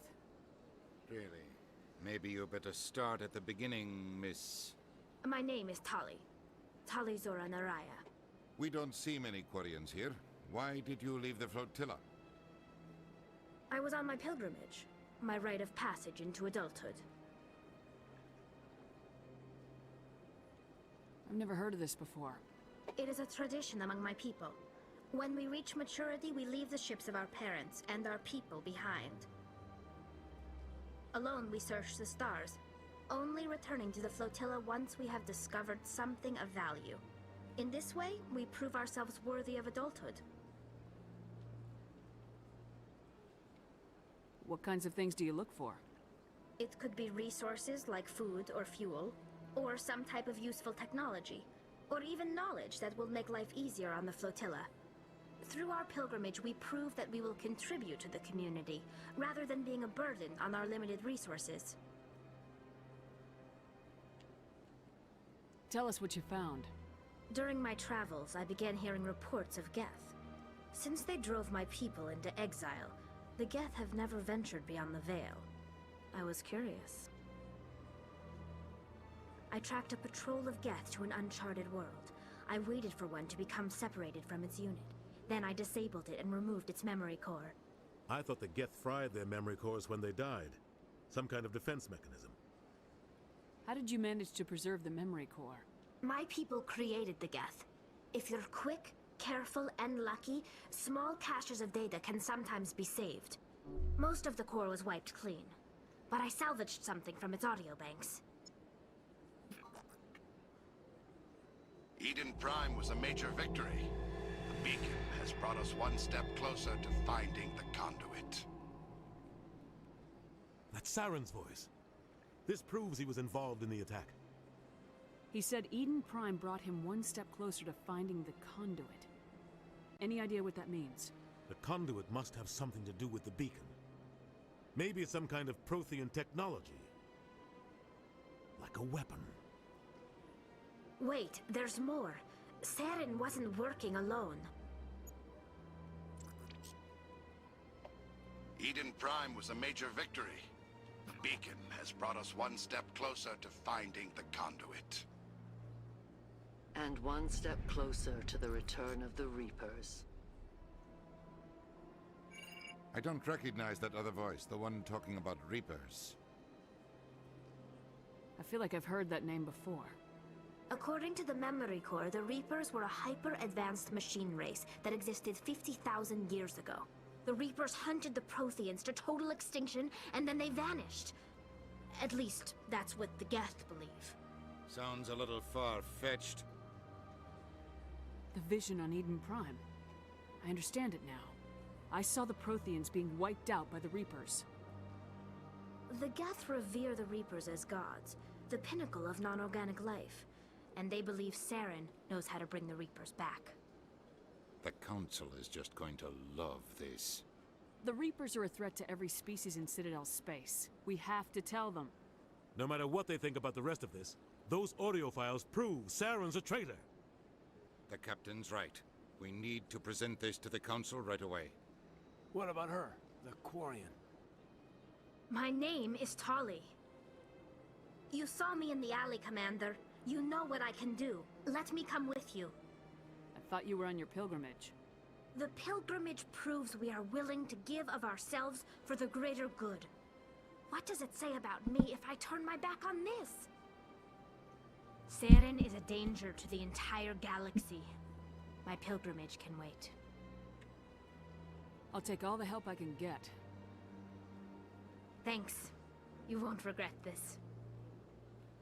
Really? Maybe you better start at the beginning, Miss... My name is Tali. Tali Zora Naraya. We don't see many Quarians here. Why did you leave the flotilla? I was on my pilgrimage. My rite of passage into adulthood. I've never heard of this before. It is a tradition among my people. When we reach maturity, we leave the ships of our parents and our people behind. Alone, we search the stars, only returning to the flotilla once we have discovered something of value. In this way, we prove ourselves worthy of adulthood. What kinds of things do you look for? It could be resources like food or fuel, or some type of useful technology, or even knowledge that will make life easier on the flotilla. Through our pilgrimage, we prove that we will contribute to the community, rather than being a burden on our limited resources. Tell us what you found. During my travels, I began hearing reports of Geth. Since they drove my people into exile, the Geth have never ventured beyond the Veil. I was curious. I tracked a patrol of Geth to an uncharted world. I waited for one to become separated from its unit. Then I disabled it and removed its memory core. I thought the Geth fried their memory cores when they died. Some kind of defense mechanism. How did you manage to preserve the memory core? My people created the Geth. If you're quick, careful, and lucky, small caches of data can sometimes be saved. Most of the core was wiped clean, but I salvaged something from its audio banks. Eden Prime was a major victory. The beacon has brought us one step closer to finding the conduit. That's Saren's voice. This proves he was involved in the attack. He said Eden Prime brought him one step closer to finding the conduit. Any idea what that means? The conduit must have something to do with the beacon. Maybe it's some kind of Prothean technology. Like a weapon. Wait, there's more. Saren wasn't working alone. Eden Prime was a major victory. The beacon has brought us one step closer to finding the conduit. And one step closer to the return of the Reapers. I don't recognize that other voice, the one talking about Reapers. I feel like I've heard that name before. According to the memory core, the Reapers were a hyper-advanced machine race that existed 50,000 years ago. The Reapers hunted the Protheans to total extinction, and then they vanished. At least, that's what the Geth believe. Sounds a little far-fetched. The vision on Eden Prime. I understand it now. I saw the Protheans being wiped out by the Reapers. The Geth revere the Reapers as gods, the pinnacle of non-organic life. And they believe Saren knows how to bring the Reapers back. The Council is just going to love this. The Reapers are a threat to every species in Citadel space. We have to tell them. No matter what they think about the rest of this, those audio files prove Saren's a traitor. The Captain's right. We need to present this to the Council right away. What about her, the Quarian? My name is Tali. You saw me in the alley, Commander. You know what I can do. Let me come with you. I thought you were on your pilgrimage. The pilgrimage proves we are willing to give of ourselves for the greater good. What does it say about me if I turn my back on this? Saren is a danger to the entire galaxy. My pilgrimage can wait. I'll take all the help I can get. Thanks. You won't regret this.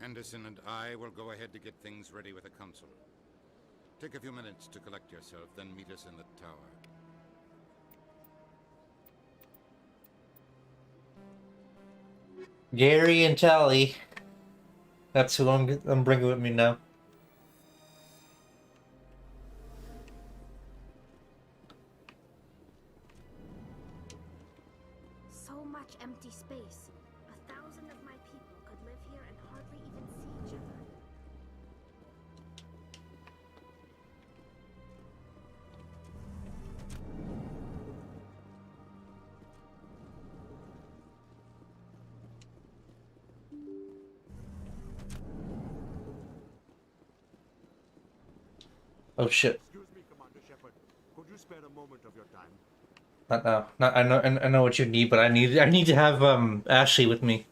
Anderson and I will go ahead to get things ready with the Council. Take a few minutes to collect yourself, then meet us in the tower. Gary and Tally. That's who I'm bringing with me now. So much empty space. 1,000 of my people could live here and hardly even see each other. Oh shit. Excuse me, Commander Shepard. Could you spare a moment of your time? Not now. Not, I know what you need, but I need to have Ashley with me.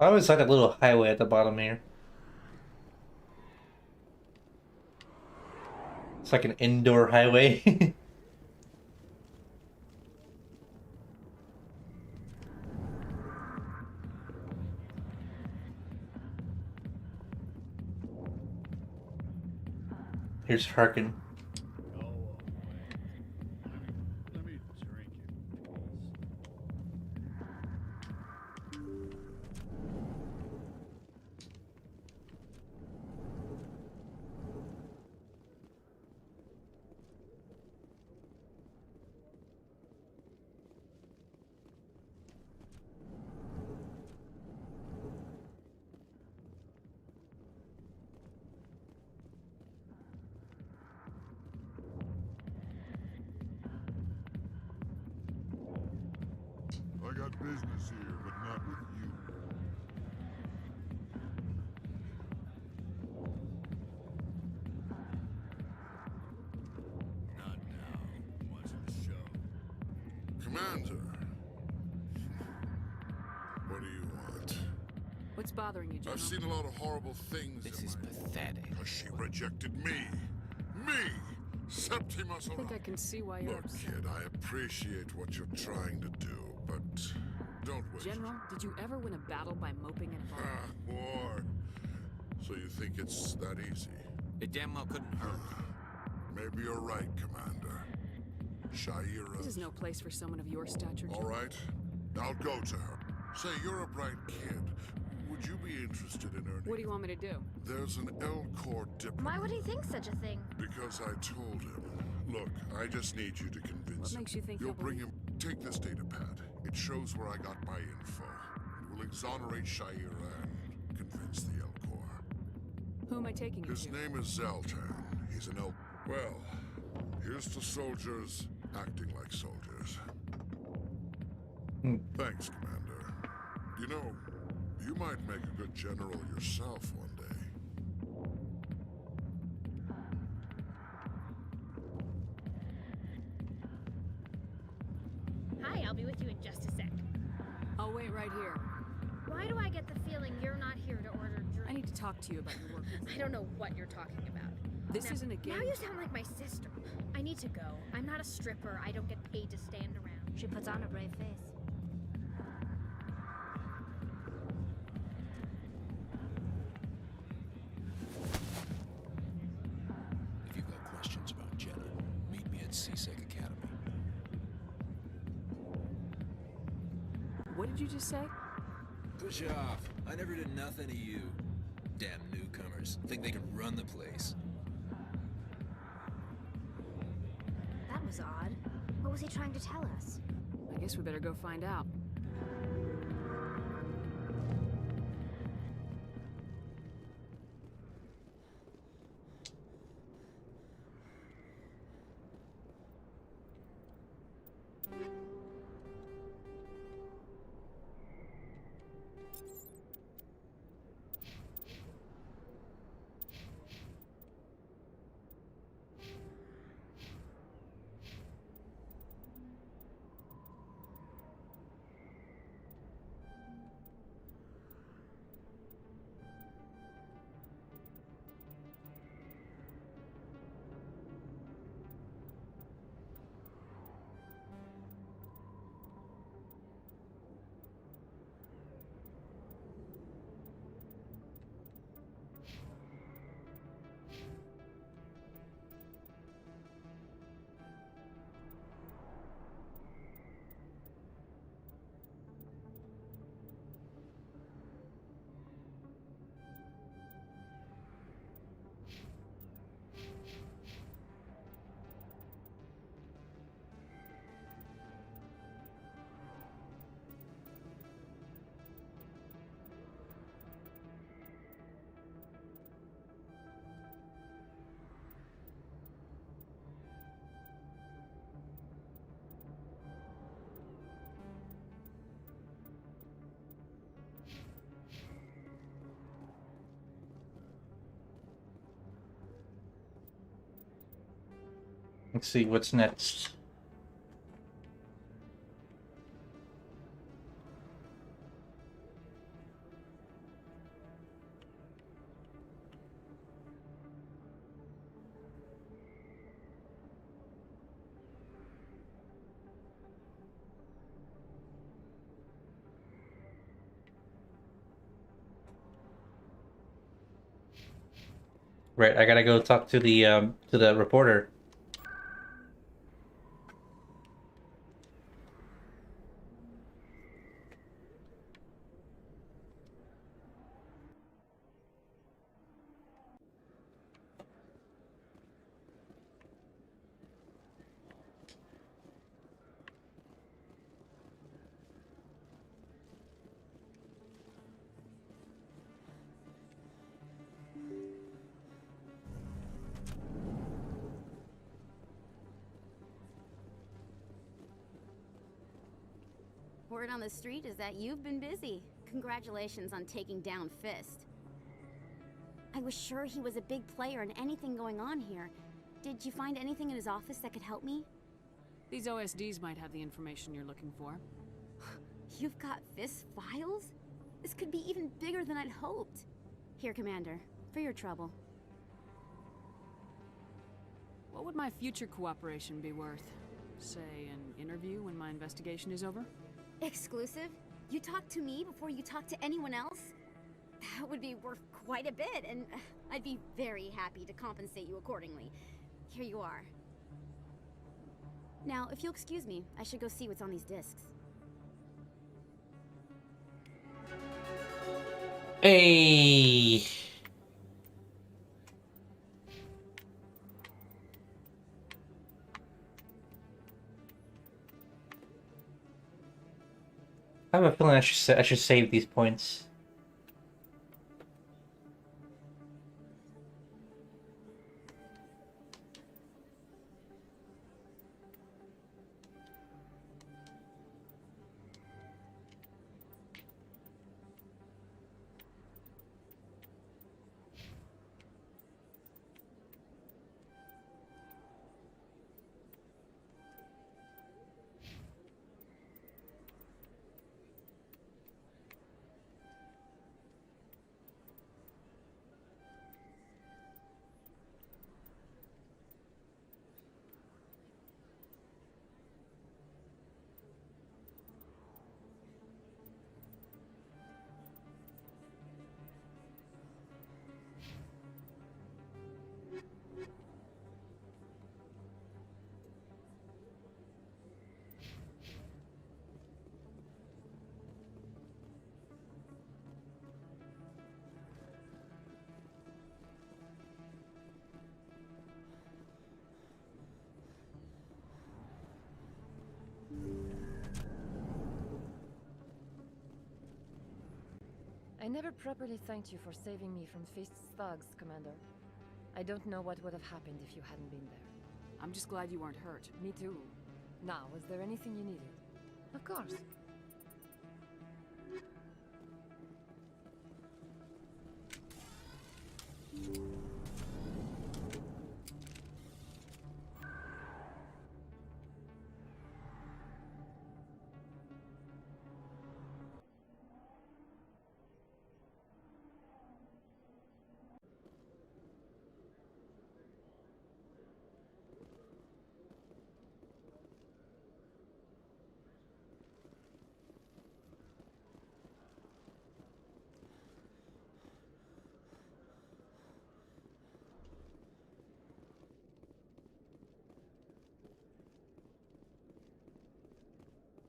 I always like that little highway at the bottom here. It's like an indoor highway. Here's Harkin. I got business here, but not with you. Not now. What's the show? Commander. What do you want? What's bothering you, General? I've seen a lot of horrible things. This is pathetic. She rejected me. Me! Septimus I think I can see why you're Look, upset. kid, I appreciate what you're trying to do, but don't waste General, did you ever win a battle by moping in a bar? war. So you think it's that easy? It damn well couldn't hurt. Maybe you're right, Commander. Shaira. This is no place for someone of your stature, All General. right, I'll go to her. Say, you're a bright kid. Would you be interested in earning? What do you want me to do? There's an L-Corps diplomat. Why would he think such a thing? Because I told him. Look, I just need you to convince What makes you think You'll he'll bring him. Take this data pad. It shows where I got my info. It will exonerate Shaira and convince the L-Corps. Who am I taking you His to? name is Zoltan. He's an L. Well, here's to soldiers acting like soldiers. Thanks, Commander. You know, you might make a good general yourself one day. Hi, I'll be with you in just a sec. I'll wait right here. Why do I get the feeling you're not here to order drinks? I need to talk to you about your work. I don't know what you're talking about. This Now- isn't a game. Now you sound like my sister. I need to go. I'm not a stripper. I don't get paid to stand around. She puts on a brave face. If you've got questions about Jenna, meet me at CC you just say? Push off. I never did nothing to you. Damn newcomers. Think they can run the place. That was odd. What was he trying to tell us? I guess we better go find out. Let's see what's next. Right, I gotta go talk to the reporter. Word on the street is that you've been busy. Congratulations on taking down Fist. I was sure he was a big player in anything going on here. Did you find anything in his office that could help me? These OSDs might have the information you're looking for. You've got Fist files? This could be even bigger than I'd hoped. Here, Commander, for your trouble. What would my future cooperation be worth? Say, an interview when my investigation is over? Exclusive? You talk to me before you talk to anyone else? That would be worth quite a bit, and I'd be very happy to compensate you accordingly. Here you are. Now, if you'll excuse me, I should go see what's on these discs. Hey! I have a feeling I should save these points. never properly thanked you for saving me from Feast's thugs, Commander. I don't know what would have happened if you hadn't been there. I'm just glad you weren't hurt. Me too. Now, was there anything you needed? Of course.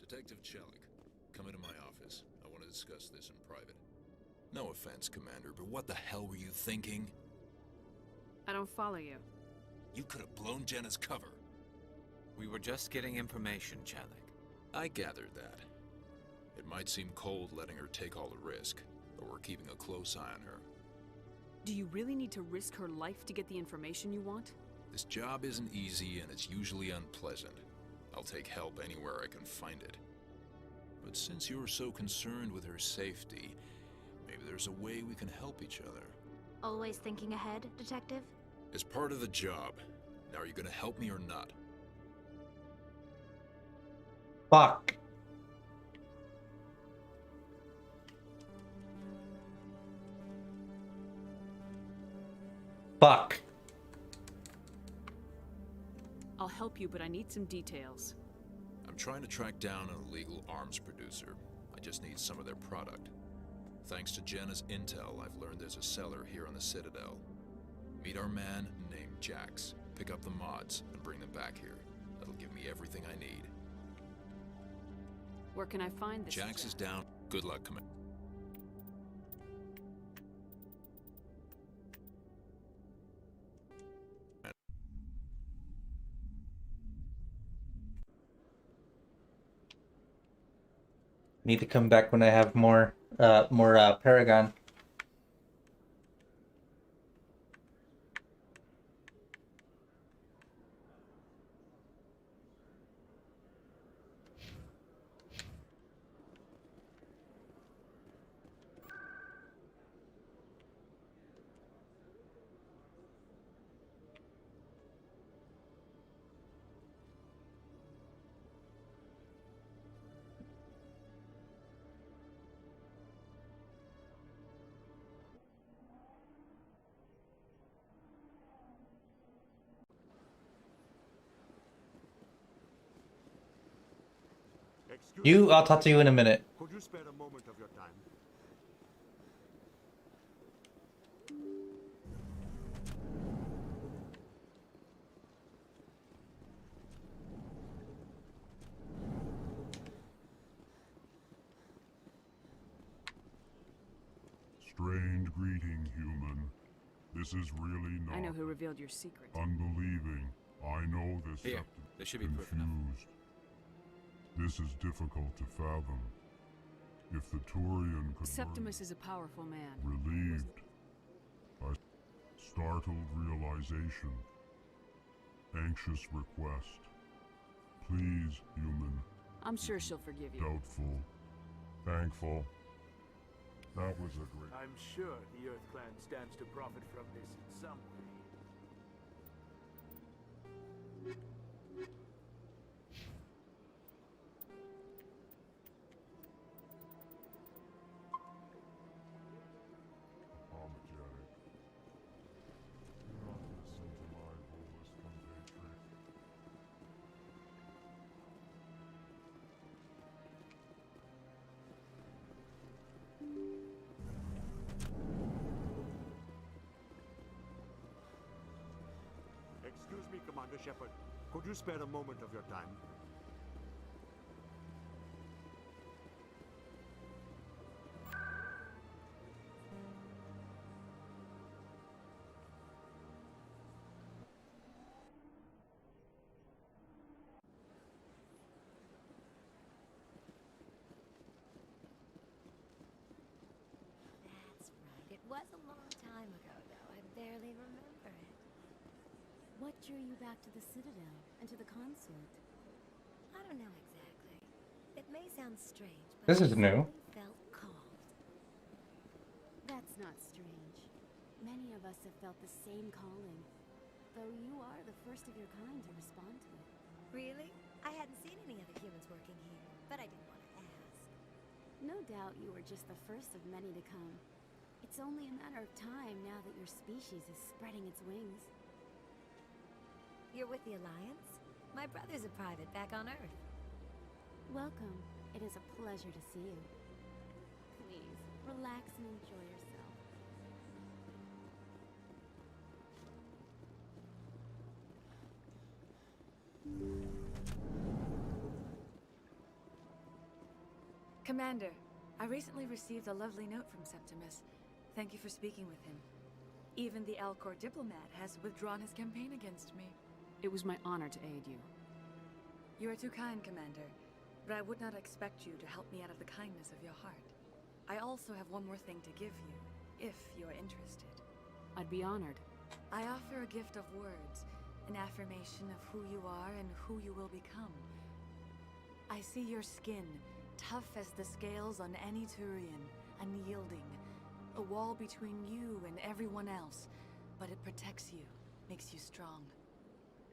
Detective Chelik, come into my office. I want to discuss this in private. No offense, Commander, but what the hell were you thinking? I don't follow you. You could have blown Jenna's cover. We were just getting information, Chelik. I gathered that. It might seem cold letting her take all the risk, but we're keeping a close eye on her. Do you really need to risk her life to get the information you want? This job isn't easy and it's usually unpleasant. I'll take help anywhere I can find it. But since you're so concerned with her safety, maybe there's a way we can help each other. Always thinking ahead, Detective? As part of the job. Now, are you gonna help me or not? Fuck. Fuck. I'll help you, but I need some details. I'm trying to track down an illegal arms producer. I just need some of their product. Thanks to Jenna's intel, I've learned there's a seller here on the Citadel. Meet our man named Jax. Pick up the mods and bring them back here. That'll give me everything I need. Where can I find this? Jax is down. Good luck, Commander. Need to come back when I have more Paragon. I'll talk to you in a minute. Could you spare a moment of your time? Strange greeting, human. This is really not I know who revealed your secret. unbelieving. I know this. Here, there should be proof enough. Confused. This is difficult to fathom. If the Turian could Septimus is a powerful man. relieved by startled realization, anxious request. Please, human. I'm sure she'll forgive you. Doubtful, thankful. That was a great. I'm sure the Earth Clan stands to profit from this in some way. Apologetic. Do not listen to my bolus compatriot. Excuse me, Commander Shepard. Could you spare a moment of your time? time ago, though. I barely remember it. What drew you back to the Citadel and to the consort? I don't know exactly. It may sound strange, but This I is new. simply felt called. That's not strange. Many of us have felt the same calling, though you are the first of your kind to respond to it. Really? I hadn't seen any other humans working here, but I didn't want to ask. No doubt you were just the first of many to come. It's only a matter of time now that your species is spreading its wings. You're with the Alliance? My brother's a private back on Earth. Welcome. It is a pleasure to see you. Please, relax and enjoy yourself. Commander, I recently received a lovely note from Septimus. Thank you for speaking with him. Even the Alcor diplomat has withdrawn his campaign against me. It was my honor to aid you. You are too kind, Commander, but I would not expect you to help me out of the kindness of your heart. I also have one more thing to give you, if you are interested. I'd be honored. I offer a gift of words, an affirmation of who you are and who you will become. I see your skin, tough as the scales on any Turian, unyielding, a wall between you and everyone else, but it protects you, makes you strong.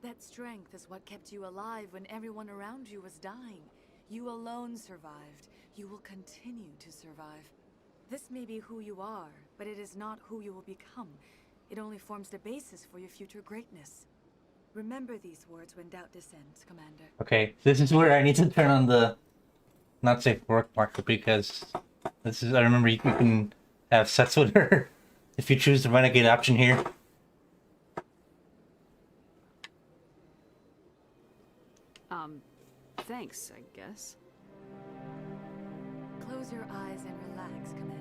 That strength is what kept you alive when everyone around you was dying. You alone survived. You will continue to survive. This may be who you are, but it is not who you will become. It only forms the basis for your future greatness. Remember these words when doubt descends, Commander. Okay, this is where I need to turn on the not safe for work marker, because this is, I remember you can have sets with her if you choose the renegade option here. Thanks, I guess. Close your eyes and relax, Commander.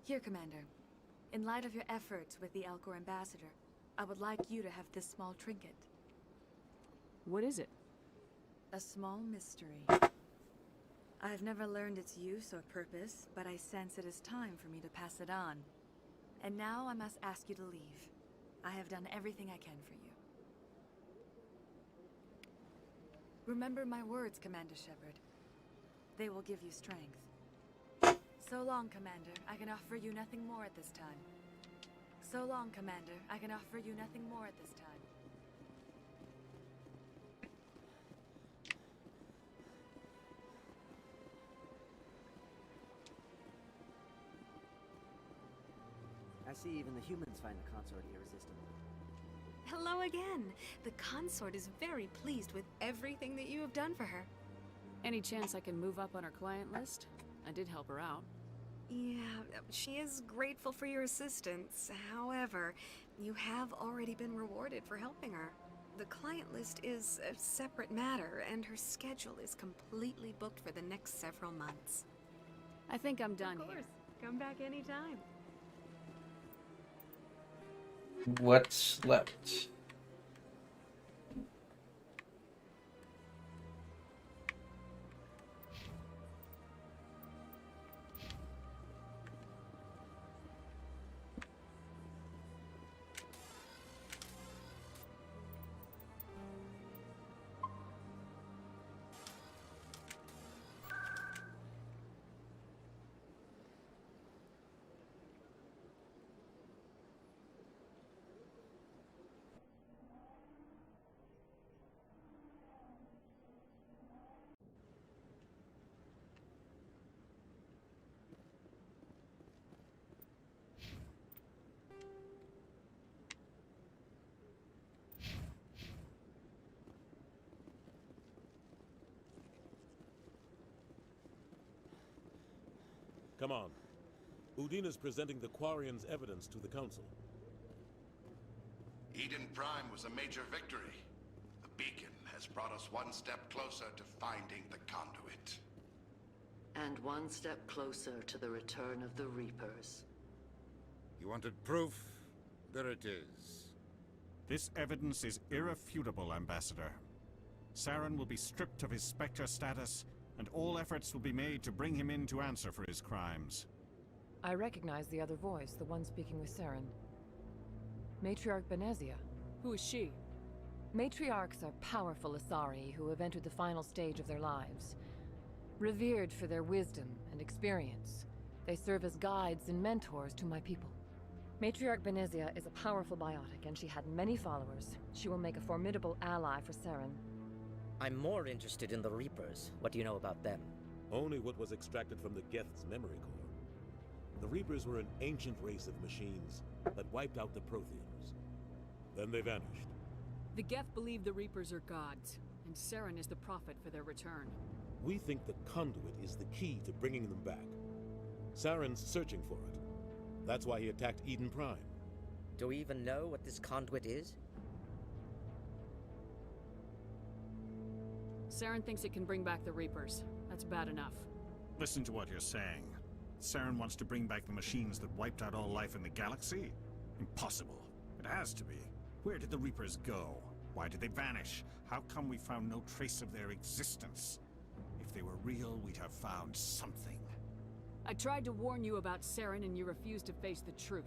Here, Commander. In light of your efforts with the Alcor ambassador, I would like you to have this small trinket. What is it? A small mystery. I've never learned its use or purpose, but I sense it is time for me to pass it on. And now I must ask you to leave. I have done everything I can for you. Remember my words, Commander Shepard. They will give you strength. So long, Commander. I can offer you nothing more at this time. So long, Commander. I can offer you nothing more at this time. I see even the humans find the consort irresistible. Hello again. The consort is very pleased with everything that you have done for her. Any chance I can move up on her client list? I did help her out. Yeah, she is grateful for your assistance. However, you have already been rewarded for helping her. The client list is a separate matter, and her schedule is completely booked for the next several months. I think I'm done Of course. here. Come back anytime. What's left? Come on. Udina's presenting the Quarian's evidence to the Council. Eden Prime was a major victory. The beacon has brought us one step closer to finding the conduit. And one step closer to the return of the Reapers. You wanted proof? There it is. This evidence is irrefutable, Ambassador. Saren will be stripped of his Spectre status, and all efforts will be made to bring him in to answer for his crimes. I recognize the other voice, the one speaking with Saren. Matriarch Benezia. Who is she? Matriarchs are powerful Asari who have entered the final stage of their lives. Revered for their wisdom and experience, they serve as guides and mentors to my people. Matriarch Benezia is a powerful biotic, and she had many followers. She will make a formidable ally for Saren. I'm more interested in the Reapers. What do you know about them? Only what was extracted from the Geth's memory core. The Reapers were an ancient race of machines that wiped out the Protheans. Then they vanished. The Geth believe the Reapers are gods, and Saren is the prophet for their return. We think the conduit is the key to bringing them back. Saren's searching for it. That's why he attacked Eden Prime. Do we even know what this conduit is? Saren thinks it can bring back the Reapers. That's bad enough. Listen to what you're saying. Saren wants to bring back the machines that wiped out all life in the galaxy? Impossible. It has to be. Where did the Reapers go? Why did they vanish? How come we found no trace of their existence? If they were real, we'd have found something. I tried to warn you about Saren and you refused to face the truth.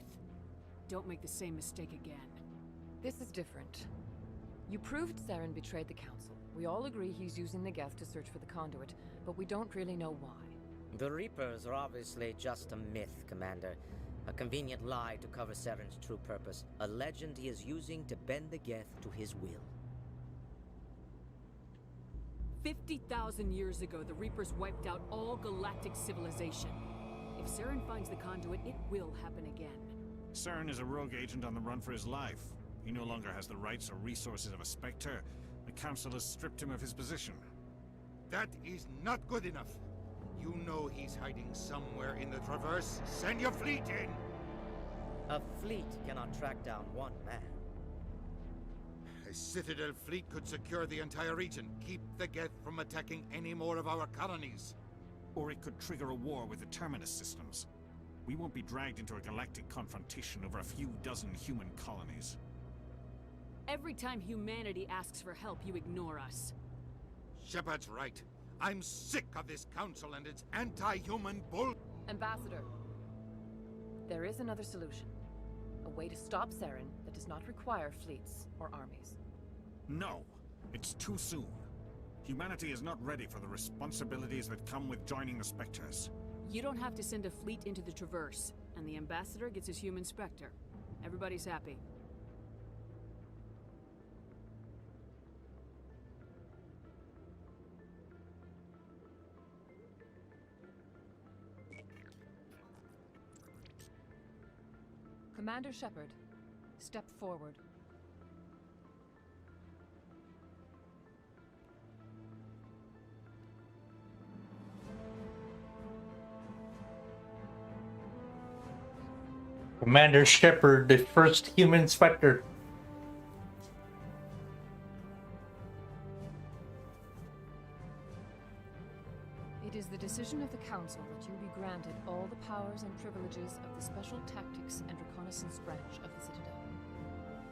Don't make the same mistake again. This is different. You proved Saren betrayed the Council. We all agree he's using the Geth to search for the conduit, but we don't really know why. The Reapers are obviously just a myth, Commander. A convenient lie to cover Saren's true purpose. A legend he is using to bend the Geth to his will. 50,000 years ago, the Reapers wiped out all galactic civilization. If Saren finds the conduit, it will happen again. Saren is a rogue agent on the run for his life. He no longer has the rights or resources of a Spectre. The Council has stripped him of his position. That is not good enough. You know he's hiding somewhere in the Traverse. Send your fleet in! A fleet cannot track down one man. A Citadel fleet could secure the entire region, keep the Geth from attacking any more of our colonies. Or it could trigger a war with the Terminus systems. We won't be dragged into a galactic confrontation over a few dozen human colonies. Every time humanity asks for help, you ignore us. Shepard's right. I'm sick of this council and its anti-human bull... Ambassador, there is another solution. A way to stop Saren that does not require fleets or armies. No, it's too soon. Humanity is not ready for the responsibilities that come with joining the Spectres. You don't have to send a fleet into the Traverse, and the Ambassador gets his human Spectre. Everybody's happy. Commander Shepard, step forward. Commander Shepard, the first human Spectre. It is the decision of the Council that you be granted all the powers and privileges of the Special Tactics and Reconnaissance branch of the Citadel.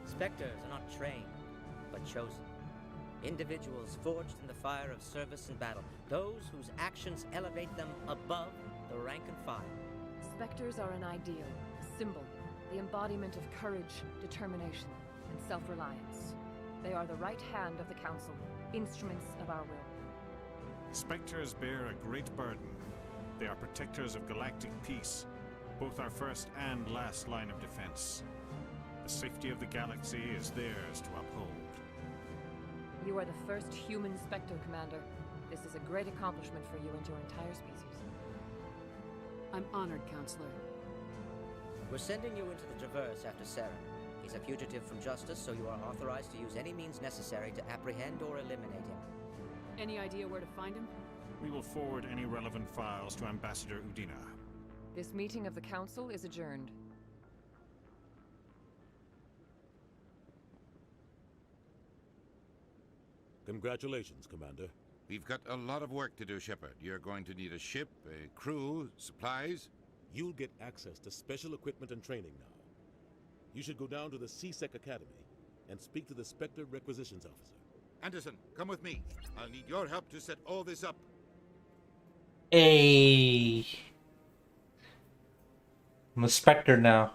Spectres are not trained, but chosen. Individuals forged in the fire of service and battle. Those whose actions elevate them above the rank and file. Spectres are an ideal, a symbol, the embodiment of courage, determination, and self-reliance. They are the right hand of the Council, instruments of our will. Spectres bear a great burden. They are protectors of galactic peace, both our first and last line of defense. The safety of the galaxy is theirs to uphold. You are the first human Spectre, Commander. This is a great accomplishment for you and your entire species. I'm honored, Counselor. We're sending you into the Traverse after Saren. He's a fugitive from justice, so you are authorized to use any means necessary to apprehend or eliminate him. Any idea where to find him? We will forward any relevant files to Ambassador Udina. This meeting of the Council is adjourned. Congratulations, Commander. We've got a lot of work to do, Shepard. You're going to need a ship, a crew, supplies. You'll get access to special equipment and training now. You should go down to the CSEC Academy and speak to the Spectre Requisitions Officer. Anderson, come with me. I'll need your help to set all this up. Hey, I'm a Spectre now.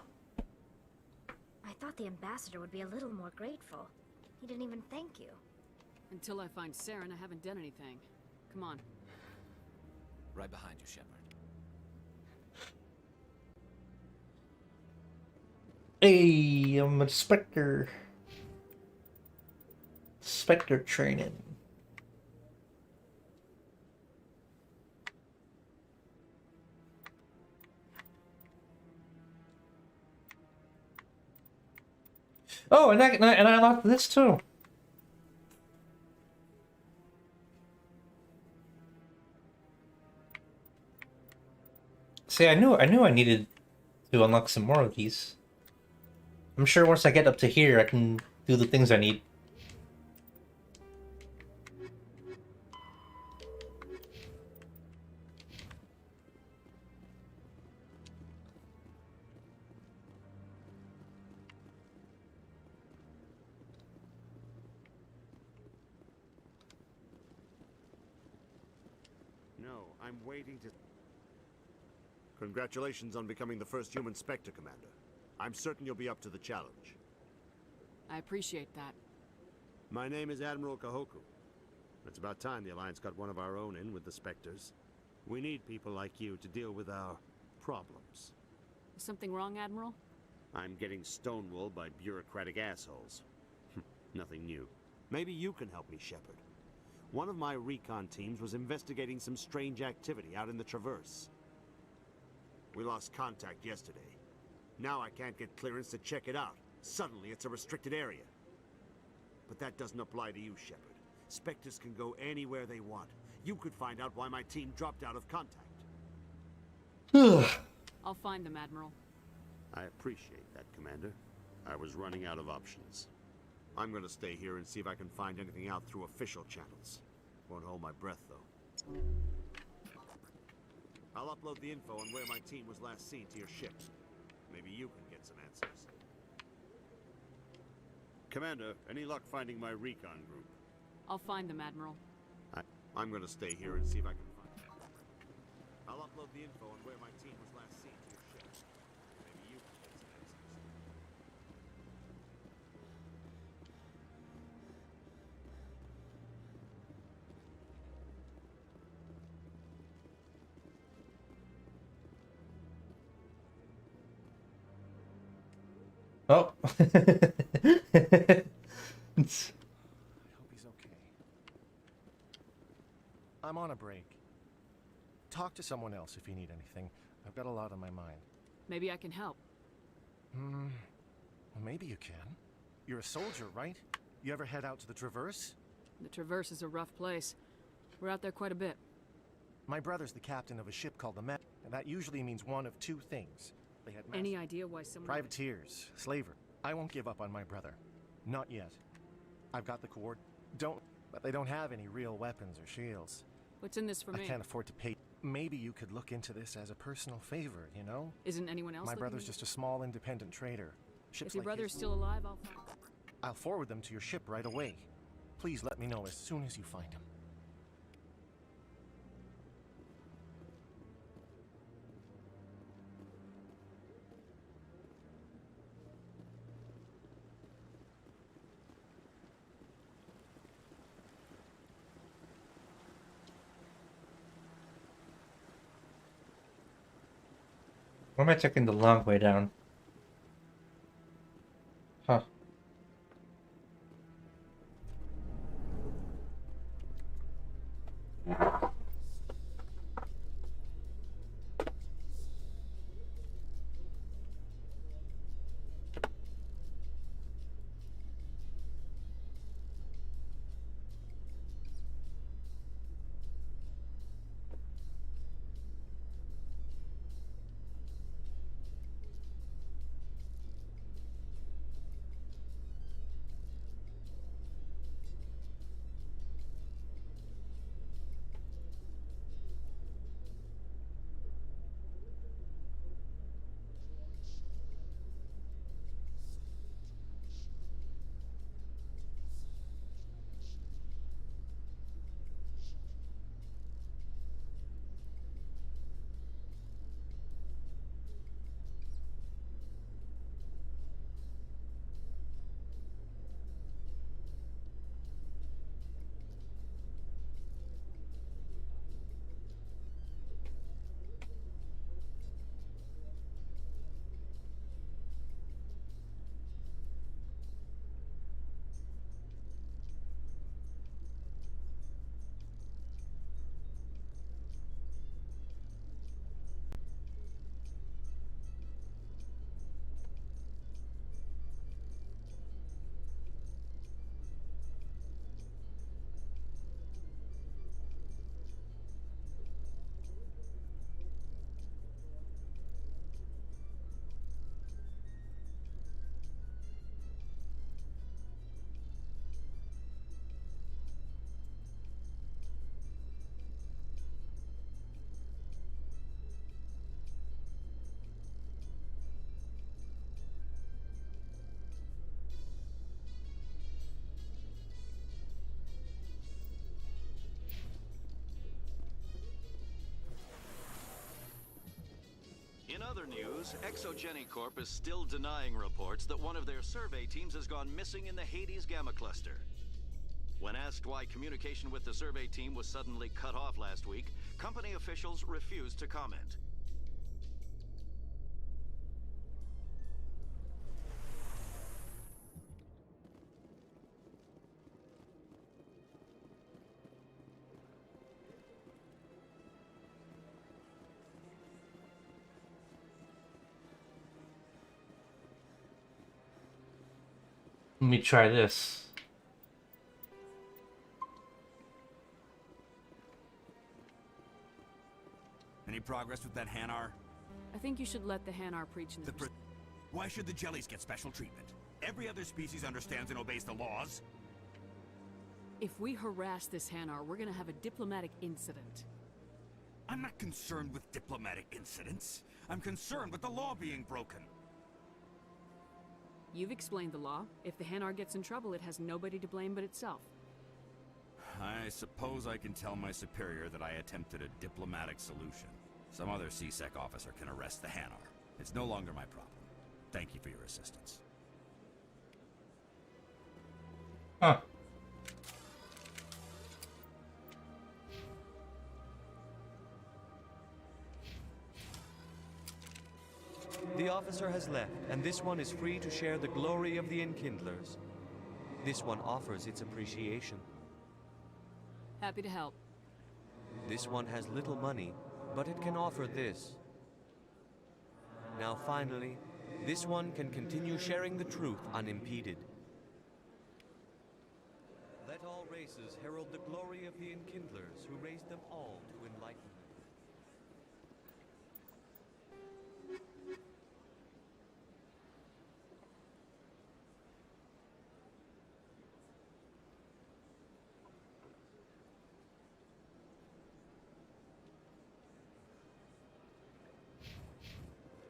I thought the ambassador would be a little more grateful. He didn't even thank you. Until I find Saren, I haven't done anything. Come on. Right behind you, Shepard. Hey, I'm a Spectre. Spectre training. Oh, and I unlocked this too. See, I knew I needed to unlock some more of these. I'm sure once I get up to here, I can do the things I need. No, I'm waiting to... Congratulations on becoming the first human Spectre, Commander. I'm certain you'll be up to the challenge. I appreciate that. My name is Admiral Kahoku. It's about time the Alliance got one of our own in with the Spectres. We need people like you to deal with our problems. Is something wrong, Admiral? I'm getting stonewalled by bureaucratic assholes. Nothing new. Maybe you can help me, Shepard. One of my recon teams was investigating some strange activity out in the Traverse. We lost contact yesterday. Now I can't get clearance to check it out. Suddenly it's a restricted area. But that doesn't apply to you, Shepard. Spectres can go anywhere they want. You could find out why my team dropped out of contact. I'll find them, Admiral. I appreciate that, Commander. I was running out of options. I'm gonna stay here and see if I can find anything out through official channels. Won't hold my breath, though. I'll upload the info on where my team was last seen to your ship. Maybe you can get some answers. Commander, any luck finding my recon group? I'll find them, Admiral. I'm gonna stay here and see if I can find them. I'll upload the info on where my team was last seen to your ship. Maybe you can get some answers. Oh. It's... I hope he's okay. I'm on a break. Talk to someone else if you need anything. I've got a lot on my mind. Maybe I can help. Well, maybe you can. You're a soldier, right? You ever head out to the Traverse? The Traverse is a rough place. We're out there quite a bit. My brother's the captain of a ship called the Met, and that usually means one of two things. They had Any idea why someone... privateers, slavery. I won't give up on my brother. Not yet. I've got the but they don't have any real weapons or shields. What's in this for me? I can't afford to pay. Maybe you could look into this as a personal favor, you know? Isn't anyone else My looking brother's into just a small independent trader. Ships If your like brother's his- still alive, I'll forward them to your ship right away. Please let me know as soon as you find him. Why am I taking the long way down? Huh. other news, Exogeny Corp is still denying reports that one of their survey teams has gone missing in the Hades Gamma Cluster. When asked why communication with the survey team was suddenly cut off last week, company officials refused to comment. Let me try this. Any progress with that Hanar? I think you should let the Hanar preach in the... Why should the jellies get special treatment? Every other species understands and obeys the laws. If we harass this Hanar, we're gonna have a diplomatic incident. I'm not concerned with diplomatic incidents. I'm concerned with the law being broken. You've explained the law. If the Hanar gets in trouble, it has nobody to blame but itself. I suppose I can tell my superior that I attempted a diplomatic solution. Some other CSEC officer can arrest the Hanar. It's no longer my problem. Thank you for your assistance. Huh. The officer has left, and this one is free to share the glory of the Enkindlers. This one offers its appreciation. Happy to help. This one has little money, but it can offer this. Now finally, this one can continue sharing the truth unimpeded. Let all races herald the glory of the Enkindlers who raised them all to enlightenment.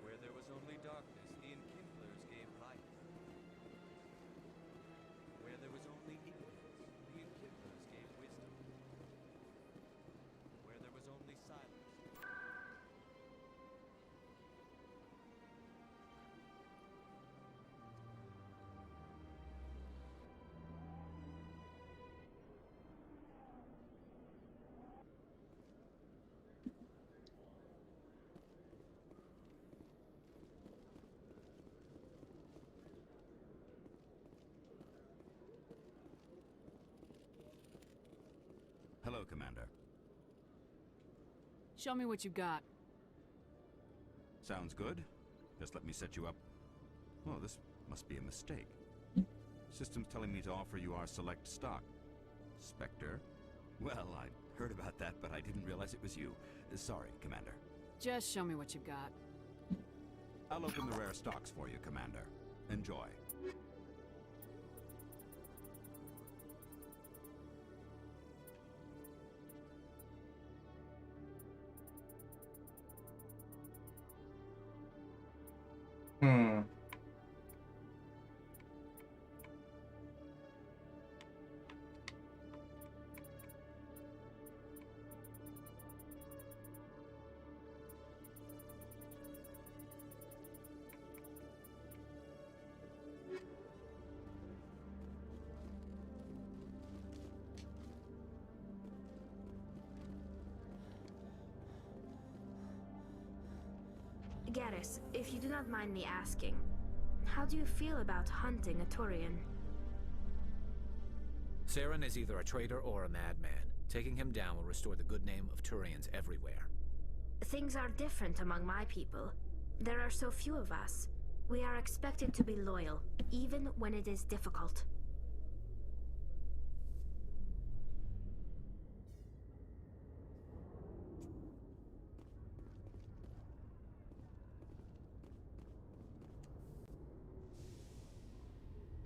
Where there was only darkness, the Enkindlers gave light. Where there was only ignorance, the Enkindlers gave wisdom. Where there was only silence. Hello, Commander. Show me what you got. Sounds good. Just let me set you up. Oh, this must be a mistake. System's telling me to offer you our select stock. Spectre? Well, I heard about that, but I didn't realize it was you. Sorry, Commander. Just show me what you've got. I'll open the rare stocks for you, Commander. Enjoy. Garrus, if you do not mind me asking, how do you feel about hunting a Turian? Saren is either a traitor or a madman. Taking him down will restore the good name of Turians everywhere. Things are different among my people. There are so few of us. We are expected to be loyal, even when it is difficult.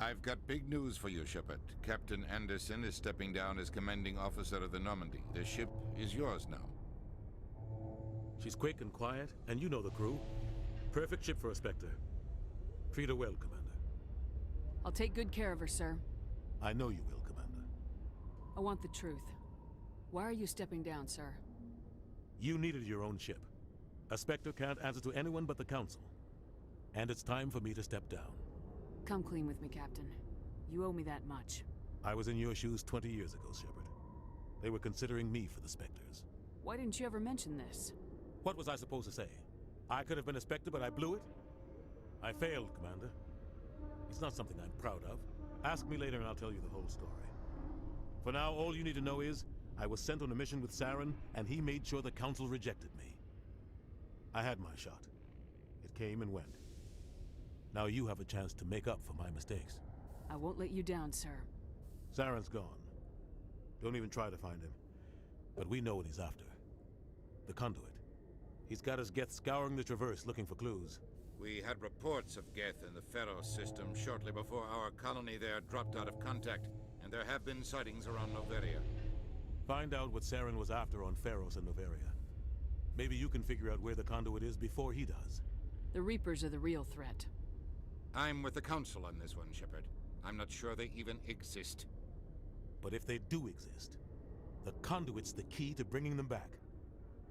I've got big news for you, Shepard. Captain Anderson is stepping down as commanding officer of the Normandy. The ship is yours now. She's quick and quiet, and you know the crew. Perfect ship for a Spectre. Treat her well, Commander. I'll take good care of her, sir. I know you will, Commander. I want the truth. Why are you stepping down, sir? You needed your own ship. A Spectre can't answer to anyone but the Council. And it's time for me to step down. Come clean with me, Captain. You owe me that much. I was in your shoes 20 years ago, Shepard. They were considering me for the Spectres. Why didn't you ever mention this? What was I supposed to say? I could have been a Spectre, but I blew it? I failed, Commander. It's not something I'm proud of. Ask me later and I'll tell you the whole story. For now, all you need to know is, I was sent on a mission with Saren, and he made sure the Council rejected me. I had my shot. It came and went. Now you have a chance to make up for my mistakes. I won't let you down, sir. Saren's gone. Don't even try to find him. But we know what he's after. The conduit. He's got his Geth scouring the Traverse looking for clues. We had reports of Geth in the Pharaoh system shortly before our colony there dropped out of contact, and there have been sightings around Noveria. Find out what Saren was after on Pharos and Noveria. Maybe you can figure out where the conduit is before he does. The Reapers are the real threat. I'm with the Council on this one, Shepard. I'm not sure they even exist. But if they do exist, the conduit's the key to bringing them back.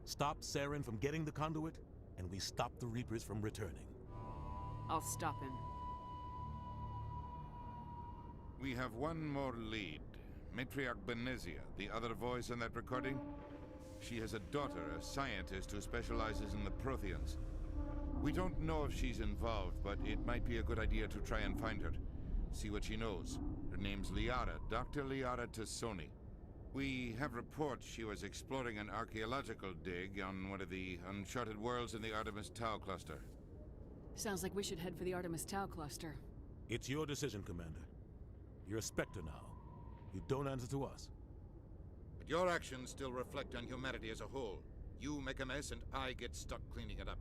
Stop Saren from getting the conduit, and we stop the Reapers from returning. I'll stop him. We have one more lead. Matriarch Benezia, the other voice in that recording. She has a daughter, a scientist who specializes in the Protheans. We don't know if she's involved, but it might be a good idea to try and find her. See what she knows. Her name's Liara, Dr. Liara Tassoni. We have reports she was exploring an archaeological dig on one of the uncharted worlds in the Artemis Tau cluster. Sounds like we should head for the Artemis Tau cluster. It's your decision, Commander. You're a Spectre now. You don't answer to us. But your actions still reflect on humanity as a whole. You make a mess and I get stuck cleaning it up.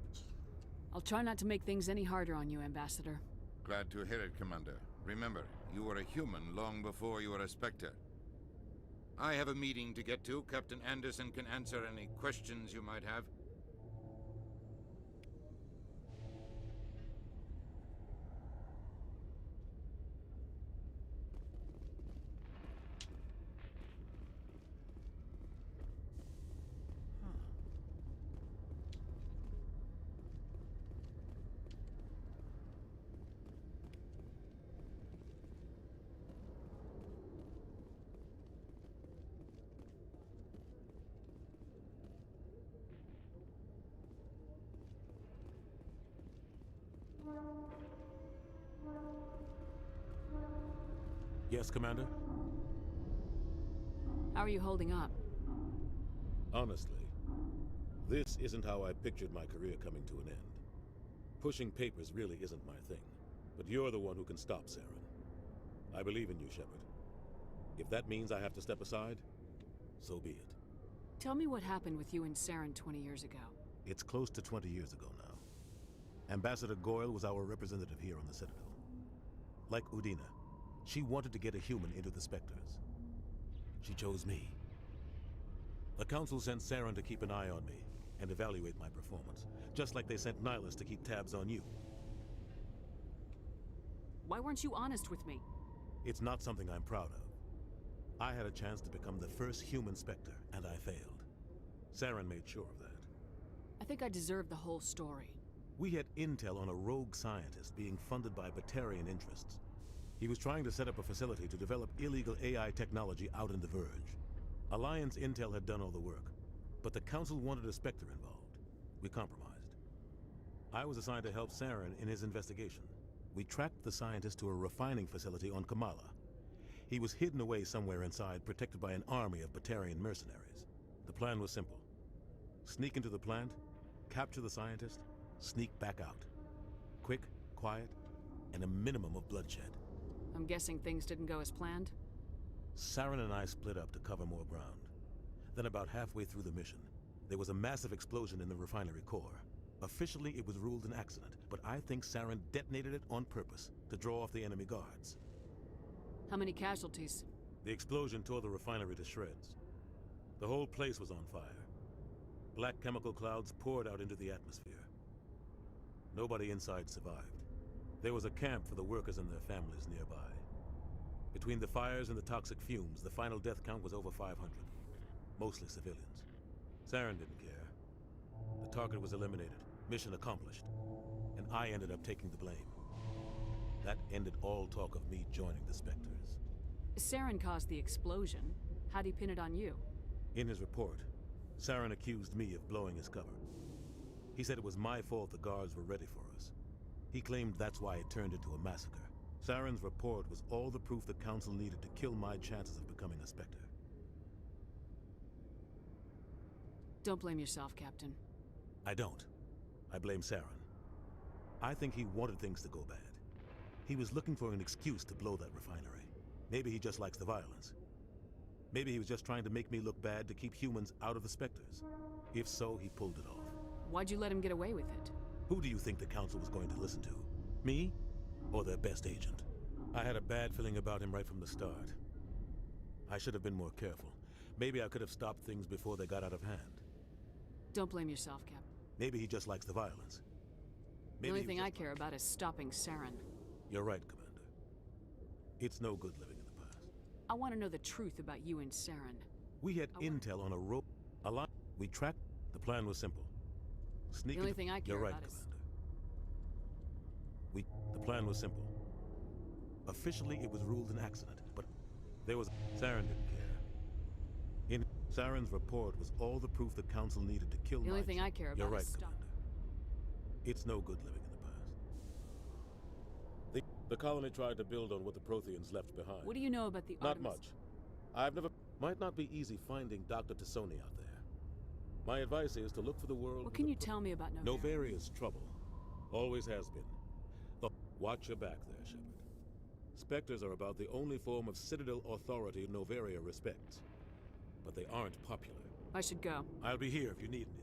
I'll try not to make things any harder on you, Ambassador. Glad to hear it, Commander. Remember, you were a human long before you were a Spectre. I have a meeting to get to. Captain Anderson can answer any questions you might have. Yes, Commander? How are you holding up? Honestly, this isn't how I pictured my career coming to an end. Pushing papers really isn't my thing, but you're the one who can stop Saren. I believe in you, Shepard. If that means I have to step aside, so be it. Tell me what happened with you and Saren 20 years ago. It's close to 20 years ago now. Ambassador Goyle was our representative here on the Citadel. Like Udina, she wanted to get a human into the Spectres. She chose me. The Council sent Saren to keep an eye on me and evaluate my performance, just like they sent Nihilus to keep tabs on you. Why weren't you honest with me? It's not something I'm proud of. I had a chance to become the first human Spectre, and I failed. Saren made sure of that. I think I deserve the whole story. We had intel on a rogue scientist being funded by Batarian interests. He was trying to set up a facility to develop illegal AI technology out in the Verge. Alliance intel had done all the work, but the Council wanted a Spectre involved. We compromised. I was assigned to help Saren in his investigation. We tracked the scientist to a refining facility on Kamala. He was hidden away somewhere inside, protected by an army of Batarian mercenaries. The plan was simple. Sneak into the plant, capture the scientist, sneak back out. Quick, quiet, and a minimum of bloodshed. I'm guessing things didn't go as planned? Saren and I split up to cover more ground. Then about halfway through the mission, there was a massive explosion in the refinery core. Officially, it was ruled an accident, but I think Saren detonated it on purpose to draw off the enemy guards. How many casualties? The explosion tore the refinery to shreds. The whole place was on fire. Black chemical clouds poured out into the atmosphere. Nobody inside survived. There was a camp for the workers and their families nearby. Between the fires and the toxic fumes, the final death count was over 500. Mostly civilians. Saren didn't care. The target was eliminated. Mission accomplished. And I ended up taking the blame. That ended all talk of me joining the Spectres. Saren caused the explosion. How'd he pin it on you? In his report, Saren accused me of blowing his cover. He said it was my fault the guards were ready for us. He claimed that's why it turned into a massacre. Saren's report was all the proof the Council needed to kill my chances of becoming a Spectre. Don't blame yourself, Captain. I don't. I blame Saren. I think he wanted things to go bad. He was looking for an excuse to blow that refinery. Maybe he just likes the violence. Maybe he was just trying to make me look bad to keep humans out of the Spectres. If so, he pulled it off. Why'd you let him get away with it? Who do you think the Council was going to listen to? Me? Or their best agent? I had a bad feeling about him right from the start. I should have been more careful. Maybe I could have stopped things before they got out of hand. Don't blame yourself, Captain. Maybe he just likes the violence. The only thing I care about is stopping Saren. You're right, Commander. It's no good living in the past. I want to know the truth about you and Saren. We had intel on a rope. We tracked. The plan was simple. Sneak. The only thing I care You're right, about is... Commander. The plan was simple. Officially, it was ruled an accident, but there was... Saren didn't care. Saren's report was all the proof the Council needed to kill The only thing I care about You're right, is stop. Commander. It's no good living in the past. The colony tried to build on what the Protheans left behind. What do you know about the Not Artemis? much. I've never... Might not be easy finding Dr. Tassoni out there. My advice is to look for the world... What can you tell me about Novaria? Novaria's trouble. Always has been. Watch your back there, Shepard. Spectres are about the only form of Citadel authority Novaria respects. But they aren't popular. I should go. I'll be here if you need anything.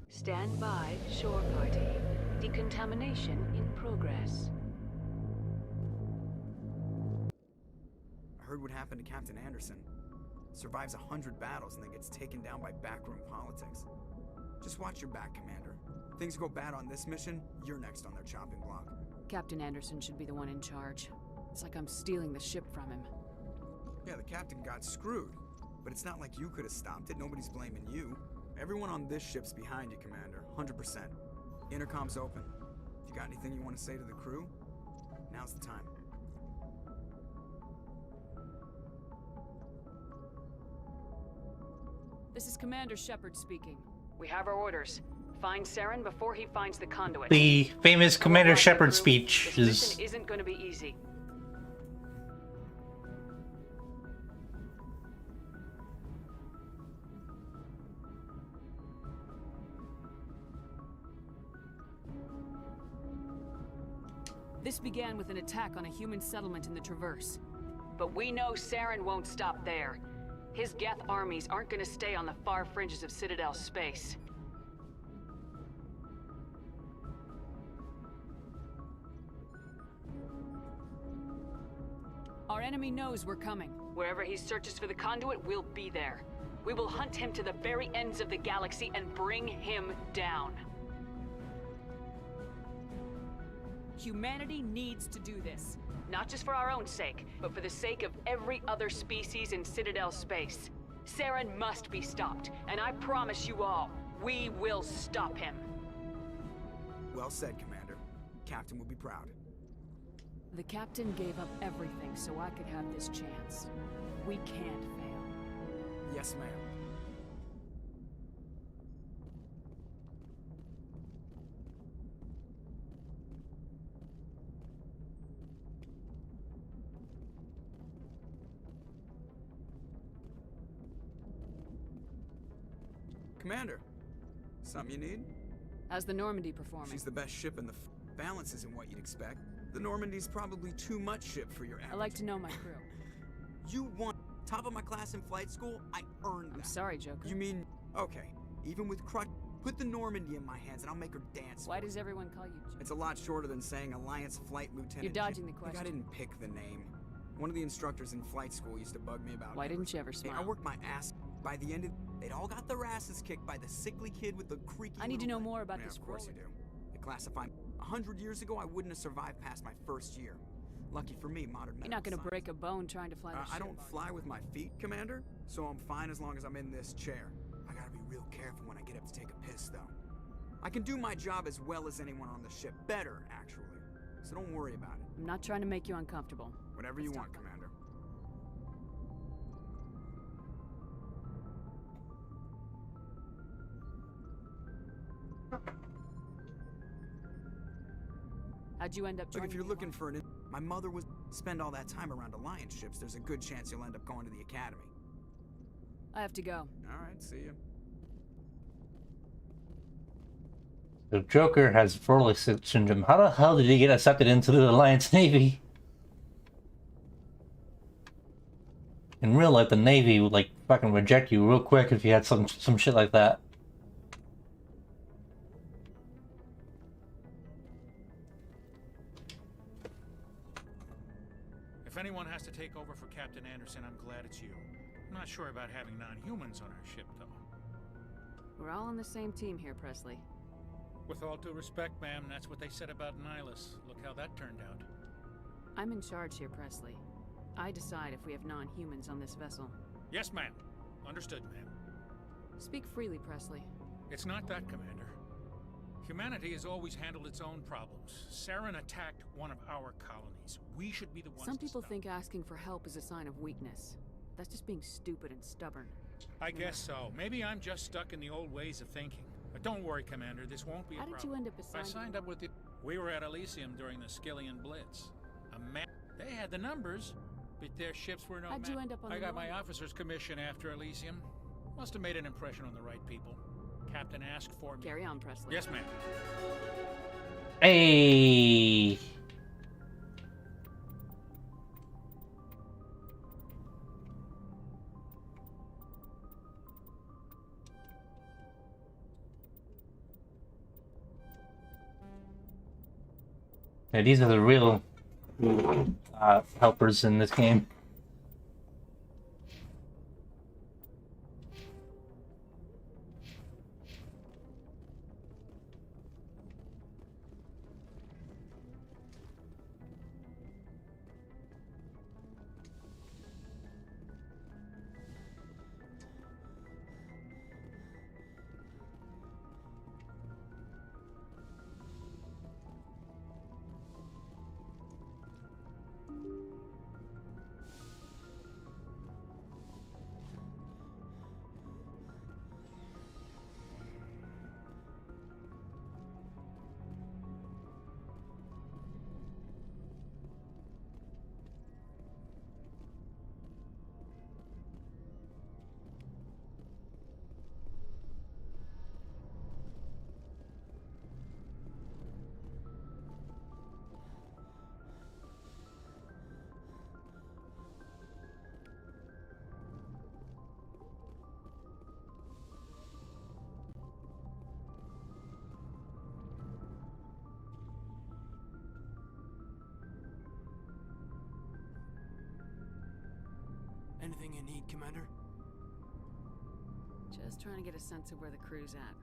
Stand by, shore party. Decontamination in progress. I heard what happened to Captain Anderson. Survives 100 battles and then gets taken down by backroom politics. Just watch your back, Commander. Things go bad on this mission, you're next on their chopping block. Captain Anderson should be the one in charge. It's like I'm stealing the ship from him. Yeah, the captain got screwed. But it's not like you could have stopped it. Nobody's blaming you. Everyone on this ship's behind you, Commander. 100%. Intercom's open. If you got anything you want to say to the crew, now's the time. This is Commander Shepard speaking. We have our orders. Find Saren before he finds the conduit. The famous Commander Shepard speech this is... mission isn't going to be easy. This began with an attack on a human settlement in the Traverse. But we know Saren won't stop there. His Geth armies aren't going to stay on the far fringes of Citadel space. Our enemy knows we're coming. Wherever he searches for the conduit, we'll be there. We will hunt him to the very ends of the galaxy and bring him down. Humanity needs to do this. Not just for our own sake, but for the sake of every other species in Citadel space. Saren must be stopped, and I promise you all, we will stop him. Well said, Commander. Captain will be proud. The captain gave up everything so I could have this chance. We can't fail. Yes, ma'am. Commander, something you need? How's the Normandy performing? She's the best ship in the balance isn't what you'd expect. The Normandy's probably too much ship for your average. I like to know my crew. You won top of my class in flight school. I earned that. I'm sorry, Joker. You mean, okay, even with crutch, put the Normandy in my hands and I'll make her dance. Why does everyone call you Joker? It's a lot shorter than saying Alliance Flight Lieutenant. You're dodging the question. I didn't pick the name. One of the instructors in flight school used to bug me about Why didn't you ever smile? I worked my ass. By the end of they'd all got their asses kicked by the sickly kid with the creaky I need to know little more about yeah, this of course roller. you do. It classify. 100 years ago, I wouldn't have survived past my first year. Lucky for me, modern medical You're not gonna science. break a bone trying to fly the I ship. don't fly with my feet, Commander, so I'm fine as long as I'm in this chair. I gotta be real careful when I get up to take a piss, though. I can do my job as well as anyone on the ship. Better, actually. So don't worry about it. I'm not trying to make you uncomfortable. Whatever you want, Commander. How'd you end up Look, joining if you're the looking for an... My mother was... Spend all that time around Alliance ships, there's a good chance you'll end up going to the Academy. I have to go. Alright, see ya. The Joker has Froelich syndrome. How the hell did he get accepted into the Alliance Navy? In real life, the Navy would like fucking reject you real quick if you had some shit like that. If anyone has to take over for Captain Anderson, I'm glad it's you. I'm not sure about having non-humans on our ship, though. We're all on the same team here, Presley. With all due respect, ma'am, that's what they said about Nihilus. Look how that turned out. I'm in charge here, Presley. I decide if we have non-humans on this vessel. Yes, ma'am. Understood, ma'am. Speak freely, Presley. It's not that, Commander. Humanity has always handled its own problems. Saren attacked one of our colonies. We should be the ones Some to people stop. think asking for help is a sign of weakness. That's just being stupid and stubborn. I guess so. Maybe I'm just stuck in the old ways of thinking. But don't worry, Commander. This won't be a How problem. did you end up I assigned? signed up with the... We were at Elysium during the Skillian Blitz. They had the numbers, but their ships were no How'd you match. end up on I the got my Royal? officer's commission after Elysium. Must have made an impression on the right people. Captain asked for me. Carry on, Presley. Yes, ma'am. Hey. Yeah, these are the real helpers in this game. Anything you need, Commander? Just trying to get a sense of where the crew's at.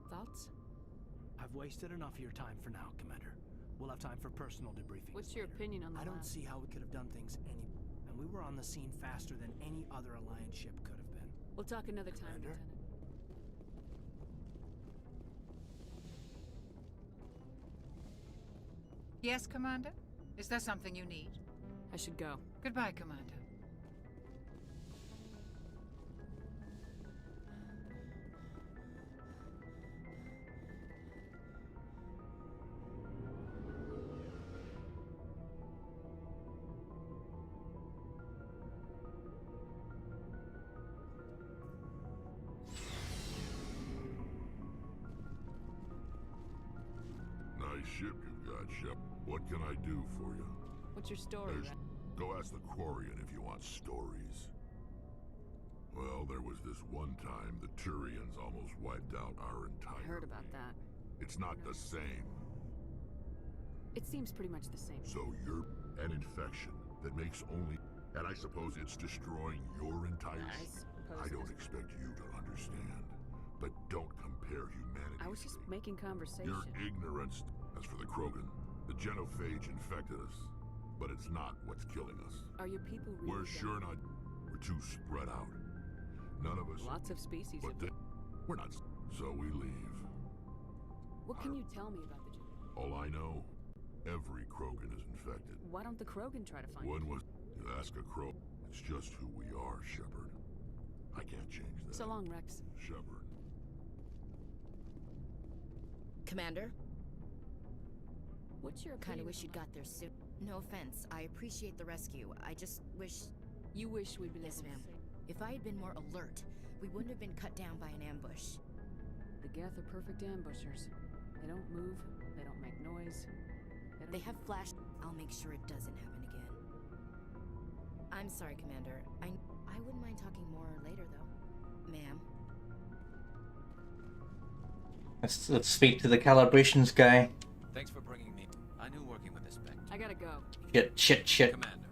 Thoughts? I've wasted enough of your time for now, Commander. We'll have time for personal debriefings. What's your opinion on the I don't lab? see how we could have done things and we were on the scene faster than any other Alliance ship could have been. We'll talk another time, Commander? Lieutenant. Yes, Commander? Is there something you need? I should go. Goodbye, Commander. Nice ship you've got, Shep. What can I do for you? What's your story, There's- Ren? Go ask the Quarian if you want stories. Well, there was this one time the Turians almost wiped out our entire... I heard about that. It's not the same. It seems pretty much the same. So you're an infection that makes only... And I suppose it's destroying your entire... I suppose I it don't is. expect you to understand. but don't compare humanity. I was just making conversation. Your ignorance. As for the Krogan, the genophage infected us, but it's not what's killing us. Are your people really We're sure not. We're too spread out. None of us. Lots of species. But we're not. So we leave. What can you tell me about the All I know, every Krogan is infected. Why don't the Krogan try to find When was you ask a Krogan? It's just who we are, Shepard. I can't change that. So long, Rex. Shepard. Commander? What's your Kinda wish you'd got there soon. No offense, I appreciate the rescue. I just wish... You wish we'd been Yes, able to ma'am. save- If I had been more alert, we wouldn't have been cut down by an ambush. The Geth are perfect ambushers. They don't move, they don't make noise. They have flash... I'll make sure it doesn't happen again. I'm sorry, Commander. I wouldn't mind talking more later, though. Ma'am. Let's speak to the calibrations guy. Thanks for bringing me. I knew working with the Spectre. I gotta go. Shit. Commander.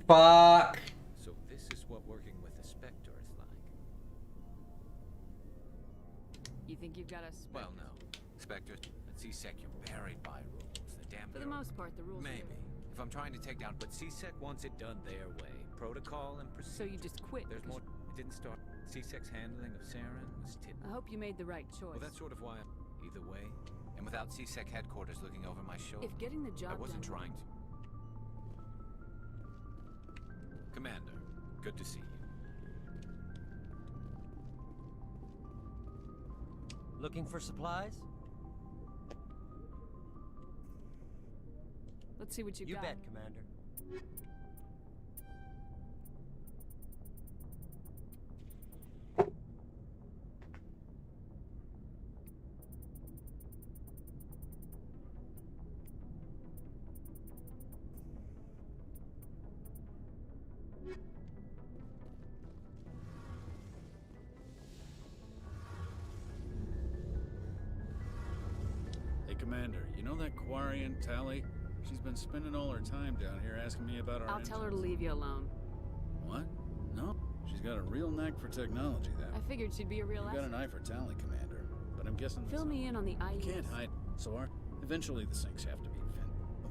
Fuck. So this is what working with the Spectre is like. You think you've got us? Well, no. Spectre, at C-Sec, you're buried by rules. The damn For the most part, the rules. Maybe. If I'm trying to take down, but C-Sec wants it done their way. Protocol and procedure. So you just quit? There's more. It didn't start. C-Sec's handling of Saren was tip. I hope you made the right choice. Well, that's sort of why. Either way, and without C-Sec headquarters looking over my shoulder. If getting the job I wasn't done- trying to. Commander, good to see you. Looking for supplies? Let's see what you got. got. You bet, Commander. Hey, Commander, you know that Quarian, Tally? She's been spending all her time down here asking me about our I'll tell her to leave you alone. What? No. She's got a real knack for technology, that. I figured she'd be a real You've got asset. an eye for Tally, Commander. But I'm guessing... Fill me in on the IES. You can't hide. So eventually the sinks have to be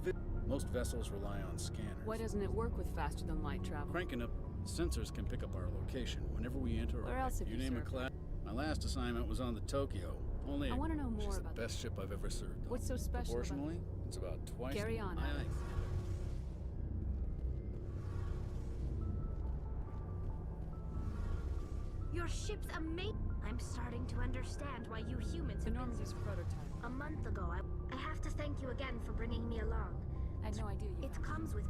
vent. Most vessels rely on scanners. Why doesn't it work with faster than light travel? Cranking up sensors can pick up our location whenever we enter. Where else have you name a served? class. My last assignment was on the Tokyo. Only I want to know more she's about the best ship I've ever served on. What's so special about Proportionally, it's about twice. Carry on, Aye, aye. Alex. Your ship's amazing. I'm starting to understand why you humans The have been Normandy's prototype. A month ago, I have to thank you again for bringing me along. I had no idea you It had comes with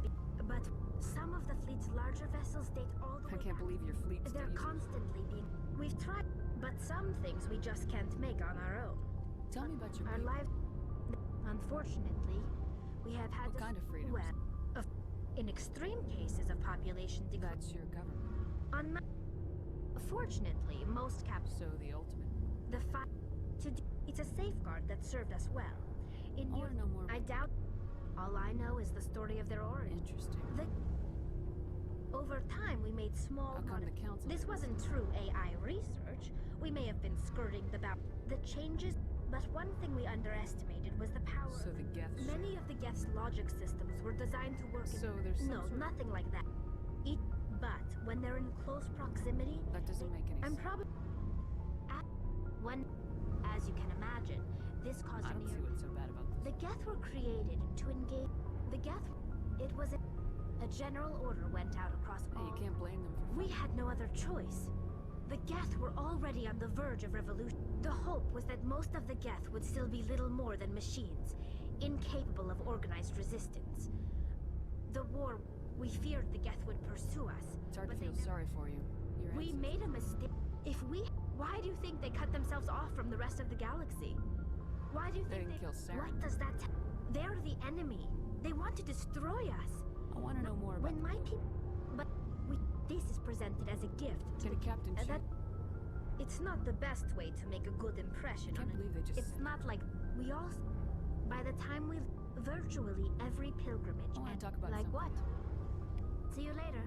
but some of the fleet's larger vessels date all the I way can't back. believe your fleet's They're still using constantly being... We've tried, but some things we just can't make on our own. Tell me about your Our people. lives... Unfortunately, we have had What to... kind of freedoms? Well, in extreme cases of population decline... That's your government. On my... Fortunately, most So the ultimate. The fight to do, it's a safeguard that served us well. In I want to know more. I doubt. All I know is the story of their origin. Interesting. Over time, we made small. How come the council? This wasn't true AI research. We may have been skirting the changes, but one thing we underestimated was the power. So the Geths. Many of the Geth's logic systems were designed to work. So there's some no, sort of- nothing like that. But when they're in close proximity, That doesn't make any I'm sense. probably when, as you can imagine, this caused I a don't see what's so bad about this. The Geth were created to engage. The Geth, it was a general order went out across Hey, all. you can't blame them for. We had no other choice. The Geth were already on the verge of revolution. The hope was that most of the Geth would still be little more than machines, incapable of organized resistance. The war, we feared the Geth would pursue us. It's hard to but feel they sorry for you. Your We ancestors. made a mistake. Why do you think they cut themselves off from the rest of the galaxy? Why do you They think didn't kill Saren. What does that They're the enemy. They want to destroy us. I want to know more about. When my people... But this is presented as a gift. Get a captainship. That it's not the best way to make a good impression I can't believe they just. It's not like we all... By the time we... Virtually every pilgrimage... I want and- to talk about Like something. what? See you later.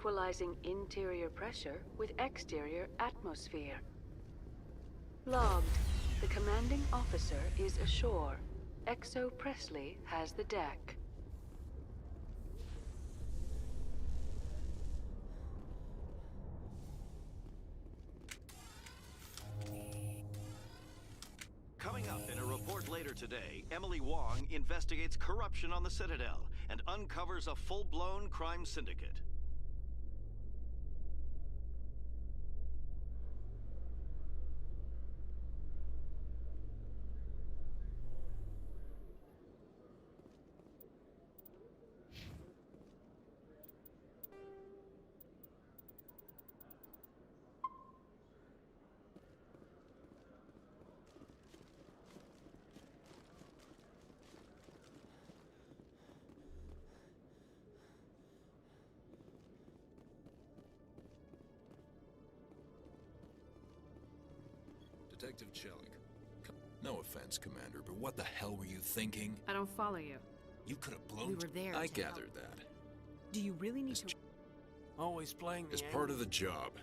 equalizing interior pressure with exterior atmosphere. Logged. The commanding officer is ashore. Exo Presley has the deck. Coming up in a report later today, Emily Wong investigates corruption on the Citadel and uncovers a full-blown crime syndicate. Detective Chelik. No offense, Commander, but what the hell were you thinking? I don't follow you. You could have blown... We were there I to gathered that. Do you really need to... Always playing the It's part of the job.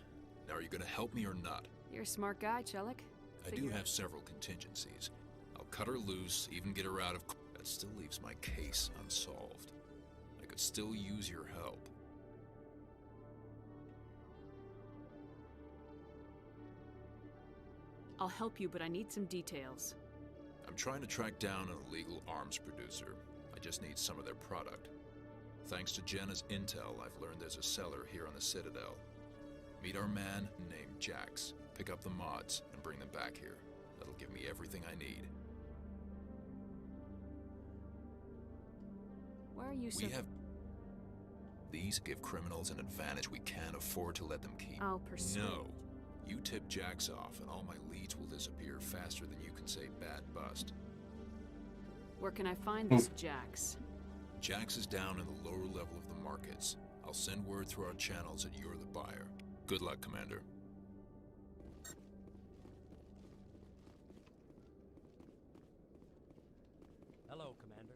Now, are you gonna help me or not? You're a smart guy, Chelik. I do have several contingencies. I'll cut her loose, even get her out of... That still leaves my case unsolved. I could still use your help. I'll help you, but I need some details. I'm trying to track down an illegal arms producer. I just need some of their product. Thanks to Jenna's intel, I've learned there's a seller here on the Citadel. Meet our man named Jax. Pick up the mods and bring them back here. That'll give me everything I need. Why are you so... We have... These give criminals an advantage we can't afford to let them keep. I'll pursue. No. You tip Jax off and all my leads will disappear faster than you can say bad bust. Where can I find this Jax? Jax is down in the lower level of the markets. I'll send word through our channels that you're the buyer. Good luck, Commander. Hello, Commander.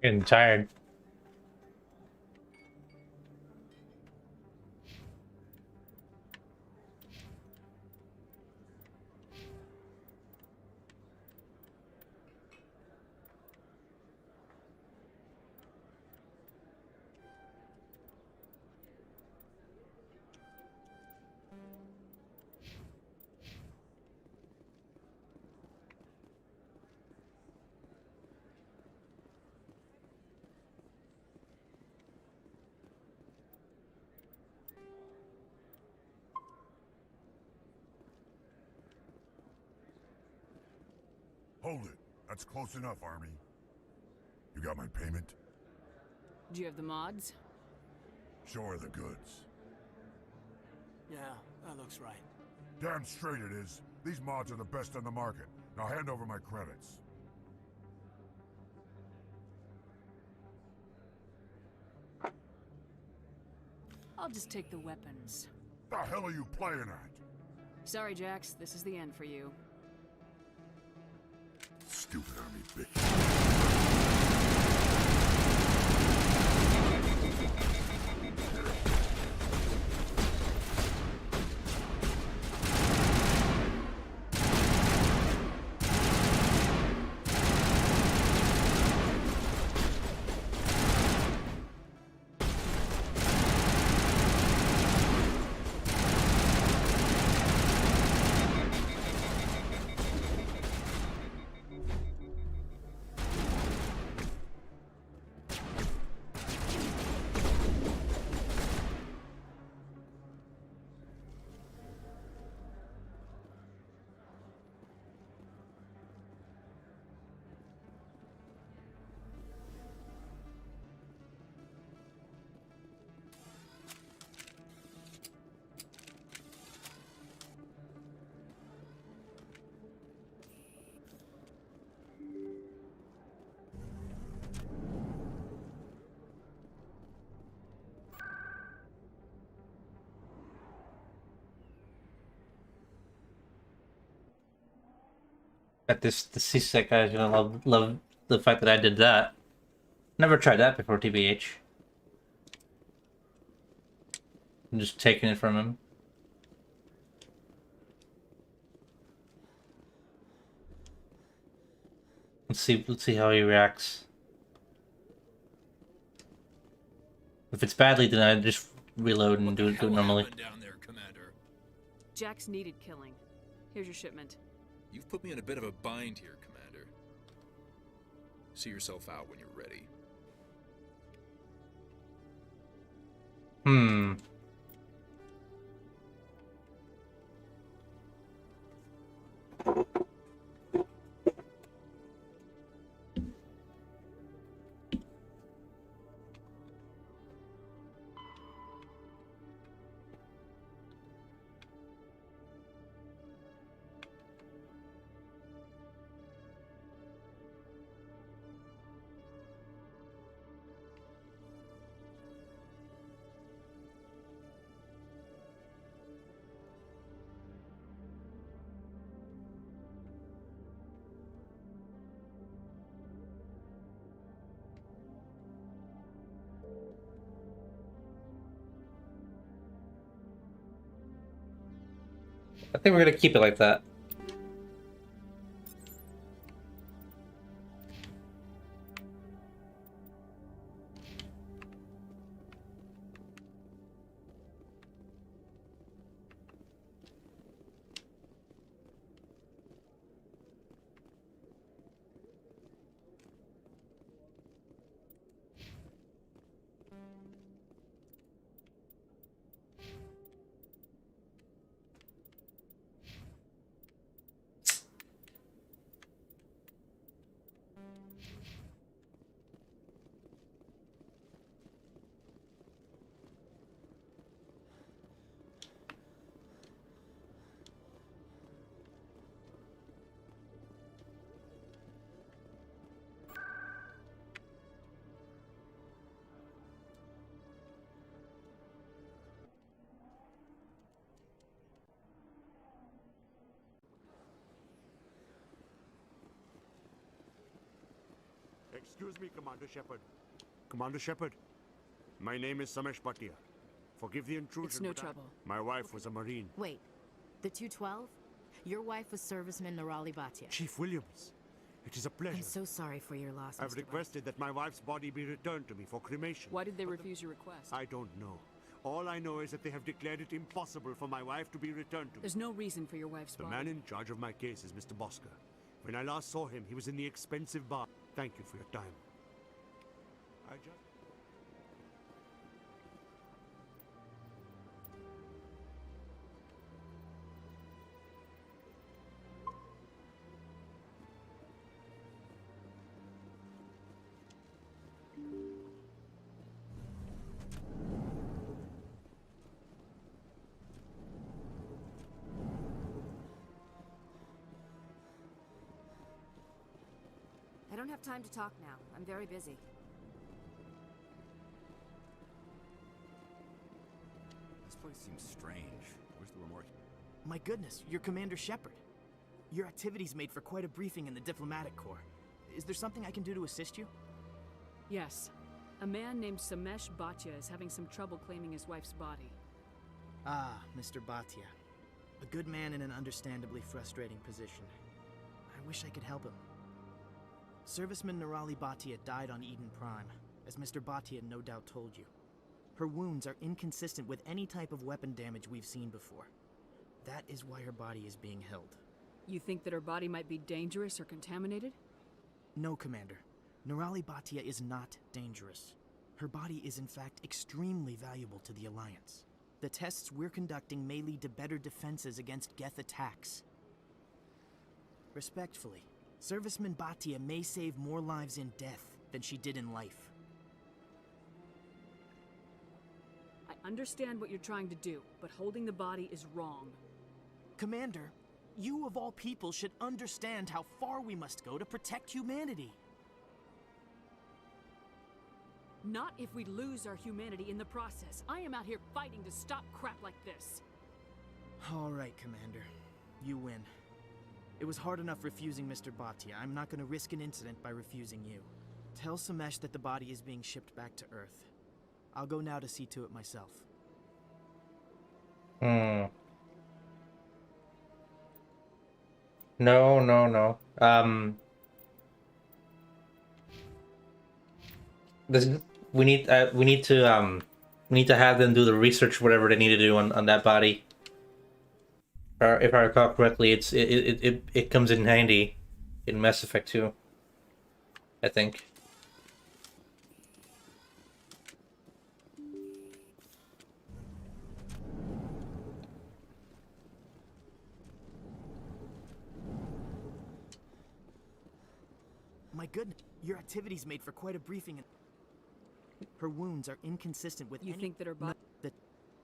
Getting tired. Hold it. That's close enough, Army. You got my payment? Do you have the mods? Show her the goods. Yeah, that looks right. Damn straight it is. These mods are the best on the market. Now hand over my credits. I'll just take the weapons. The hell are you playing at? Sorry, Jax. This is the end for you. Stupid Army bitch. Bet the seasick guy's gonna love the fact that I did that. Never tried that before, TBH. I'm just taking it from him. Let's see how he reacts. If it's badly, then I just reload and do it normally. Down there, Commander. Jax needed killing. Here's your shipment. You've put me in a bit of a bind here, Commander. See yourself out when you're ready. I think we're gonna keep it like that. Excuse me, Commander Shepard. Commander Shepard, my name is Samesh Bhatia. Forgive the intrusion. It's no but trouble. My wife was a Marine. Wait, the 212? Your wife was serviceman Nirali Bhatia. Chief Williams, it is a pleasure. I'm so sorry for your loss, I've Mr. requested that my wife's body be returned to me for cremation. Why did they refuse your request? I don't know. All I know is that they have declared it impossible for my wife to be returned to me. There's no reason for your wife's The body. man in charge of my case is Mr. Bosker. When I last saw him, he was in the expensive bar. Thank you for your time. I just... I don't have time to talk now. I'm very busy. This place seems strange. I wish there were more. My goodness, you're Commander Shepard. Your activities made for quite a briefing in the diplomatic corps. Is there something I can do to assist you? Yes. A man named Samesh Bhatia is having some trouble claiming his wife's body. Ah, Mr. Bhatia. A good man in an understandably frustrating position. I wish I could help him. Serviceman Nirali Bhatia died on Eden Prime, as Mr. Bhatia no doubt told you. Her wounds are inconsistent with any type of weapon damage we've seen before. That is why her body is being held. You think that her body might be dangerous or contaminated? No, Commander. Nirali Bhatia is not dangerous. Her body is in fact extremely valuable to the Alliance. The tests we're conducting may lead to better defenses against Geth attacks. Respectfully, Serviceman Bhatia may save more lives in death than she did in life. I understand what you're trying to do, but holding the body is wrong. Commander, you of all people should understand how far we must go to protect humanity. Not if we lose our humanity in the process. I am out here fighting to stop crap like this. All right, Commander. You win. It was hard enough refusing Mr. Bhatia. I'm not going to risk an incident by refusing you. Tell Samesh that the body is being shipped back to Earth. I'll go now to see to it myself. No. We need to have them do the research, whatever they need to do on that body. If I recall correctly, it comes in handy in Mass Effect 2, I think. My goodness, your activities made for quite a briefing. Her wounds are inconsistent with You think that her body...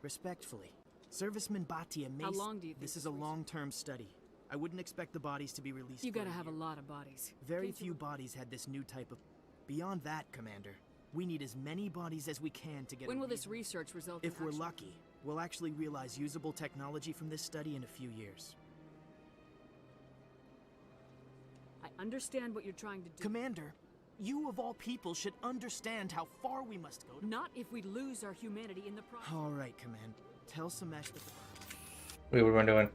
Respectfully, Serviceman Bhatia may... How long do you think this is a long-term study. I wouldn't expect the bodies to be released. You for gotta a have a year. lot of bodies. Very few bodies had this new type of... Beyond that, Commander, we need as many bodies as we can to get... When will this research result in If we're action? lucky, we'll actually realize usable technology from this study in a few years. I understand what you're trying to do. Commander, you of all people should understand how far we must go. Not if we lose our humanity in the process. All right, Commander. Tell Samesh that... Wait, what am I doing?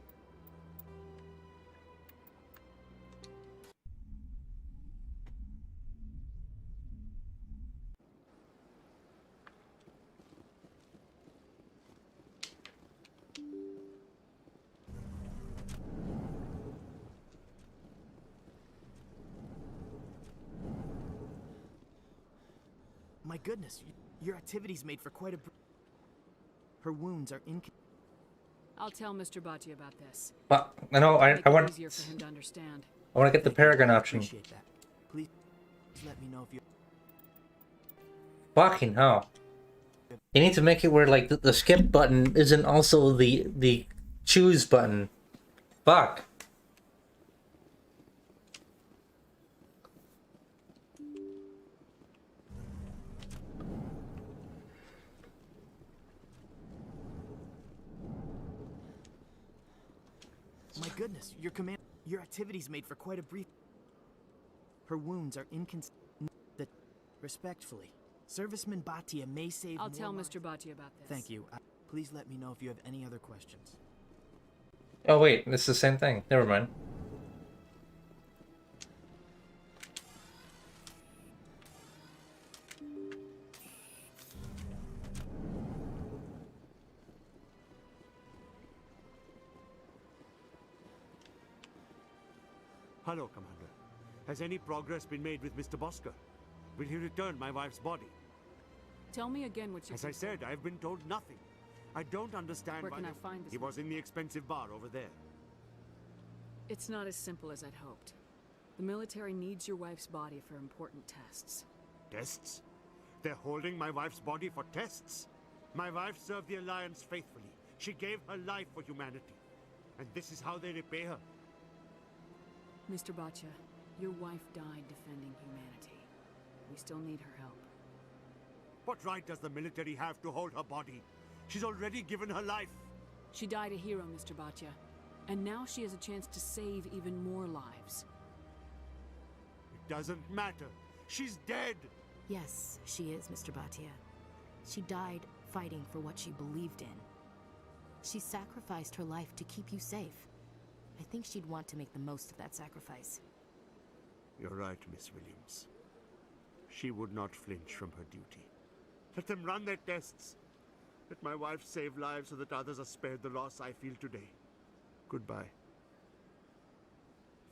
My goodness, your activities made for quite a... Her wounds are I'll tell Mr. Bhatia about this. But I know I Make it want easier for him to understand. I want to get the Paragon option. Appreciate that. Please let me know if you... Fucking hell! You need to make it where like the skip button isn't also the choose button. Fuck. My goodness, your activities made for quite a brief... Her wounds are inconsistent... Respectfully, Serviceman Bhatia may save I'll more tell lives. Mr. Bhatia about this. Thank you. Please let me know if you have any other questions. Oh wait, it's the same thing. Never mind. Hello, Commander. Has any progress been made with Mr. Bosker? Will he return my wife's body? Tell me again what you As I said, I've been told nothing. I don't understand Where why can I they- find this He man? was in the expensive bar over there. It's not as simple as I'd hoped. The military needs your wife's body for important tests. Tests? They're holding my wife's body for tests? My wife served the Alliance faithfully. She gave her life for humanity. And this is how they repay her. Mr. Bhatia, your wife died defending humanity. We still need her help. What right does the military have to hold her body? She's already given her life. She died a hero, Mr. Bhatia. And now she has a chance to save even more lives. It doesn't matter. She's dead. Yes, she is, Mr. Bhatia. She died fighting for what she believed in. She sacrificed her life to keep you safe. I think she'd want to make the most of that sacrifice. You're right, Miss Williams. She would not flinch from her duty. Let them run their tests. Let my wife save lives so that others are spared the loss I feel today. Goodbye.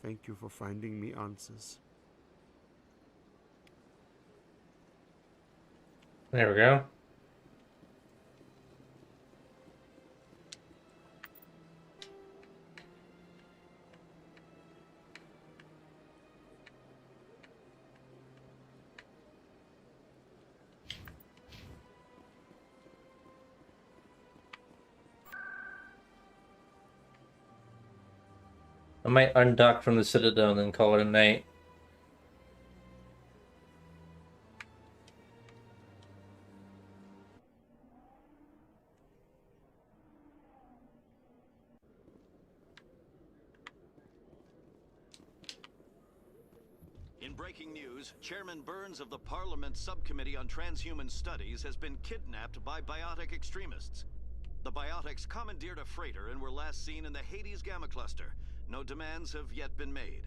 Thank you for finding me answers. There we go. I might undock from the Citadel and then call it a night. In breaking news, Chairman Burns of the Parliament Subcommittee on Transhuman Studies has been kidnapped by biotic extremists. The biotics commandeered a freighter and were last seen in the Hades Gamma Cluster. No demands have yet been made.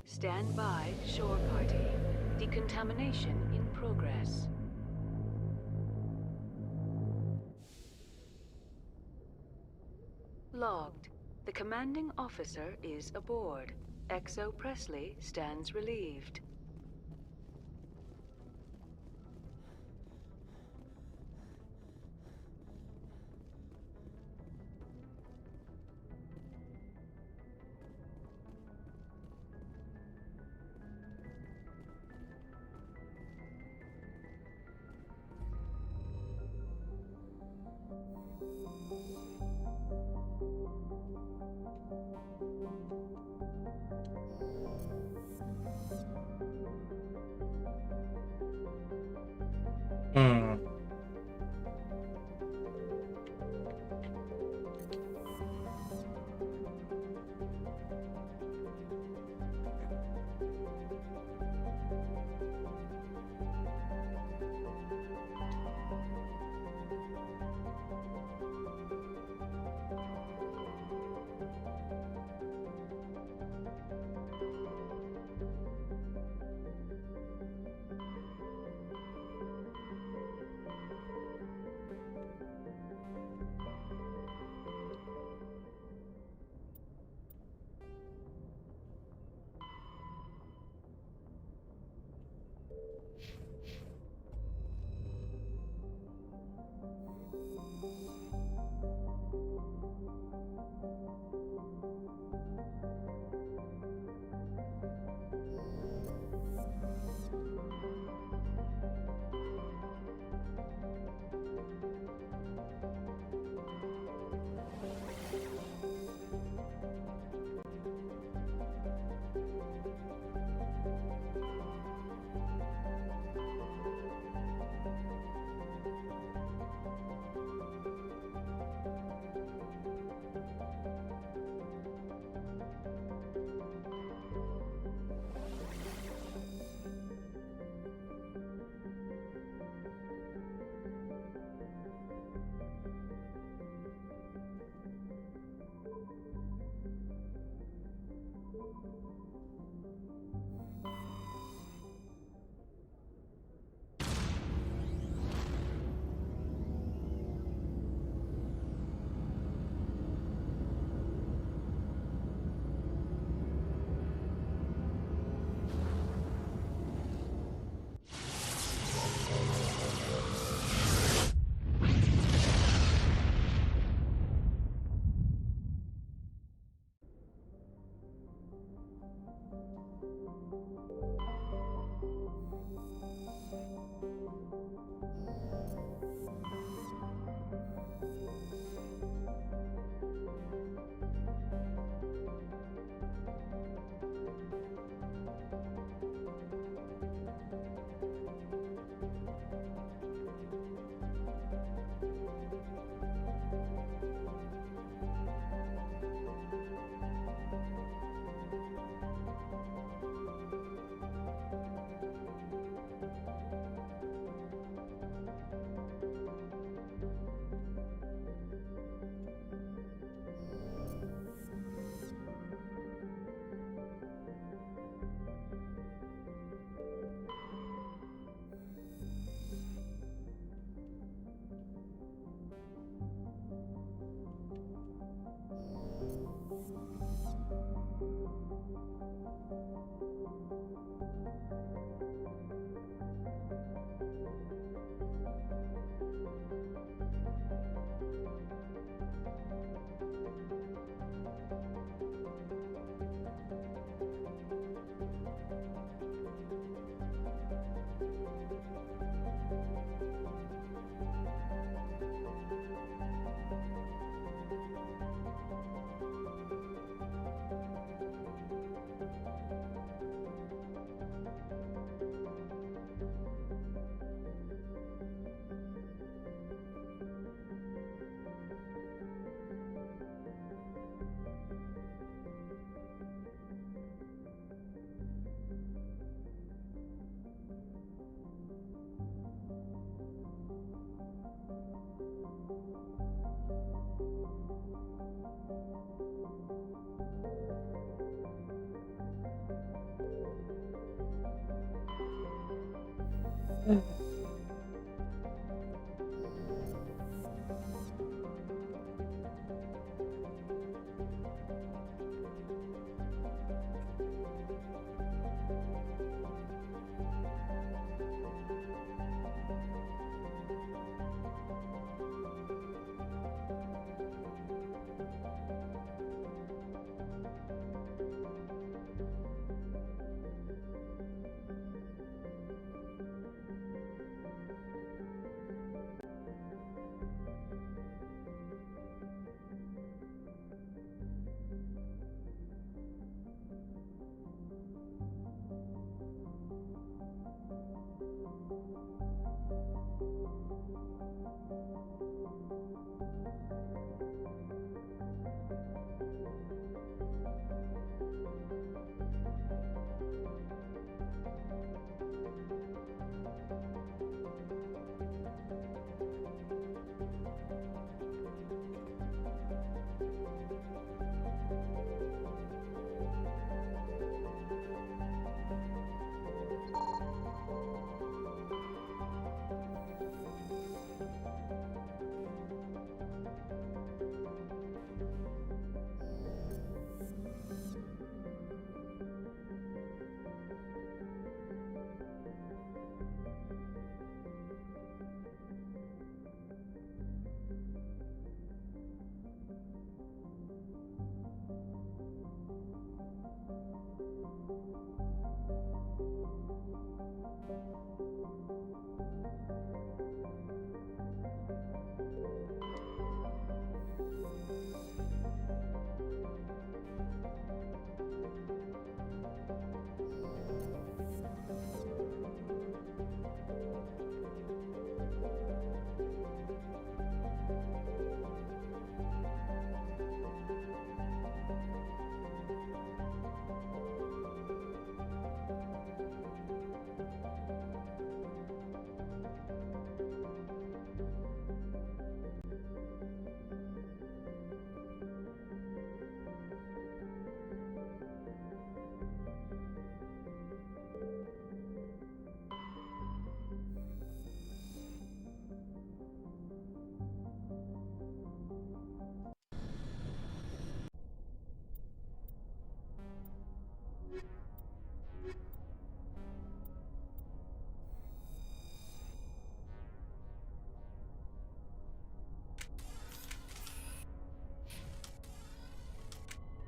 Stand by, shore party. Decontamination in progress. Logged. The commanding officer is aboard. XO Presley stands relieved. Hmm.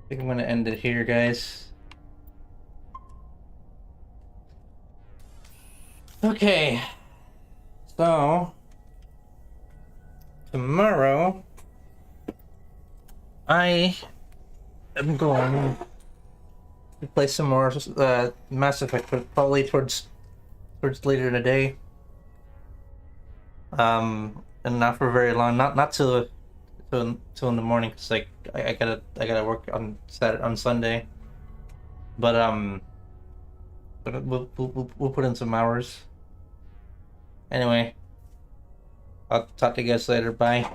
I think I'm gonna end it here, guys. Okay. So tomorrow I am going to play some more Mass Effect, but probably towards later in the day. And not for very long. Not till in the morning, cause like I gotta work on Sunday. But we'll put in some hours. Anyway, I'll talk to you guys later. Bye.